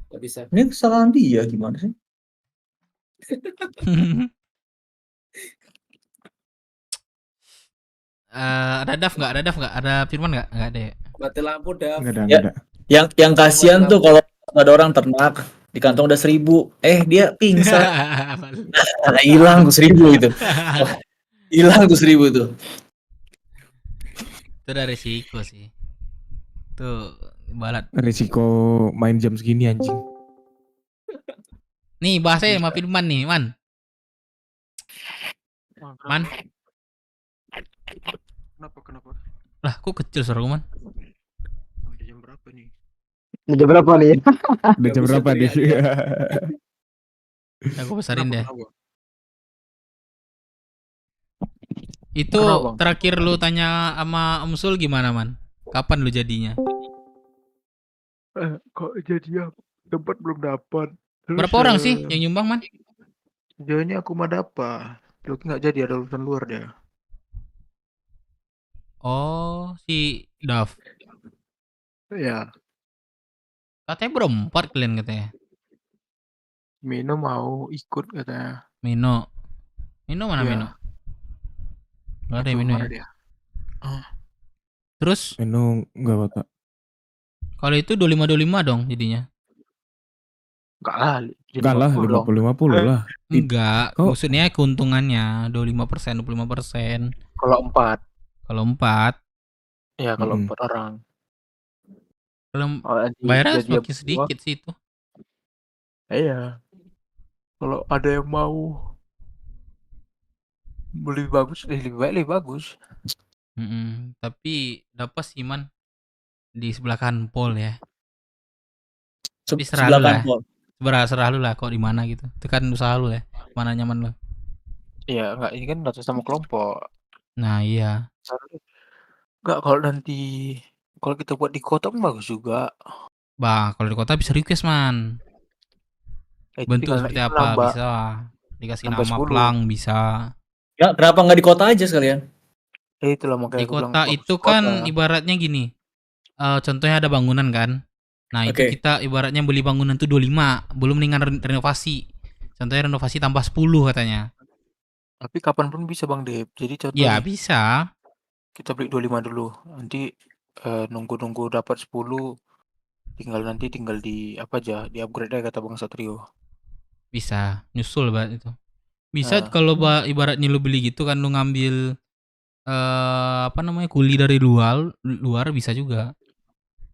Nggak bisa. Ini kesalahan dia gimana sih? Ada Daf nggak? Ada Firman nggak? Nggak ada ya? Mati lampu dah. Nggak ada. Yang kasihan tuh kalau ada orang ternak di kantong udah 1.000, dia pingsan. Hilang tuh 1.000 itu. Hilang tuh 1.000 tuh. Itu udah resiko sih. Tuh balat. Resiko main jam segini anjing. Nih bahasanya sama Firman nih, Man. Kenapa? Lah, kok kecil suara gue, Man? Udah jam berapa nih? Udah berapa nih? Udah jam berapa nih? Aku besarin deh. Itu Kenapa, Bang? terakhir lu tanya sama Om Sul gimana, Man? Kapan lu jadinya? Kok jadi tempat belum dapat. Berapa orang sih yang nyumbang, Man? Jadinya aku mah dapat. Joki nggak jadi, ada urusan luar dia. Oh, si Dav. Iya. Katanya berempat kalian katanya. Mino mau ikut katanya. Mino. Mino mana Iya. Mino? Gak ada yang Aduh, Mino mana ya? dia? Terus Menu nggak Batak. kalau itu 25-25 dong jadinya. Enggak lah. Enggak lah, 50-50 lah. Enggak, Kok- maksudnya keuntungannya 25%, 25%. Kalau 4. Kalau 4, Ya kalau Mm-mm. 4 orang. kalau Jadi- bayarnya jadi semakin berdua. sedikit sih itu. Iya. Kalau ada yang mau lebih bagus, lebih bagus. Tapi dapat sih Man di sebelah kanan pol ya. Tapi Sebelah lah. kampung. Serah lu lah kok di mana gitu. Itu kan usaha lu ya. Mana nyaman lu. Iya, enggak, ini kan atas sama kelompok. Nah, iya. Enggak, kalau kita buat di kota pun bagus juga. Bah, kalau di kota bisa request, Man. Bentuk tinggal seperti itu apa nambah- bisa. Dikasih nambah nama 10. plang bisa. Ya, kenapa nggak di kota aja sekalian? Itulah makanya Di aku bilang kota bagus itu di kan kota. ibaratnya gini. Contohnya ada bangunan kan. Nah, itu Oke. kita ibaratnya beli bangunan tuh 25, belum dengan renovasi. Contohnya renovasi tambah 10 katanya. Tapi kapanpun bisa Bang Dep. Jadi contoh Ya, nih, bisa. kita beli 25 dulu. Nanti nunggu dapat 10, tinggal di apa aja, di upgrade aja kata Bang Satrio. Bisa nyusul banget itu. Bisa Nah. kalau ibaratnya lu beli gitu kan lu ngambil kuli dari luar bisa juga.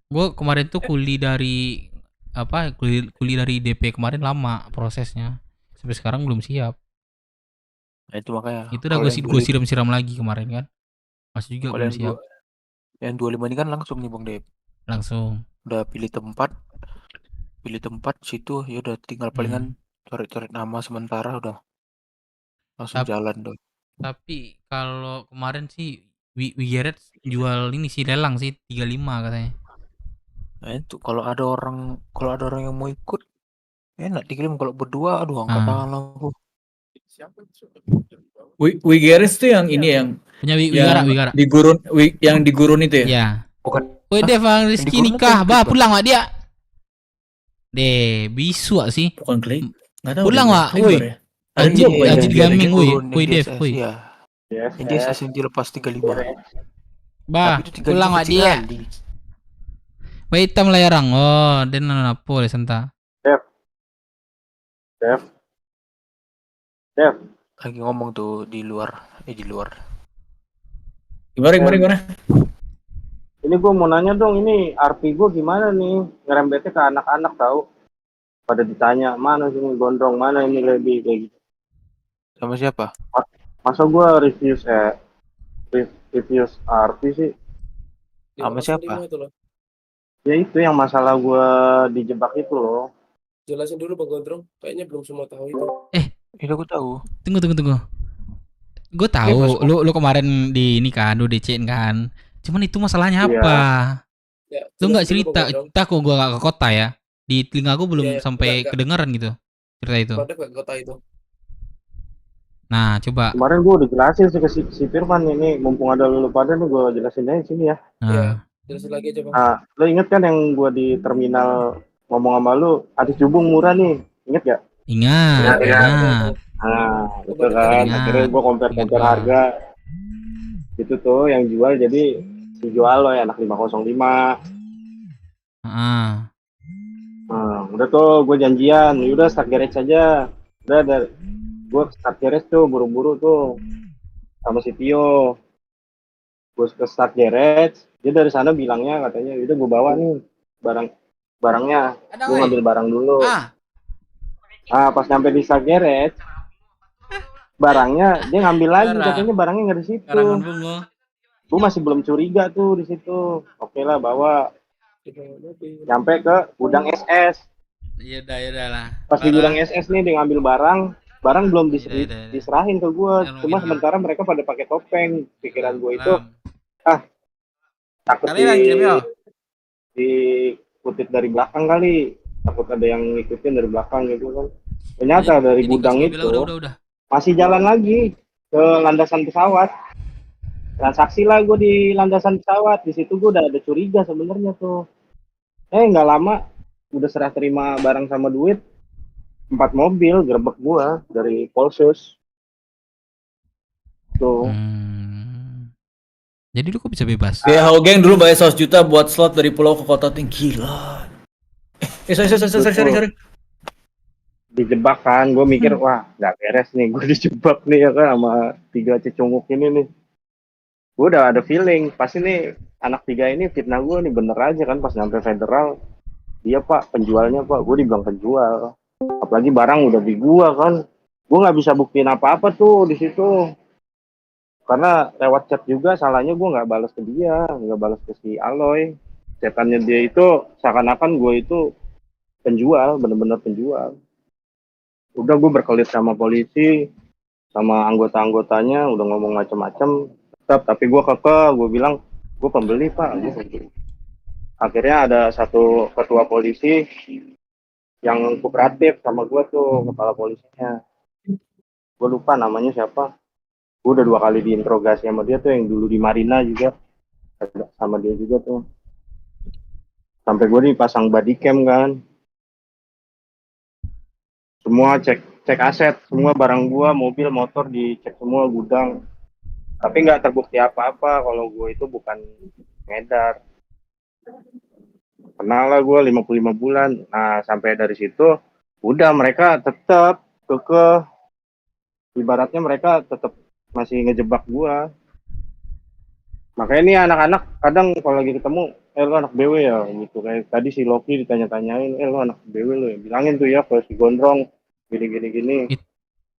Gue kemarin tuh kuli dari kuli dari DP kemarin lama prosesnya. Sampai sekarang belum siap. Nah, itu makanya. Itu udah kalau gue siram-siram lagi kemarin kan. Masih juga kalau belum yang siap. yang 25 ini kan langsung nih Bang Dep. Langsung. Udah pilih tempat situ, ya udah tinggal palingan coret-coret nama sementara udah langsung jalan tuh. Tapi kalau kemarin sih Wigeret jual ini sih lelang sih 35 katanya. Nah itu kalau ada orang yang mau ikut enak dikirim. Kalau berdua aduh angkat tangan aku. Wigeres tuh yang ini yang punya yang Wigara. di gurun yang di gurun itu ya? Iya. Bukan. Woi Dev, Rizky di gurun nikah, apa? bah pulang wak dia. Deh, bisu wak sih. Bukan Clay. Enggak tahu. Pulang deh, wak, Claymore woi. ya? Ada juga ya? Anjir gaming woi. Woi Dev, woi. Iya. Ini assassin dilepas 35. Bah, Tapi itu 35 pulang wak kecil dia. kali. Wah hitam layarang. Oh, dia apa le senta. Dev. Lagi ngomong tuh di luar. Gimana? Ini gue mau nanya dong, ini RP gue gimana nih? Ngerembetnya ke anak-anak tahu. Pada ditanya, mana sini gondrong, mana ini lebih kayak gitu. Sama siapa? Masa gue review RP sih? Sama siapa? Itu loh. Ya itu yang masalah gue dijebak itu loh. Jelasin dulu Bang Gondrong, kayaknya belum semua tahu itu. Itu aku tahu. Tunggu. Gue tahu, lu kemarin di ini kan, lu DC-in kan. Cuman itu masalahnya Iya. apa? Ya, Lu nggak jelasin dulu, cerita, Bang Gondrong. kita kok gua nggak ke kota ya. Di telinga gue belum Iya, sampai nggak. kedengaran gitu cerita itu. Pada nggak kota itu. Nah, coba. Kemarin gue udah jelasin sih ke si Firman ini, mumpung ada lu pada nih gue jelasin aja sini ya. Nah, Jelasin lagi aja Bang. Nah, lo inget kan yang gue di terminal ngomong sama lu, ada cubung murah nih, inget gak? ingat. Nah, itu kan, Ingat. akhirnya gue compare harga. Itu tuh yang jual jadi si jual lo ya anak 505. Ah. Nah, udah tuh gue janjian, udah start garage aja. Udah gue start garage tuh buru-buru tuh sama si Tio. Gue ke start garage, dia dari sana bilangnya katanya, udah gue bawa nih barangnya. Gue ngambil barang dulu. Ah, pas nyampe di start garage, barangnya dia ngambil lagi, katanya barangnya nggak di situ. Gue masih belum curiga tuh di situ. Oke lah, bawa. Nyampe ke gudang SS. Iya dah lah. Pas di gudang SS nih dia ngambil barang, barang belum diserahin ke gue. Cuma sementara mereka pada pakai topeng. Pikiran gue itu takut dikutip dari belakang kali, takut ada yang ngikutin dari belakang gitu kan. Ternyata dari gudang itu masih jalan lagi ke landasan pesawat. Transaksi lah gue di landasan pesawat. Di situ gue udah ada curiga sebenarnya tuh. Nggak lama udah serah terima barang sama duit, 4 mobil gerbek gue dari Polsus tuh. Jadi lu kok bisa bebas? WHO geng dulu bayar 100 juta buat slot dari pulau ke kota ting, gila. Sorry. Dijebak kan, gue mikir wah nggak beres nih, gue dijebak nih ya kan sama 3 cecunguk ini nih. Gue udah ada feeling, pasti nih anak 3 ini fitnah gue nih, bener aja kan. Pas nyampe federal, dia pak penjualnya pak, gue dibilang penjual. Apalagi barang udah di gue kan, gue nggak bisa buktiin apa-apa tuh di situ. Karena lewat chat juga, salahnya gue nggak balas ke dia, nggak balas ke si Aloy. Chatannya dia itu seakan-akan gue itu penjual, bener-bener penjual. Udah gue berkelit sama polisi, sama anggota-anggotanya, udah ngomong macam-macam. Tapi gue kekeh, gue bilang gue pembeli pak. Akhirnya ada satu ketua polisi yang kooperatif sama gue tuh, kepala polisinya. Gue lupa namanya siapa. Gue udah 2 kali diinterogasi sama dia tuh, yang dulu di Marina juga sama dia juga tuh. Sampai gue dipasang body cam kan. Semua cek aset, semua barang gue, mobil, motor dicek semua, gudang. Tapi nggak terbukti apa-apa kalau gue itu bukan ngedar. Kenal lah gue 55 bulan. Nah sampai dari situ udah mereka tetap kekeh. Ibaratnya mereka tetap masih ngejebak gua. Makanya ini anak-anak kadang kalau lagi ketemu, lu anak BW ya gitu. Kayak tadi si Loki ditanya-tanyain, lu anak BW lu ya. Bilangin tuh ya ke si Gondrong gini.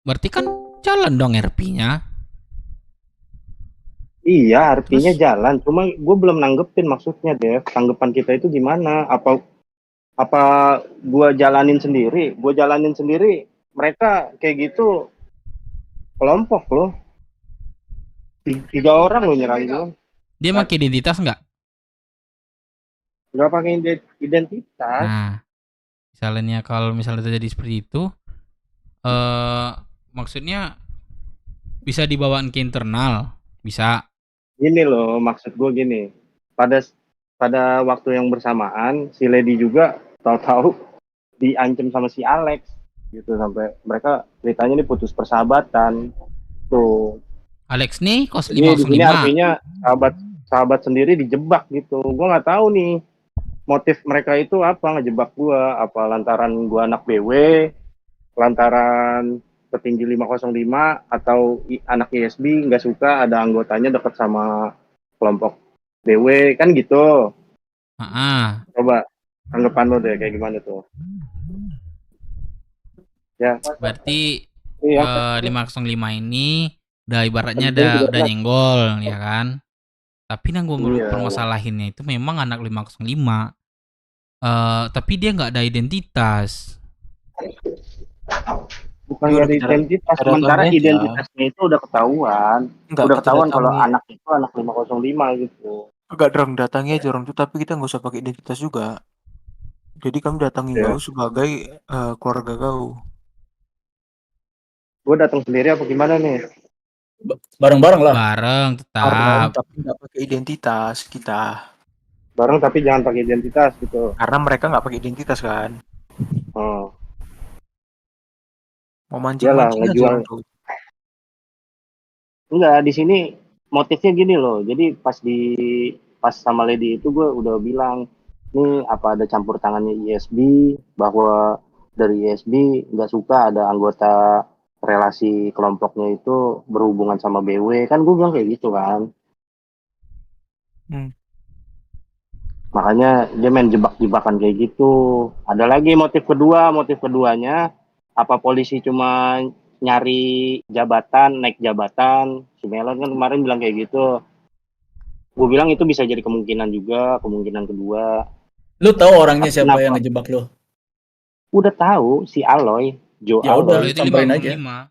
Berarti kan jalan dong RP-nya. Iya, RP-nya jalan. Cuma gue belum nanggepin maksudnya deh. Tanggapan kita itu gimana? Apa gua jalanin sendiri? Gua jalanin sendiri. Mereka kayak gitu kelompok loh. 3 orang loh nyerang gue. Dia pakai identitas nggak? Nggak pakai identitas. Nah, misalnya kalau misalnya terjadi seperti itu, maksudnya bisa dibawain ke internal, bisa. Gini loh, maksud gue gini. Pada waktu yang bersamaan, si Lady juga tahu-tahu diancam sama si Alex gitu, sampai mereka ceritanya nih putus persahabatan tuh. Alex nih kos 505. Ini artinya sahabat sendiri dijebak gitu. Gue nggak tahu nih motif mereka itu apa ngejebak gue. Apa lantaran gue anak BW, lantaran petinggi 505, atau anak ISB nggak suka ada anggotanya deket sama kelompok BW kan gitu. Coba tanggapan lo deh kayak gimana tuh? Ya. Berarti 505 ini udah ibaratnya udah nyenggol ya kan. Tapi yang gue permasalahinnya itu memang anak 505. Tapi dia nggak ada identitas. Bukan ada identitas, sementara identitasnya itu udah ketahuan. Udah ketahuan kalau anak itu anak 505 gitu. Agak drang datangi aja orang tuh, tapi kita nggak usah pakai identitas juga. Jadi kamu datangi kau sebagai keluarga kau. Gue datang sendiri apa gimana nih? Bareng-bareng lah. Bareng tetap. Bareng, tapi nggak pakai identitas kita. Bareng tapi jangan pakai identitas gitu. Karena mereka nggak pakai identitas kan. Oh. Mau mancing-mancing aja orang tuh. Enggak, di sini motifnya gini loh. Jadi pas sama Lady itu gue udah bilang, nih apa ada campur tangannya ISB, bahwa dari ISB nggak suka ada anggota relasi kelompoknya itu berhubungan sama BW, kan gue bilang kayak gitu kan. Makanya dia main jebak-jebakan kayak gitu. Ada lagi motif keduanya, apa polisi cuma nyari jabatan, naik jabatan. Si Melon kan kemarin bilang kayak gitu. Gue bilang itu bisa jadi kemungkinan juga, kemungkinan kedua. Lu tahu orangnya siapa yang ngejebak lu? Udah tahu, si Aloy. Jo Ya udah, Kalau itu samperin aja. 55.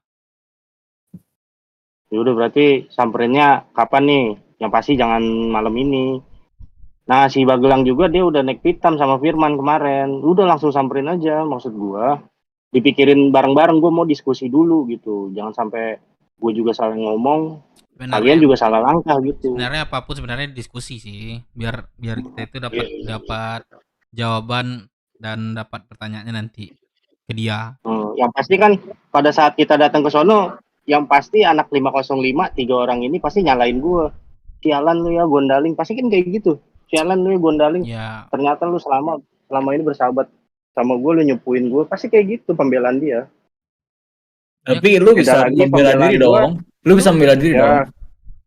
Ya udah berarti samperinnya kapan nih? Yang pasti jangan malam ini. Nah, si Bagelang juga dia udah naik pitam sama Firman kemarin. Udah langsung samperin aja, maksud gua. Dipikirin bareng-bareng, gua mau diskusi dulu gitu. Jangan sampai gue juga salah ngomong, kalian juga salah langkah gitu. Sebenarnya apapun sebenarnya diskusi sih, biar kita itu dapat jawaban dan dapat pertanyaannya nanti ke dia. Yang pasti kan pada saat kita datang ke sono, yang pasti anak 505 3 orang ini pasti nyalain gue. Sialan lu ya Gondaling, pasti kan kayak gitu. Sialan lu ya Gondaling. Ya. Ternyata lu selama ini bersahabat sama gue, lu nyupuin gue, pasti kayak gitu pembelaan dia. Tapi lu bisa membela diri dong. Lu bisa membela diri dong.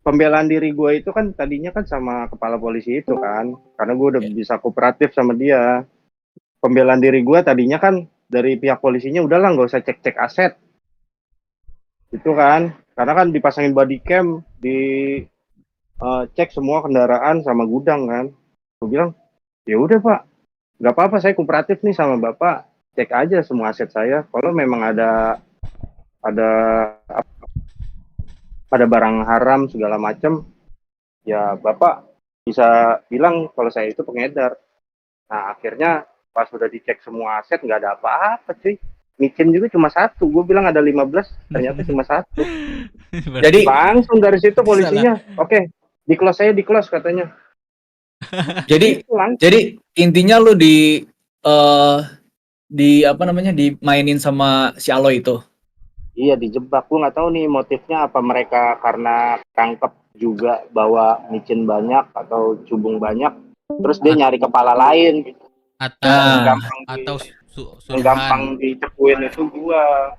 Pembelaan diri gue itu kan tadinya kan sama kepala polisi itu kan, karena gue udah bisa kooperatif sama dia. Pembelaan diri gue tadinya kan dari pihak polisinya udahlah nggak usah cek aset, itu kan, karena kan dipasangin body cam, cek semua kendaraan sama gudang kan. Gue bilang ya udah Pak, nggak apa-apa, saya kooperatif nih sama Bapak, cek aja semua aset saya. Kalau memang ada barang haram segala macam, ya Bapak bisa bilang kalau saya itu pengedar. Nah akhirnya pas sudah dicek semua aset nggak ada apa-apa sih. Micin juga cuma 1, gue bilang ada 15, ternyata cuma 1. Jadi langsung dari situ polisinya, oke, di close katanya. Jadi intinya lu di apa namanya, dimainin sama si Aloy itu. Iya, dijebak. Gue nggak tahu nih motifnya, apa mereka karena tangkep juga bawa micin banyak atau cubung banyak, terus dia nyari kepala lain gitu. Gampang dicepuin itu gua.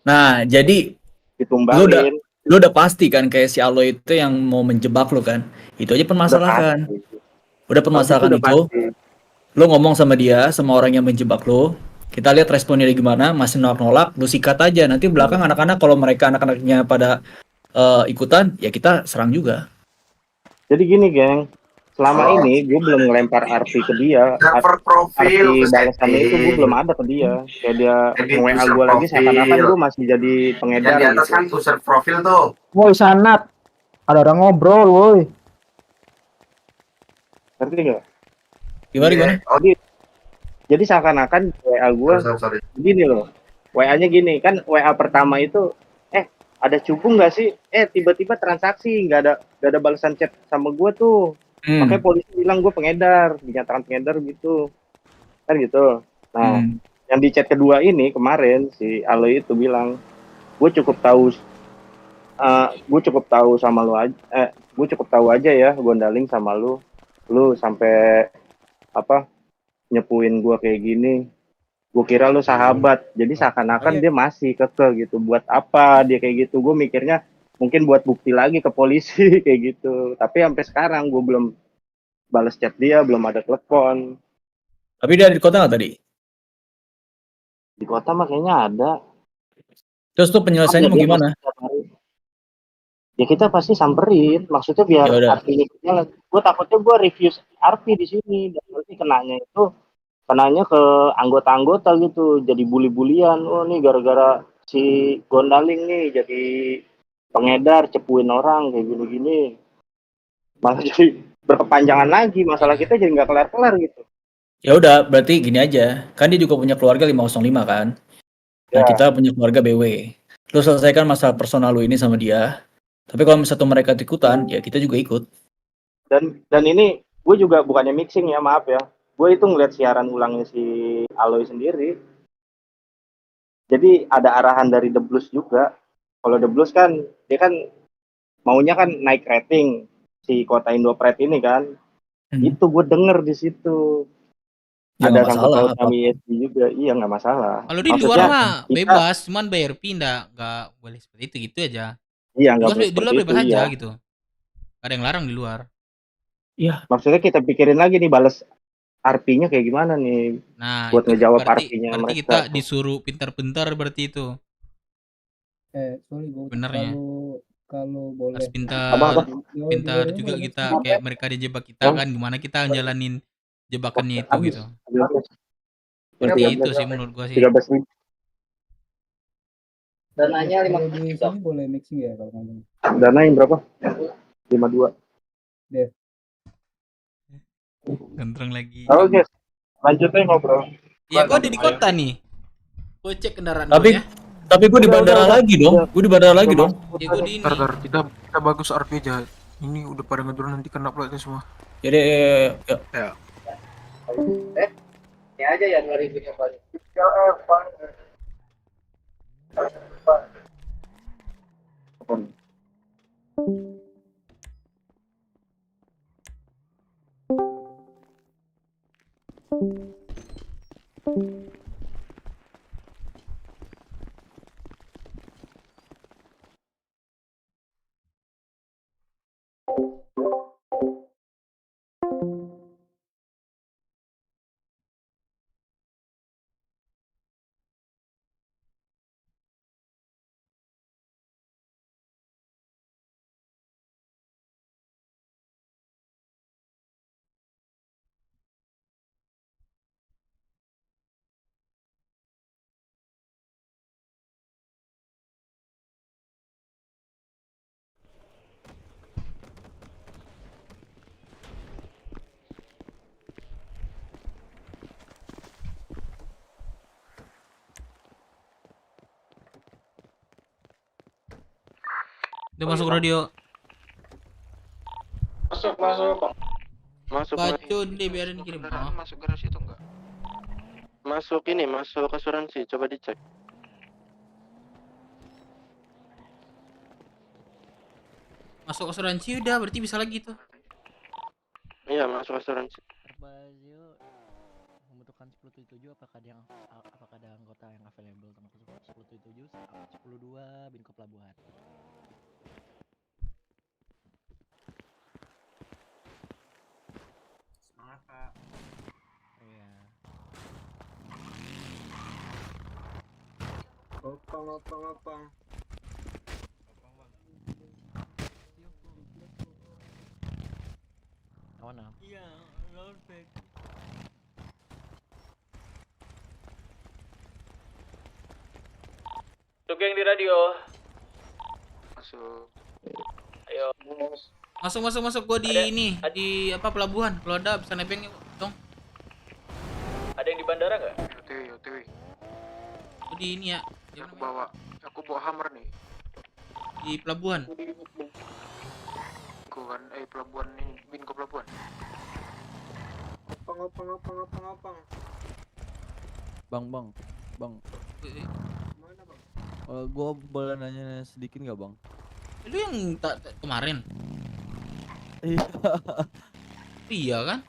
Nah, jadi ditumbalin. Lu udah pasti kan kayak si Aloy itu yang mau menjebak lu kan. Itu aja permasalahan. Udah permasalahan itu. Lu ngomong sama dia, sama orang yang menjebak lu. Kita lihat responnya dia gimana, masih nolak-nolak, lu sikat aja. Nanti belakang anak-anak, kalau mereka anak-anaknya pada ikutan, ya kita serang juga. Jadi gini, geng. Selama ini gue belum ngelempar RP ke dia. RP balasannya itu gue belum ada ke dia. Kayak dia nge-WA gue lagi, seakan-akan gue masih jadi pengedar. Yang di atas kan user profil tuh. Woi Sanat, ada orang ngobrol, woi. Ngerti nggak? Gimana? Oh, jadi seakan-akan WA gue gini loh. WA-nya gini, kan WA pertama itu, ada cubung nggak sih? Tiba-tiba transaksi, nggak ada balasan chat sama gue tuh. Makanya polisi bilang gue pengedar, dinyatakan pengedar gitu. Kan gitu. Nah, yang di chat kedua ini kemarin si Aloy itu bilang, gue cukup tahu sama lu aja, gue cukup tahu aja ya Gondaling sama lu sampai nyepuin gue kayak gini. Gue kira lu sahabat, jadi seakan-akan dia masih kekeh gitu. Buat apa dia kayak gitu? Gue mikirnya mungkin buat bukti lagi ke polisi kayak gitu. Tapi sampai sekarang gue belum balas chat dia, belum ada telepon. Tapi dia di kota nggak tadi? Di kota mah kayaknya ada. Terus tuh penyelesaiannya mau gimana? Ya kita pasti samperin, maksudnya biar RP-nya jalan. Gue takutnya gue review RP di sini, dan nanti kenanya ke anggota-anggota gitu, jadi bully-bulian. Oh nih gara-gara si Gondaling nih jadi pengedar, cepuin orang kayak gini-gini. Malah jadi berkepanjangan lagi, masalah kita jadi nggak kelar-kelar gitu. Ya udah, berarti gini aja. Kan dia juga punya keluarga 505 kan? Dan kita punya keluarga BW. Lu selesaikan masalah personal lu ini sama dia. Tapi kalau misalnya mereka ikutan, ya kita juga ikut. Dan ini gue juga bukannya mixing ya, maaf ya. Gue itu ngeliat siaran ulangnya si Aloy sendiri. Jadi ada arahan dari The Blues juga. Kalau The Blues kan, dia kan maunya kan naik rating si Kota Indopret ini kan. Itu gue denger di situ. Ya, ada sangkut kami juga, iya nggak masalah. Kalau di luar mah bebas, cuman bayar nggak boleh seperti itu gitu aja. Iya nggak boleh. Di luar bebas aja gitu. Ada yang larang di luar. Iya. Maksudnya kita pikirin lagi nih balas RP-nya kayak gimana nih? Nah, buat ngejawab RP-nya berarti mereka. kita disuruh pintar-pintar berarti itu. Sorry gue. Benernya. Kalau boleh. Harus pintar juga kita, kayak mereka dijebak kita kan, gimana kita jalanin jebakannya itu gitu. Seperti itu sih menurut gua sih. Dananya Kalau di sini boleh mixing ya kalau ngomong. Dana yang berapa? 52. Dev. Gentreng lagi. Oke, lanjut aja ngobrol. Ya gua ada di kota nih. Gua cek kendaraan Tapi dulu ya. tapi gue di bandara lagi dong. Gue di bandara lagi dong. Ya gua di ini. Ntar, kita bagus RP aja. Ini udah pada ngedrone nanti kena plate semua. Jadi ya. Ya. ini aja ya 2000 nya paling. Dia masuk radio. Masuk. Masuk. Bacun deh biarin kirim. Masuk garasi itu enggak? Masuk ini, masuk asuransi, coba dicek. Masuk asuransi udah berarti bisa lagi tuh. Iya, masuk asuransi. Bazio membutuhkan 1077 apakah ada anggota yang available termasuk 1077 102 Binko Pelabuhan. Semangat, Pak. Iya. Opang. Mana? Iya, rollback. Sugeng di radio. Masuk. Ayo. Masuk gua di ini, di apa pelabuhan. Kalau ada bisa nebeng dong. Ada yang di bandara nggak? OTW. Gua di ini ya. Aku bawa hammer nih. Di pelabuhan. Pelabuhan ini, Binko Pelabuhan. Opang. Bang. Mana, Bang? Gua boleh nanya sedikit nggak, Bang? Lu yang kemarin? Iya kan?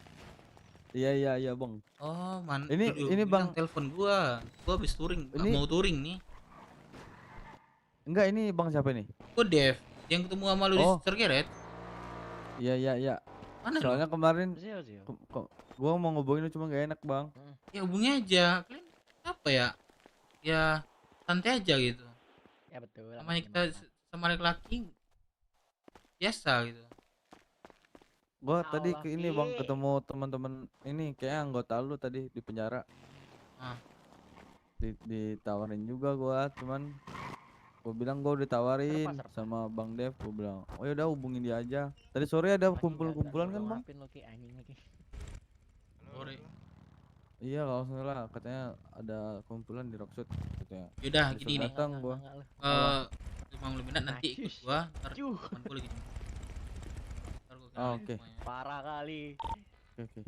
Iya, Bang. Oh, Ini Bang, telepon gua habis touring. Mau touring nih. enggak, ini Bang siapa nih? Gua Dev, yang ketemu sama lu di Sergeret. Iya. Mana soalnya kemarin gua mau ngubungin lu cuma gak enak, Bang. Ya hubungi aja. Kalian apa ya? Ya santai aja gitu. Ya betul. Namanya kita sama laki-laki biasa gitu. Gua tadi ke ini, Bang, ketemu teman-teman ini kayak anggota lu tadi di penjara. Ditawarin juga gua, cuman gua bilang gua ditawarin sama Bang Dev. Gua bilang, oh yaudah hubungin dia aja. Tadi sore ada kumpul-kumpulan kan, Bang? Sore. Iya, kalau salah katanya ada kumpulan di Rockshot katanya. Yaudah gini nih. Datang gua. Emang lu minat nanti ikut gua, ntar teman gua lagi. Oke. Parah kali. Oke.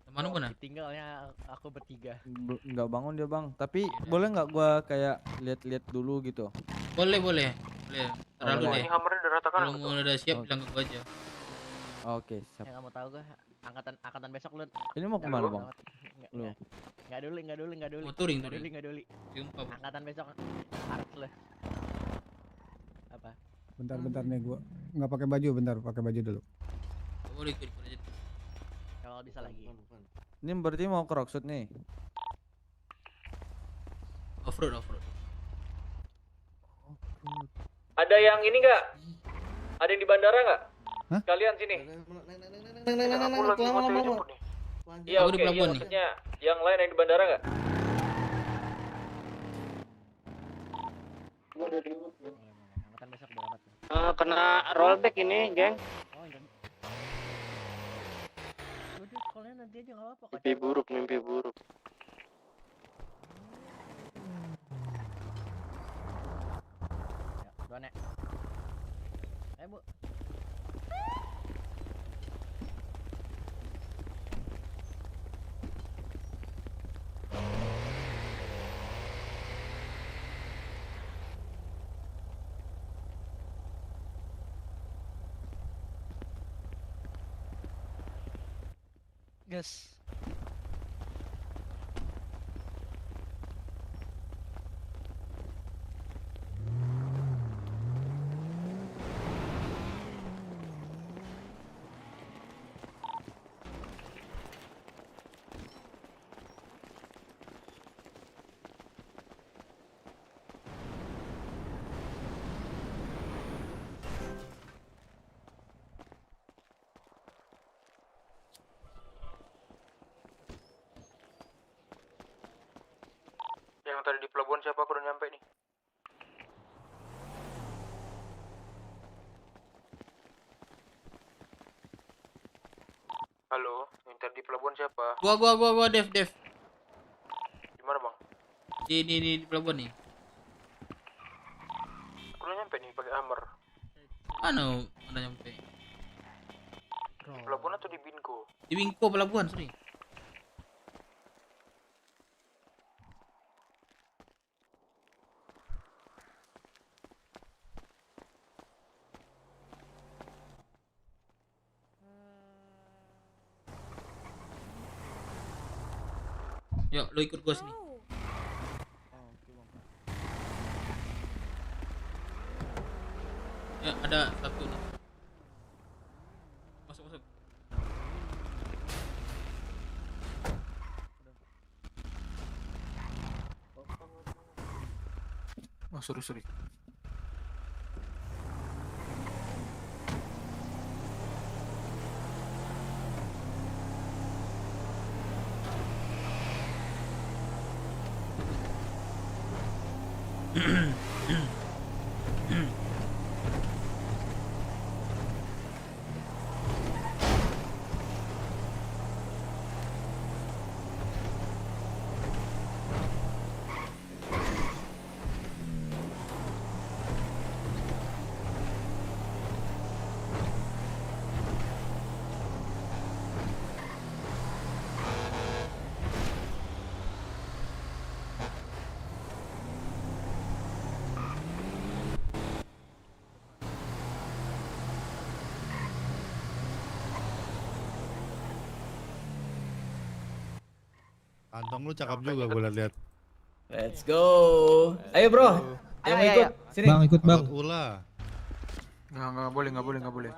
Kemana gua? Tinggalnya aku bertiga. Nggak bangun dia, Bang. Tapi boleh nggak gua kayak lihat-lihat dulu gitu? Boleh. Terlalu deh. Ini hammernya udah rata kan? Kalau mau udah siap bilang ke gua aja. Oke, siap. Yang mau tahu gua angkatan besok lu. Ini mau kemana, Bang? Lu. Enggak dulu. Mau touring. Enggak dulu. Sumpah. Angkatan besok harus lu. Apa? Bentar nih gua nggak pakai baju, pakai baju dulu. Boleh ikut aja. Kalau bisa lagi. Ini berarti mau ke Rockshot nih. Off-road. Ada yang ini nggak? Ada yang di bandara nggak? Hah? Kalian sini. Aku lagi OTW jemput nih. Iya, Aku di oke. Iya, pelabuhan nih. maksudnya yang lain yang di bandara nggak? Angkatan besok berangkat. Kena rollback ini, geng. Oh, enggak. Udah sekolahnya nanti aja nggak apa-apa. Mimpi buruk, mimpi buruk. Ya, duluan ya. Ayo, Bu. Gas. Yang tadi di pelabuhan siapa? Aku udah nyampe nih. Halo, yang tadi di pelabuhan siapa? Gua Dev. Di mana bang? Di pelabuhan nih. Aku udah nyampe nih pakai hammer. Mana udah nyampe? Di pelabuhan atau di Binko? Di Wingko pelabuhan, sorry. Yuk, lo ikut gua sini. Ya, ada satu nih. Masuk. Oh, sorry. Kantong lu cakep juga gue liat. Let's go. Ayo bro. Yang mau ikut sini. Bang ikut bang. Ula. Nggak boleh.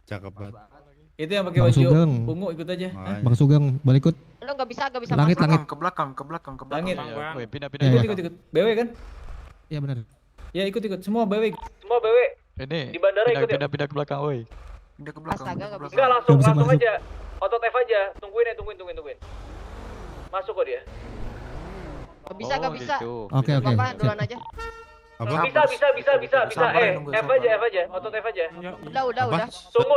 Cakep banget. Itu yang pakai Bang baju Sugeng. ungu ikut aja. Hah? Bang Sugeng boleh ikut. Lo nggak bisa Langit. Ke belakang. Langit. Pindah. Ikut. BW kan? Iya benar. Ya ikut. Semua BW. Ini Di bandara ikut ya? pindah ke belakang, woi. Pindah ke belakang. Astaga, nggak bisa. Enggak langsung Nggak bisa masuk. aja. Auto tap aja. Tungguin. Masuk kok dia. Nggak bisa. Oke. Bapak duluan aja. Apa? Bisa. F aja. Auto tap aja. Udah. Tunggu.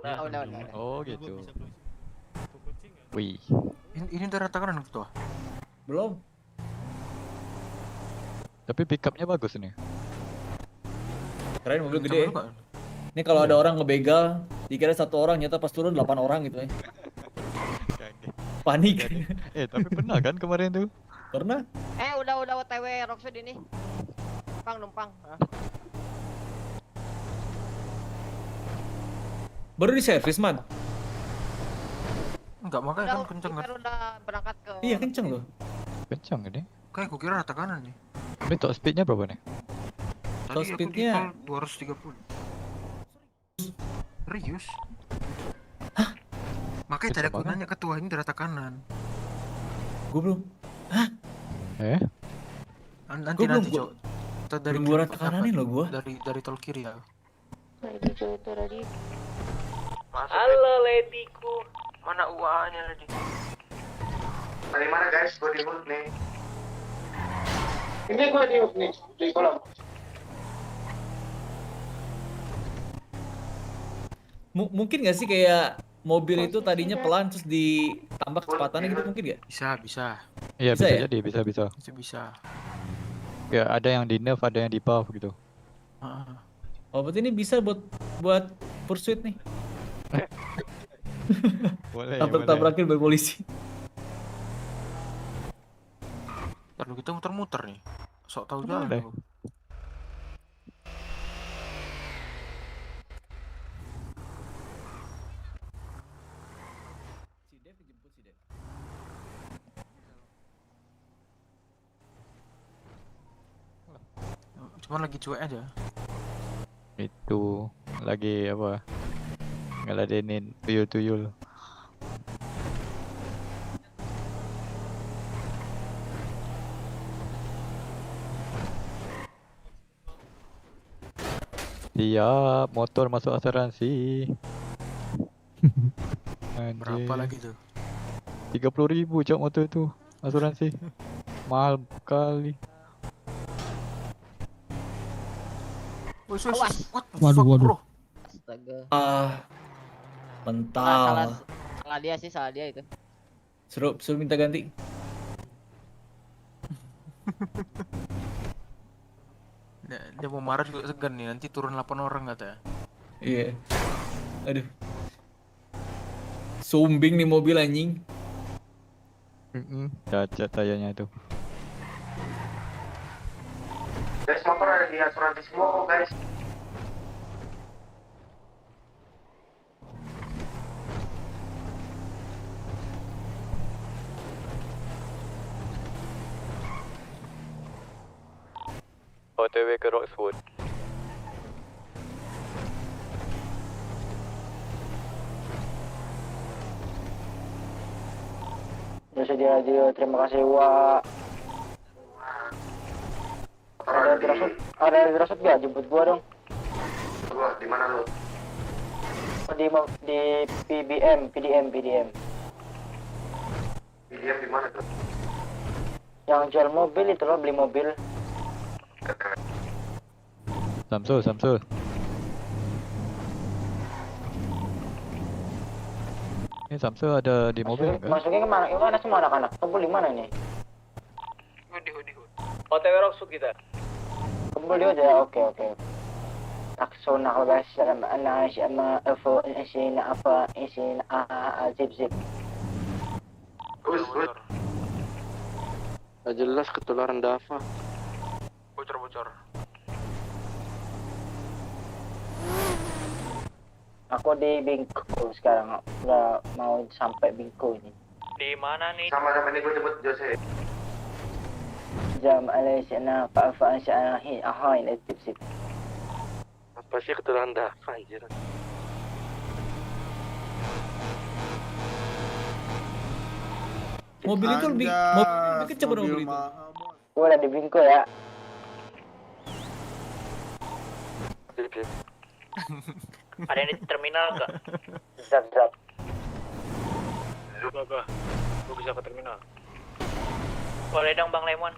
Nah. Udah. Oh, gitu. Wih. Ini udah rata kanan ketua. Belum. Tapi pickupnya bagus nih. Keren mobil gede. Ini kalau ada orang ngebegal, dikira satu orang, nyata pas turun 8 orang gitu ya. Panik. Tapi pernah kan kemarin tuh? Pernah? Udah OTW Rockford ini. Numpang. Baru di servis, Man. Enggak, makanya kan kenceng kan. Udah berangkat ke. Iya, kenceng loh. Kencang ini. Kayak gue kira rata kanan nih. Ini top speednya berapa nih? Top Tadi speednya 230. Serius? Makanya tadi aku nanya ketua ini rata kanan. Gue belum. Nanti Cok. Dari gua rata kananin loh gua. Dari tol kiri ya. Halo Lediku. Mana UA-nya Ledi? Dari mana guys? Gue di nih. Ini gua di kolam. Mungkin nggak sih kayak mobil itu tadinya pelan terus ditambah kecepatannya gitu, mungkin nggak? Bisa. Iya, Bisa bisa ya? jadi, bisa. Bisa. Ya, ada yang di nerf, ada yang di buff gitu. Oh, berarti ini bisa buat pursuit nih. Boleh. Tabrak-tabrakin by polisi. Lalu kita muter-muter nih. Sok tahu Boleh. jalan lu. Cuman lagi cuek aja. Itu lagi apa? Ngeladenin tuyul-tuyul. Siap, motor masuk asuransi. Berapa lagi tuh? 30.000 cok motor itu asuransi. Mahal kali. Waduh. Astaga. Mental. Salah dia sih, salah dia itu. Suruh minta ganti. Dia mau marah juga segan nih, nanti turun 8 orang katanya. Iya. Aduh. Sumbing nih mobil anjing. Cacat tayanya itu. Guys, motor ada di asuransi semua, guys. OTW ke Roxwood. Bersedia radio, terima kasih Wak. Ada dirasut gak? Jemput gua dong. Gua di mana lu? Di PDM. PDM di mana tuh? Yang jual mobil itu loh, beli mobil. Samsul. Ini Samsul ada di mobil enggak? Masuknya kemana? Gimana semua anak-anak? Kumpul di mana nih? OTW Roxwood kita. Kumpul di aja, oke. Aksona kalau salam ana syama afo isina apa isina zip. Gus. Gak jelas ketularan Dava. Bocor. Aku di Bingko sekarang, udah mau sampai Bingko ini. Di mana nih? Sama-sama ini gue jemput Jose. Jam alaisana fa'afa'an sya'ahin ahain zip. Apa sih ketularan Dava anjir? Mobil itu mobil kecil mobil itu. Gua udah di Bingko ya. Ada yang di terminal enggak? Zap. Gua bisa ke terminal. Boleh dong Bang Lemon.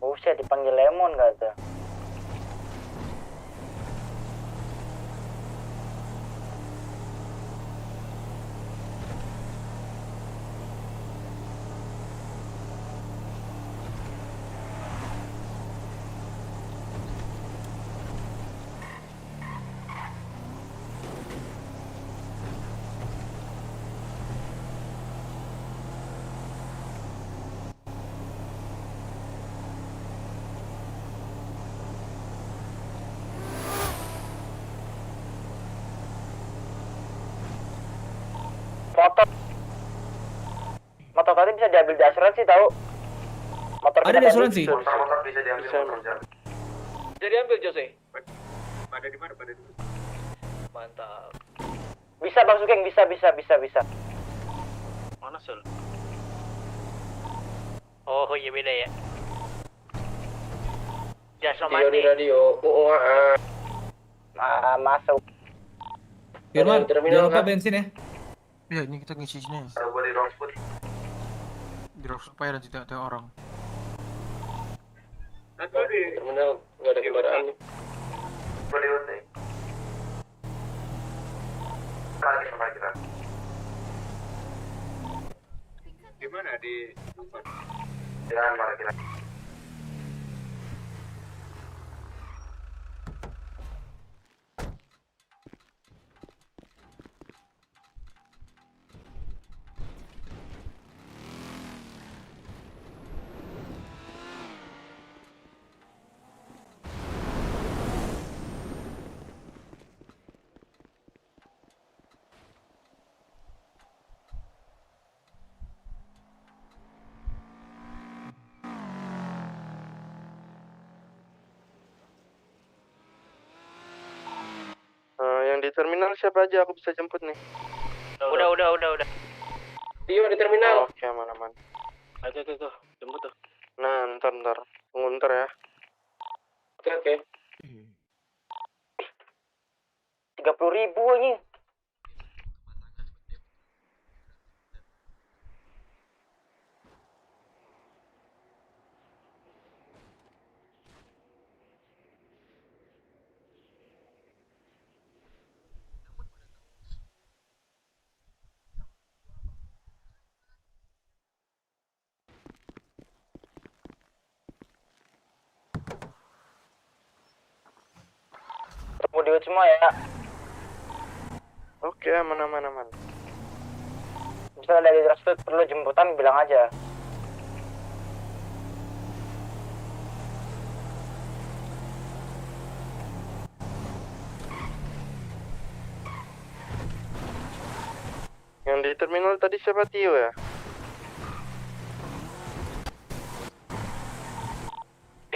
Buset, dipanggil Lemon kata. Motor tadi bisa diambil di asuransi tahu? Motor Ada di asuransi? Motor bisa diambil. Jadi ambil Jose. Pada di mana? Pada di mana? Mantap. Bisa Bang Sugeng, bisa. Mana Sul? Oh iya beda ya. Jasa mandi. Radio. Masuk. Firman, jangan lupa bensin ya. Ya ini kita ngisi sini. Kalau gua di Rosewood. Di supaya nanti tidak ada orang. Aku di terminal nggak ada kendaraan nih. Gua di UT. Parkiran. Gimana di Jangan parkiran. Yang di terminal siapa aja aku bisa jemput nih? Udah. Tio di terminal. Oke, aman-aman. Ayo tuh, jemput tuh. Nah, ntar. Tunggu ntar ya. Oke. 30.000 anjing. Mau diut semua ya. Oke, aman. Misalnya dari Rosewood perlu jemputan bilang aja. Yang di terminal tadi siapa, Tio ya?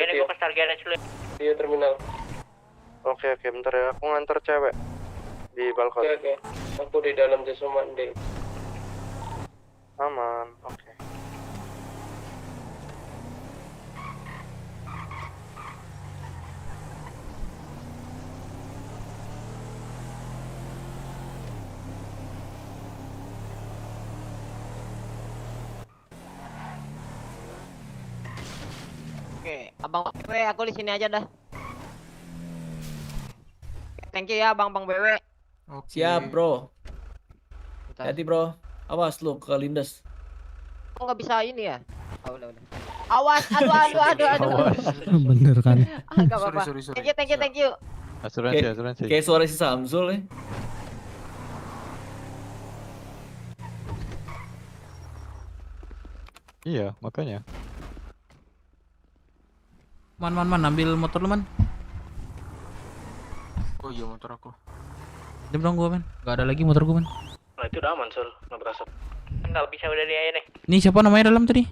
Ini gua ke Star Garage dulu. Tio terminal. Oke, bentar ya. Aku nganter cewek di balkon. Oke. Aku di dalam jasa mandi. Aman, oke. Oke, Abang BW aku di sini aja dah. Thank you ya Bang BW. Siap, bro. Hati, bro. Awas lu ke lindes. Kok nggak bisa ini ya? Oh, udah. Awas, aduh. Bener kan? Enggak apa-apa. Sorry. Thank you. Asuransi. Kayak suara si Samsul ya. Iya, makanya. Man, ambil motor lu, Man. Oh iya, motor aku. Jam dong gua, Man. Gak ada lagi motor gua, Man. Nah itu udah aman, Sul. Nggak berasa. Enggak bisa udah dia nih. Nih siapa namanya dalam tadi?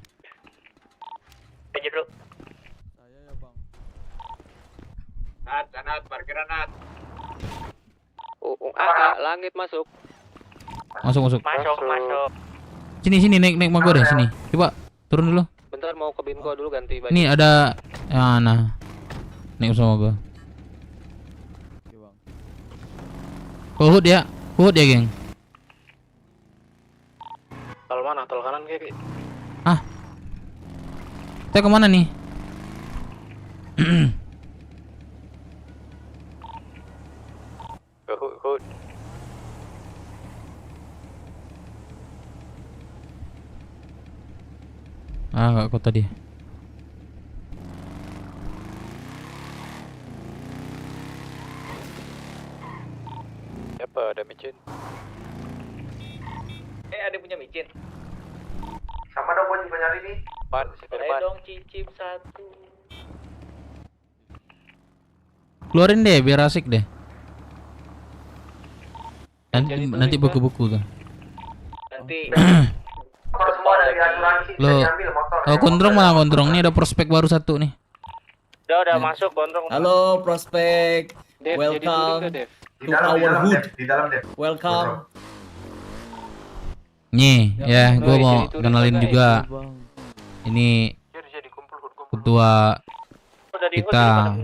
Aja dulu. Saya ya, Bang. Nat, parkiran Nat. Langit masuk. Masuk. Masuk. Sini naik sama gua deh sini. Coba turun dulu. Bentar mau ke Bimko dulu ganti baju. Nih ada nah. Naik sama gua. Oke, Bang. Kuhut ya, geng. Tol mana? Tol kanan kayak. Kita kemana nih? Kuhut. Gak kota dia. Siapa ada micin? Ada punya micin. Sama dong, gua juga nyari nih. Depan, situ depan. dong cicip satu. Keluarin deh biar asik deh. Nanti buku-buku tuh. Nanti Motor semua dari asuransi bisa Lo, diambil motor. gondrong mana gondrong? Ini ada prospek baru satu nih. udah masuk gondrong. Halo, prospek. Dev, Welcome jadi Di to dalam, our hood. Di dalam, Dev. Welcome. Nih, ya, gua mau kenalin juga. Bang. Ini ketua kita,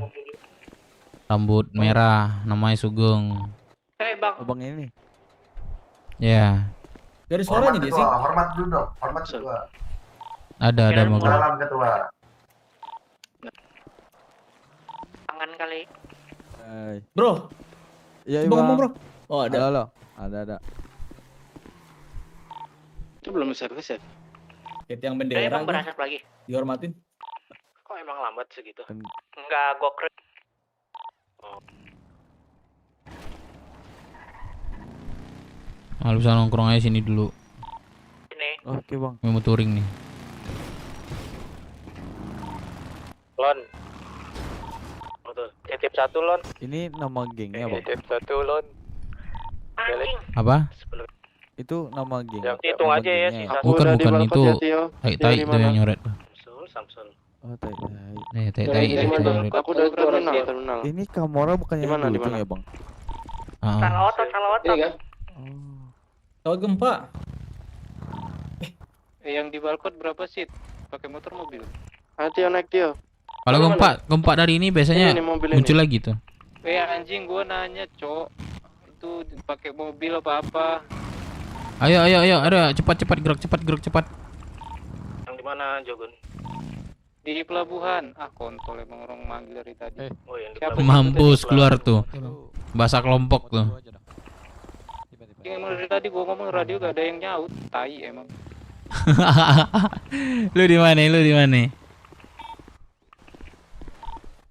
rambut merah, namanya Sugeng. Bang. Oh, Bang ini. Ya, Gak ada suaranya dia sih. Hormat dulu dong, hormat ketua. Ada mau gua. Salam ketua. Tangan kali. Bro. Iya, Coba ngomong, Bang. bro. Oh, ada. Halo. Ada. Itu belum servis ya? Yang bendera. Emang berasap lagi. Dihormatin. Kok emang lambat segitu? Kan- Enggak, gua keren. Lu bisa nongkrong aja sini dulu. Ini. Oke, Bang. Mau touring nih. Lon. Betul. Titip 1 Lon. Ini nama gengnya, Bang. Titip 1 Lon. Anjing. Apa? Itu nama geng. Hitung aja ya sisa. Bukan itu. Tai itu yang nyoret. Samsul. Oh, tai. Tai itu yang nyoret. Aku udah terminal. Ini Kamora bukannya Di mana, yang di ujung mana? ya, Bang? Salah otot. Ini kan? Tahu gempa. Yang di balkon berapa seat? Pakai motor mobil? Tio naik Tio. Kalau gempa dari ini biasanya Ini mobil muncul ini. lagi tuh. Anjing gua nanya, Cok. Itu pakai mobil apa? Ayo, ada cepat gerak cepat. Yang di mana, Jogun? Di pelabuhan. Kontol emang orang manggil dari tadi. Oh, yang di Siapa? Mampus keluar tuh. Bahasa kelompok tuh. Emang dari tadi gua ngomong radio gak ada yang nyaut. Tai emang. Lu di mana?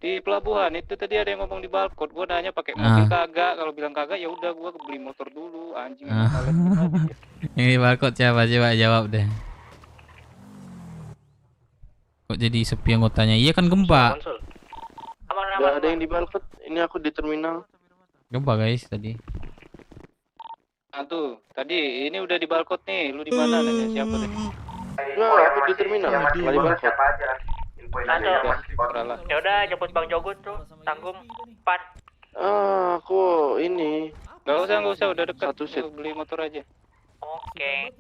Di pelabuhan itu tadi ada yang ngomong di balkon. Gua nanya pakai mobil kagak. Kalau bilang kagak ya udah gua beli motor dulu. Anjing. Ini balkon siapa? Coba jawab deh. Kok jadi sepi anggotanya? Iya kan gempa. Gak ada yang di balkon. Ini aku di terminal. Gempa guys tadi. Tuh, tadi ini udah di balkon nih. Lu di mana nanya siapa deh? Enggak, aku di terminal. Nggak di balkon. Ya udah jemput Bang Jogun tuh. Tanggung 4. Aku ini. Gak usah udah dekat. Satu seat. Lu beli motor aja. Oke.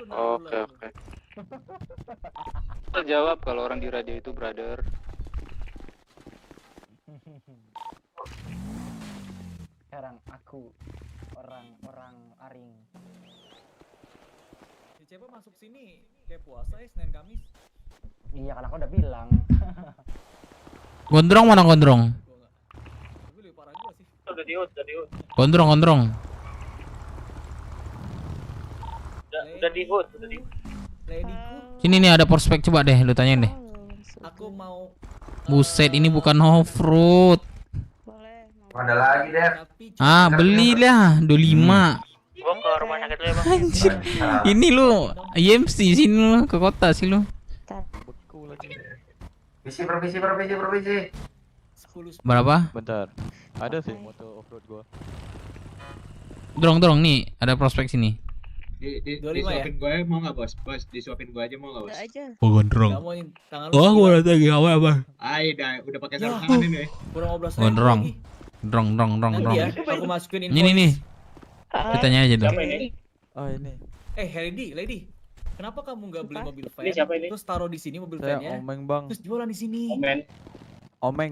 Jawab kalau orang di radio itu brother. Sekarang aku orang Aring. Si Cepa masuk sini kayak puasa ya Senin Kamis. Iya kan aku udah bilang. Gondrong mana gondrong? Tapi lebih parah gua sih. Udah diut. Gondrong. Udah diut. Ladyku, Sini nih ada prospek, coba deh lu tanyain deh. aku mau Buset, ini bukan off-road. Ada lagi deh. Belilah 25. Gua ke rumah sakit dulu ya, Bang. Anjir. Ini lu IMC sini lu ke kota sih lu. Permisi. Berapa? Bentar. Ada sih motor off-road gua. Dorong nih, ada prospek sini. disuapin gue mau nggak bos? Disuapin gue aja mau nggak bos? Oh gondrong. Nggak mau yang tangan lu Oh, segini, gua Bang. lagi apa? Ya. Udah pakai sarung tangan ini. Kurang 15 Gondrong. lagi. Drong. Nanti ya, aku masukin invoice. Ini nih. Ditanya aja dong. Siapa ini? Oh, ini. Lady, kenapa kamu nggak beli mobil van? Ini siapa ini? Terus taruh di sini mobil Saya van-nya. Omeng, Bang. Terus jualan di sini. Omeng.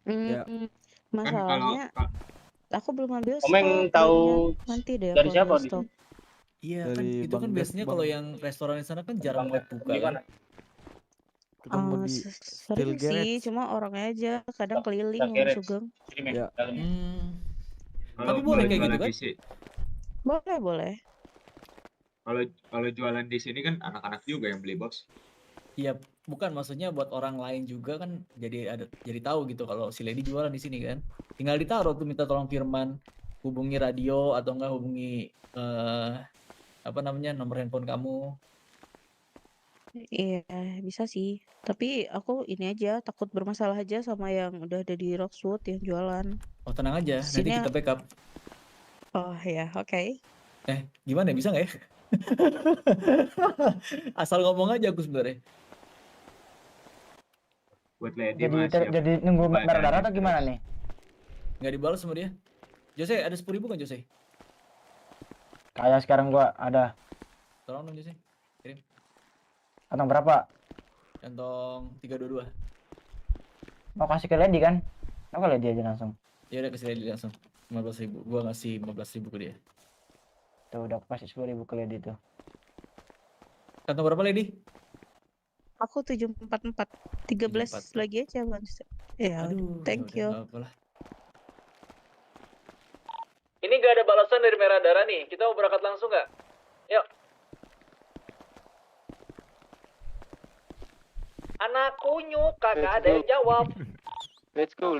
Ya. Masalahnya aku belum ambil Omeng stok, tahu jadinya nanti deh dari aku siapa ambil di stok. Iya kan, Dari itu kan Bang biasanya Des, kalau Bang. yang restoran di sana kan jarang banget buka kan. Ketemu di Steel Sering sih, Garage. cuma orangnya aja kadang keliling Steel yang Garage. sugeng. Ya. Tapi boleh kayak gitu kan? Boleh. Kalau jualan di sini kan anak-anak juga yang beli bos. Iya, bukan maksudnya buat orang lain juga kan jadi tahu gitu kalau si Lady jualan di sini kan. Tinggal ditaruh tuh minta tolong Firman hubungi radio atau enggak hubungi nomor handphone kamu. Iya, bisa sih. Tapi aku ini aja takut bermasalah aja sama yang udah ada di Roxwood yang jualan. Oh tenang aja, nanti Sini- kita backup. Oh ya, oke. Gimana bisa nggak ya? Asal ngomong aja aku sebenarnya. Buat Lady Jadi mas siap. jadi nunggu Badan darah atau terus. gimana nih? Nggak dibalas sama dia. Jose, ada 10.000 kan Jose? Kayak sekarang gua ada Tolong dong Jose. Kirim. kantong berapa? Kantong 322. Mau kasih ke Lady kan? Aku ke Lady aja langsung. Ya udah kasih Lady langsung. 15.000. Gua ngasih 15.000 ke dia. Tuh udah aku kasih 10.000 ke Lady tuh. Kantong berapa Lady? Aku 744. 13 lagi aja Bang. Ya, thank you. Ini gak ada balasan dari Merah Darah nih. Kita mau berangkat langsung nggak? Yuk. Anak kunyuk, kagak ada yang jawab. Let's go.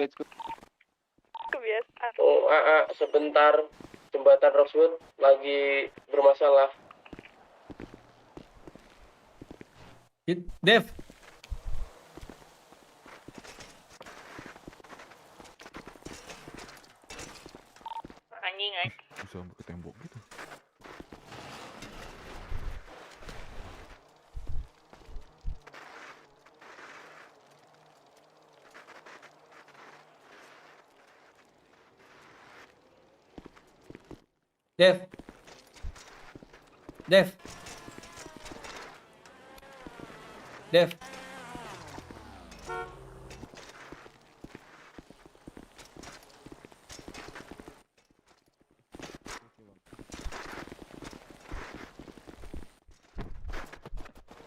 Kebiasaan. Oh, sebentar. Jembatan Roxwood lagi bermasalah. Dev. Anjing Bisa ke tembok gitu. Dev.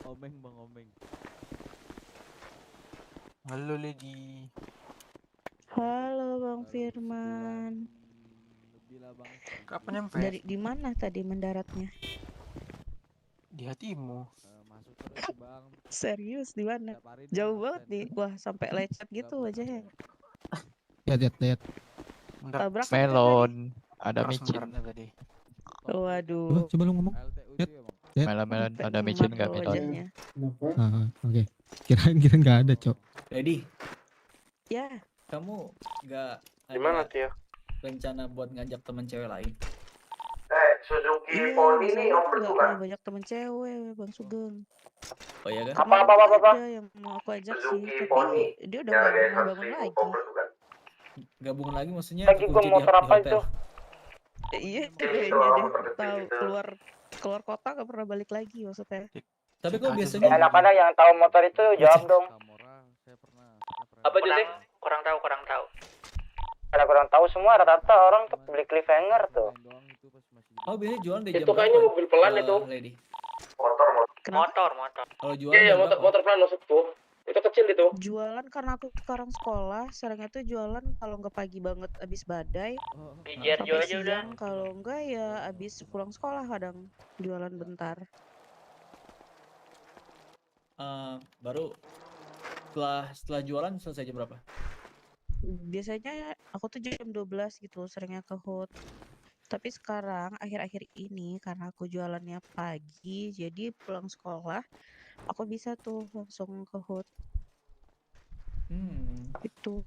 Omeng Bang Omeng. Halo Lady. Halo Bang Firman. Kapan nyampe? Dari di mana tadi mendaratnya? Di hatimu. Masuk terus Bang. Serius di mana? Jauh banget nih. Wah, sampai lecet gitu wajahnya. Lihat. Tabrak Melon. Ada Terus micin. menerangnya tadi. Waduh. Coba lu ngomong. Melon ada micin nggak Melon? Wajahnya. Oke. Kirain nggak ada, Cok. Lady, Ya, kamu nggak Gimana, ada Tio? rencana buat ngajak teman cewek lain? Suzuki iya, Pony saya nih tuh om nggak bukan? punya banyak temen cewek, Bang Sugeng. Oh iya kan? Kemarin tuh ada yang mau aku ajak sih, Suzuki tapi Pony. dia udah Yang nggak harganya mau bangun 100.000 lagi. komplit bukan? Gabung lagi maksudnya Lagi gua kekunci motor di apa hotel. itu? Iya, Itu kayaknya lama deh. terdetik Tahu gitu. keluar kota nggak pernah balik lagi maksudnya. Tapi kok Ya, biasanya anak-anak yang tahu motor itu jawab dong. Apa Jose? Kurang tahu. Karena kurang tahu semua rata-rata orang tuh beli cliffhanger tuh. Oh biasanya jualan di jam Itu kayaknya berapa? mobil pelan itu. Lady. Motor. Kalau jualan Iya, jam berapa? motor pelan maksudku. Itu kecil itu. Jualan karena aku sekarang sekolah, seringnya tuh jualan kalau nggak pagi banget abis badai, sampai siang. Kalau enggak ya abis pulang sekolah kadang jualan bentar. Baru setelah jualan selesai jam berapa? Biasanya aku tuh jam 12 gitu seringnya ke HUT. Tapi sekarang akhir-akhir ini karena aku jualannya pagi, jadi pulang sekolah aku bisa tuh langsung ke HUT. Itu.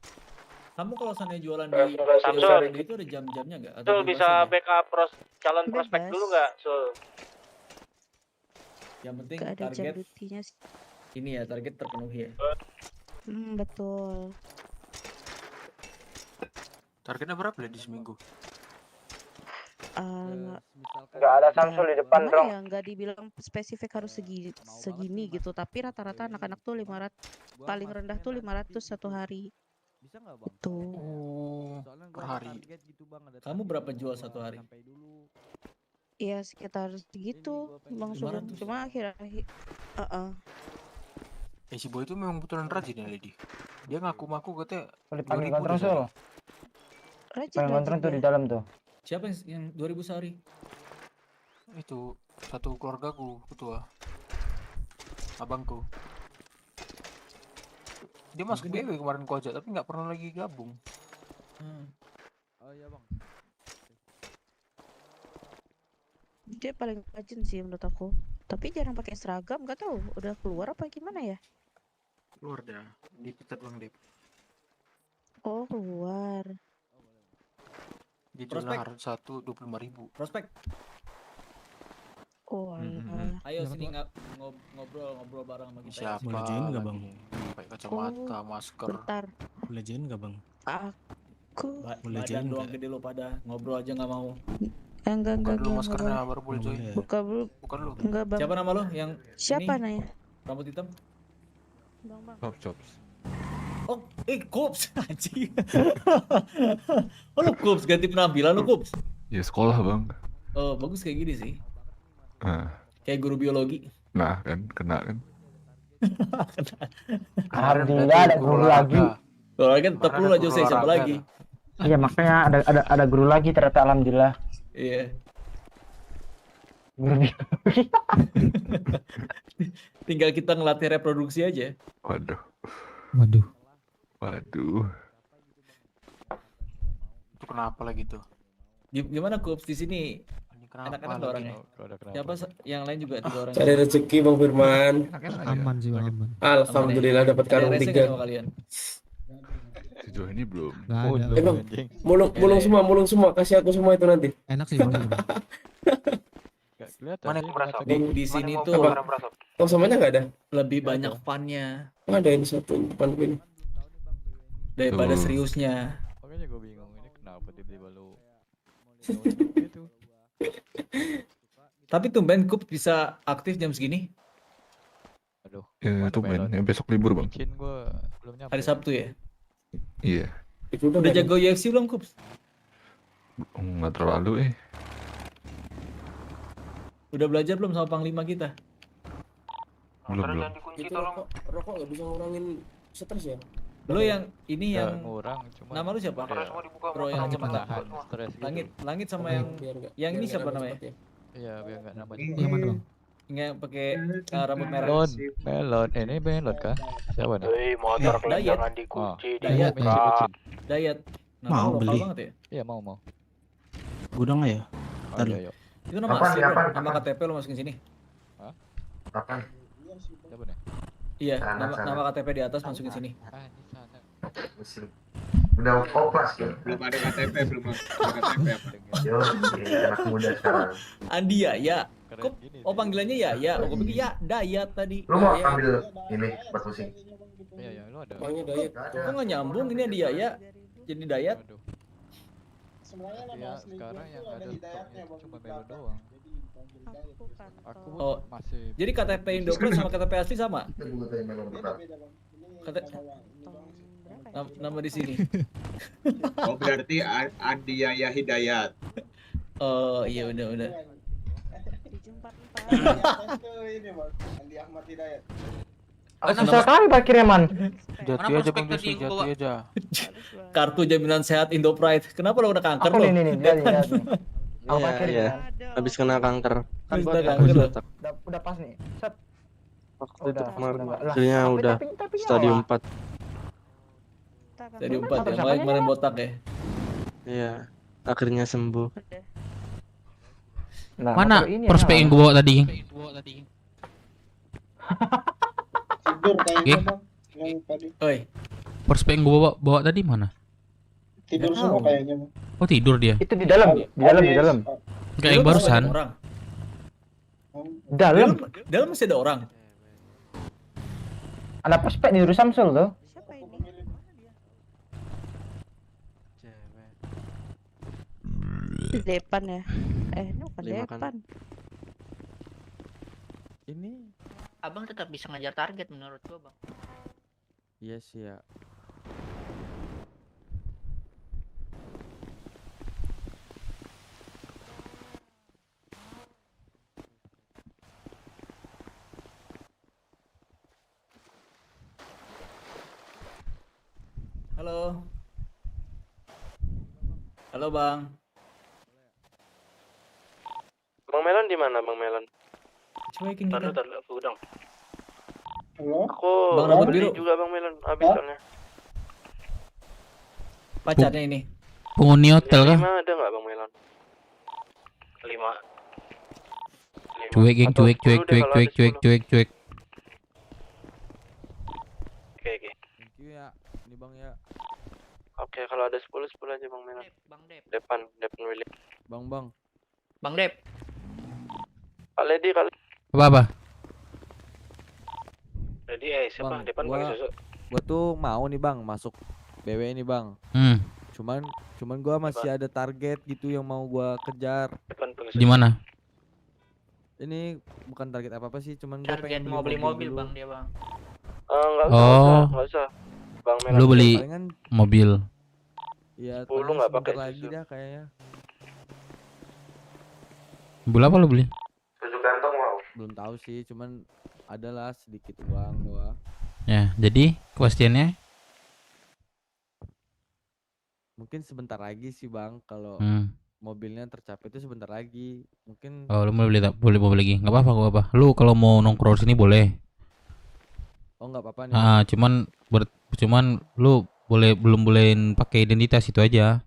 Kamu kalau seandainya jualan di Samsul. itu ada jam-jamnya nggak? Atau Sul bebas bisa aja? backup calon prospek Bebas. dulu nggak, Sul? Yang penting Gak ada jam target dutinya sih. ini ya, target terpenuhi ya. Betul. Targetnya berapa di seminggu? Nggak ada Samsul di depan Gimana dong. ya, nggak dibilang spesifik harus segini gitu, tapi rata-rata anak-anak tuh 500, paling rendah tuh 500 satu hari. Bisa nggak Bang? Itu. Soalnya per gua ada hari. target gitu Bang, ada Kamu target berapa yang jual gua satu hari? sampai dulu. Ya sekitar segitu, Bang Sugeng. 500. Cuma akhir-akhir, Si boy itu memang betulan rajin ya Lady. Dia ngaku-ngaku katanya Dipanggil 2000 kontrol dia Sul. sehari. Panggil kontrol tuh di dalam tuh. Siapa yang 2000 sehari? Itu satu keluargaku, ketua. Abangku. Dia masuk BW kemarin ku ajak, tapi nggak pernah lagi gabung. Oh iya Bang. dia paling rajin sih menurut aku. Tapi jarang pakai seragam, nggak tahu udah keluar apa gimana ya? Keluar dah, dipecat Bang Dep. Oh keluar. Di Prospek. Johar 1 25.000. Prospek. Oh alah. Ayo sini ngobrol bareng sama kita. Siapa? Boleh join nggak, Bang? Pakai kacamata, masker. Bentar. Boleh join nggak Bang? Aku. Boleh Badan join doang nggak? gede lo pada ngobrol aja nggak mau. Enggak Buka dulu nggak maskernya boleh. baru boleh join. Buka dulu. Bukan lu. Enggak bang. Siapa nama lo yang Siapa ini? nanya? Rambut hitam? Bang. Chops. Oh, Kops anjing. Oh, lu Kops ganti penampilan lu Kops. Ya sekolah Bang. Oh, bagus kayak gini sih. Nah, Kayak guru biologi. nah kan, kena kan. Alhamdulillah ada guru lagi. Kalau kan tetap lu lah Jose, siapa lagi? Iya makanya ada guru lagi ternyata alhamdulillah. Iya. Guru biologi. Tinggal kita ngelatih reproduksi aja. Waduh. Waduh. Waduh. Itu kenapa lagi tuh? Gimana Kups di sini? Kenapa Enak-enak lagi orangnya. nih? Siapa yang lain juga 3 orang. Cari rezeki Bang Firman. Aman sih Bang, aman. Alhamdulillah dapat karung Ada rese nggak 3. sama kalian? Sejauh ini belum. Nggak ada. Bang, mulung semua, kasih aku semua itu nanti. Enak sih Bang. Mana yang berasa? Di sini tuh Oh, samanya nggak ada? lebih banyak fun-nya Ada ini satu depan ini. daripada Tuh. seriusnya. Makanya gue bingung ini kenapa tiba-tiba lu gitu. Tapi tumben Kups bisa aktif jam segini. Aduh. Ya, itu main. Besok libur, Bang. Mungkin gue belum nyampe. Hari Sabtu ya. Iya. Udah jago UFC belum Kups? Nggak terlalu Udah belajar belum sama panglima kita? Belum. Itu rokok nggak bisa ngurangin stres ya? Lo yang ini Nggak yang ngurang, cuma nama lu siapa? Bro yang kacamata. menahan stres gitu. Langit sama yang ini siapa namanya? Iya, biar nggak nambah. Yang mana Bang? Yang pakai rambut merah. Melon, ini melon kan? Siapa nih? motor kalian jangan dikunci, Dayat. bucin. Dayat. Mau lokal beli. banget ya? Iya, mau. Gudang ya? Ntar Ayo, lu. ayo. Itu nama asli bro, nama KTP lo masukin sini. Hah? Kapan? Siapa nih? Iya, Sana, sana. nama KTP di atas masukin sini. Ah, di sana. Muslim. Udah oplas ya? Belum ada KTP, belum ada KTP apa? Yo, anak muda sekarang. Andi ya. Keren Kok gini oh panggilannya ya? Oh, gue pikir ya Dayat tadi. Lu mau Ya. ambil ini buat pusing? Iya, lu ada. Makanya Dayat. Kok nggak nyambung ini Andi ya? Jadi Dayat. Waduh. Ya, sekarang yang ada stoknya cuma melon doang. Aku Oh, masih jadi KTP Indopret sama KTP asli sama? Nama di sini. Oh, berarti Andi Yahya Hidayat. Oh, iya udah. Susah kali parkirnya man. Jati aja Bang Josi, jati aja. Kartu jaminan sehat Indopride. Kenapa lo udah kanker Aku lo? nih lihat nih. Aku Iya, parkir iya. ya. Habis kena kanker. Kan Habis gua kena habis kanker. otak. Udah pas nih. Set. Waktu Udah, itu kemarin udah. hasilnya Lah, udah tapi stadium nyala. 4. Stadium 4 ya, Siapa makanya yang kemarin nyala? botak ya. Iya. Akhirnya sembuh. Nah, Mana motor ini prospek yang gue bawa tadi? Tidur kayaknya Geng. Bang. Yang tadi Oi, Prospek yang gue bawa tadi mana? tidur Nggak semua tahu. kayaknya Bang. Oh tidur dia. Itu di dalam. Kayak yang barusan. Orang. Dalam. Dalam masih ada orang. Ada prospek di Nurul Samsul tuh. Depan ya? Ini bukan Dimakan. depan. Ini Abang tetap bisa ngejar target menurut gua, Bang. iya sih ya. Halo. Halo Bang. Bang Melon di mana, Bang Melon? Cuekin kita. Aku udang. Halo? Aku Bang rambut beli biru. juga Bang Melon, habis Hah? soalnya. Pacarnya ini. Penghuni hotel kah? 5 ada nggak Bang Melon? 5. Cuek geng, cuek. Oke. Thank you ya. Ini Bang ya. Oke, kalau ada 10 aja Bang Melon. Bang Dep. Depan Willy. Bang. Bang Dep. Pak Lady kali. Apa? Lady siapa? Bang, Depan pakai susu. Gua tuh mau nih Bang masuk BW ini Bang. Cuman gua masih ada target gitu yang mau gua kejar. Depan pakai Di mana? Ini bukan target apa-apa sih, cuman gua Target pengen mau beli mobil, dulu. Bang, dia, Bang. Enggak Oh. usah. Bang Melon. Lu beli Palingan mobil. ya 10 paling nggak sebentar pakai lagi susu. dah kayaknya. Mobil apa lu beli? Suzuki kantong wow. Belum tahu sih, cuman adalah sedikit uang gua. Ya, jadi kepastiannya Mungkin sebentar lagi sih Bang, kalau mobilnya tercapai itu sebentar lagi. Mungkin oh lu mau beli tak boleh mobil lagi. Enggak apa-apa, gak apa. Lu kalau mau nongkrong sini boleh. oh nggak apa-apa nih. Bang. Cuman lu belum bolehin pakai identitas itu aja.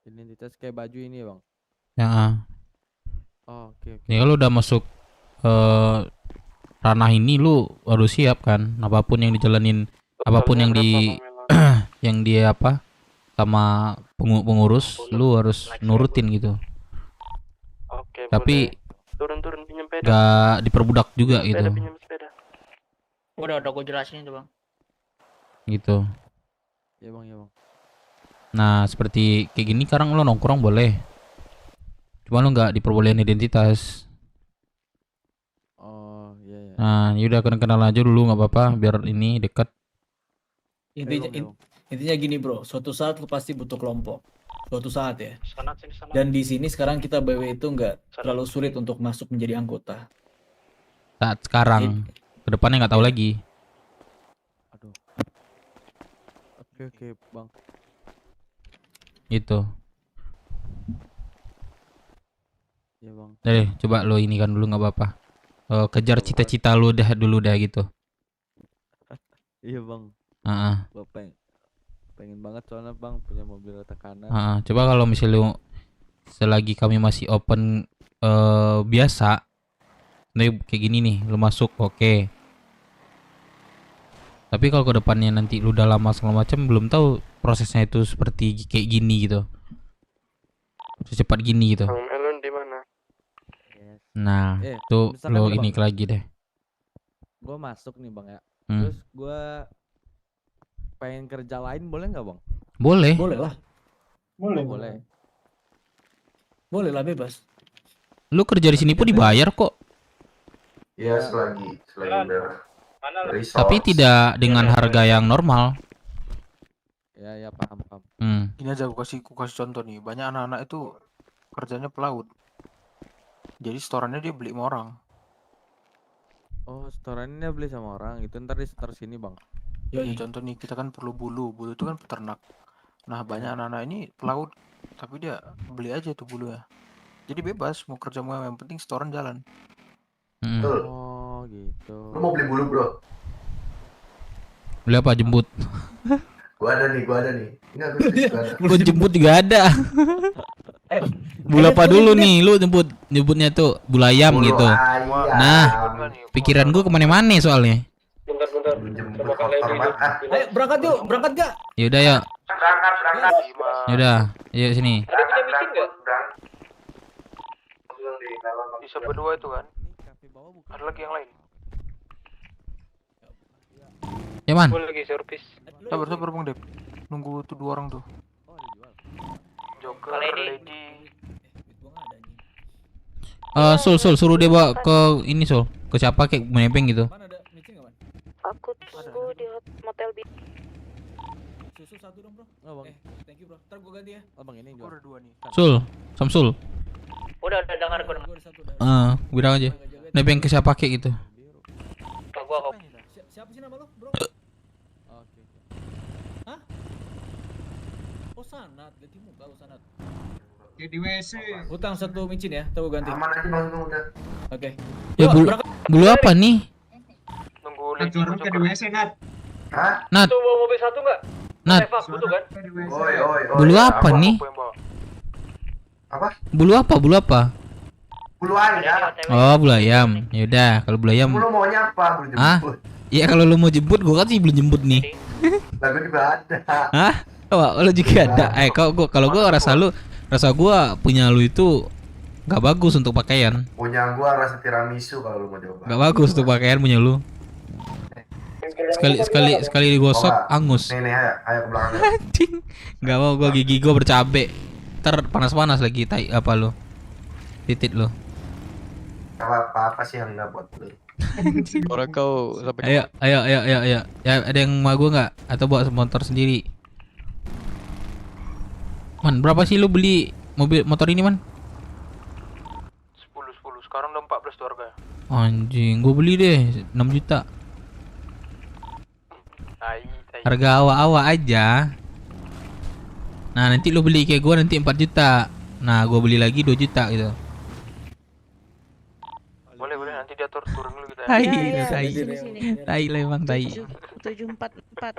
Identitas kayak baju ini Bang. Ya. Oh, oke. Ya kalau udah masuk ranah ini lu harus siap kan, apapun yang dijalanin, apapun yang yang dia apa sama pengurus, lu harus nurutin gitu. Oke, tapi turun pinjam sepeda. gak diperbudak juga gitu. Pinjam sepeda. Udah gue jelasin itu Bang. Gitu. Ya Bang, ya Bang. Nah seperti kayak gini sekarang lu nongkrong boleh, cuma lu nggak diperbolehin identitas. Oh iya. Nah yaudah kenal aja dulu nggak apa-apa biar ini dekat. Intinya gini bro, suatu saat lu pasti butuh kelompok. Suatu saat ya. Dan di sini sekarang kita BW itu nggak terlalu sulit untuk masuk menjadi anggota. Saat sekarang, kedepannya nggak tahu lagi. Aduh. Oke Bang. Itu. Ya Bang. Coba lo ini kan dulu nggak apa-apa. Kejar cita-cita lu dulu dah gitu. Iya Bang. Gua pengen banget soalnya Bang punya mobil rata kanan. Coba kalau misalnya lu selagi kami masih open biasa, nih kayak gini nih, lu masuk oke. Tapi kalau ke depannya nanti lu udah lama segala macam, belum tahu prosesnya itu seperti kayak gini gitu, secepat gini gitu. Bang Elon di mana? Nah, tuh lo ini lagi deh. Gua masuk nih Bang ya. Hmm. Terus gua pengen kerja lain boleh nggak Bang? Boleh. Boleh lah. Boleh. Boleh lah, bebas. Lu kerja di sini pun dibayar kok. Iya selagi udah. Tapi tidak dengan harga yang normal. Ya paham. Ini aja aku kasih contoh nih. Banyak anak-anak itu kerjanya pelaut. Jadi setorannya dia beli sama orang. Oh, setorannya beli sama orang. Itu ntar di setor sini Bang. Ya, contoh nih kita kan perlu bulu itu kan peternak. Nah banyak anak-anak ini pelaut, tapi dia beli aja tuh bulunya. Jadi bebas mau kerja mau yang penting setoran jalan. Oh gitu. Lu mau beli bulu bro? Beli apa? Jembut. Gua ada nih. Enggak Gua jemput juga ada. Bulu apa dulu nih? Lu nyebutnya tuh bulayam gitu. Nah, pikiran gua kemana-mana soalnya. Ayo berangkat yuk, berangkat gak? Yaudah ya. Berangkat. Yaudah, yuk sini. Ada punya micin nggak? Bisa berdua itu kan? Ada lagi yang lain? Ya man. Gue lagi servis. Sabar Bang Dep. Nunggu tuh 2 orang tuh. Joker, Lady. Sul suruh dia bawa ke ini Sul. Ke siapa kayak menempeng gitu. Aku tunggu di motel Susu 1 dong bro. Oh Bang. Thank you bro. Ntar gua ganti ya. Bang ini Gua ada 2 nih. Samsul. Udah dengar gue Bilang aja. Nebeng ke siapa kayak gitu. Siapa sih nama lo bro? Oke. Hah? Oh Sanat, ganti muka lo Sanat. Di WC. Utang 1 micin ya, ntar gua ganti. Aman aja bang udah. Oke. Ya bulu apa nih? Nunggu Lady di WC Nat. Hah? Nat. Tuh bawa mobil 1 nggak? Nat. Evak butuh kan? Oi. Bulu apa nih? Apa? Bulu apa? Bulu ayam. Oh, bulu ayam. Yaudah, kalau bulu ayam. Lu maunya apa? Bulu jemput. Iya kalau lu mau jemput, gua kan sih belum jemput nih. Lah gua juga ada. Hah? Oh, lu juga ada. Kalau gua rasa gua punya lu itu gak bagus untuk pakaian. Punya gua rasa tiramisu kalau lu mau coba. Gak bagus untuk pakaian punya lu. Sekali digosok angus. Nih ayo ke belakang. Anjing. Gak mau gua, gigi gua bercabe. Ntar panas-panas lagi tai apa lu. Titit lu. Apa sih yang enggak buat lu? Orang kau sampai. Ayo. Ya ada yang mau gua nggak? Atau bawa motor sendiri? Man, berapa sih lu beli motor ini man? Anjing, gue beli deh 6 juta. Harga awak-awak aja. Nah, nanti lo beli kayak gue nanti 4 juta. Nah, gue beli lagi 2 juta gitu. Boleh nanti dia turun dulu kita. Tai, Ya, tai. sini. Tai lah emang tai. 744.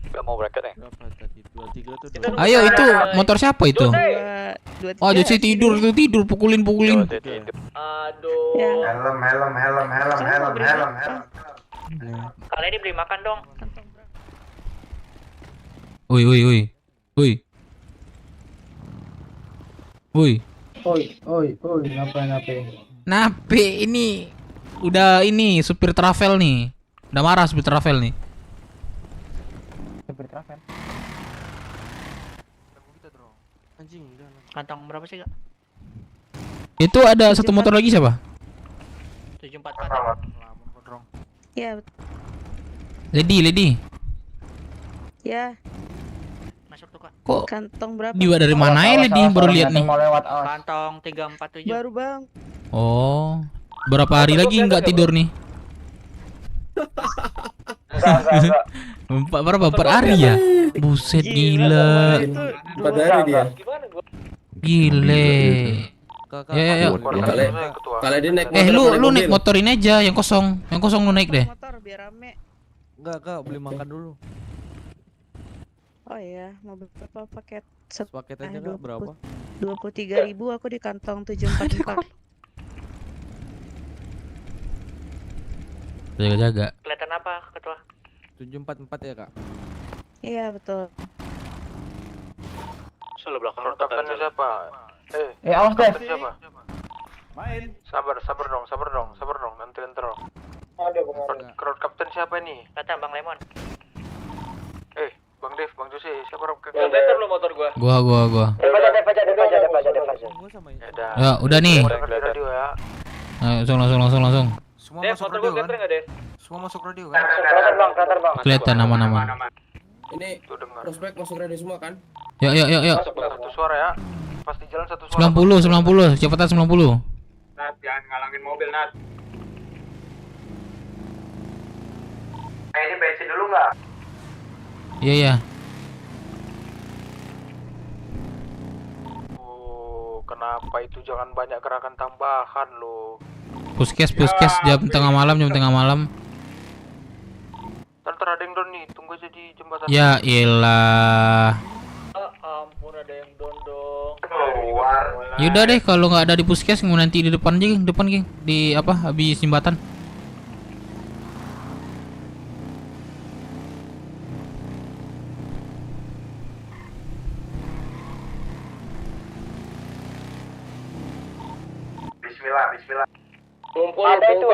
Gak mau berangkat ya? Berapa tadi? 23 tuh. Ayo itu motor siapa itu? Oh, 2 jadi tidur pukulin. Aduh. Ya. Helm. Kalian dibeli makan dong. Woi. Oi, ngapain? Nape ini? Udah ini supir travel nih. Udah marah supir travel nih. Supir travel. Anjing, Kantong berapa sih, Kak? Itu ada satu motor lagi siapa? 744. Ya, Lady. ya. Masuk tuh, Kak. Kok Kantong berapa? Diwa dari mana ya Lady? Baru lihat nih. Mau lewat awas. Kantong 347. Baru, Bang. Oh, berapa hari lagi nggak tidur nih? Enggak. Berapa per hari ya? Buset gila. 4 hari dia. Gile. Ya. Kalau dia naik Lu naik motor ini aja yang kosong lu naik deh. Motor biar rame. Enggak, Kak, beli makan dulu. Oh iya, mau berapa paket? Paket aja Kak, berapa? 23.000 aku di kantong 744. Jaga. Kelihatan apa, Ketua? 744 ya, Kak? Iya, betul. Selalu belakang kaptennya siapa? Awas deh. Siapa? Main. Sabar dong. Nanti dong. Ada Bang. Crowd kapten siapa nih? Kata Bang Lemon. Bang Dev, Bang Jose, siapa orang Yang better lo motor gua. Gua. Depan. Ya, udah nih. Dengar di radio ya. Ayo, langsung. Semua Dev, masuk motor radio gua kan? keter nggak, Dev? Semua masuk radio kan? Kelihatan bang. Kelihatan aman. Ini prospek masuk radio semua kan? Yuk. Satu suara ya. Pasti jalan satu suara. 90, cepetan 90. Nat, jangan ngalangin mobil, Nat. Ini bensin dulu nggak? Iya. Kenapa itu jangan banyak gerakan tambahan lo? Puskes jam tengah malam. Ntar ada yang down nih, tunggu aja di jembatan. Ya elah. Ampun, ada yang dondong. Keluar. Yaudah deh kalau nggak ada di puskes mau nanti di depan aja, geng. Di habis jembatan. Bismillah. Ada itu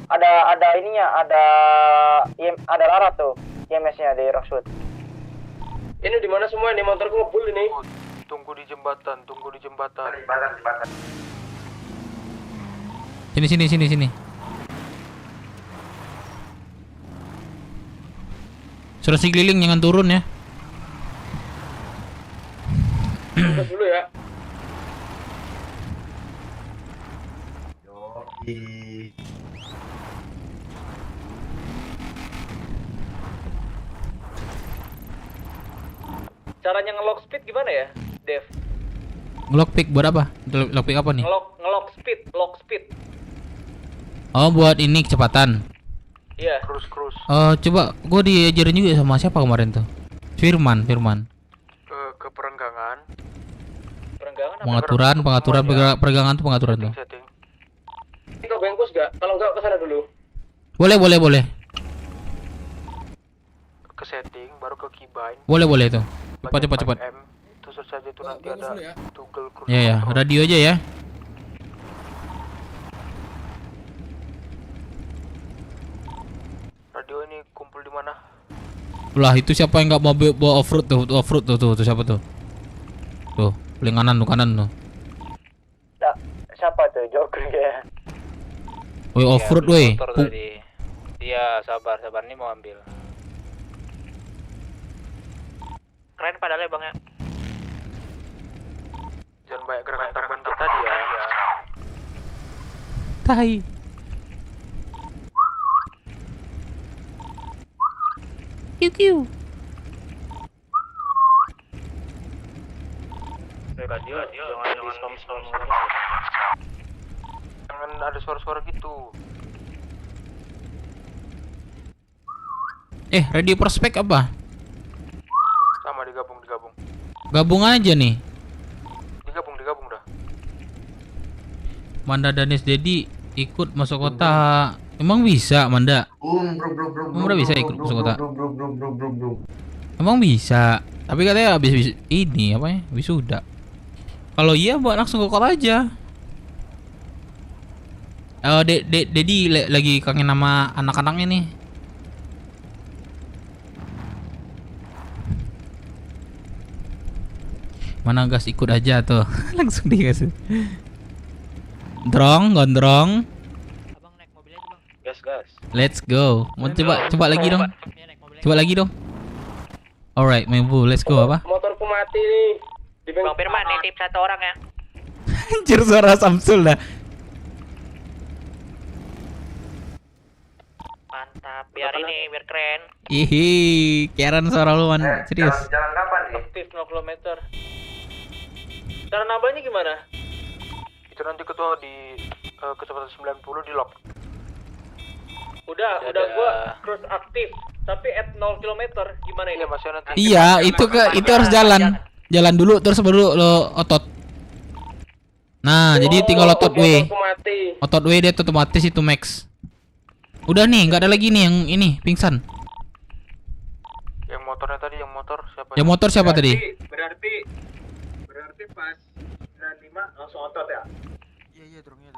ada ininya, ada Rara tuh IMS-nya di Rockwood. Ini di mana semua ini motorku ngebul ini. Tunggu di jembatan. Jembatan. Sini. Suruh si keliling jangan turun ya. Dulu ya. Caranya nge-lock speed gimana ya, Dev? Lockpick buat apa? Lockpick apa nih? Nge-lock speed. Oh, buat ini kecepatan. Iya. Cruise. Coba gue diajarin juga sama siapa kemarin tuh? Firman. Ke perenggangan. Perenggangan Pengaturan perenggangan tuh pengaturan tuh. Setting. Ini kau bengkus gak? Kalau enggak kesana dulu. Boleh. Ke setting, baru ke keybind. Boleh tuh. Cepat. M. Tusuk saja itu nanti ada toggle cruise Ya, control. radio aja ya. Radio ini kumpul di mana? Lah itu siapa yang nggak mau bawa offroad tuh siapa tuh? Tuh, paling kanan tuh. Siapa tuh? Joker ya. Woi offroad woi. Iya, sabar nih mau ambil. Keren padahal ya, Bang ya. Jangan banyak gerakan tambahan kita tadi ya. tai. Kiu. Jangan ada suara-suara gitu. Radio prospek apa? Sama digabung. Gabung aja nih. Digabung dah. Manda Danis Dedi ikut masuk kota. Emang bisa Manda? Emang udah bisa ikut masuk kota? Emang bisa. Tapi katanya habis ini apa ya? Wisuda. Kalau iya buat langsung ke kota aja. Dedi lagi kangen sama anak-anaknya nih. Mana gas ikut aja tuh. Langsung digas. Gondrong. Gas. Let's go. Mau coba lagi dong. Alright, main bu, let's go apa? Motorku mati nih. Bang Firman nitip 1 orang ya. Anjir suara Samsul dah. Mantap, biar keren. Ihi, Karen suara lu man, serius. Jalan kapan nih? Aktif 0 km. Cara nambahnya gimana? Itu nanti ketua di kecepatan 90 di lock. Udah gua cruise aktif, tapi at 0 km gimana ini? Masih nanti. Iya, itu harus jalan. Jalan dulu terus baru lo otot. Nah, jadi tinggal otot W. Otot W dia otomatis itu max. Udah nih, nggak ada lagi nih yang ini pingsan. Yang motornya tadi, yang motor siapa? Yang motor siapa tadi? Berarti pas 95 langsung otot ya? Iya, drong.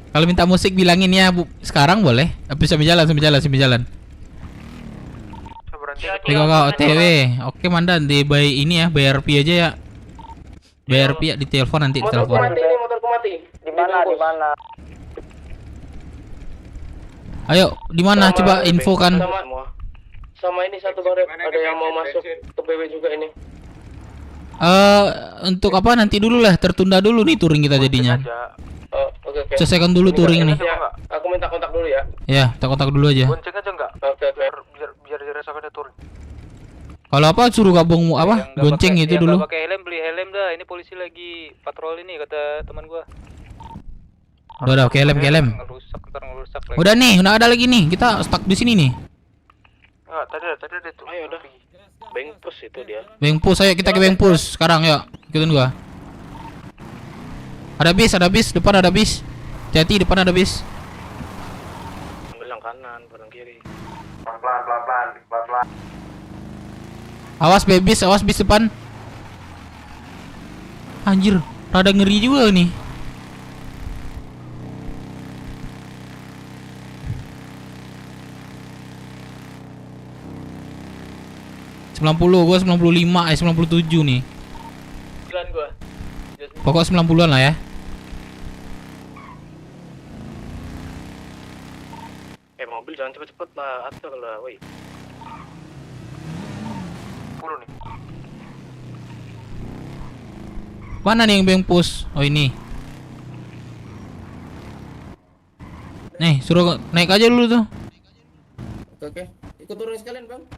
Kalau minta musik bilangin ya, Bu. Sekarang boleh. Tapi sambil jalan. Tiga OTW. Oke, Mandan di bayar RP aja ya. Bayar RP ya di telepon nanti di telepon. Motorku mati. Di mana? Ayo, di mana coba info kan? Sama ini satu Bang Rep, ada yang mau masuk ke PW juga ini. Untuk apa nanti dulu lah, tertunda dulu nih touring kita jadinya. Oke. Selesaikan dulu touring nih. Aku minta kontak dulu ya. Ya, kita kontak dulu aja. Bonceng aja enggak? Oke. Biar dirasakan ada touring. Kalau apa suruh gabung apa? Gonceng itu dulu. Pakai helm, beli helm dah. Ini polisi lagi patroli nih kata teman gua. Udah pakai helm. Ngerusak lagi. Udah nih, udah ada lagi nih. Kita stuck di sini nih. Enggak, tadi ada tuh. Ayo udah. Bengpus itu dia. Bengpus, ayo kita ke Bengpus sekarang yuk. Ikutin gua. Ada bis, depan ada bis. Hati-hati, depan ada bis. Ambil yang kanan, bareng kiri. Pelan-pelan. Awas bis depan. Anjir, rada ngeri juga nih. Gua 95, 97 nih. 9 gua. Pokok 90-an lah ya. Mobil jangan cepet-cepet lah, atau lah, woi. 10 nih. Mana nih yang Bengpus? Oh ini. Nih, suruh naik aja dulu tuh. Oke. Ikut turun sekalian, Bang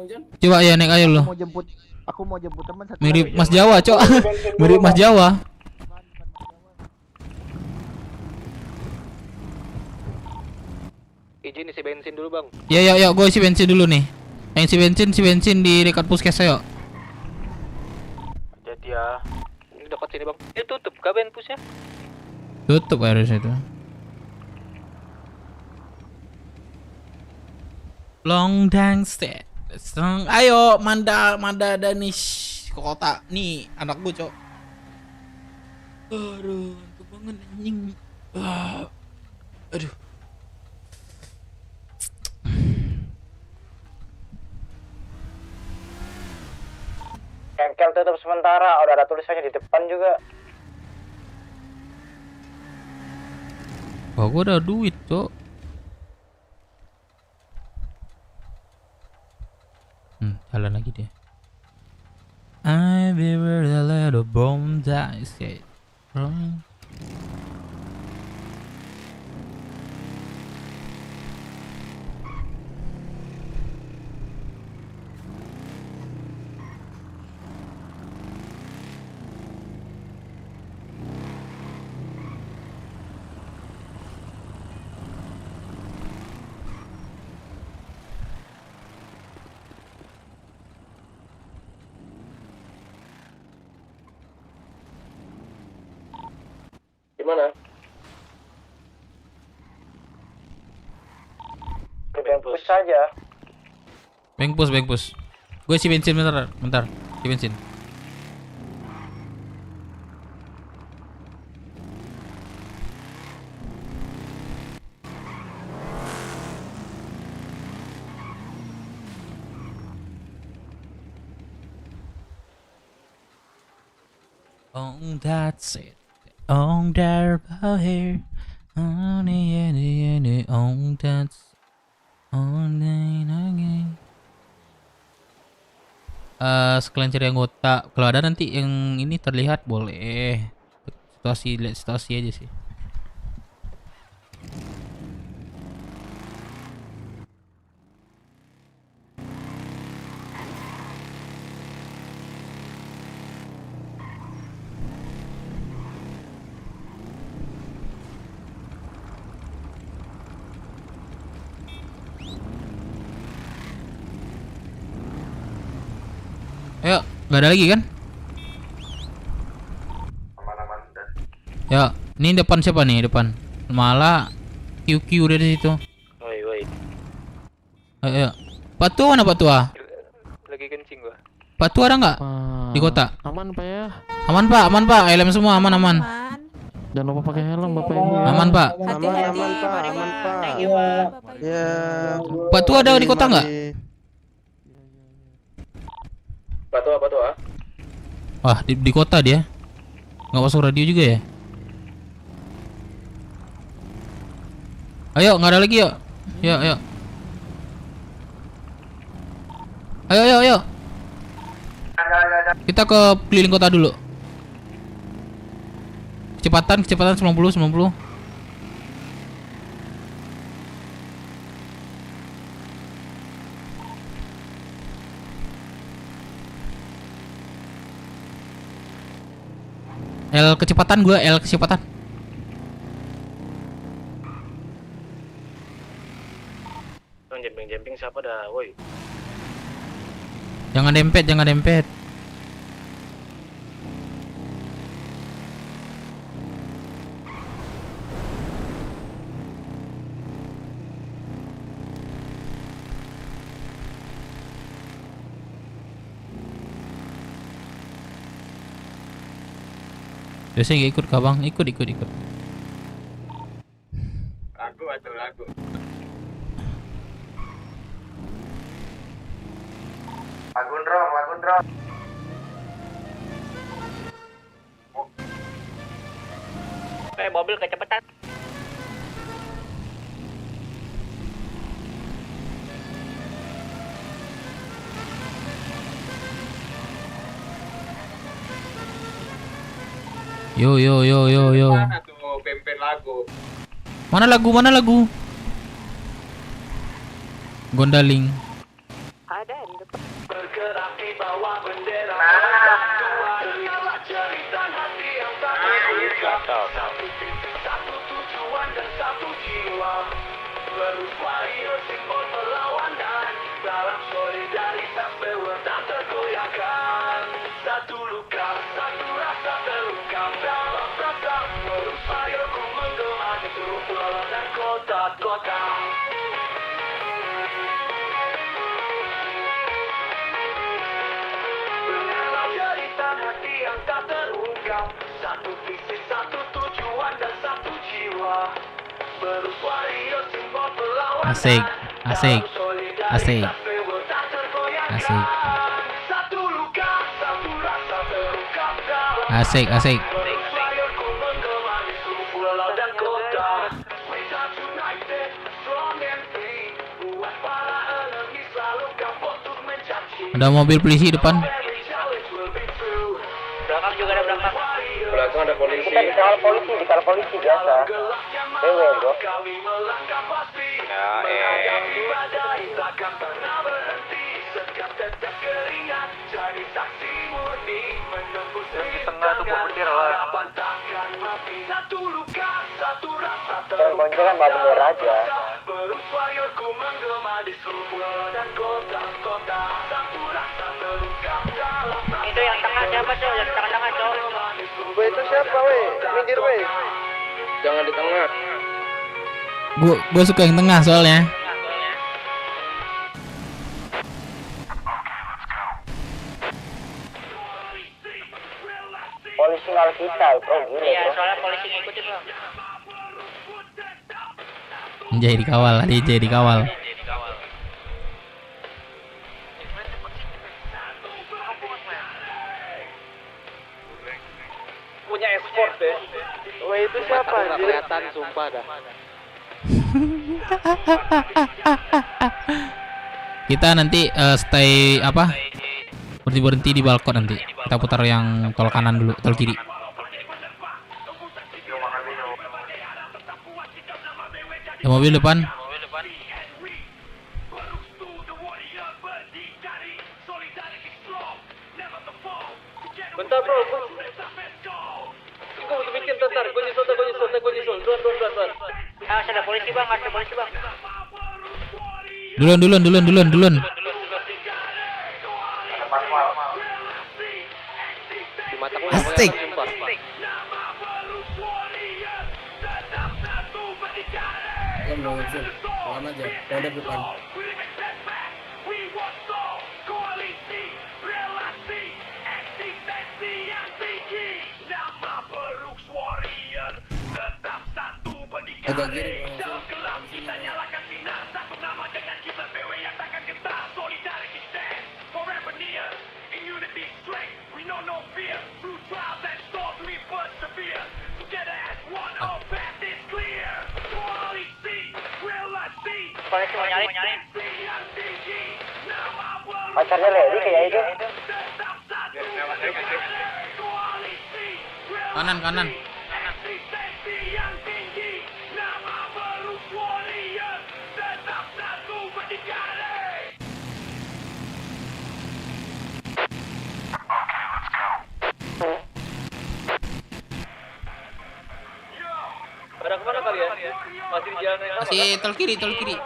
John. Coba ya naik aja dulu. Aku mau jemput teman satu. Mirip Mas Jawa, Cok. Mirip Mas Jawa. Izin isi bensin dulu, Bang. Ya, gue isi bensin dulu nih. Yang isi bensin di dekat puskes ayo. Jadi ya. Ini dekat sini, Bang. Ini tutup kah benpusnya? Tutup harusnya itu. Long dance stay. Ayo Manda Danish ke kota nih anak gue Cok. Aduh, ngantuk banget anjing. Aduh. Bengkel tutup sementara, udah ada tulisannya di depan juga. Wah, gue udah duit Cok. Jalan lagi dia. I beware the little bomb that is it. Gimana? Push saja. Bengpus. Gue isi bensin bentar. Isi bensin. Oh, that's it. Oh, there, here. Oh, that's on again. Sekalian cari anggota. Kalau ada nanti yang ini terlihat boleh. Lihat situasi aja sih. Ayo, nggak ada lagi kan? Aman-aman udah. Ya, ini depan siapa nih depan? Malah QQ udah di situ. Woi. Ayo. Patu mana Patua? Lagi kencing gua. Patu ada nggak di kota? Aman Pak ya. Aman Pak. Helm semua aman. Jangan lupa pakai helm Bapak Ibu. Aman Pak. Aman Pak. Ya. Patu ada di kota nggak? Batu. Wah, di kota dia. Nggak masuk radio juga ya? Ayo, nggak ada lagi yuk. Yuk. Ayo. Kita ke keliling kota dulu. Kecepatan 90. L kecepatan. Jemping siapa dah, woi. Jangan dempet. Biasanya ikut kah bang? Ikut. Lagu. Lagun drum. Mobil kecepatan. Yo. Mana tuh pempen lagu? Mana lagu? Gondaling. Ada di depan. Bergerak di bawah bendera. Cerita hati yang satu tujuan dan satu jiwa. Berupaya simbol perlawanan dalam solidaritas berdua tak tergoyahkan. Satu luka, satu rasa terungkap dalam rasa. Berupaya ku menggema di seluruh pulau dan kota-kota. Hati yang tak terungkap. Satu visi, satu tujuan dan satu jiwa. Berupaya simbol perlawanan. Asik. Satu luka, satu rasa terungkap dalam. Asik. Berupaya ku menggema di seluruh pulau dan kota. We are united, strong and free. Buat para enemy selalu kapok untuk mencaci. Ada mobil polisi depan. Belakang juga ada belakang. Belakang ada polisi. Kita dikawal polisi biasa. Dewe bro. Di tengah tuh buat bendera lah. Boncengan bawa bendera aja. Itu yang tengah siapa tuh? Yang tengah-tengah cowok. Weh itu siapa weh? Minggir weh. jangan di tengah. Gua suka yang tengah soalnya. Polisi ngal kita, bro. Gila, Iya, bro. soalnya polisi ngikutin bang. Jadi dikawal, DJ dikawal. Punya escort deh. Wah itu siapa anjir? Kelihatan sumpah dah. Kita nanti stay apa? Berhenti di balkon nanti. Kita putar yang tol kanan dulu, tol kiri. Ada mobil depan. Bentar bro, gue butuh bikin bentar. Gue nyusul. Duluan. Harus ada polisi bang, harus ada polisi bang. Duluan. Di mata gue Asik. sumpah. Pelan Sul. Pelan aja. Pondok depan. Agak kiri Bang Sul. Polisi mau nyalip. Pacarnya Lady kayak itu. Kanan. Pada kemana kalian? Masih di jalan yang sama? Masih tol kiri. Tol kiri.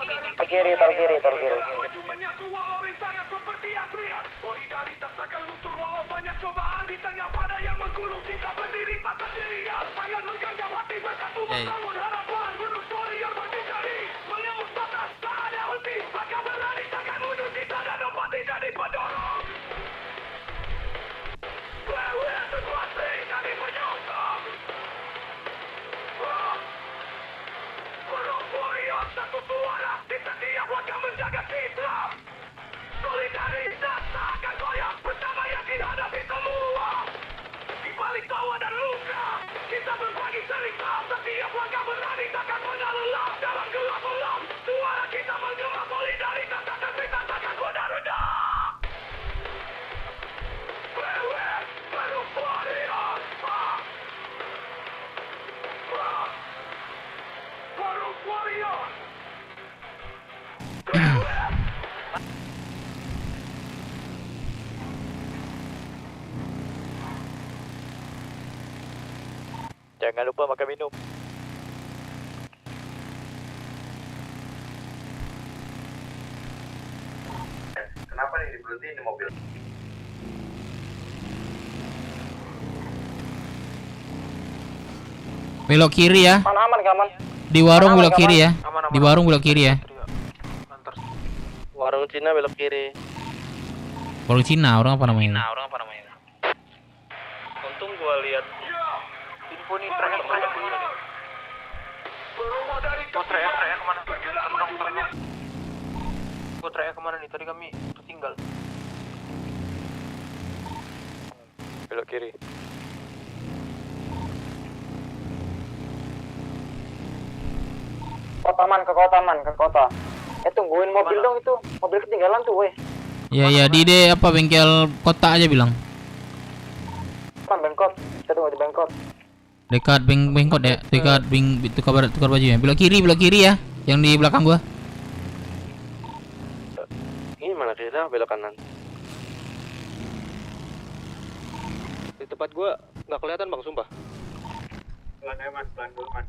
Jangan lupa makan minum. Kenapa nih diberhentiin di mobil? Belok kiri ya. Aman. Di warung belok kiri ya. Di warung belok kiri ya. Warung Cina belok kiri. Warung Cina, orang apa namanya? Untung gua lihat info nih teriak kemana? Kau teriak kemana? Kau teriak kemana nih? Tadi kami tertinggal. Belok kiri. Ke kota. Tungguin mobil dong itu. Mobil ketinggalan tuh, weh. Ya di apa bengkel kota aja bilang. Bengkot. Kita tunggu di Bengkot. Dekat bengkot ya. Dekat tukar baju ya. Belok kiri ya. Yang di belakang gua. Ini mana kita belok kanan. Di tempat gua nggak kelihatan bang, sumpah. Pelan dulu man.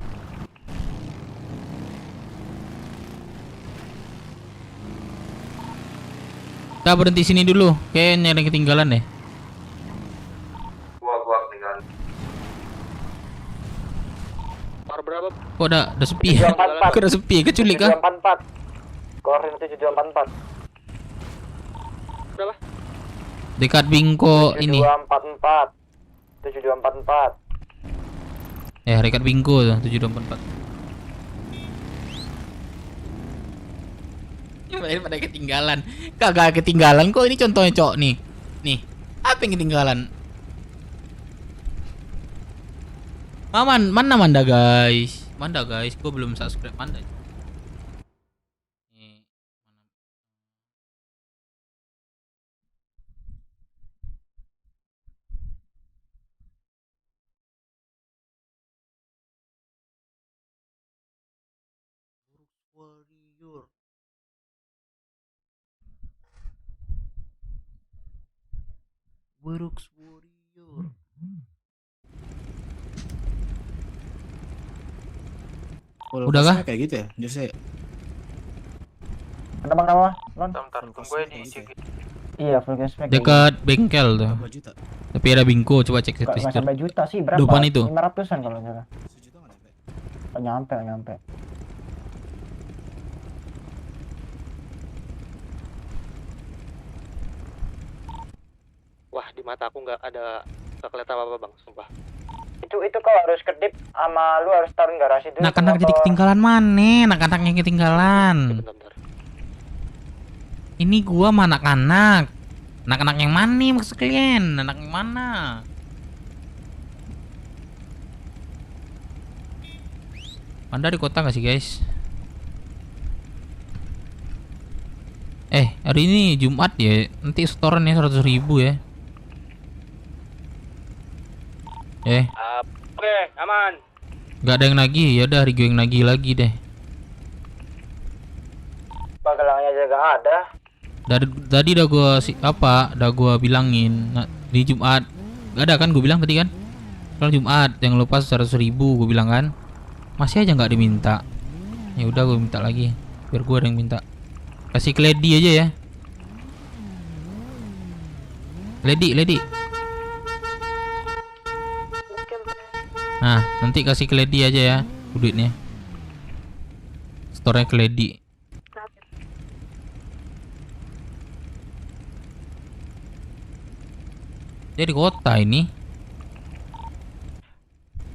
Kita berhenti sini dulu. Kayaknya ada yang ketinggalan deh. Gua ketinggalan. Par berapa Kok udah sepi ya? 7244. Kok udah sepi? Keculik kah? 7244. Koordinat 7244. Berapa? Dekat Bingko ini. 7244. 7244. Dekat Bingko tuh 7244. Ya, pada ketinggalan. Kagak ketinggalan kok, ini contohnya cok nih. Nih, apa yang ketinggalan? Mana Manda guys? Manda guys, gua belum subscribe Manda. Warrior. Brooks Warrior. Udah kah? Kayak gitu ya, Jose. Nama Lon. Bentar, tunggu ya di cek. Iya, full gas pack. Dekat bengkel tuh. Tapi ada Bingko, coba cek Nggak statistik. sampai juta sih, berapa? Depan itu. 500-an kalau nggak salah. Oh, nyampe. Wah, di mata aku nggak kelihatan apa-apa bang, sumpah. Itu kau harus kedip sama lu harus taruh garasi dulu. Anak-anak jadi ketinggalan mana? Anak-anaknya ketinggalan. Ini gua sama anak-anak. Anak-anak yang mana nih maksud kalian? Anak yang mana? Anda di kota nggak sih guys? Hari ini Jumat ya. Nanti setoran ya 100.000 ya. Oke, aman. Gak ada yang nagih, ya udah hari gue yang nagih lagi deh. Pagelangnya aja gak ada. Tadi udah gua bilangin di Jumat. Gak ada kan gue bilang tadi kan? Kalau Jumat jangan lupa 100.000 gue bilang kan. Masih aja nggak diminta. Ya udah gue minta lagi. Biar gue ada yang minta. Kasih ke Lady aja ya. Lady. Nah, nanti kasih ke Lady aja ya duitnya. Store-nya ke Lady. Jadi kota ini.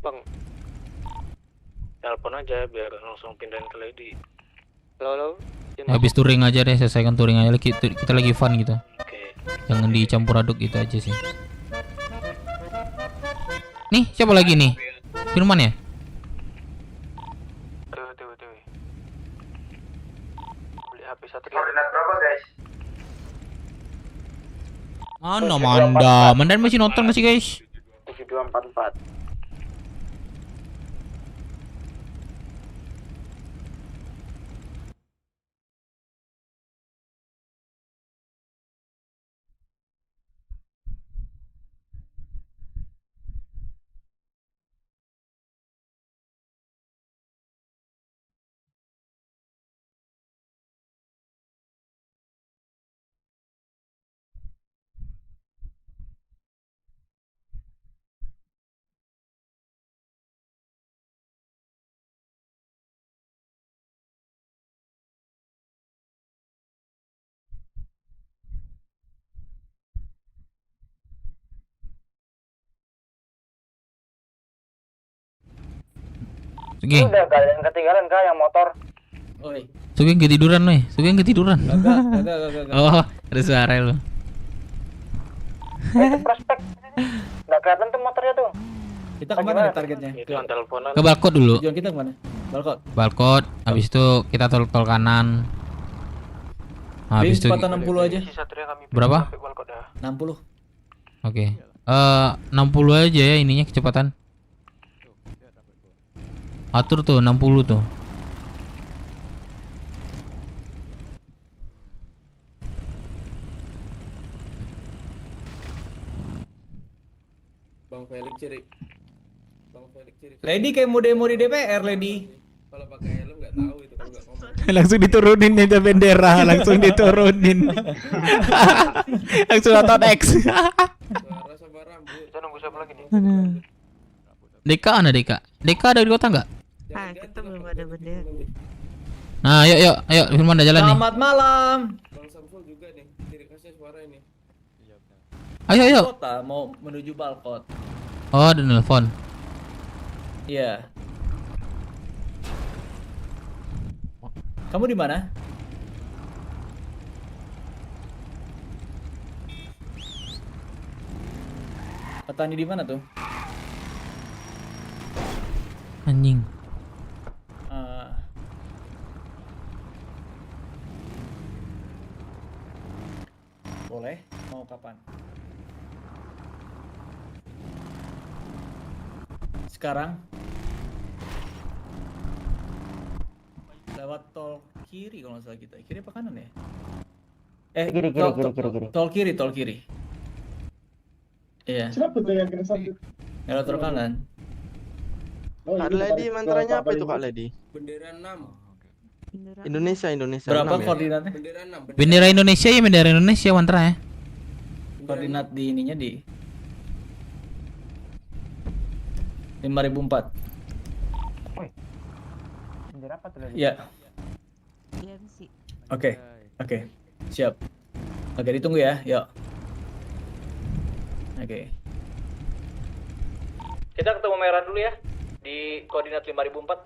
Bang, telepon aja biar langsung pindahin ke Lady. Halo. Habis touring aja deh, selesaikan touring aja. Kita lagi fun gitu. Jangan dicampur aduk gitu aja sih. Nih, siapa lagi nih? Firman ya? Beli HP Satria. Koordinat berapa guys? Mana Manda masih nonton masih guys? 7244. Sugeng. Udah gak ada yang ketinggalan kah yang motor? Oi. Sugeng ketiduran nih. Sugeng ketiduran. Kagak. Oh, ada suara lu. Itu prospek. Nggak kelihatan tuh motornya tuh. Kita kemana targetnya? Itu yang teleponan. Ke Balkot dulu. Tujuan kita kemana? Balkot. Habis itu kita tol kanan. Habis itu kecepatan 60 aja. berapa? 60. Oke. 60 aja ya ininya kecepatan. Atur tuh 60 tuh. Bang Felix ciri. Lady kayak mode DPR, Lady. Kalau pakai helm nggak tahu itu kalau nggak ngomong. Langsung diturunin aja bendera, langsung diturunin. Langsung nonton X. Suara sama rambut. Kita nunggu siapa lagi nih? Deka ada di kota nggak? Ah, kita belum ada bendera. Nah, yuk, Firman udah jalan nih. Selamat malam. Bang Samsul juga nih, dikasih suara ini. Ayo. Kota mau menuju Balkot. Oh, ada nelpon. Iya. Kamu di mana? Petani di mana tuh? Anjing. Boleh. Mau kapan? Sekarang? Lewat tol kiri kalau nggak salah kita. Kiri apa kanan ya? Kiri. Tol kiri. Iya. Siapa tuh yang kena sambut? Lewat tol kanan. Kak Lady mantranya apa itu Kak Lady? Bendera 6. Indonesia. Berapa 6 ya? koordinatnya? Bendera 6. Bendera Indonesia ya, bendera Indonesia mantra ya. Koordinat di ininya di 5004. Bendera apa tuh? Iya. IMC. Oke. Siap. Oke, ditunggu ya. Yuk. Oke. Kita ketemu merah dulu ya di koordinat 5004.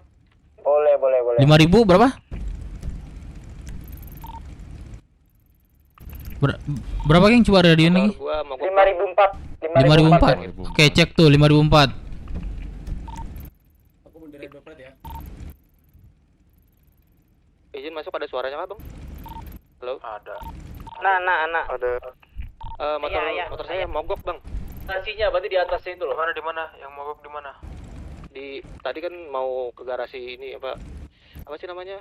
Boleh. 5.000 berapa? Berapa geng coba radio nih? 5.004. Oke, cek tuh 5.004. Aku bendera 2 plat ya. Izin masuk, ada suaranya nggak bang? Halo? Ada. Nah. Ada. Motor saya mogok bang. Nasinya berarti di atasnya itu loh. Di mana? Yang mogok di mana? Tadi kan mau ke garasi ini apa sih namanya?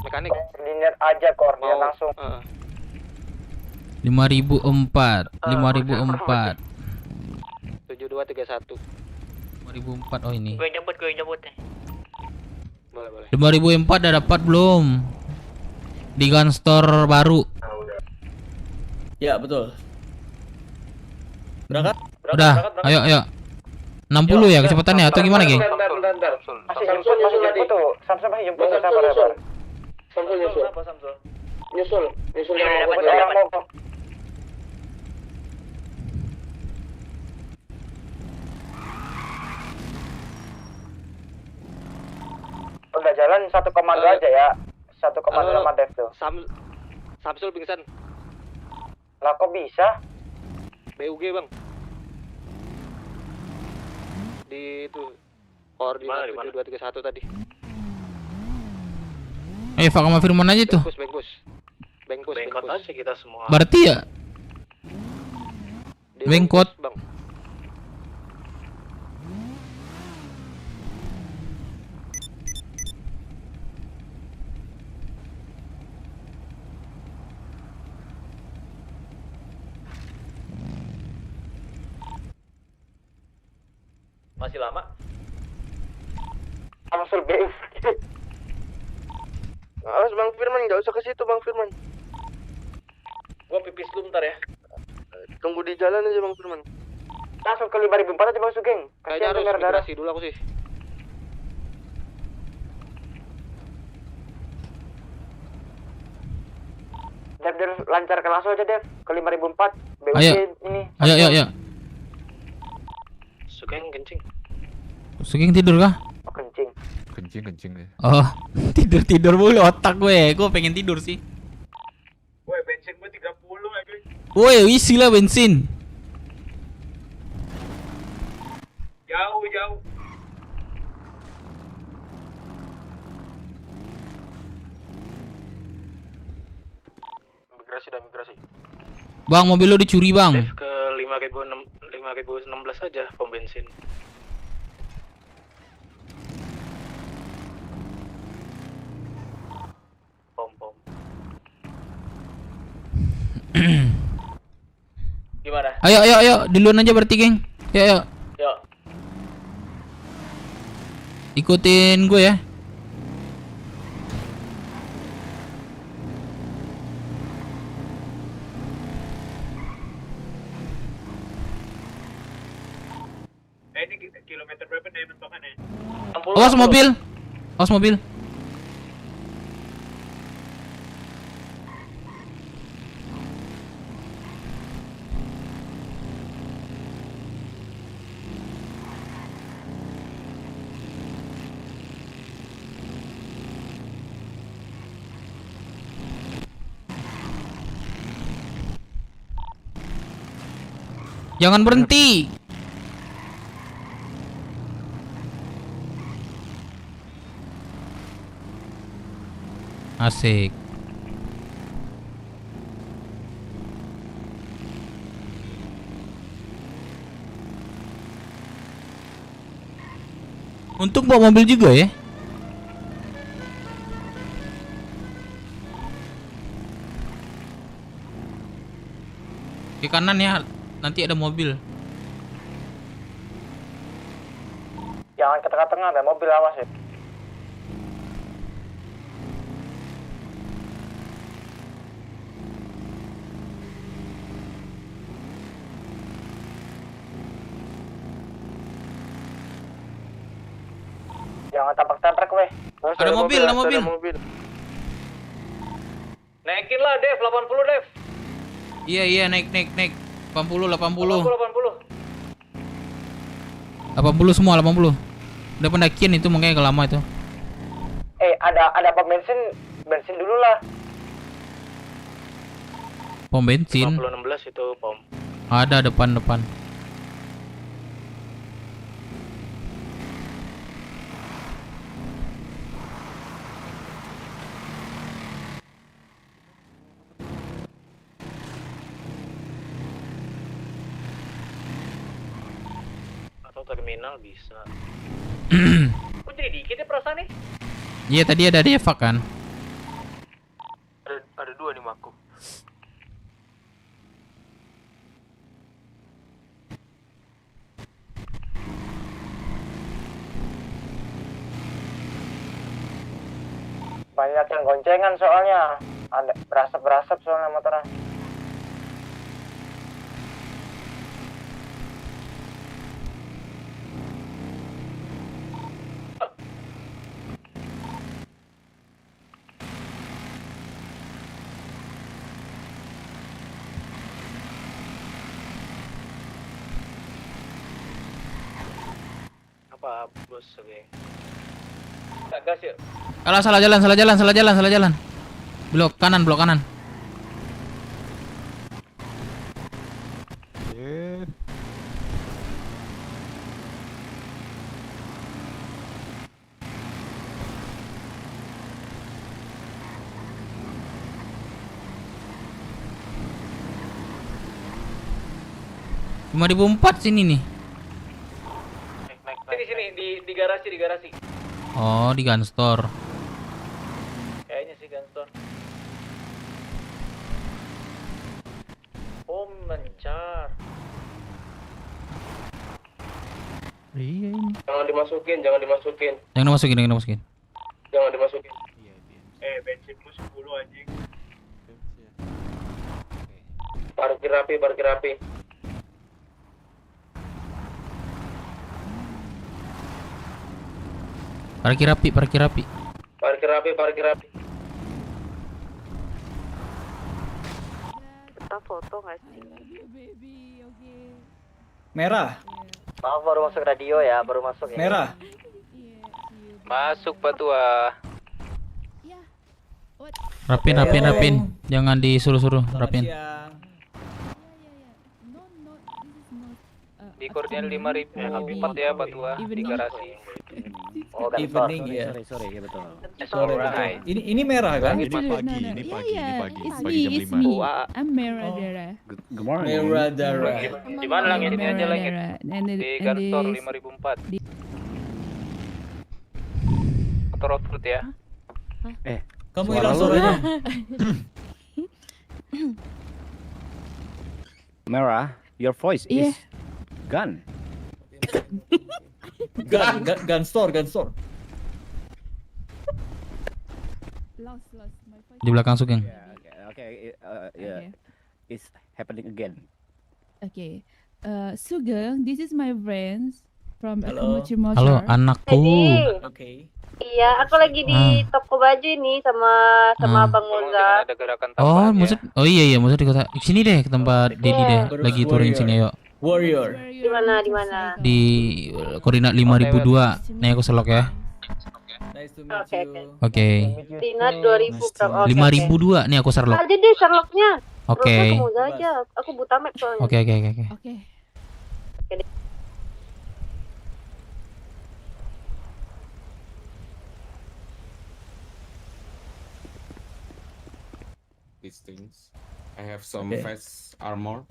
Mekanik. Koordinat aja, koordinat langsung. 5.004. 7231. 5.004. Oh ini. Gue nyebut nih. Boleh. 5.004 udah dapat belum? Di gun store baru. Ya, betul. Berangkat? Udah, ayo. 60 ya kecepatannya atau gimana, geng? Bentar. Samsul masih jemput tuh. Samsul masih jemput. Sabar. Samsul nyusul. Apa Samsul? Nyusul yang Yang mau. mau. Udah jalan satu komando aja ya. Satu komando sama Dev tuh. Samsul pingsan. Lah kok bisa? BUG bang. Di itu koordinat 7231 tadi. Fak sama Firman aja tuh. Bengkus aja kita semua. Berarti ya Bengkot. Bang. Masih lama? Samsul BU. Awas Bang Firman, nggak usah ke situ Bang Firman. Gua pipis dulu bentar ya. Tunggu di jalan aja Bang Firman. Langsung ke 5.004 aja Bang Sugeng. Kayaknya harus migrasi dulu aku sih. Dev lancarkan langsung aja Dev ke 5.004. BUG ini. Ayo. Sugeng kencing. Sugeng tidur kah? Oh, kencing. Kencing deh. Oh, tidur mulu otak gue. Gue pengen tidur sih. Woi, bensin gue 30 lagi. Woi, isi lah bensin. Jauh. Migrasi. Bang, mobil lo dicuri, Bang. Dev ke 5.016 aja pom bensin. Pom. Gimana? Ayo, duluan aja berarti, geng. Yuk. Yuk. Ikutin gue ya. Ini kilometer berapa nih mentokan ya? Awas mobil. Awas mobil. Jangan berhenti. Asik. Untuk bawa mobil juga ya. Ke kanan ya, nanti ada mobil. Jangan ke tengah-tengah, ada mobil, awas ya. Jangan tabrak-tabrak weh. Ada mobil, ada mobil. Naikin lah, Dev, 80, Dev. Iya, naik. 80. 80. 80 semua, 80. Udah pendakian itu makanya lama itu. Ada pom bensin dulu lah. Pom bensin. 5016 itu pom. Ada depan. Atau terminal bisa. Kok jadi dikit ya perasaan nih? Iya tadi ada Deva kan. Ada 2 nih Mako. Banyak yang goncengan soalnya. Ada berasap soalnya motornya. Apa bos oke. Gas yuk. Alah salah jalan. Blok kanan. Cuma di 4 sini nih. Sini di garasi. Oh, di gun store. Kayaknya sih gun store. Oh, mencar. Iya ini. Jangan dimasukin. Jangan dimasukin. Bensinmu 10 anjing. Parkir rapi. Parkir rapi. Kita foto nggak sih? Merah. Maaf baru masuk radio ya, Merah. Masuk Patua. Rapin. Jangan disuruh-suruh, rapin. Di koordinat 5004 ya Patua di garasi. Oh, Evening ya. Sorry, ya betul. Sore Alright. betul. Ini merah kan? Ini pagi jam 5. I'm Meradara. Good morning. Meradara. Di mana langit ini aja langit? Di kantor 5004. Motor off-road ya. Kamu hilang suaranya. Mera, your voice is gun. Gun store. Lost my voice. Di belakang Sugeng. Okay. It's happening again. Okay. Sugeng, this is my friends. from Halo. Akumuchi Halo, Motor. anakku. Oke. Iya, aku lagi di toko baju ini sama Abang Moza. Oh, iya maksud di kota. Sini deh ke tempat Dedi deh. Lagi touring sini yuk. Warrior. Di mana? Di koordinat 5002. Nih aku selok ya. Nice to meet you. Oke. Dinat 2000 berapa? 5002 nih aku Sherlock. Aja deh Sherlocknya. Oke. Terus aku Moza aja. Aku buta map soalnya. Oke. Oke. These things. I have some Okay. vest armor.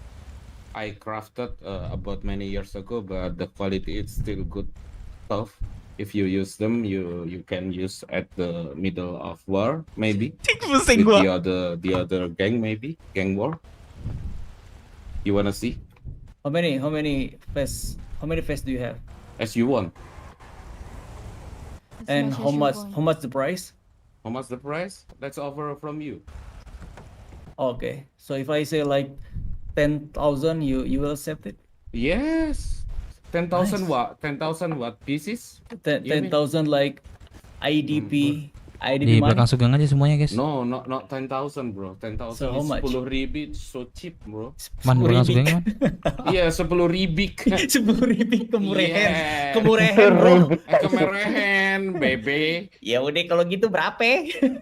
I crafted about many years ago, but the quality is still good stuff. If you use them, you can use at the middle of war, maybe. With the other gang, maybe gang war. You wanna see? How many vests? How many vests do you have? As you want. And how much the price? How much the price? Let's offer from you. Okay. So if I say like 10,000, you will accept it? Yes. 10,000 Nice. what? 10,000 what pieces? 10,000 like IDP Di belakang money? Sugeng aja semuanya, guys. No, not 10,000, bro. 10,000 So how is much? 10.000, so cheap, bro. Man, belakang Sugeng man. Iya, 10.000. 10.000 kemurahan. Yeah. Kemurahan, bro. Kemerahan, bebe. Ya udah kalau gitu berapa?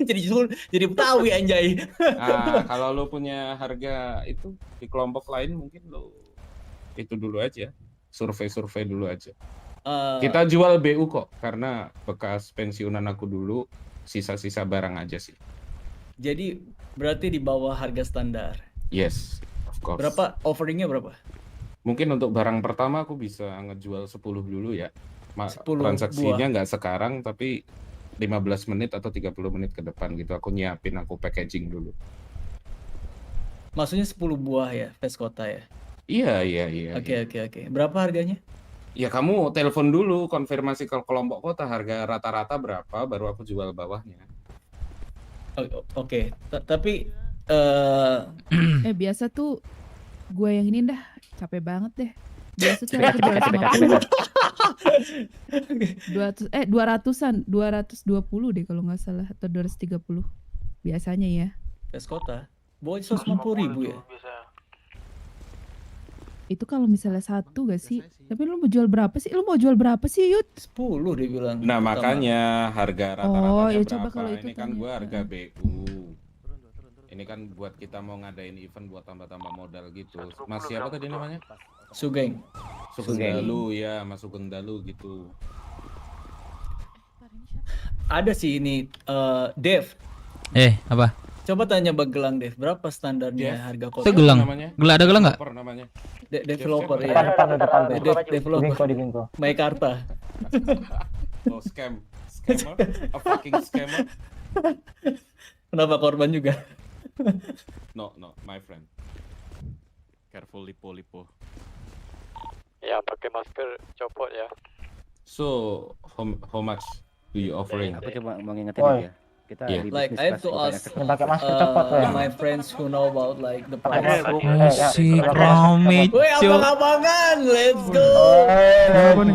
jadi Betawi anjay. Ah, kalau lo punya harga itu di kelompok lain mungkin lo itu dulu aja. Survei dulu aja. Kita jual BU kok karena bekas pensiunan aku dulu, sisa-sisa barang aja sih. Jadi berarti di bawah harga standar. Yes, of course. Berapa offeringnya berapa? Mungkin untuk barang pertama aku bisa ngejual 10 dulu ya. 10 Transaksinya buah. nggak sekarang tapi 15 menit atau 30 menit ke depan gitu aku nyiapin, aku packaging dulu. Maksudnya 10 buah ya, vest kota ya? Iya. Oke. Berapa harganya? Ya kamu telepon dulu, konfirmasi ke kelompok kota harga rata-rata berapa, baru aku jual bawahnya. Oke. Tapi Biasa tuh gue yang ini dah capek banget deh. Biasa tuh aku 250. 220 deh kalau nggak salah atau 230 biasanya ya. vest kota. Bawa 150.000 ya? Itu kalau misalnya satu gak sih? Tapi lu mau jual berapa sih? Lu mau jual berapa sih, Yud? 10 dia bilang. Nah makanya harga rata-ratanya Oh, ya berapa? coba kalau itu Ini kan tanya. gua harga BU. Ini kan buat kita mau ngadain event buat tambah-tambah modal gitu. Mas siapa tadi namanya? Sugeng. Sugeng Dalu ya, Mas Sugeng Dalu gitu. Ada sih ini Dev. Apa? Coba tanya Bang Gelang Dev, berapa standarnya Dev? harga kota? Itu gelang. Ada gelang nggak? Developer namanya. Developer Dev, ya. Depan. Developer. Di Ginko. Meikarta. Oh, scammer, a fucking scammer. Kenapa korban juga? No, my friend. Careful lipo. Ya, pakai masker copot ya. So, how much do you offering? Aku coba mau ngingetin dia. Kita Yeah. di Like bisnis I have to kelas, ask bukan Pakai masker cepat ya. my friends who know about like the price. Si Kromit, Woi, Cuk. abang-abangan, let's go.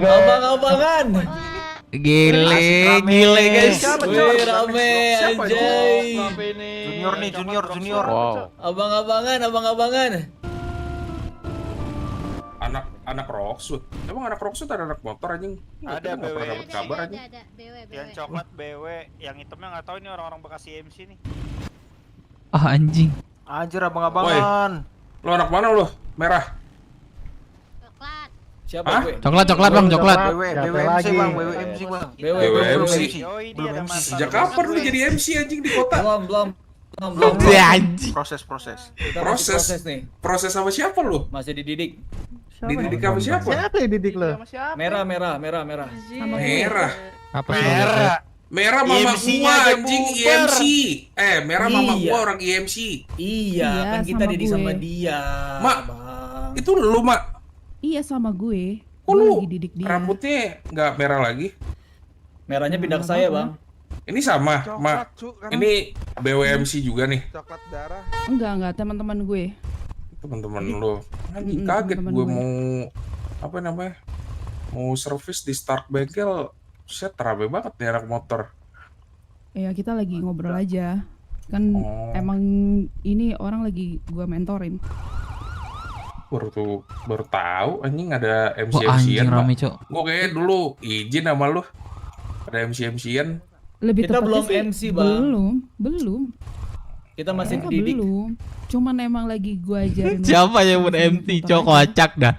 Abang-abangan. Gile guys. Wih, rame anjay. Junior. Wow. Abang-abangan. Anak Rocksud. Emang anak Rocksud ada anak motor anjing? Ada Nggak BW. pernah dapet kabar anjing. Yang coklat BW, yang hitamnya nggak tahu ini orang-orang bekas IMC nih. Anjing. Anjir abang-abangan. Lo anak mana lo? Merah. Siapa Hah? gue? Coklat bang, coklat. BWMC bang, BWMC bang. BWMC. Yoi, dia ada mantan Sejak teman kapan lu gue. jadi MC anjing di kota? Belum. Proses. Kita masih proses nih. Proses sama siapa lu? Masih dididik. Dididik sama siapa? Siapa yang didik lo? Merah. Sama gue. Merah. Apa sih? Merah mama IMC-nya gua aja anjing bubar. IMC. Merah mama Iya. gua orang IMC. Iya, kan Iya, kita sama didik gue. sama dia. Mak, Bang. itu lu, Mak. Iya sama gue. Kok Gue lu lagi didik dia. rambutnya nggak merah lagi? Merahnya pindah ke saya, Bang. Ini sama, Mak. Ini BWMC juga nih. Coklat darah. Enggak, teman-teman gue. Teman-teman lu. Lagi kaget teman-teman gue gue. mau apa namanya? mau servis di Stark Bengkel, saya terabe banget nih anak motor. Ya kita lagi ngobrol aja. Kan emang ini orang lagi gua mentorin. Baru tahu anjing ada Wah, anjing MC-MC-an. rame, Cok. Gue kayaknya dulu izin sama lu. Ada MC-MC-an. Lebih Kita tepatnya belum sih, MC, Bang. Belum. Kita masih Mereka dididik. belum. Cuman emang lagi gua ajarin. Siapa yang buat MC, Cok? Kocak dah.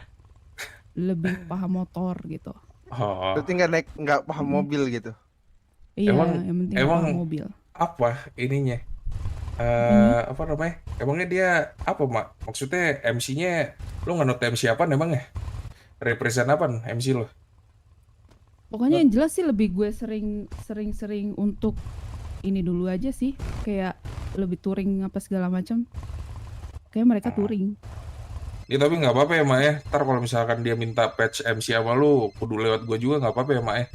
Lebih paham motor gitu. Oh. Berarti nggak paham mobil gitu. Iya, Emang yang penting emang paham mobil. apa ininya? Apa namanya? Emangnya dia apa, Mak? Maksudnya MC-nya lu nganut MC apaan emang ya? Represent apaan MC lu? Pokoknya yang jelas sih lebih gue sering untuk ini dulu aja sih, kayak lebih touring apa segala macam. Kayak mereka touring. Ya tapi nggak apa-apa ya, Mak ya. Ntar kalau misalkan dia minta patch MC sama lu, kudu lewat gua juga nggak apa-apa ya, Mak ya.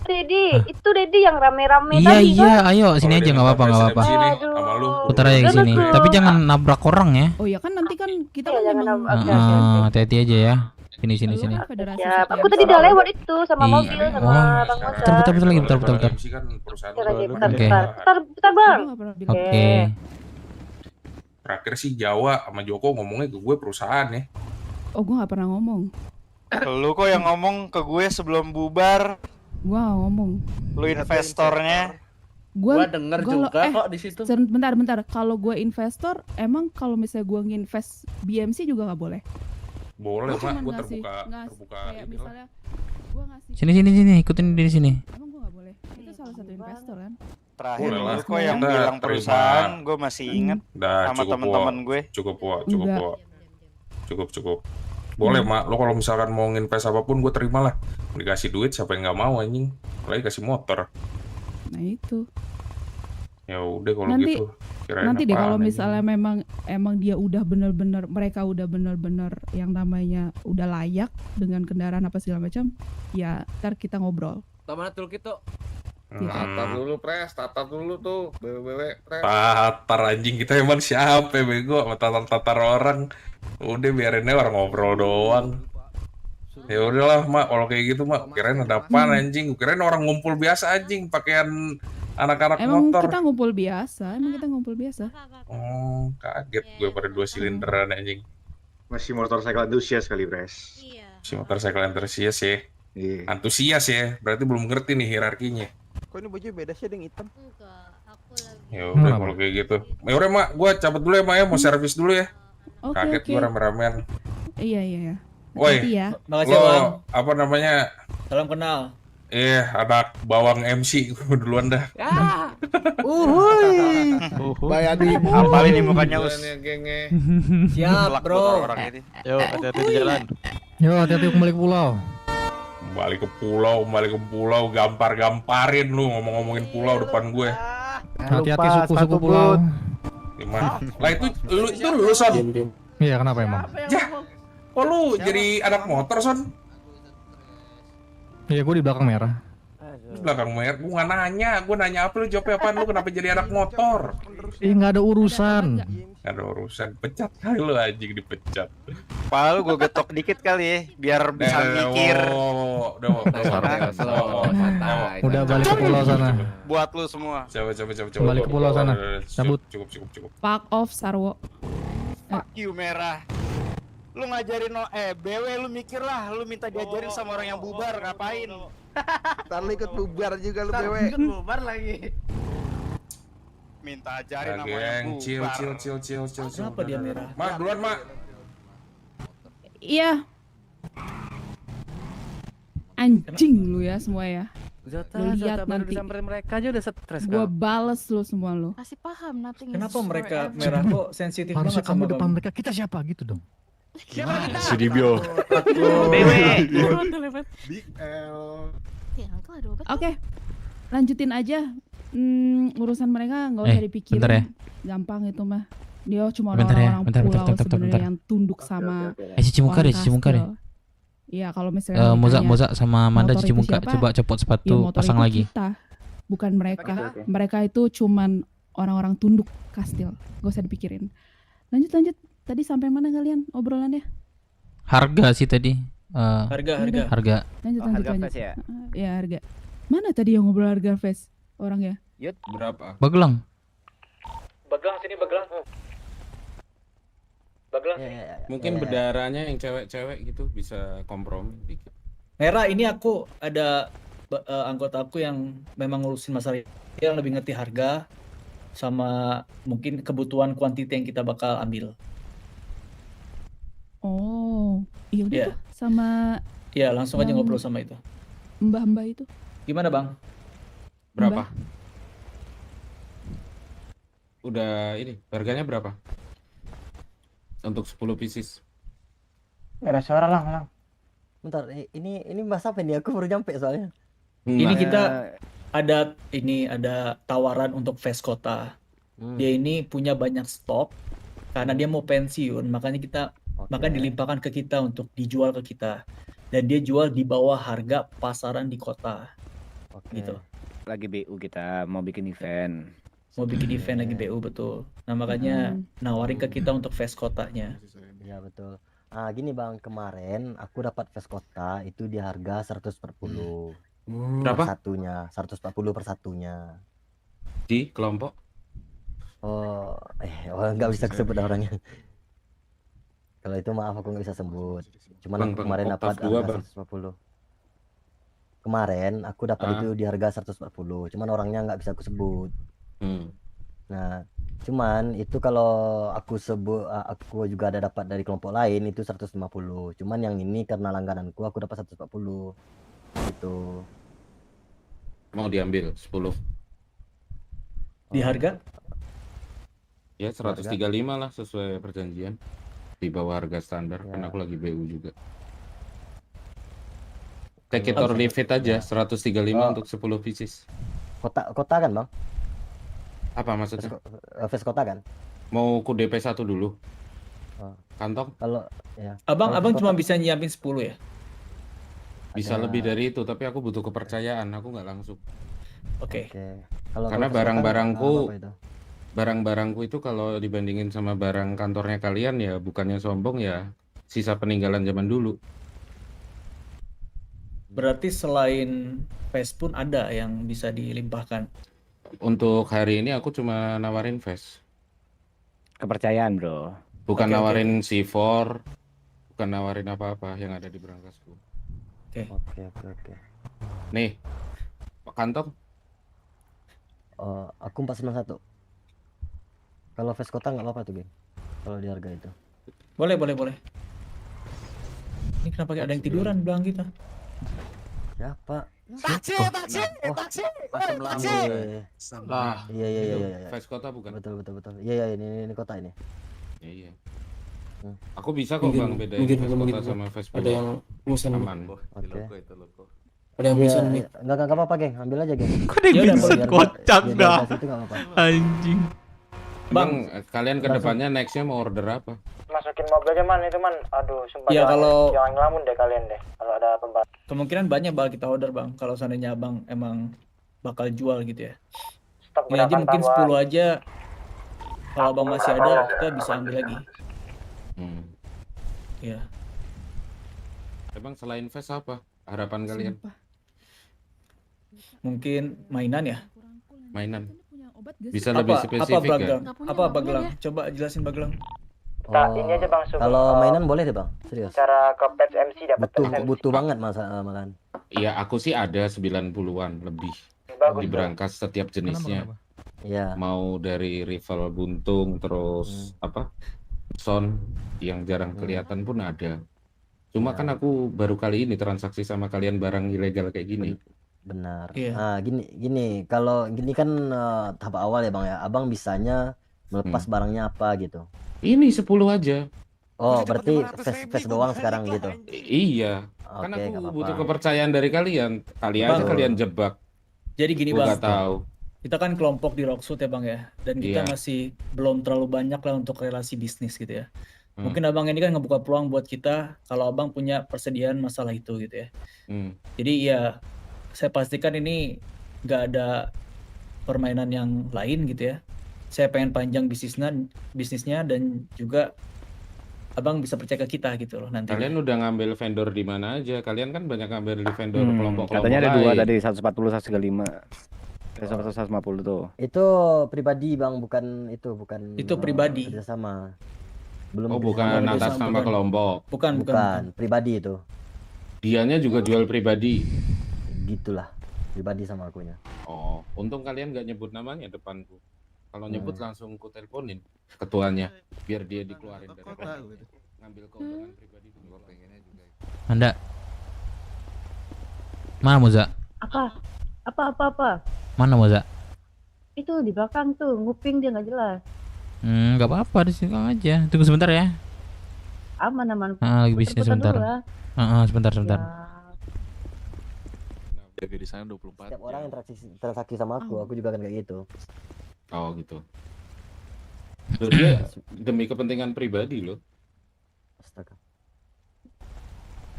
Itu Dedi yang rame-rame Iya tadi iya, kan? ayo sini aja nggak apa-apa nggak apa-apa. Sama lu. Putar aja ke sini. Tapi jangan nabrak orang ya. Oh ya kan nanti kan kita Iya, kan jangan memang Hati-hati aja ya. Sini. federasi. Ya, aku tadi udah lewat itu sama mobil sama Bang Moza. Bentar lagi, bentar. MC kan perusahaan Bentar lagi, lu. Oke. bentar Bang. Oke. Terakhir sih Jawa sama Joko ngomongnya ke gue perusahaan ya. Oh gue nggak pernah ngomong. Lu kok yang ngomong ke gue sebelum bubar. Gue nggak ngomong. Lu investornya. Gua denger kalau- juga kok di situ. Bentar. Kalau gue investor, emang kalau misalnya gue nginvest BMC juga nggak boleh. Boleh, Gua Mak. cuman Gue ngasih- terbuka kayak inilah. misalnya gue ngasih. Sini, ikutin di sini. Emang gue nggak boleh. Itu salah satu investor kan. Terakhir Boleh lu lah. kok yang Udah, bilang terima. perusahaan, gue masih inget Udah, sama cukup, teman-teman Wak. gue. Cukup. Enggak. Cukup. Boleh, Mak. Lo kalau misalkan mau nginvest apapun gue terima lah. Dikasih duit siapa yang nggak mau anjing. Apalagi kasih motor. Nah itu. Ya udah kalau Nanti- gitu. Kirain Nanti deh apaan, kalau anjing. misalnya emang dia udah mereka udah bener-bener yang namanya udah layak dengan kendaraan apa segala macam, ya ntar kita ngobrol. Mana toolkit tuh? Tatar dulu, Pres. Tatar dulu tuh. BWW, Pres. Tatar anjing, kita emang siapa ya, bego sama tatar orang. Udah biarin aja orang ngobrol doang. Ya udahlah, Mak, kalau kayak gitu, Mak, kirain ada apaan anjing? Kirain orang ngumpul biasa anjing, pakaian anak-anak Emang motor. kita ngumpul biasa. Oh, kaget gue pada 2 silinderan anjing. Masih motorcycle antusias kali, Bres. Si motorcycle antusias ya. Iya. Antusias ya, berarti belum ngerti nih hierarkinya. Kok ini baju beda sih ada yang hitam? Ya udah kalau kayak gitu. Ya udah, Mak, gue cabut dulu ya, Mak ya, mau servis dulu ya. Oke, Kaget oke. gue rame-ramean. Iya. Woi, Hati-hati ya. Makasih, lo Bang. apa namanya? Salam kenal. Anak bawang MC gue duluan dah. Uhuy. Bayadi. Apa ini mukanya us? Siap, bro. Yo, hati-hati di jalan. Yo, hati-hati kembali ke pulau. Kembali ke pulau, gamparin lu ngomongin pulau depan gue. Hati-hati suku-suku pulau. Gimana? Lah itu lu Son. Iya, kenapa emang? Kok lu jadi anak motor, Son? Iya, gue di belakang merah. Di belakang merah, gue nggak nanya. Gue nanya apa, lu jawabnya apaan? Lu kenapa jadi anak motor? Nggak ada urusan. Nggak ada urusan, pecat kali lu anjing, dipecat. Palu gue getok dikit kali ya, biar bisa mikir. Udah balik ke pulau sana. Buat lu semua. Coba. Balik ke pulau sana. Cabut. Cukup. Fuck off Sarwo. Fuck you, merah. Lu ngajarin BW lu mikir lah, lu minta diajarin sama orang yang bubar, ngapain? Ntar lu ikut bubar juga lu BW. Ikut bubar lagi. Minta ajarin sama Geng, yang bubar. chill. Kenapa dia merah? Mak, duluan, Mak. Iya. Anjing lu ya semua ya. Lu lihat baru nanti. disamperin mereka aja udah stres Gua kau. bales lu semua lu. Masih paham nothing. Kenapa mereka merah kok sensitif Harusnya banget kamu sama depan Bang? mereka. Kita siapa gitu dong? Si Dibio. Big L. Oke. Lanjutin aja. Urusan mereka nggak usah dipikirin. bentar ya. Gampang itu mah. Dia cuma Bentar ya, orang-orang bentar. pulau sebenarnya yang tunduk sama Cuci muka deh, orang cuci muka deh. kastil. Iya, kalau misalnya Moza sama Manda motor cuci itu muka, siapa? coba copot Ya, sepatu, motor pasang itu lagi. Kita, bukan mereka. Oke. Mereka itu cuman orang-orang tunduk kastil. Gak usah dipikirin. Lanjut. Tadi sampai mana kalian obrolannya? Harga sih tadi. Harga. Lanjut, Oh, harga lanjut. fest ya? Ya harga. Mana tadi yang ngobrol harga fest orang ya? Yud. Berapa? Bagelang. Bagelang sini, Bagelang. Bagelang sini. Mungkin bedaranya yang cewek-cewek gitu bisa kompromi dikit. Merah, ini aku ada anggota aku yang memang ngurusin masalah yang lebih ngerti harga sama mungkin kebutuhan kuantiti yang kita bakal ambil. Oh, iya udah Iya. tuh sama Ya, langsung aja Yang- ngobrol sama itu. mbah-mbah itu. Gimana, Bang? Berapa? Udah ini, harganya berapa? Untuk 10 pieces. Ada suara lang. Bentar, ini Mas apa nih? Aku baru nyampe soalnya. Ini Nah, kita ada tawaran untuk Fest Kota. Dia ini punya banyak stok karena dia mau pensiun, makanya dilimpahkan ke kita untuk dijual ke kita. Dan dia jual di bawah harga pasaran di kota. Gitu. Lagi BU kita mau bikin event. Mau bikin event lagi BU, betul. Nah, makanya nawarin ke kita untuk Fest Kotanya. Iya betul. Gini Bang, kemarin aku dapat Vest Kota itu di harga 140. Berapa? Per satunya, 140 per satunya. Di kelompok? Nggak bisa sebut orangnya. Kalau itu maaf aku nggak bisa sebut. Cuman Bang, aku kemarin dapat Oktav 2, harga Bang. 140. Kemarin aku dapat itu di harga 140. Cuman orangnya nggak bisa aku sebut. Nah, cuman itu kalau aku sebut, aku juga ada dapat dari kelompok lain itu 150. Cuman yang ini karena langgananku aku dapat 140. Gitu. Mau diambil 10. Di harga? Ya 135 lah sesuai perjanjian. Di bawah harga standar, karena aku lagi BU juga. Take it or leave it aja, 135 untuk 10 pieces. Kota kan, Bang? Apa maksudnya? Vest Kota kan? Mau ku DP 1 dulu? Kantong? Kalau ya. Abang Vest cuma Kota- bisa nyiapin 10 ya? Bisa lebih dari itu, tapi aku butuh kepercayaan, aku nggak langsung. Oke. Karena Vest Kota, barang-barangku apa itu? barang-barangku itu kalau dibandingin sama barang kantornya kalian ya bukannya sombong ya sisa peninggalan zaman dulu. Berarti selain Fest pun ada yang bisa dilimpahkan. Untuk hari ini aku cuma nawarin Vest. Kepercayaan, Bro. Bukan Oke, nawarin C4, bukan nawarin apa-apa yang ada di berangkasku. Oke. Nih, kantong. Aku 491. Kalau Vest Kota nggak apa-apa tuh, geng. Kalau di harga itu. Boleh. Ini kenapa ada yang tiduran belakang kita? Siapa? Taksi. Lah. Iya. Vest Kota bukan? Betul. Iya, ini kota ini. Iya. Aku bisa kok Bang bedain Vest Kota sama Vest ada yang pesan aman. Oke. Ada yang pesan nih. Enggak apa-apa, geng. Ambil aja, geng. Kok ada yang Yaudah, Vincent biar- kocak biar dah. di atas itu nggak apa-apa. Anjing. Bang, kalian ke depannya nextnya mau order apa? Masukin mobil aja man itu man. Aduh, sumpah Ya, kalau- jangan ngelamun deh kalian deh. Kalau ada pembahasan. Kemungkinan banyak bakal kita order, Bang. Kalau seandainya Abang emang bakal jual gitu ya. Stop Ini aja gerakan mungkin tawa. 10 aja. Kalau Abang masih ada, kita bisa ambil lagi. Iya. Emang selain Vest apa harapan kalian? Mungkin mainan ya? Mainan. Bisa lebih spesifik ya? Apa Bagelang? Coba jelasin Bagelang. Ini aja Bang, Kalau mainan boleh deh, Bang. Serius. Cara ke Pets MC dapat Butuh banget malahan. Iya, aku sih ada 90-an lebih Bagus, di berangkas setiap jenisnya. Iya. Mau dari rival buntung terus apa? Son yang jarang kelihatan pun ada. Cuma kan aku baru kali ini transaksi sama kalian barang ilegal kayak gini. Benar. Iya. Nah, gini. Kalau gini kan tahap awal ya, Bang ya. Abang bisanya melepas barangnya apa gitu. Ini 10 aja. Oh, berarti face doang sekarang gitu. Iya. Kan Oke, aku nggak apa-apa. butuh kepercayaan dari kalian. Kali aja Bang. kalian jebak. Jadi gini, Gua Bang. nggak tahu. Kita kan kelompok di Rocksuit ya, Bang ya. Dan kita Iya. masih belum terlalu banyak lah untuk relasi bisnis gitu ya. Hmm. Mungkin Abang ini kan ngebuka peluang buat kita kalau Abang punya persediaan masalah itu gitu ya. Jadi ya saya pastikan ini nggak ada permainan yang lain gitu ya. Saya pengen panjang bisnisnya dan juga abang bisa percaya ke kita gitu loh nanti. Kalian udah ngambil vendor di mana aja? Kalian kan banyak ngambil di vendor kelompok-kelompok Katanya ada dua lain. tadi, 140 135. 150 tuh. Itu pribadi bang, bukan itu, bukan. Itu pribadi. Kerjasama. Belum Oh, kerjasama, bukan atas nama kelompok. Bukan, pribadi itu. Dianya juga jual pribadi. Gitulah, pribadi sama akunya. Oh, untung kalian nggak nyebut namanya depanku. Kalau nyebut langsung ku teleponin ketuanya biar dia dikeluarin dari kelompok. Ngambil keuntungan pribadi dulu. Anda. Mana Moza? Apa? Mana Moza? Itu di belakang tuh, nguping dia nggak jelas. Nggak apa-apa, di sini aja. Tunggu sebentar ya. Aman. Lagi bisnis Putar-putar sebentar. dulu lah. Sebentar. Jaga di sana 24 Setiap orang yang transaksi sama aku juga kan kayak gitu. Oh gitu. Loh, dia demi kepentingan pribadi loh. Astaga.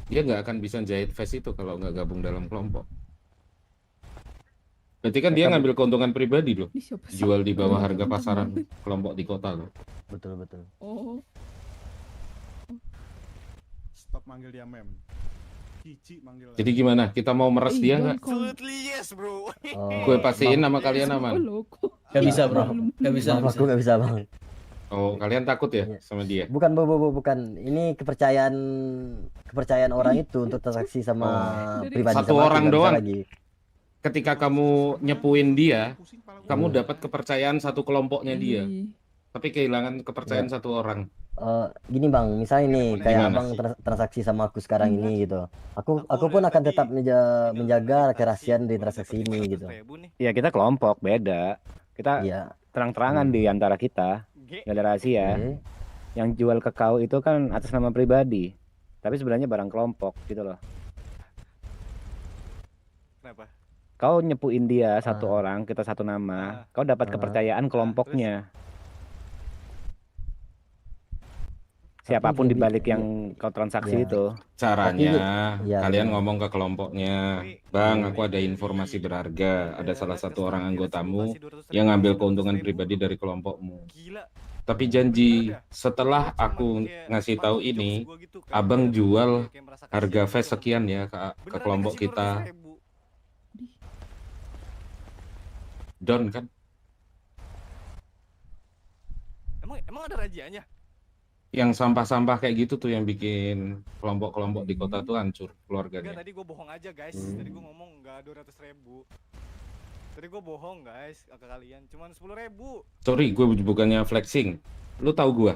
Dia nggak akan bisa jahit face itu kalau nggak gabung dalam kelompok. Berarti kan dia ngambil keuntungan pribadi loh. Jual di bawah harga pasaran kelompok di kota loh. Betul. Oh. Stop manggil dia mem. Cici manggil. Jadi gimana? Kita mau meres dia nggak? Absolutely yes, bro. Gue pastiin nama kalian aman. Gak bisa bro, gak bisa. Maaf, aku nggak bisa bang. Oh, kalian takut ya sama dia? Bukan, bukan. Ini kepercayaan orang itu untuk transaksi sama pribadi. Satu sama aku, orang nggak bisa doang. lagi. Ketika kamu nyepuin dia, kamu dapat kepercayaan satu kelompoknya dia. Tapi kehilangan kepercayaan satu orang. Gini bang, misalnya nih kayak Gimana? abang transaksi sama aku sekarang ini gitu. Aku pun akan tetap menjaga kerahasiaan di transaksi ini gitu. Ya kita kelompok beda. Kita terang-terangan di antara kita. Gak ada rahasia. Yang jual ke kau itu kan atas nama pribadi. Tapi sebenarnya barang kelompok gitu loh. Kenapa? Kau nyepuin dia satu orang, kita satu nama. Kau dapat kepercayaan kelompoknya. Siapapun di balik yang kau transaksi itu. Caranya, Iya, kalian benar. ngomong ke kelompoknya, Bang, aku ada informasi berharga. Ada salah satu orang anggotamu yang ngambil keuntungan pribadi dari kelompokmu. Tapi janji, setelah aku ngasih tahu ini, abang jual harga face sekian ya ke kelompok kita. Don kan? Emang ada rajianya? Yang sampah-sampah kayak gitu tuh yang bikin kelompok-kelompok di kota tuh hancur Enggak, keluarganya. tadi gue bohong aja guys. Tadi gue ngomong enggak 200.000. Tadi gue bohong guys ke kalian. Cuman 10.000. Sorry, gue bukannya flexing. Lu tahu gua?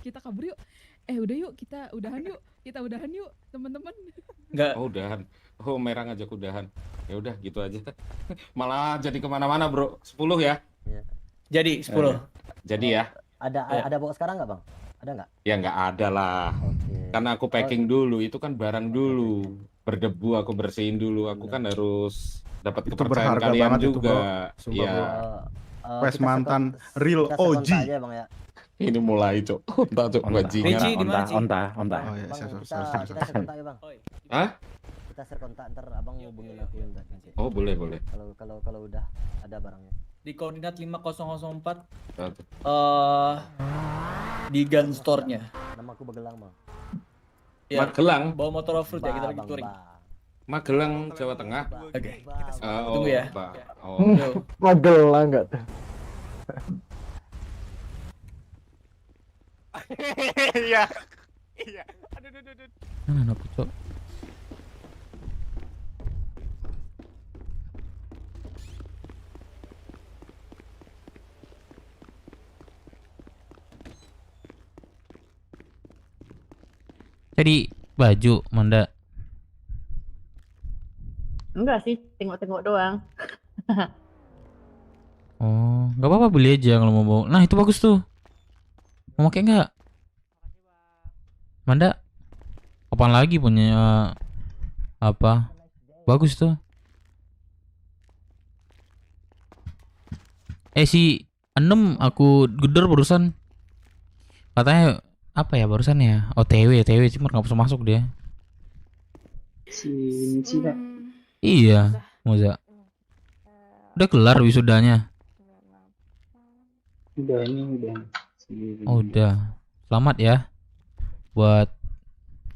Kita kabur yuk. Udah yuk, kita udahan yuk. Kita udahan yuk, teman-teman. Enggak. Oh, udahan. Oh, merah ngajak udahan. Ya udah gitu aja. Malah jadi kemana-mana bro. 10 ya? Jadi 10. Jadi ya? Ada bawa sekarang nggak bang? Ada nggak? Ya nggak ada lah. Karena aku packing dulu. Itu kan barang dulu. Berdebu aku bersihin dulu. Aku kan harus dapat Itu kepercayaan berharga kalian banget itu, juga. bro. Sumpah, Iya. bro. Wes mantan real OG. Aja bang ya. Ini mulai cok. Onta cok bajingan. Ricci, di mana, Ci? Onta. Oh ya, Bang, kita share kontak ya bang. Hah? Kita share kontak, ntar abang hubungin aku nanti. Oh boleh boleh. Kalau udah ada barangnya. Di koordinat 5004 Satu. di gun store-nya. Nama aku Begelang bang. Ya, Magelang. bawa motor off-road ya, kita lagi touring. Magelang, Jawa Tengah. Oke. Oh, Tunggu ya. Pak. Oh. Magelang nggak tuh? Iya. Iya. Aduh. Mana aku cok? Jadi baju Manda. Enggak sih, tengok-tengok doang. Oh, nggak apa-apa beli aja kalau mau bawa. Nah itu bagus tuh. Mau pakai nggak? Manda? Kapan lagi punya apa? Bagus tuh. Si Enem aku gedor barusan. Katanya apa ya barusan ya? OTW cuma nggak bisa masuk dia. Iya, Moza. Udah kelar wisudanya. Udah ini udah. Oh, udah. Selamat ya buat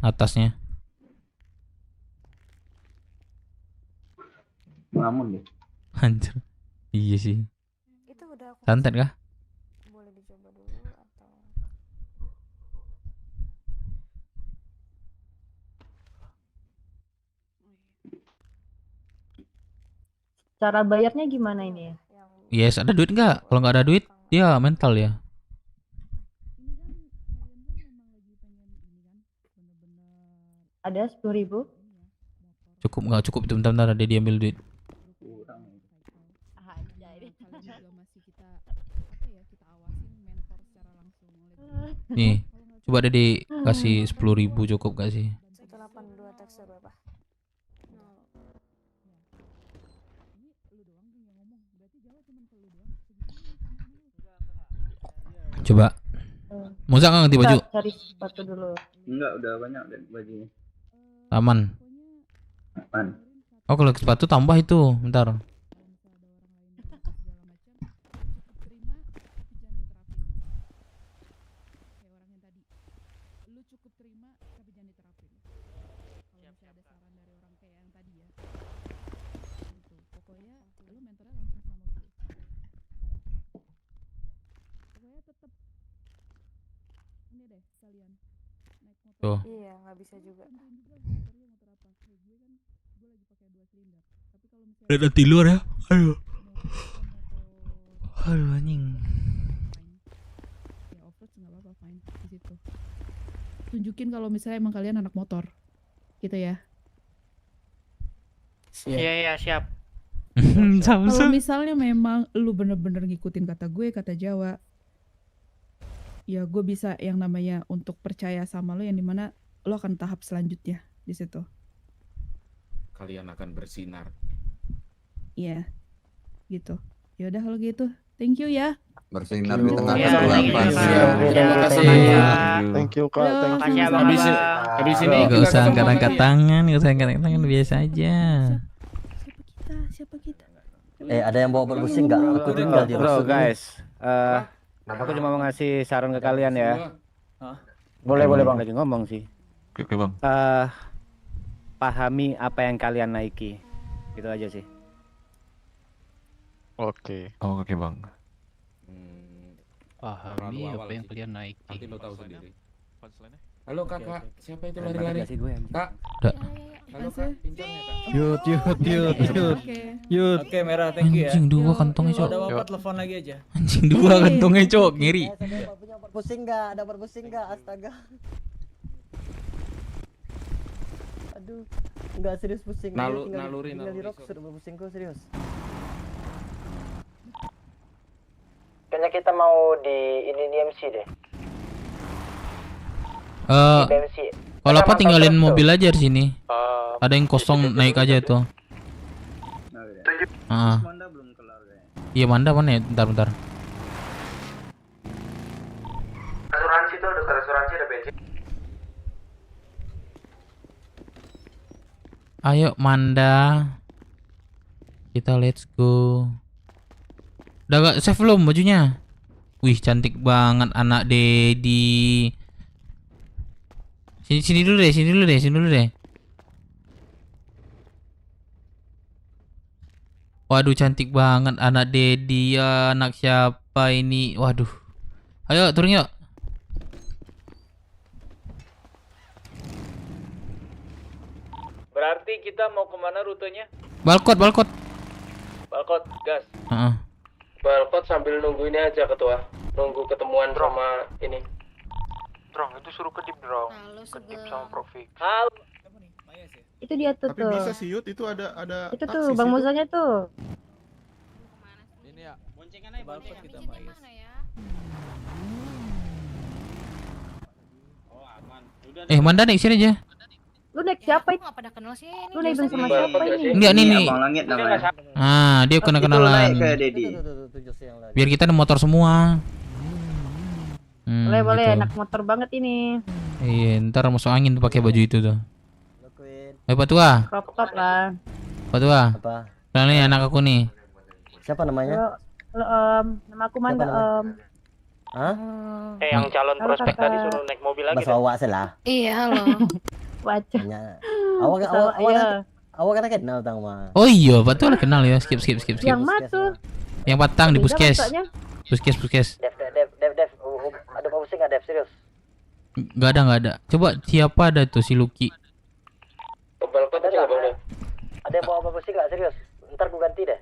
atasnya. Namun deh. Anjir. Iya sih. Itu udah aku Santet kah? boleh dicoba dulu atau Cara bayarnya gimana ini? Yes, ada duit nggak? Kalau nggak ada duit, dia mental ya. Ada 10.000? Cukup nggak? Cukup itu bentar-bentar dia diambil duit. Nih, coba dia dikasih 10.000 cukup gak sih? 182 tekstur berapa? Coba. Musa nggak ganti baju? Cari sepatu dulu. Enggak, udah banyak dan bajunya. Aman. Aman. Oh kalau sepatu tambah itu, bentar. Tuh. Iya, nggak bisa juga. Ada nanti luar ya. Aduh. Aduh anjing. Ya offroad nggak apa-apa, fine di situ. Tunjukin kalau misalnya emang kalian anak motor, gitu ya. Iya siap. Kalau misalnya memang lu bener-bener ngikutin kata gue, kata Jawa, ya gue bisa yang namanya untuk percaya sama lo, yang dimana lo akan tahap selanjutnya di situ. Kalian akan bersinar. Iya, gitu. Ya udah kalau gitu, thank you ya. Bersinar di tengah Iya, kegelapan. thank you, Terima kasih. Thank you Kak, thank you. Makasih ya Bang. Habis ini Gak kita usah ketemu angkat-angkat lagi ya. tangan, gak usah angkat-angkat tangan, biasa aja. Siapa kita? Ada yang bawa berbusing nggak? Aku tinggal di Bro, rusun. guys. Aku cuma mau ngasih saran ke kalian ya. Boleh Bang. Lagi ngomong sih. Oke Bang. Pahami apa yang kalian naiki. Gitu aja sih. Oke. Oh, oke Bang. Pahami Terlalu apa awal yang sih. kalian naiki. Nanti lo tahu sendiri. Punchline-nya? Halo kakak, siapa itu Keren lari-lari? banget gak sih gue? Kak. Udah. Halo kak, pinjam ya kak. Yud. Oke, Merah, thank you ya. Anjing dua kantongnya cok. Kalau ada apa-apa telepon lagi aja. Anjing dua kantongnya cok, ngiri. Punya berbusing nggak? Ada berbusing nggak? Astaga. Aduh, nggak serius pusing. Tinggal di rock sudah berbusingku serius. Kayaknya kita mau di MC deh. BMC. Kalau apa tinggalin mobil aja di sini. Ada yang kosong naik aja tuh. Manda belum kelar kayaknya. Iya Manda mana ya? Bentar. Asuransi tuh, dokter asuransi ada bensin. Ayo Manda. Kita let's go. Udah gak save belum bajunya? Wih cantik banget anak Dedi. Sini dulu deh. Waduh cantik banget anak Dedi ya, anak siapa ini? Waduh. Ayo turun yuk. Berarti kita mau kemana rutenya? Balkot. Balkot, gas. Balkot sambil nunggu ini aja ketua. Nunggu ketemuan sama ini. Drong, itu suruh kedip Drong. Kedip sama Profik. Halo. Itu dia tuh Tapi bisa sih Yud, itu ada Itu taksi tuh sih, Bang Yud. Musanya tuh. Ini ya. Boncengan aja, Balkot kita Mayas. Oh, aman. Udah. Manda naik sini aja. Lu naik siapa itu? Pada kenal sih ini. Lu naik sama siapa ini? Enggak nih. Abang Langit namanya. Dia kena Itu naik kenalan. ke Dedi. Biar kita ada motor semua. Boleh, gitu. anak motor banget ini. Iya, ntar masuk angin tuh pakai baju itu tuh. Pak Tua. Crop top lah. Pak Tua. Apa? Nah, nih anak aku nih. Siapa namanya? Nama aku Manda, Hah? Yang calon prospek tadi suruh naik mobil lagi. Mas awak salah. Iya loh. Wajah. Awak kata kenal tang mah. Oh iya, betul kenal ya. Skip. Yang matu. Yang patang di puskes. Puskes. Dev. Ada pusing nggak Dev? Serius? Gak ada. Coba siapa ada tuh si Lucky? Balkon aja nggak boleh. Ada yang bawa pusing nggak? Serius? Ntar gue ganti deh.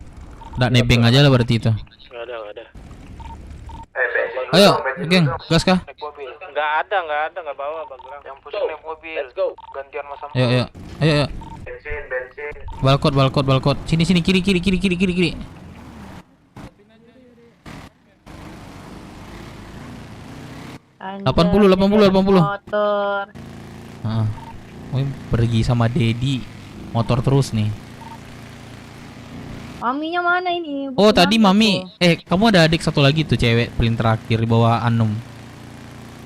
Nggak nebeng aja lah berarti itu. Nggak ada. Ayo, geng, gas kah? Nggak ada, nggak bawa bagelang. Yang pusing naik mobil. Let's go. Gantian mas sama. Ayo. Bensin. Balkot. Sini kiri. 80. Motor. Pergi sama Dedi motor terus nih. Maminya mana ini? Oh tadi mami, kamu ada adik satu lagi tuh cewek paling terakhir di bawah Anum.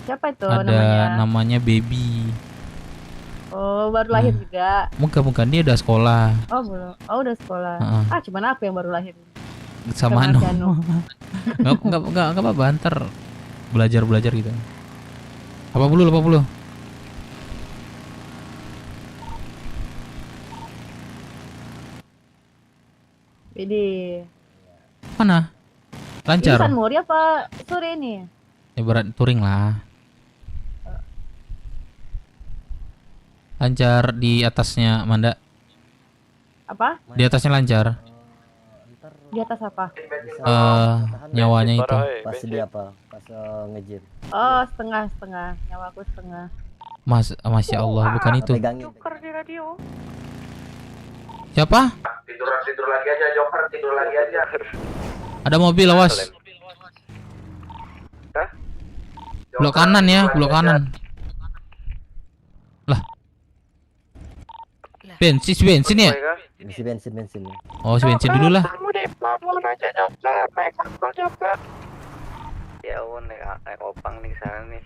Siapa itu Ada namanya Baby. Oh baru lahir juga. Bukan dia udah sekolah. Oh belum. Oh udah sekolah. Cuman aku yang baru lahir. Sama Anum. Nggak apa-apa, ntar belajar gitu. 80. Jadi mana? Lancar. Ini San Mori apa sore ini? Ya berat touring lah. Lancar di atasnya Manda. Apa? Di atasnya lancar. Di atas apa? Nyawanya itu. Pas dia apa? Pas nge-gym. Oh setengah. Nyawaku setengah. Masya Allah, bukan itu. Joker di radio. Siapa? Tidur lagi aja Joker, tidur lagi aja. Ada mobil, awas. Blok kanan ya, blok kanan. Lah. Bensin ya? Isi bensin. Oh, bensin dulu lah. Kamu deh, bangun aja Joker, naik kapal Joker. Ya ampun, naik opang nih sana nih.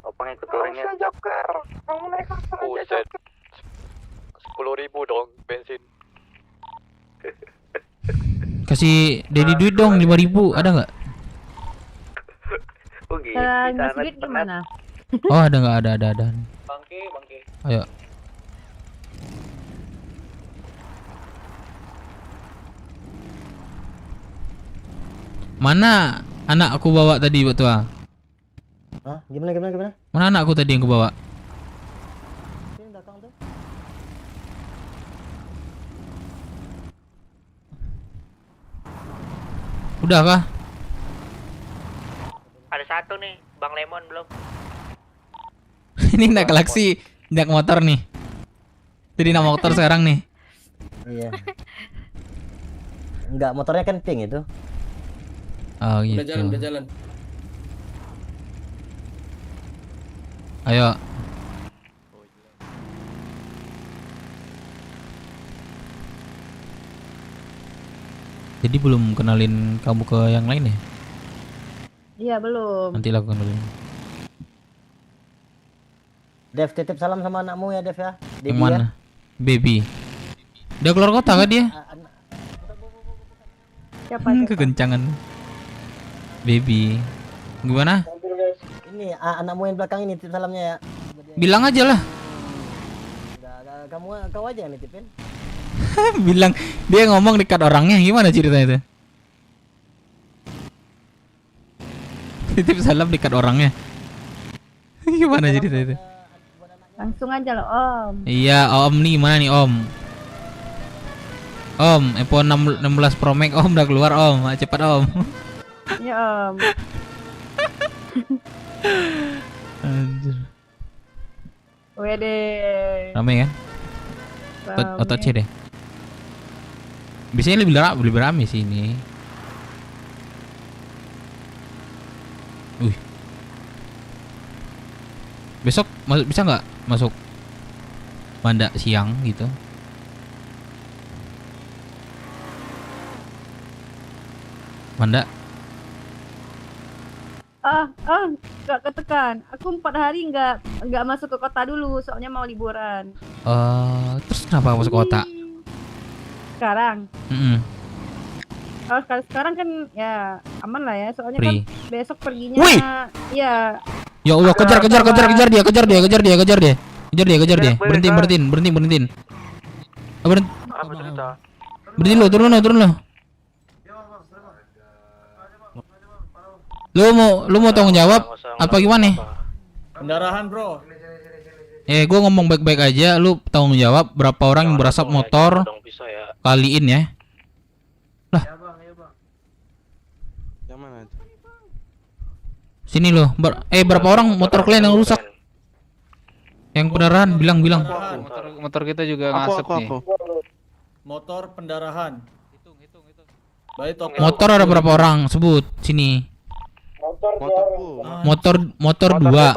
Opang ikut touringnya. Joker, kamu naik kapal aja Joker. 10.000 dong bensin. Kasih Dedi duit dong 5.000, ada nggak? Oh gitu. Ngisi duit gimana? Oh ada nggak? Ada. Bangke. Ayo. Mana anak aku bawa tadi waktu Hah? Gimana? Mana anak aku tadi yang aku bawa? Udah kah? Ada satu nih, Bang Lemon belum. Ini nak Galaxy, nak motor nih. Jadi nama motor sekarang nih. Iya. Enggak, motornya kan pink itu. Oh gitu. Udah jalan. Ayo. Jadi belum kenalin kamu ke yang lain ya? Iya belum. Nanti lah kenalin. Dev, titip salam sama anakmu ya Dev ya. Yang mana? Ya? Baby. Udah keluar kota kah dia? Siapa? Kekencangan. Baby. Gimana? Ini anakmu yang belakang ini, titip salamnya ya. Bilang aja lah. Kau aja yang nitipin. Bilang dia ngomong dekat orangnya, gimana ceritanya itu? Titip salam dekat orangnya. Gimana ceritanya itu? Langsung aja loh Om. Iya Om nih, gimana nih Om? Om, iPhone 16 Pro Max Om udah keluar Om, cepat Om. Iya Om. Anjir. Wede. Rame kan? Otot C deh. Biasanya lebih rame sih ini. Besok bisa nggak masuk Manda siang gitu? Manda? Nggak ketekan. Aku 4 hari nggak masuk ke kota dulu, soalnya mau liburan. Terus kenapa masuk kota? Sekarang. Kalau sekarang kan ya aman lah ya, soalnya Free. kan besok perginya Wih! ya Ya Allah, kejar dia. Berhentiin. Berhenti lo, turun lo. Lu mau tanggung jawab apa gimana? Pendarahan, bro. Gua ngomong baik-baik aja, lu tanggung jawab berapa orang yang berasap motor. Kaliin ya. Lah. Yang mana itu? Sini lo. Berapa orang motor kalian yang rusak? Yang pendarahan bilang. Motor kita juga ngasep nih. Motor pendarahan. Baik, Motor ada berapa orang? Sebut sini. Motor 2.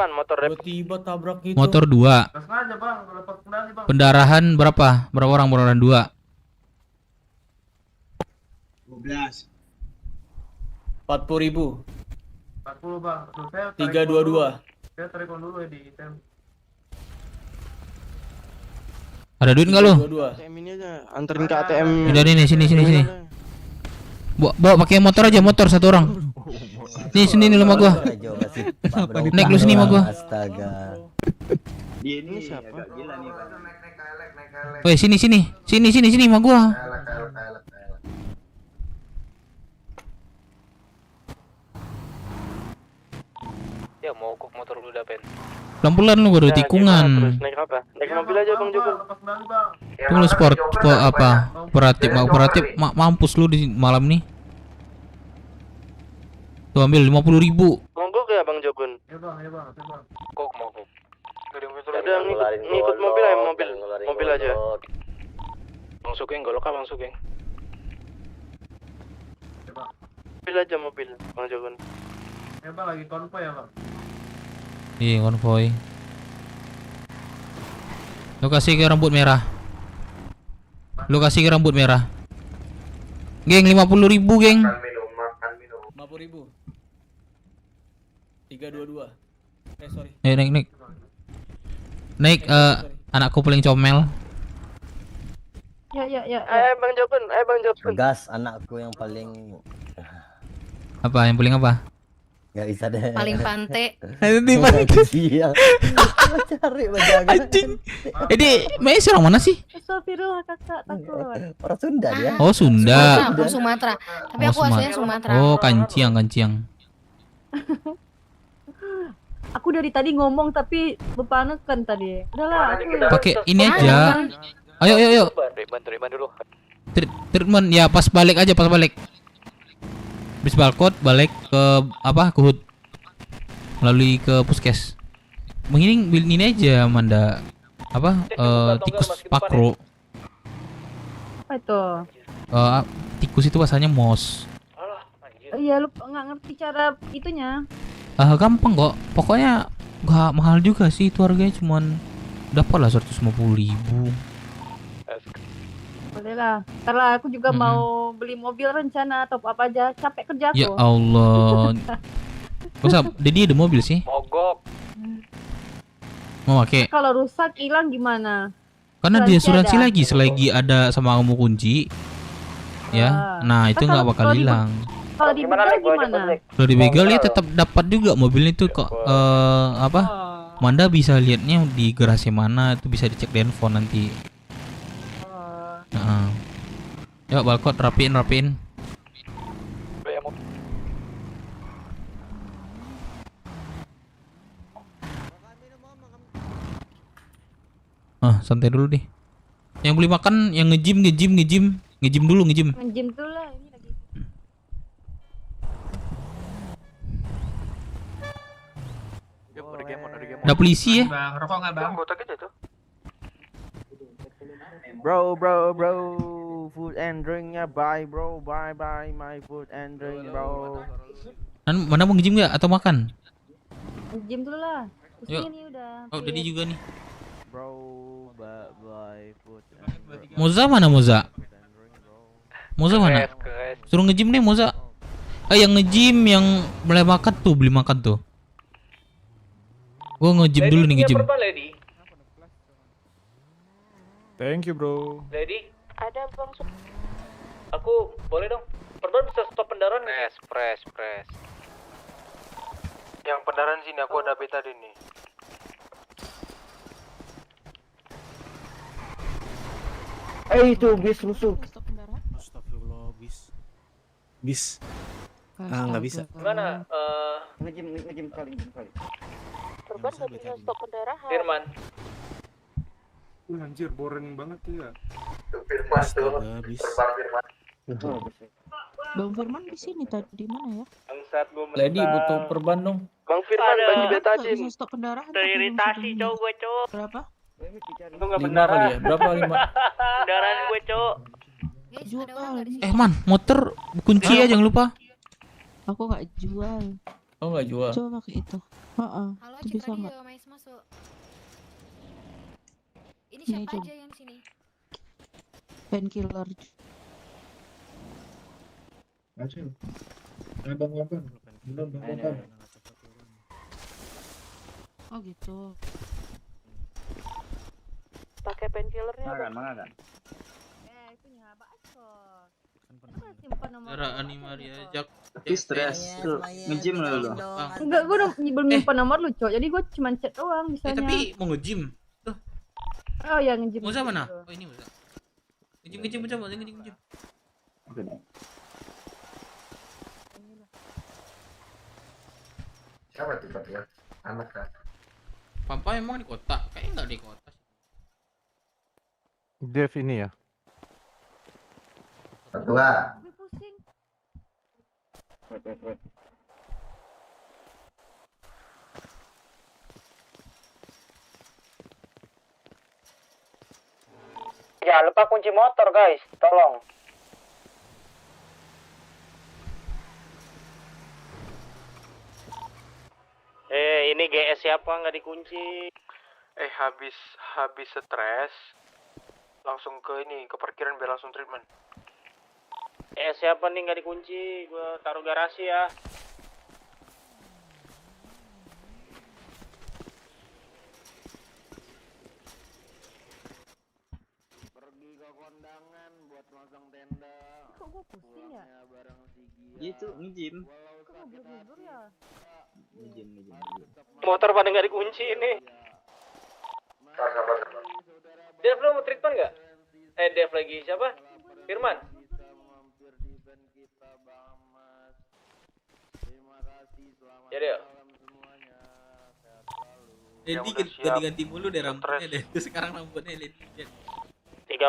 Tiba tabrak itu. Motor 2. Pendarahan berapa? Berapa orang pendarahan 2? 12. 40.000. 40 bang. Tuh, saya 322. Saya tarik dulu ya di item. Ada duit nggak lo? ATM ini aja, anterin ke ATM. Udah nih, sini. Bawa pakai motor aja, motor satu orang. Nih sini nih sama gua. Naik lu sini sama gua. Astaga. Dia ini siapa? Woi, sini sama gua. Ya mogok motor lu dapen. Pelan-pelan lu baru tikungan. Terus naik apa? Naik mobil aja Bang Joko. Itu lu sport apa? Operatif mampus lu di malam nih. Tuh ambil 50.000. Mogok ya Bang Jokun? Ya bang. Mogok. Udah ngikut mobil aja, mobil aja. Bang Sugeng golok Bang Sugeng. Mobil aja Bang Jokun. Ya bang, lagi konvoy ya bang. Iya, konvoy. Lu kasih ke rambut merah. Geng, 50.000, geng. 50.000. 322. Sorry. Naik, anakku paling comel. Ya. Bang Jokun. Gas anakku yang paling Apa, yang paling apa? Gak bisa deh. Paling pante. Di mana? Iya. Cari bajangan. Anjing. Ini Mei orang mana sih? Astagfirullah kakak, takut. Orang Sunda dia. Oh, Sunda. Aku Sumatera. Tapi aku aslinya Sumatera. Oh, Kanciang. Aku dari tadi ngomong tapi bepanekan tadi. Udahlah, aku Pakai ini aja. Ayo. Bantu dulu. Treatment ya, pas balik. Habis balkot balik ke ke HUD. Melalui ke puskes. Mending ini aja Manda. Tikus pakro. apa itu? Tikus itu bahasanya mos. Iya, lu nggak ngerti cara itunya. Gampang kok. Pokoknya nggak mahal juga sih, itu harganya cuman dapat lah 150.000. Boleh lah. Karena aku juga mau beli mobil rencana top up aja. Capek kerja aku. Ya Allah. Masa Dedi ada mobil sih? Mogok. Mau pakai? Kalau rusak hilang gimana? Karena dia asuransi lagi selagi ada sama kamu kunci. Ya. Nah, itu nggak bakal hilang. Kalau dibegal gimana? Kalau dibegal ya tetap dapat juga mobilnya itu kok. Manda bisa lihatnya di garasi mana, itu bisa dicek di handphone nanti. Yuk balkot rapiin. Santai dulu deh. Yang beli makan, yang ngejim dulu. Ngejim dulu lah ini lagi. Ada polisi ya? Bang, rokok nggak bang? Botak aja tuh. Bro, food and drinknya bye my food and drink bro. Mana mau ngejim nggak atau makan? Ngejim dulu lah. Yuk. Ini udah. Oh, Dedi juga nih. Bro, bye food. Moza mana Moza? Moza mana? Suruh ngejim nih Moza. Yang ngejim yang mulai makan tuh, beli makan tuh. Gua ngejim dulu nih ngejim. Thank you bro. Lady, ada bang. aku boleh dong Perban bisa stop pendarahan nggak sih? Press. Yang pendarahan sini aku ada beta nih. Itu bis rusuh. Astagfirullah, bis. Nggak bisa. Gimana? Ngejim kali. Perban nggak bisa stop pendarahan. Firman. Anjir, boring banget ya. Astaga, bis. Bang Firman di sini tadi mana ya? Bangsat gue Lady butuh perban dong. Bang Firman bagi Nggak betadin. bisa stop pendarahan. Terirritasi cowok gue cowok. Berapa? Itu nggak 5 benar kali ya? Berapa 5? Pendarahan gue cowok. Jual. Man, motor kunci ya jangan lupa. Aku nggak jual. Oh nggak jual. Coba pakai itu. Halo, Itu bisa Cip nggak? Radio, masuk. Ini Nih, siapa coba. aja yang sini? Painkiller. Oh gitu. Pakai painkillernya. Makan. Itu nyaba kok. Simpan nomor. Cara Animaria Jak. Stres tuh. Ngejim lu. Enggak, gue udah belum nyimpan nomor lu, Cok. Jadi gue cuma chat doang misalnya. Tapi mau nge-gym. Oh ya, ngejim. Musa mana? Oh ini Musa. Ngejim. Siapa tiba-tiba? Anak kan? Papa emang di kota? Kayaknya nggak di kota. Dev ini ya. Ketua. Gue pusing. Ya, lupa kunci motor, guys. Tolong. Ini GS siapa nggak dikunci? Habis stres langsung ke parkiran biar langsung treatment. GS siapa nih nggak dikunci? Gua taruh garasi ya. Pergi ke kondangan buat masang tenda. Kok gue pusing ya? Barang Gitu, ngejim. Kok gue bubur ya? Ngejim. Motor pada nggak dikunci ini. Dev lo mau treatment nggak? Dev lagi siapa? Firman. Jadi ya. Lady ganti mulu deh rambutnya deh. Terus sekarang rambutnya Lady. 3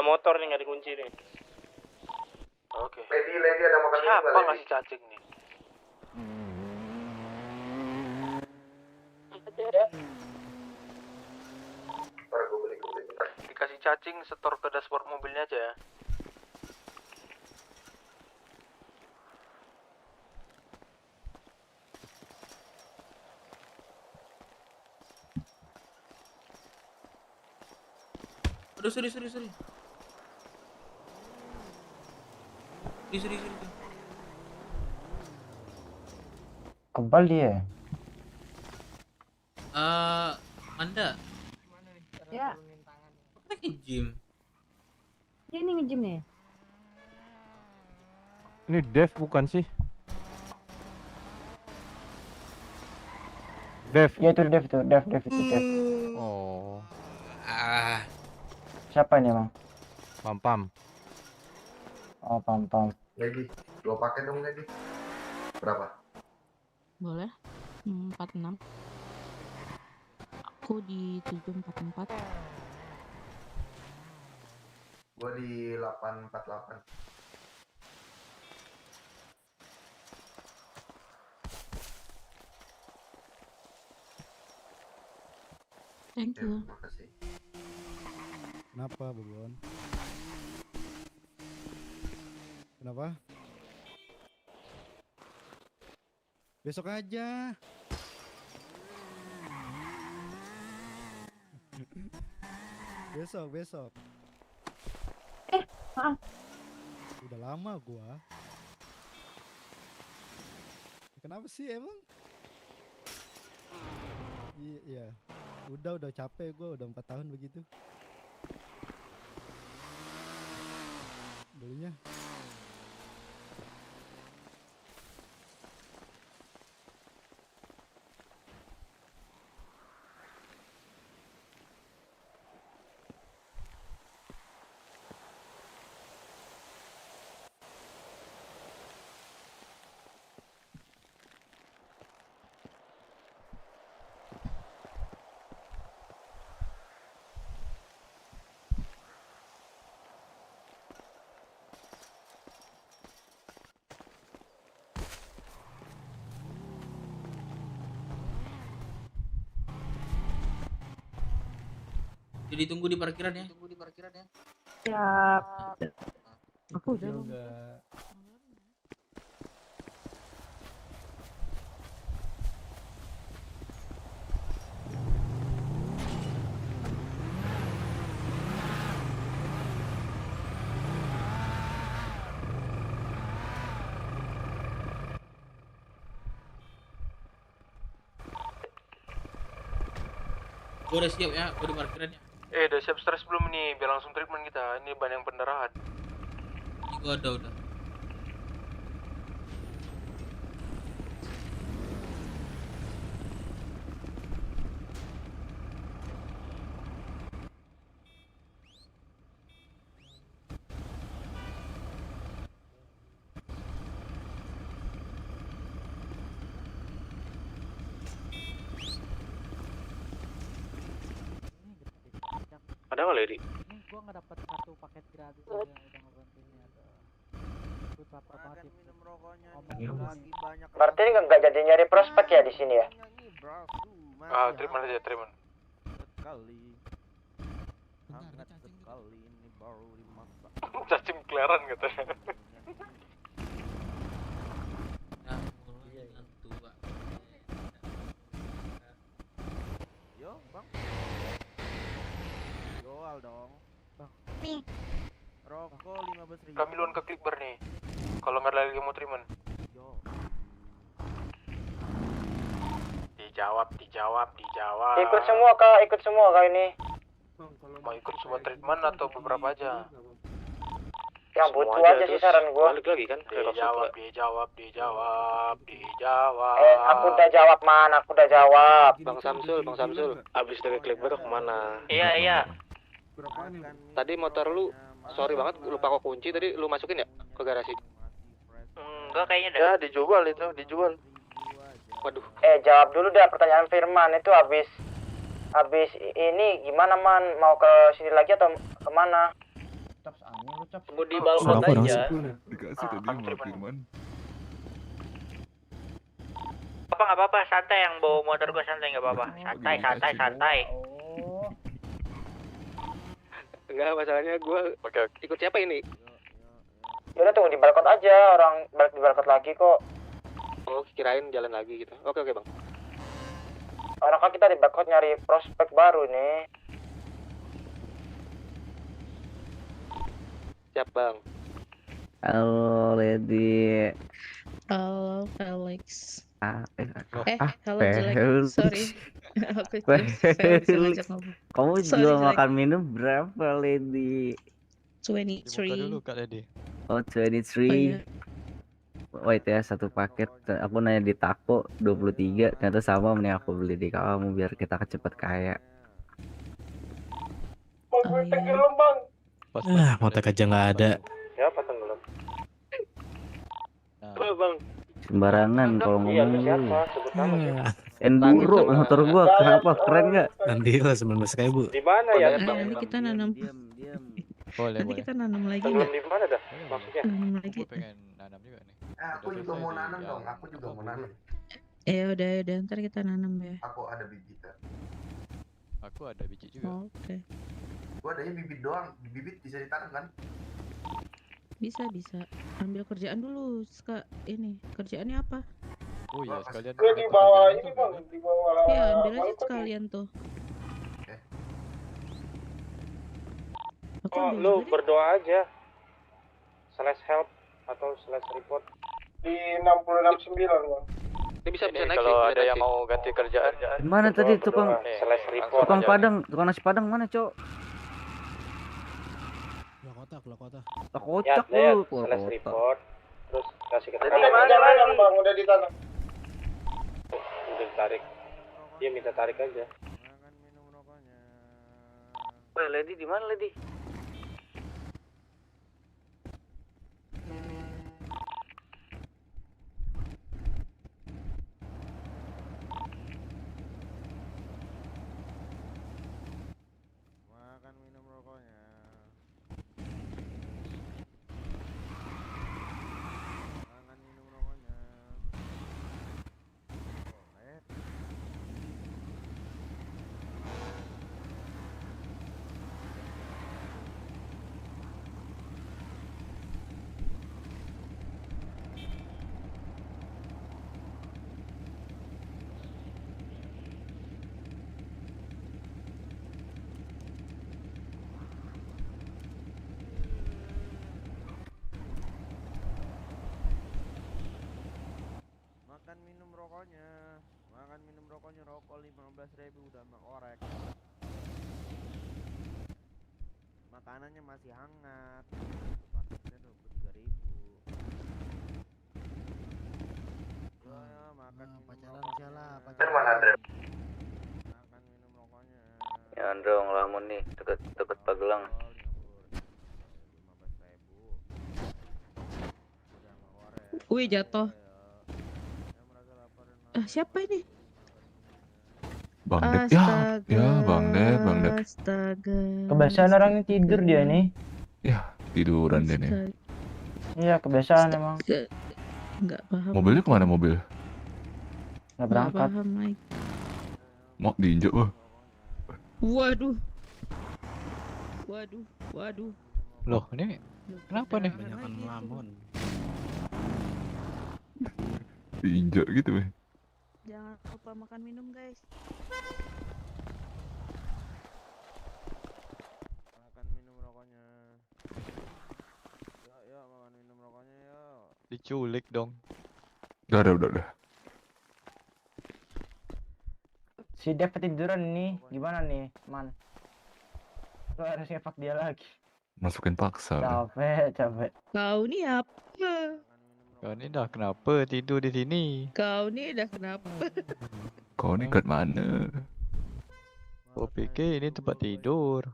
motor nih nggak dikunci nih. Oke. Lady ada makan Siapa ngasih cacing nih? Dikasih cacing, setor ke dashboard mobilnya aja ya. Aduh, sorry. Sorry. Kebal dia. Anda. Ya. Ngejim. Ini ngejim nih. Ini Dev bukan sih? Dev. Ya itu Dev itu, Dev. Oh, Siapa ini, Bang? pam. Oh, Pam. Lady, 2 paket dong Lady. Berapa? Boleh. 46. Aku di 744. Gua di 848. Thank you. Makasih. Kenapa, Bubon? Kenapa? Besok aja. Besok. Maaf. Udah lama gua. Kenapa sih emang? Iya. Udah capek gua, udah 4 tahun begitu. Belinya. Jadi tunggu di parkiran ya. Siap. Aku udah. Gue udah siap ya, gue di parkiran ya. Udah siap stres belum nih? Biar langsung treatment kita. Ini ban yang pendarahan. Ini gue udah. Ada nggak Lady? Ini gua nggak dapat satu paket gratis aja udah ngebantu ini ada. Gue lapar banget ya. Berarti nggak jadi nyari prospek ya di sini ya? Treatment aja, treatment. Cacing kelaran katanya. Yo, Bang. Jual dong. Bang. Nih. Rokok 15.000. Kami luan ke Clipper nih. Kalau nggak ada lagi mau treatment. Yo. Dijawab. Ikut semua kak ini. Mau ikut semua treatment atau beberapa aja? Yang butuh aja sih saran gua. Balik lagi kan? Dijawab. Aku udah jawab man, aku udah jawab. Bang Samsul. Abis dari Clipper kemana? Iya. Tadi motor lu, sorry banget, lupa kok kunci. Tadi lu masukin ya ke garasi? Enggak kayaknya dah. Ya, dijual. Waduh. Jawab dulu deh pertanyaan Firman itu habis ini gimana man, mau ke sini lagi atau kemana? Tunggu di balkon aja. Dikasih tadi sama Firman. Nggak apa-apa, santai, yang bawa motor gua santai, nggak apa-apa. Santai. Enggak, masalahnya gue ikut siapa ini? Yaudah tunggu di balkon aja, orang balik di balkon lagi kok. Oh, kirain jalan lagi gitu. Oke bang. Orang kan kita di balkon nyari prospek baru nih. Siap bang. Halo Lady. Halo Felix. Halo Felix. jelek. Sorry. Aku Felix ngajak ngomong. Kamu Sorry, jual jelek. makan minum berapa, Lady? 23. Oh, 23. iya. Wait ya, satu paket. Aku nanya di Tako 23, ternyata sama mending aku beli di kamu biar kita cepet kaya. Motek aja nggak ada. Ya, apa tenggelam? Bang. Sembarangan kalau Iya, ngomong. siapa? Sebut nama. Enduro motor gua kenapa keren nggak? Andila 19.000. Di mana ya? Nanti kita nanam. Boleh. Nanti kita nanam lagi Tenggelam nggak? di mana dah? Maksudnya? Nanam lagi. Nanam juga nih. Aku juga mau nanam dong, aku juga mau nanam. Udah, ntar kita nanam ya. Aku ada bibit. Aku ada biji juga. Oh, oke. Gua adanya bibit doang, bibit bisa ditanam kan? Bisa. Ambil kerjaan dulu, ini. Kerjaannya apa? Oh iya, sekalian. Gue di bawah ini bang, di bawah. Ya, ambil aja sekalian tuh. Aku ambil Lu dulu deh. berdoa aja. /help atau /report di 6669 bang. Ini bisa naik kalau ada yang mau ganti kerjaan. Mana tadi tukang /report tukang nasi padang mana, Cok? Keluar kota. Tak kocak lu, keluar kota. /report terus kasih ke Jadi mana bang, udah ditanam. udah ditarik. Dia minta tarik aja. Lady di mana, Lady? Makan minum rokoknya. Makan minum rokoknya. Boleh. rokoknya. Makan minum rokoknya, rokok 15.000 udah mah korek. Makanannya masih hangat. Paketnya 23.000. Ya, makan minum rokoknya. Makan minum rokoknya. Ya Andro ngelamun nih deket Pagelang. Wih jatuh. Siapa ini? Bang Dep ya Bang Dep. Astaga. Kebiasaan orang ini tidur dia nih. Ya tiduran deh nih. Iya kebiasaan emang. Enggak paham. Mobilnya kemana mobil? Nggak berangkat. Paham, Mike. Mau diinjak wah. Waduh. Waduh. Loh, ini kenapa nih? Banyakan melamun. Diinjak gitu weh. Jangan lupa makan minum, guys. Makan minum rokoknya. Ya, makan minum rokoknya ya. Diculik dong. Udah. Si Dev tiduran nih, gimana nih, Man? Lo harus ngepak dia lagi. Masukin paksa. Udah. Capek. Kau nih apa? Kau ini dah kenapa tidur di sini? Kau nih udah kenapa? Kau ini kat mana? Kau pikir ini tempat tidur?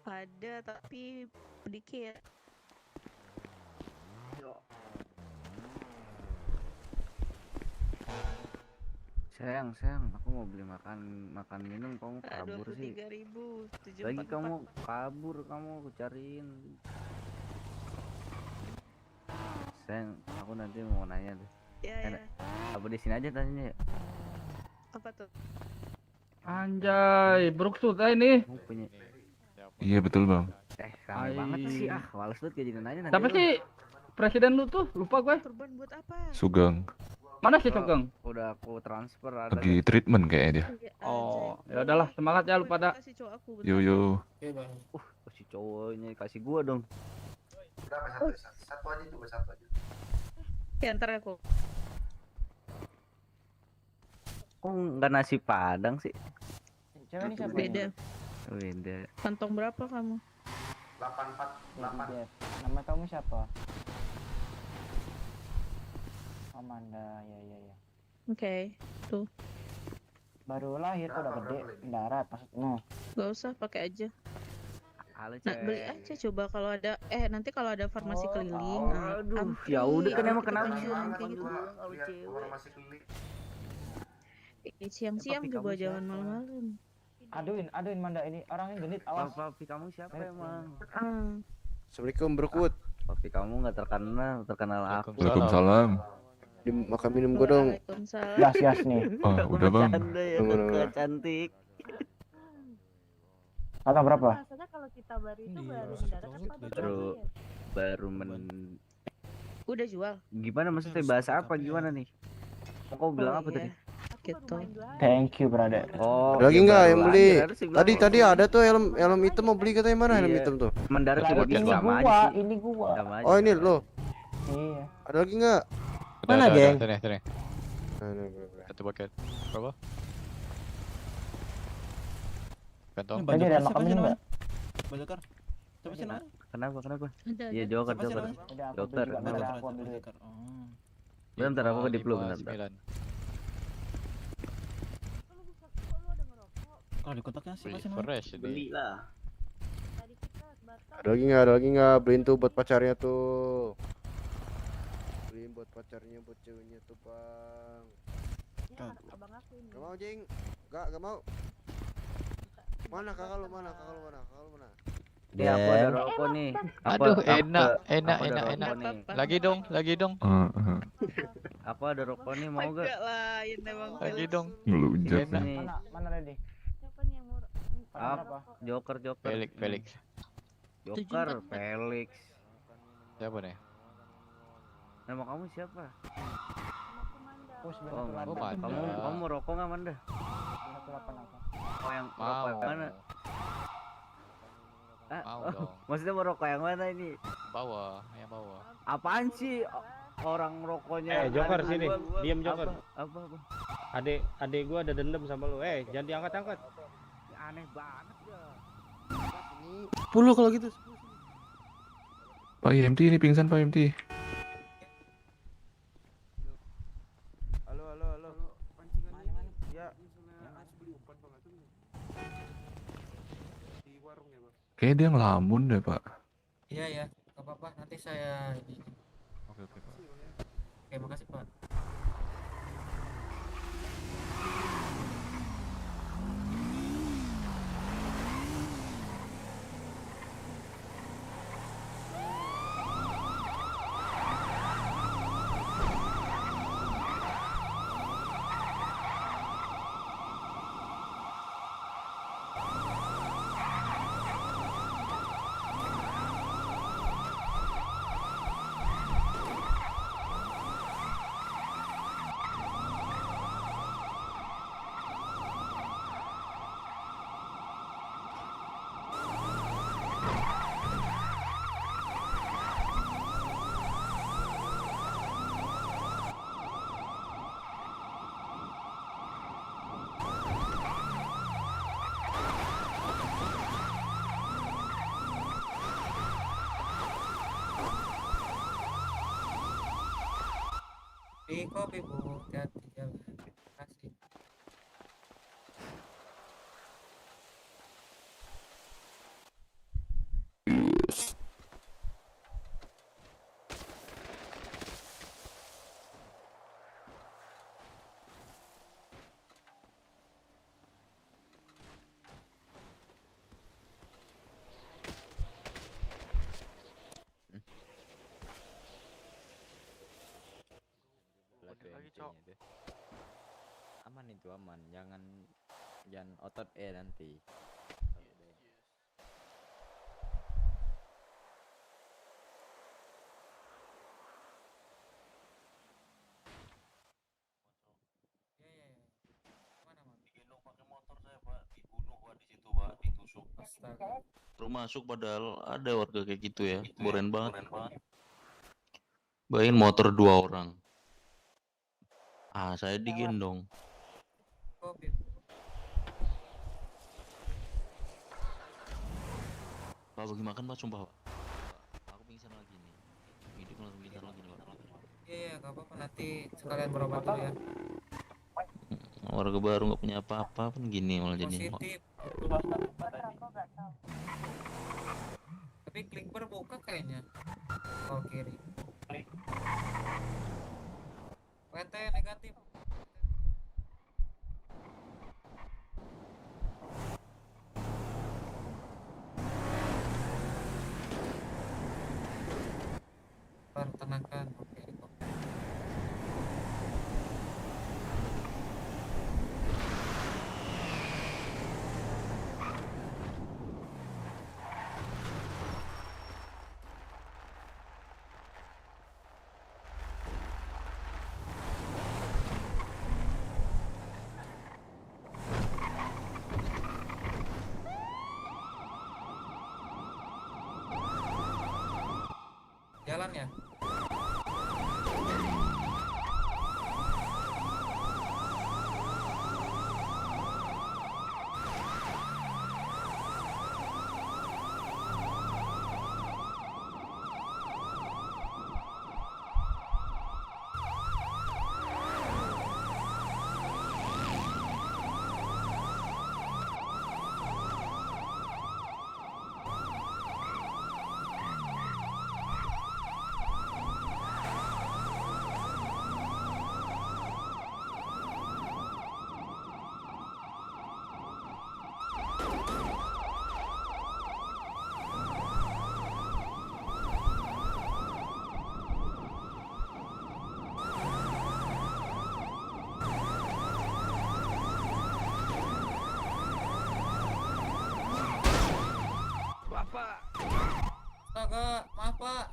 Ada tapi sedikit. Sayang, aku mau beli makan minum, kamu kabur sih. 23.000. Lagi kamu kabur, aku cariin. Sayang, aku nanti mau nanya deh. Ya. Apa di sini aja tanya ya? Apa tuh? Anjay, Brookwood ini. Kamu punya. Iya betul Bang. Rame banget sih, males banget kayak jadi nanya nanti. Siapa sih presiden lu tuh? Lupa gue. Kurban buat apa? Sugeng. Mana sih Sugeng? Udah aku transfer ada. Lagi treatment kayaknya dia. Oh, ya udahlah, semangat ya lu pada. Yo. Oke, Bang. Si cowoknya kasih gua dong. Berapa satu aja coba satu aja. Ya ntar aku. Kok nggak nasi padang sih? Cewek ini siapa? Beda. Beda. Kantong berapa kamu? 848. Nama kamu siapa? Amanda, ya. Oke, tuh. Baru lahir kok udah gede, mendarat maksudmu? Gak usah, pakai aja. Halo, Nah, beli aja coba kalau ada nanti kalau ada farmasi keliling. Aduh, ya udah kan emang kenapa sih? Kayak gitu. Farmasi keliling. Siang-siang coba jangan malam-malam. Aduin Manda ini orangnya genit, awas. Papi kamu siapa emang? Assalamualaikum Brookwood. Papi kamu nggak terkenal aku. Waalaikumsalam. Makan minum gue dong. Gas nih. Oh, udah Bang. Cantik. Kata berapa? Rasanya kalau kita baru itu baru mendarat apa Baru Udah jual. Gimana maksudnya bahasa apa gimana nih? Kok bilang apa tadi? Gitu. Thank you brother. Oh, lagi nggak yang beli? Oh, Tadi ada tuh helm hitam mau beli katanya mana helm hitam tuh? Mendarat juga bisa sama aja sih. Ini gua. Oh ini lo. Iya. Ada lagi nggak? Mana geng? Sini. Satu paket. Berapa? Kantong. Tadi ada makan minum nggak? Bajakar. Siapa sih namanya? Kenapa? Ada. Iya Joker. Dokter. Bentar aku ke diplu bentar. Kalau di kotaknya siapa sih Fresh ini. Belilah. Ada lagi nggak? Beliin tuh buat pacarnya tuh. Beliin buat pacarnya, buat ceweknya tuh Bang. anak abang aku ini. Gak mau Jing. Gak mau. Mana kakak lu mana? Dia aku ada rokok nih. Aduh, Aku enak. ada rokok nih. Lagi dong. Aku ada rokok nih, mau gak? Lagi dong. Ngelunjak Enak. nih. Mana ready? Siapa nih yang mau Apa? Joker. Felix. Joker, Felix. Siapa nih? Nama kamu siapa? Push Oh, Manda. Manda. Kamu mau rokok nggak, Manda? 188. Oh, yang Mau. rokok yang mana? Mau Oh, dong. maksudnya mau rokok yang mana ini? Yang bawah. Apaan sih? Orang rokoknya. Joker ada sini. dua. Diam Joker. Apa? Adek gua ada dendam sama lu. Jangan diangkat-angkat. Aneh banget ya. 10 kalau gitu. Pak IMT ini pingsan Pak IMT. Halo. Ya. Kayaknya dia ngelamun deh Pak. Iya, nggak apa-apa. Nanti saya ini. Oke Pak. Oke, makasih Pak. Kopi Bu, hati-hati jalan. Terima kasih. Aman itu aman, jangan otot nanti. Baru masuk padahal ada warga kayak gitu ya, boren banget. Bayangin motor 2 orang. Saya digendong. Pak, bagi makan Pak, sumpah Pak. Aku pingsan lagi nih. Hidup langsung pingsan lagi nih Pak. Iya, nggak apa-apa, nanti sekalian berobat dulu ya. Warga baru nggak punya apa-apa pun gini malah jadi. Positif. Tapi klik berbuka kayaknya. Oh, kiri. PT negatif. Tenangkan. Oke. Jalan ya. Pak. Astaga, maaf Pak.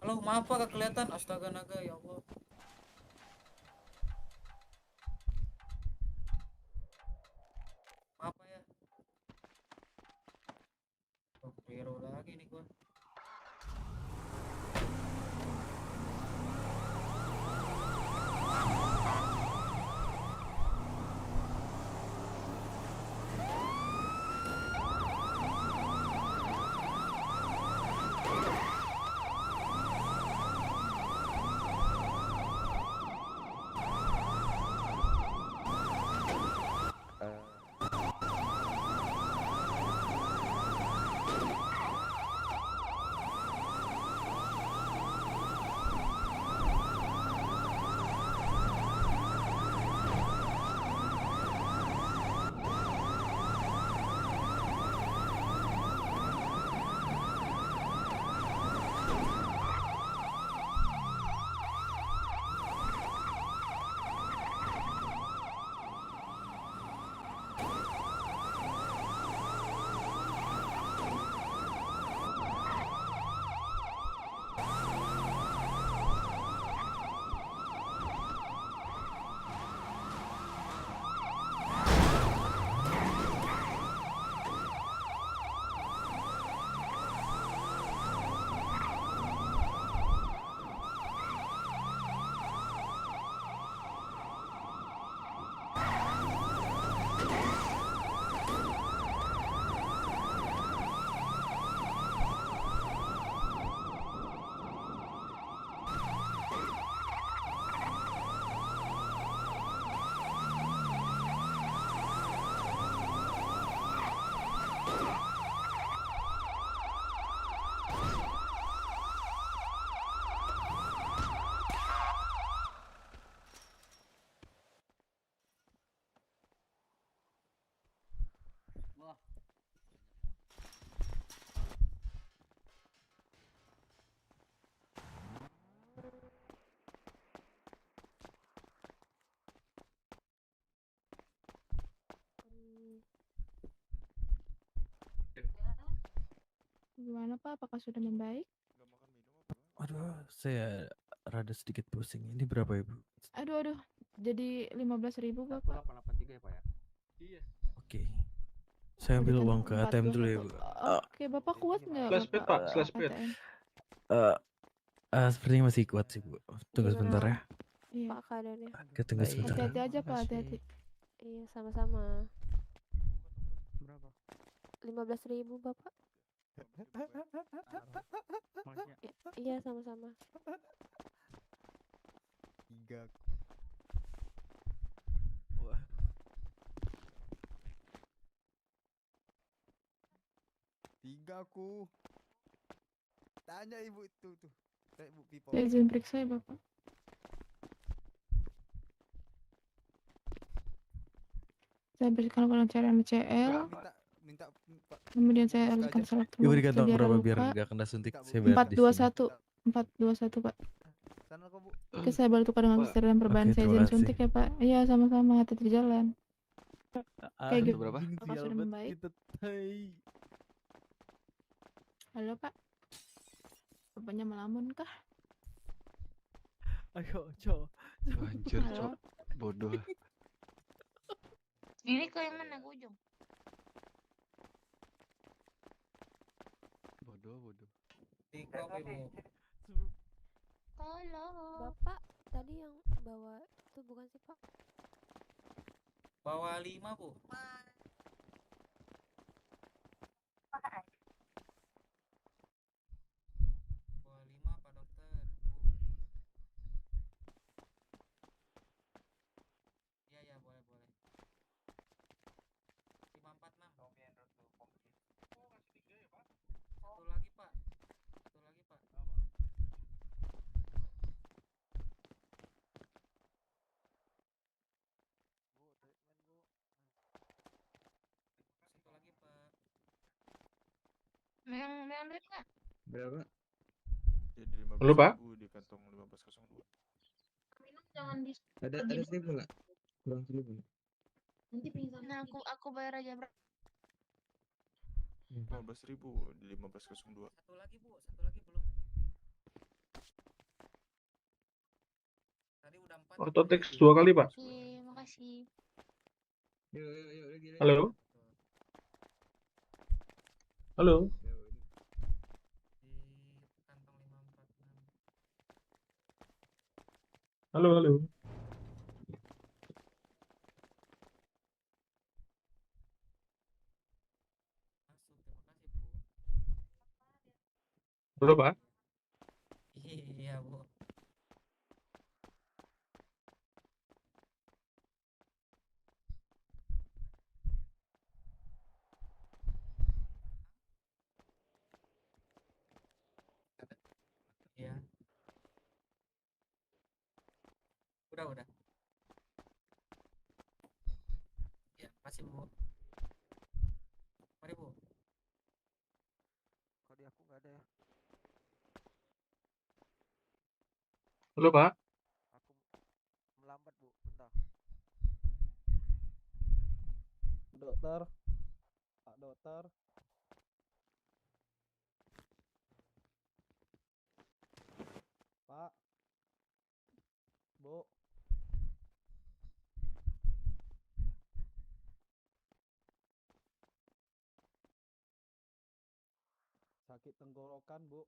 Halo, maaf Pak, gak kelihatan. Astaga naga, ya Allah. Maaf Pak ya. Oh, hero lagi nih gua. Gimana Pak? Apakah sudah membaik? Aduh, saya rada sedikit pusing. Ini berapa Ibu? Aduh, jadi 15.000 Bapak. 883 ya Pak ya? Iya. Oke. Saya ambil uang ke ATM dulu ya Bu. Oke, Bapak kuat nggak? Flashback, Bapak? Pak, flashback. ATM? Sepertinya masih kuat sih Bu. Tunggu sebentar ya. Iya. Pak keadaannya. Oke, tunggu sebentar. Hati-hati aja Pak, hati-hati. Iya, sama-sama. Berapa? 15.000 Bapak. Iya, sama-sama. 3. Wah. Aku. Tanya ibu itu tuh. Saya Bu Pipo. Saya izin periksa ya Bapak. Saya berikan pencarian CL. Minta Kemudian saya alihkan salak Ibu di kantong daerah berapa luka. biar nggak kena suntik? Saya bayar di sini. 421 Pak. Sana kok Bu. Oke, saya bantu tukar dengan suster dan perban. Oke, Saya terima izin kasih. suntik ya Pak. Iya, sama-sama, hati di jalan. Kayak gitu. Berapa? Apakah sudah membaik? Halo Pak. Bapaknya melamun kah? Ayo, Cok. Anjir, Halo? Cok. Bodoh. Ini ke yang mana, ke ujung? Bodoh. Tolong. Bapak tadi yang bawa itu bukan sih Pak? Bawa 5 Bu. Bawa 5 Pak Dokter. Bu. Iya, boleh. 546. Satu lagi Pak. Satu lagi Pak. Megang duit nggak? Berapa? Jadi 15.000 Lu, Pak? di kantong 1502. Minum jangan di. Ada 1000 nggak? kurang 1000. Nanti pingsan. Nah, aku bayar aja berapa? 15.000 di 1502. Satu lagi bu, satu lagi belum. Tadi udah 4. Auto text 2 kali, Pak. Oke, makasih. Halo? Halo? Halo, halo. Halo, Pak. Iya bu. Iya. Udah. Ya, masih bu. Mari bu. Kok di aku nggak ada ya? Halo, Pak. Aku melambat bu, bentar. Dokter, Pak Dokter. Pak. Bu. Sakit tenggorokan, Bu.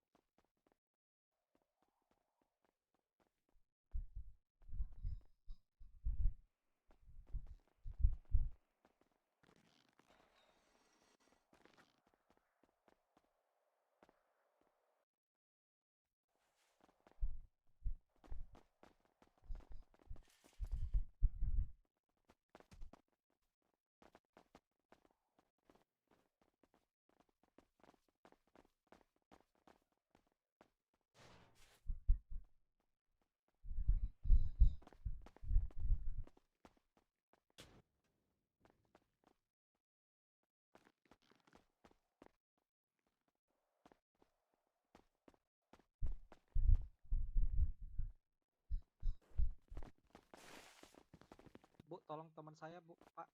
Bu, tolong teman saya, Bu, Pak.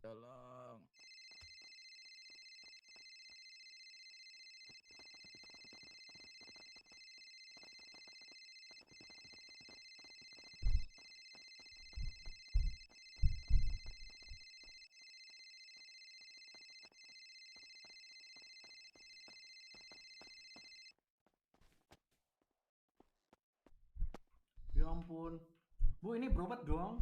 Tolong. Ya ampun. Bu, ini berobat dong.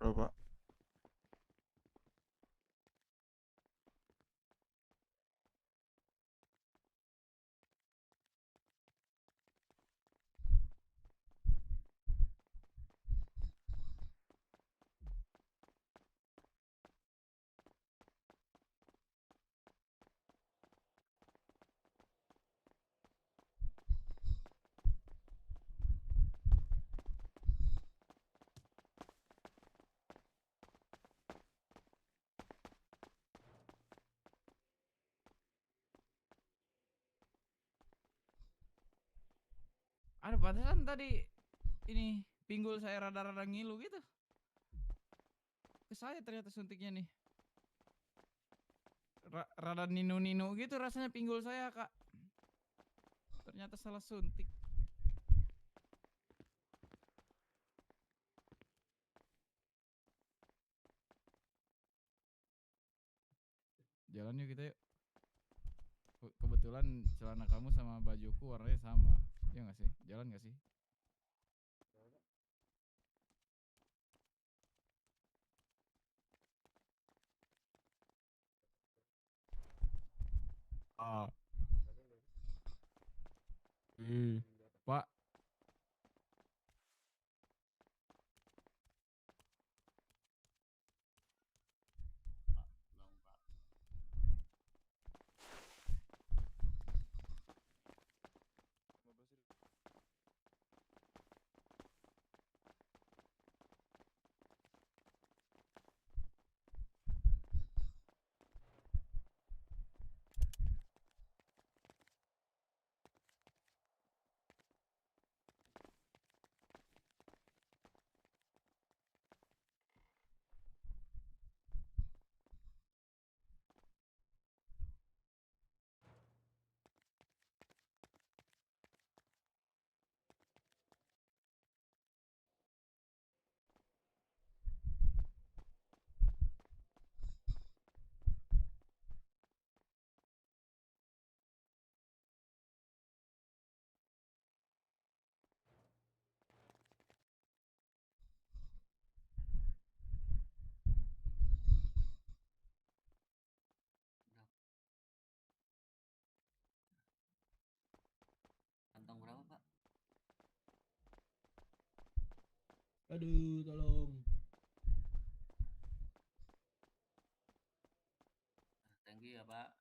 Halo, Pak. Aduh, pantesan tadi ini pinggul saya rada-rada ngilu gitu. Ke saya ternyata suntiknya nih. Rada ninu-ninu gitu rasanya pinggul saya, Kak. Ternyata salah suntik. Jalan yuk kita yuk. Kebetulan celana kamu sama bajuku warnanya sama. Iya nggak sih? Jalan nggak sih? Ah. Pak. Kantong berapa, Pak? Aduh, tolong. Thank you ya, Pak.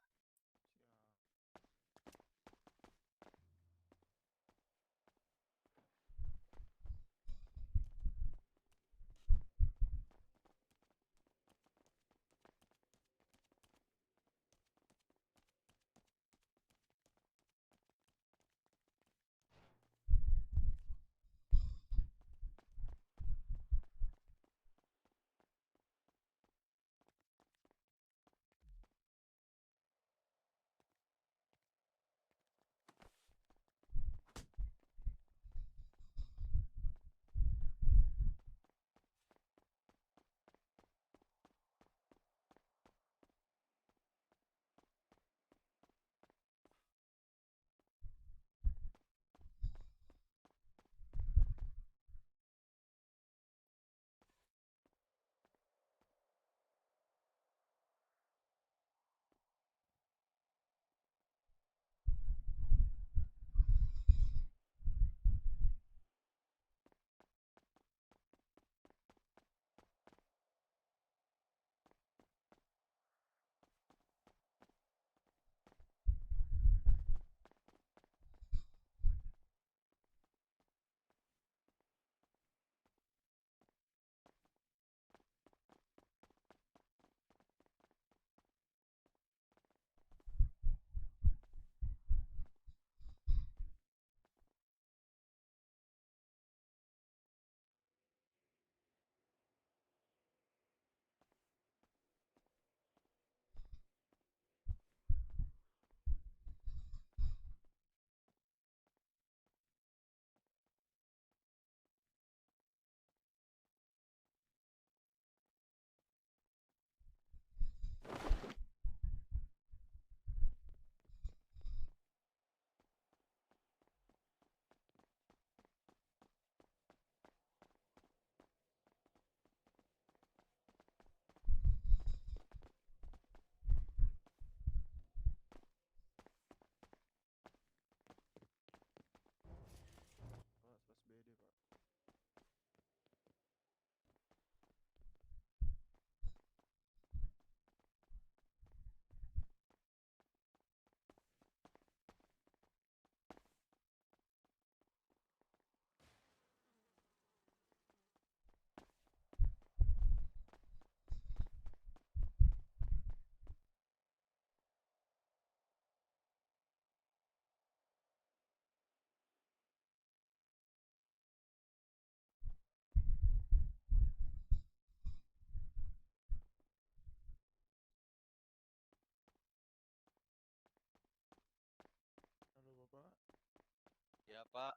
Pak.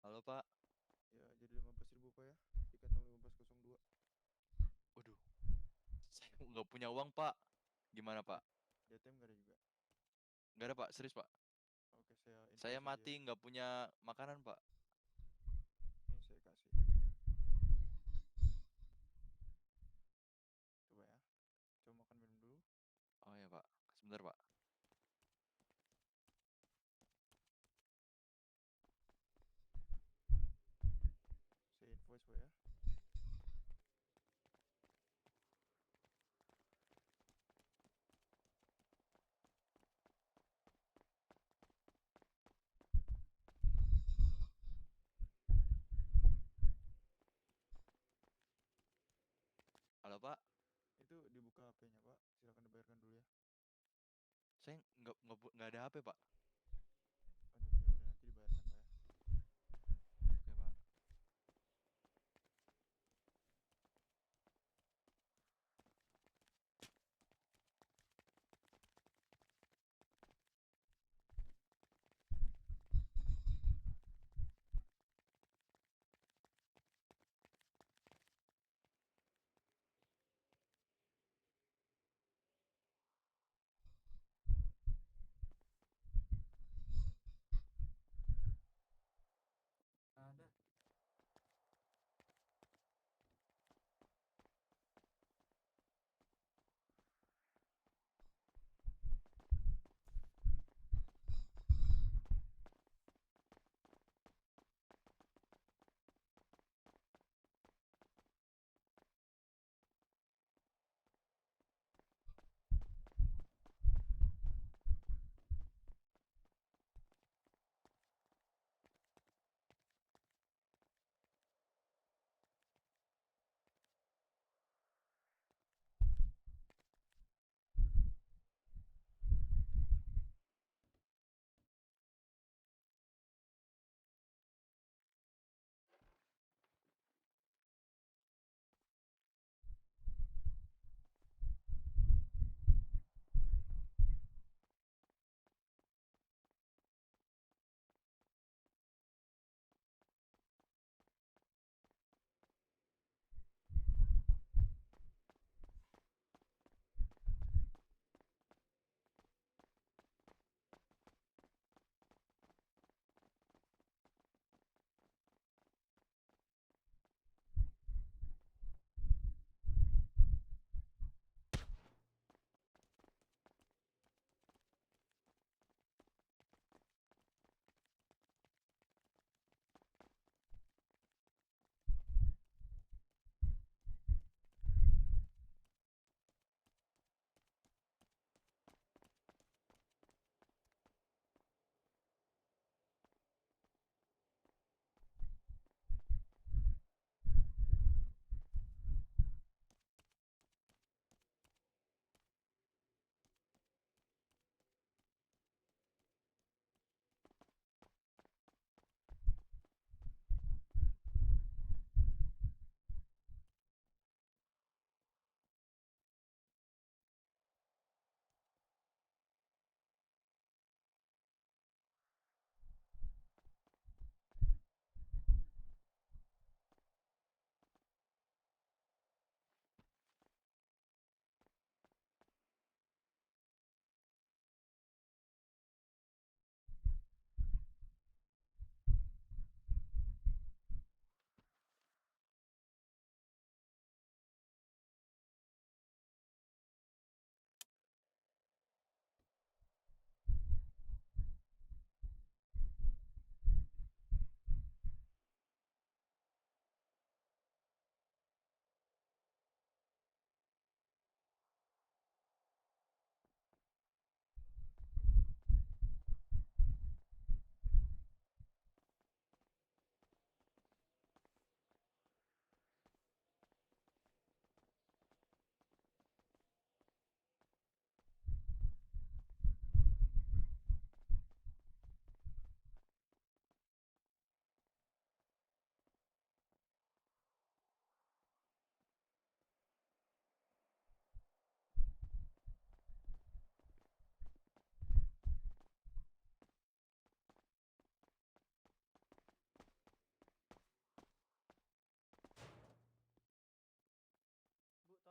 Halo Pak. Ya, jadi 15.000 Pak ya. Di kantong 1502. Waduh. Saya nggak punya uang Pak. Gimana Pak? Di ATM nggak ada juga. Nggak ada Pak, serius Pak. Oke, saya infokan Saya saja mati ya. nggak punya makanan Pak. Nih saya kasih. Coba ya. Coba makan minum dulu. Oh ya Pak, sebentar Pak. Saya invoice Pak ya. Halo Pak. Itu dibuka HP-nya Pak. Silakan dibayarkan dulu ya. Saya nggak ada HP Pak. Aduh, ya udah nanti dibayarkan Pak ya. Oke Pak.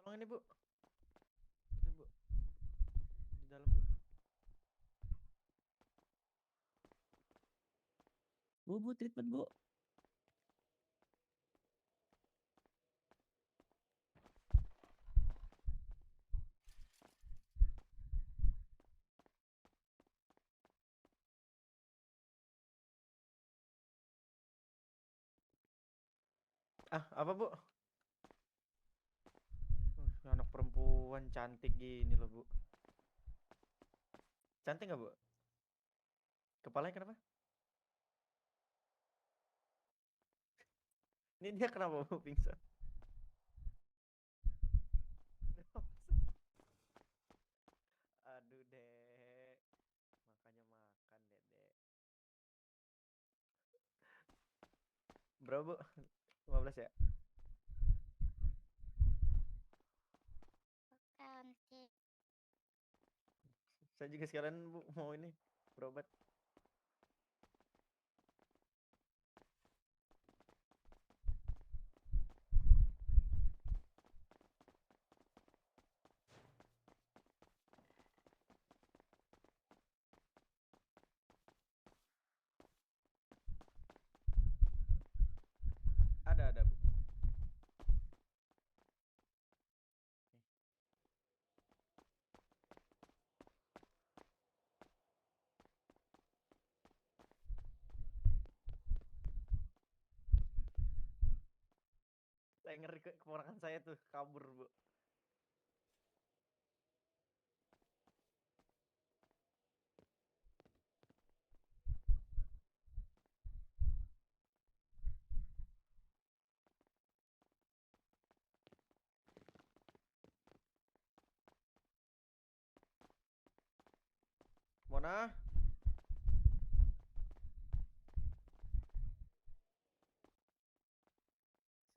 Oh ini bu, itu bu, di dalam bu. Bu, treatment bu. Ah apa bu? Anak perempuan cantik gini loh bu. Cantik nggak bu? Kepalanya kenapa? Ini dia kenapa bu pingsan? Aduh dek, makanya makan dek. Berapa bu? 15 ya? Cantik. Saya juga sekalian bu mau ini berobat. Ada bu. Saya ngeri keponakan saya tuh kabur bu. Mona.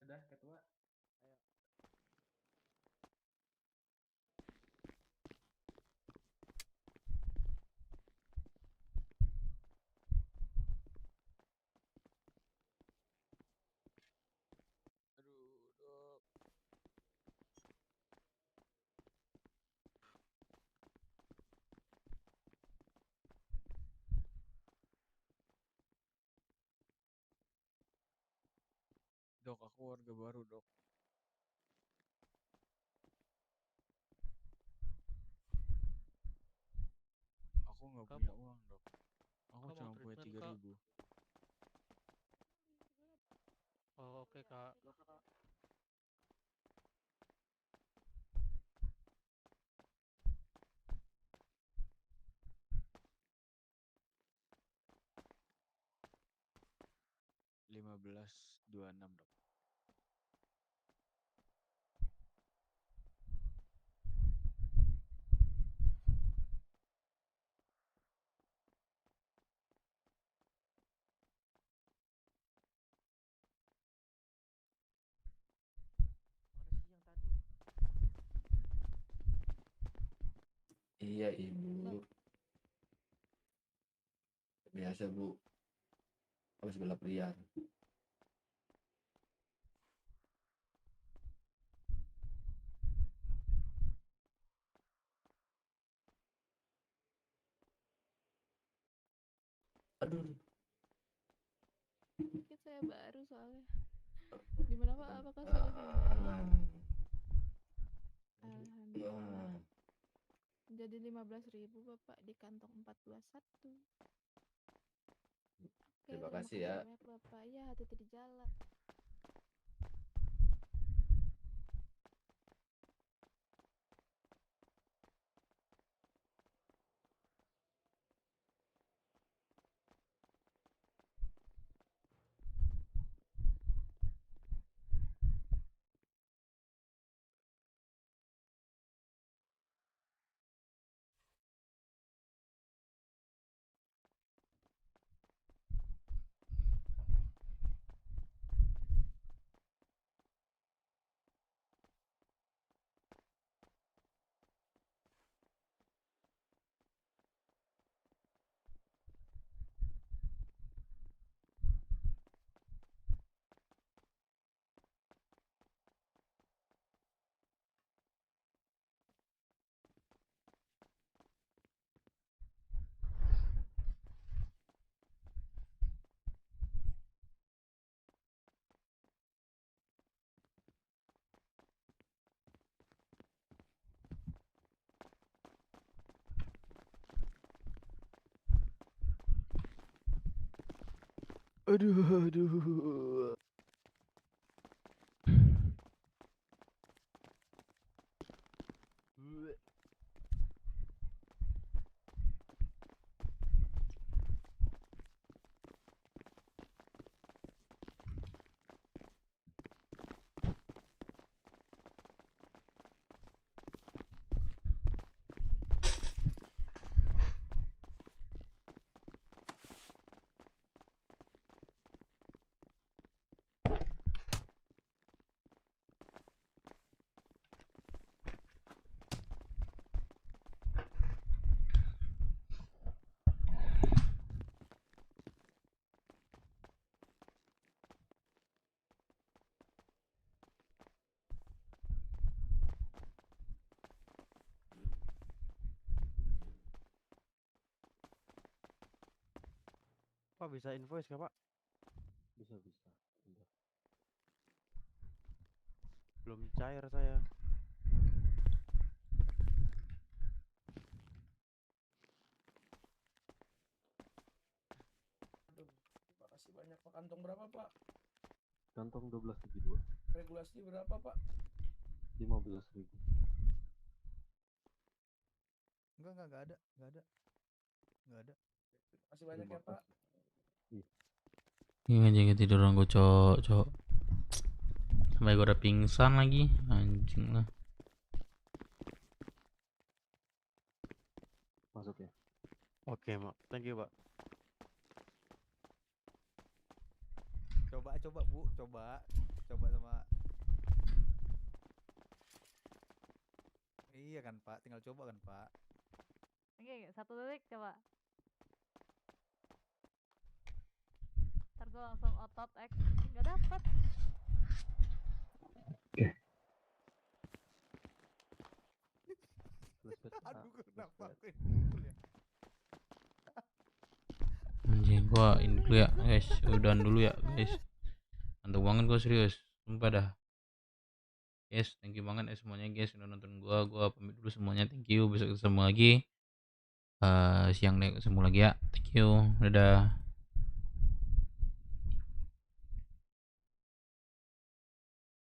Sudah ketua. Ayo. Aduh, dok. Dok, aku warga baru, dok. Aku nggak punya uang, dok. Aku cuma punya 3.000. Oh, oke kak. 15.26, dok. Mana sih yang tadi? Iya ibu. Biasa bu. Habis balap liar. Aduh. Sedikit saya baru soalnya. Gimana Pak? Apakah sudah membaik? Alhamdulillah. Jadi 15.000 Bapak di kantong 421. Oke, Terima kasih kasih ya. banyak Bapak. Ya, hati-hati di jalan. Aduh. Pak bisa invoice nggak Pak? Bisa. Belum cair saya. Makasih banyak Pak. Kantong berapa Pak? Kantong 1272. Regulasi berapa Pak? 15.000. Enggak ada. Makasih banyak ya Pak. Ini anjing tidur orang gue cok. Sampai gue udah pingsan lagi, anjing lah. Masuk ya. Oke, Mak. Thank you, Pak. Coba Bu, coba sama. Iya kan Pak, tinggal coba kan Pak. Oke, 1 detik coba. Ntar gue langsung otot X. Nggak dapet. Aduh, kenapa aku ya? Anjing gua ini dulu ya guys, udahan dulu ya guys. Ngantuk banget gua serius, sumpah dah. Guys, thank you banget ya semuanya guys udah nonton gua pamit dulu semuanya, thank you, besok ketemu lagi siang deh ketemu lagi ya, thank you, dadah.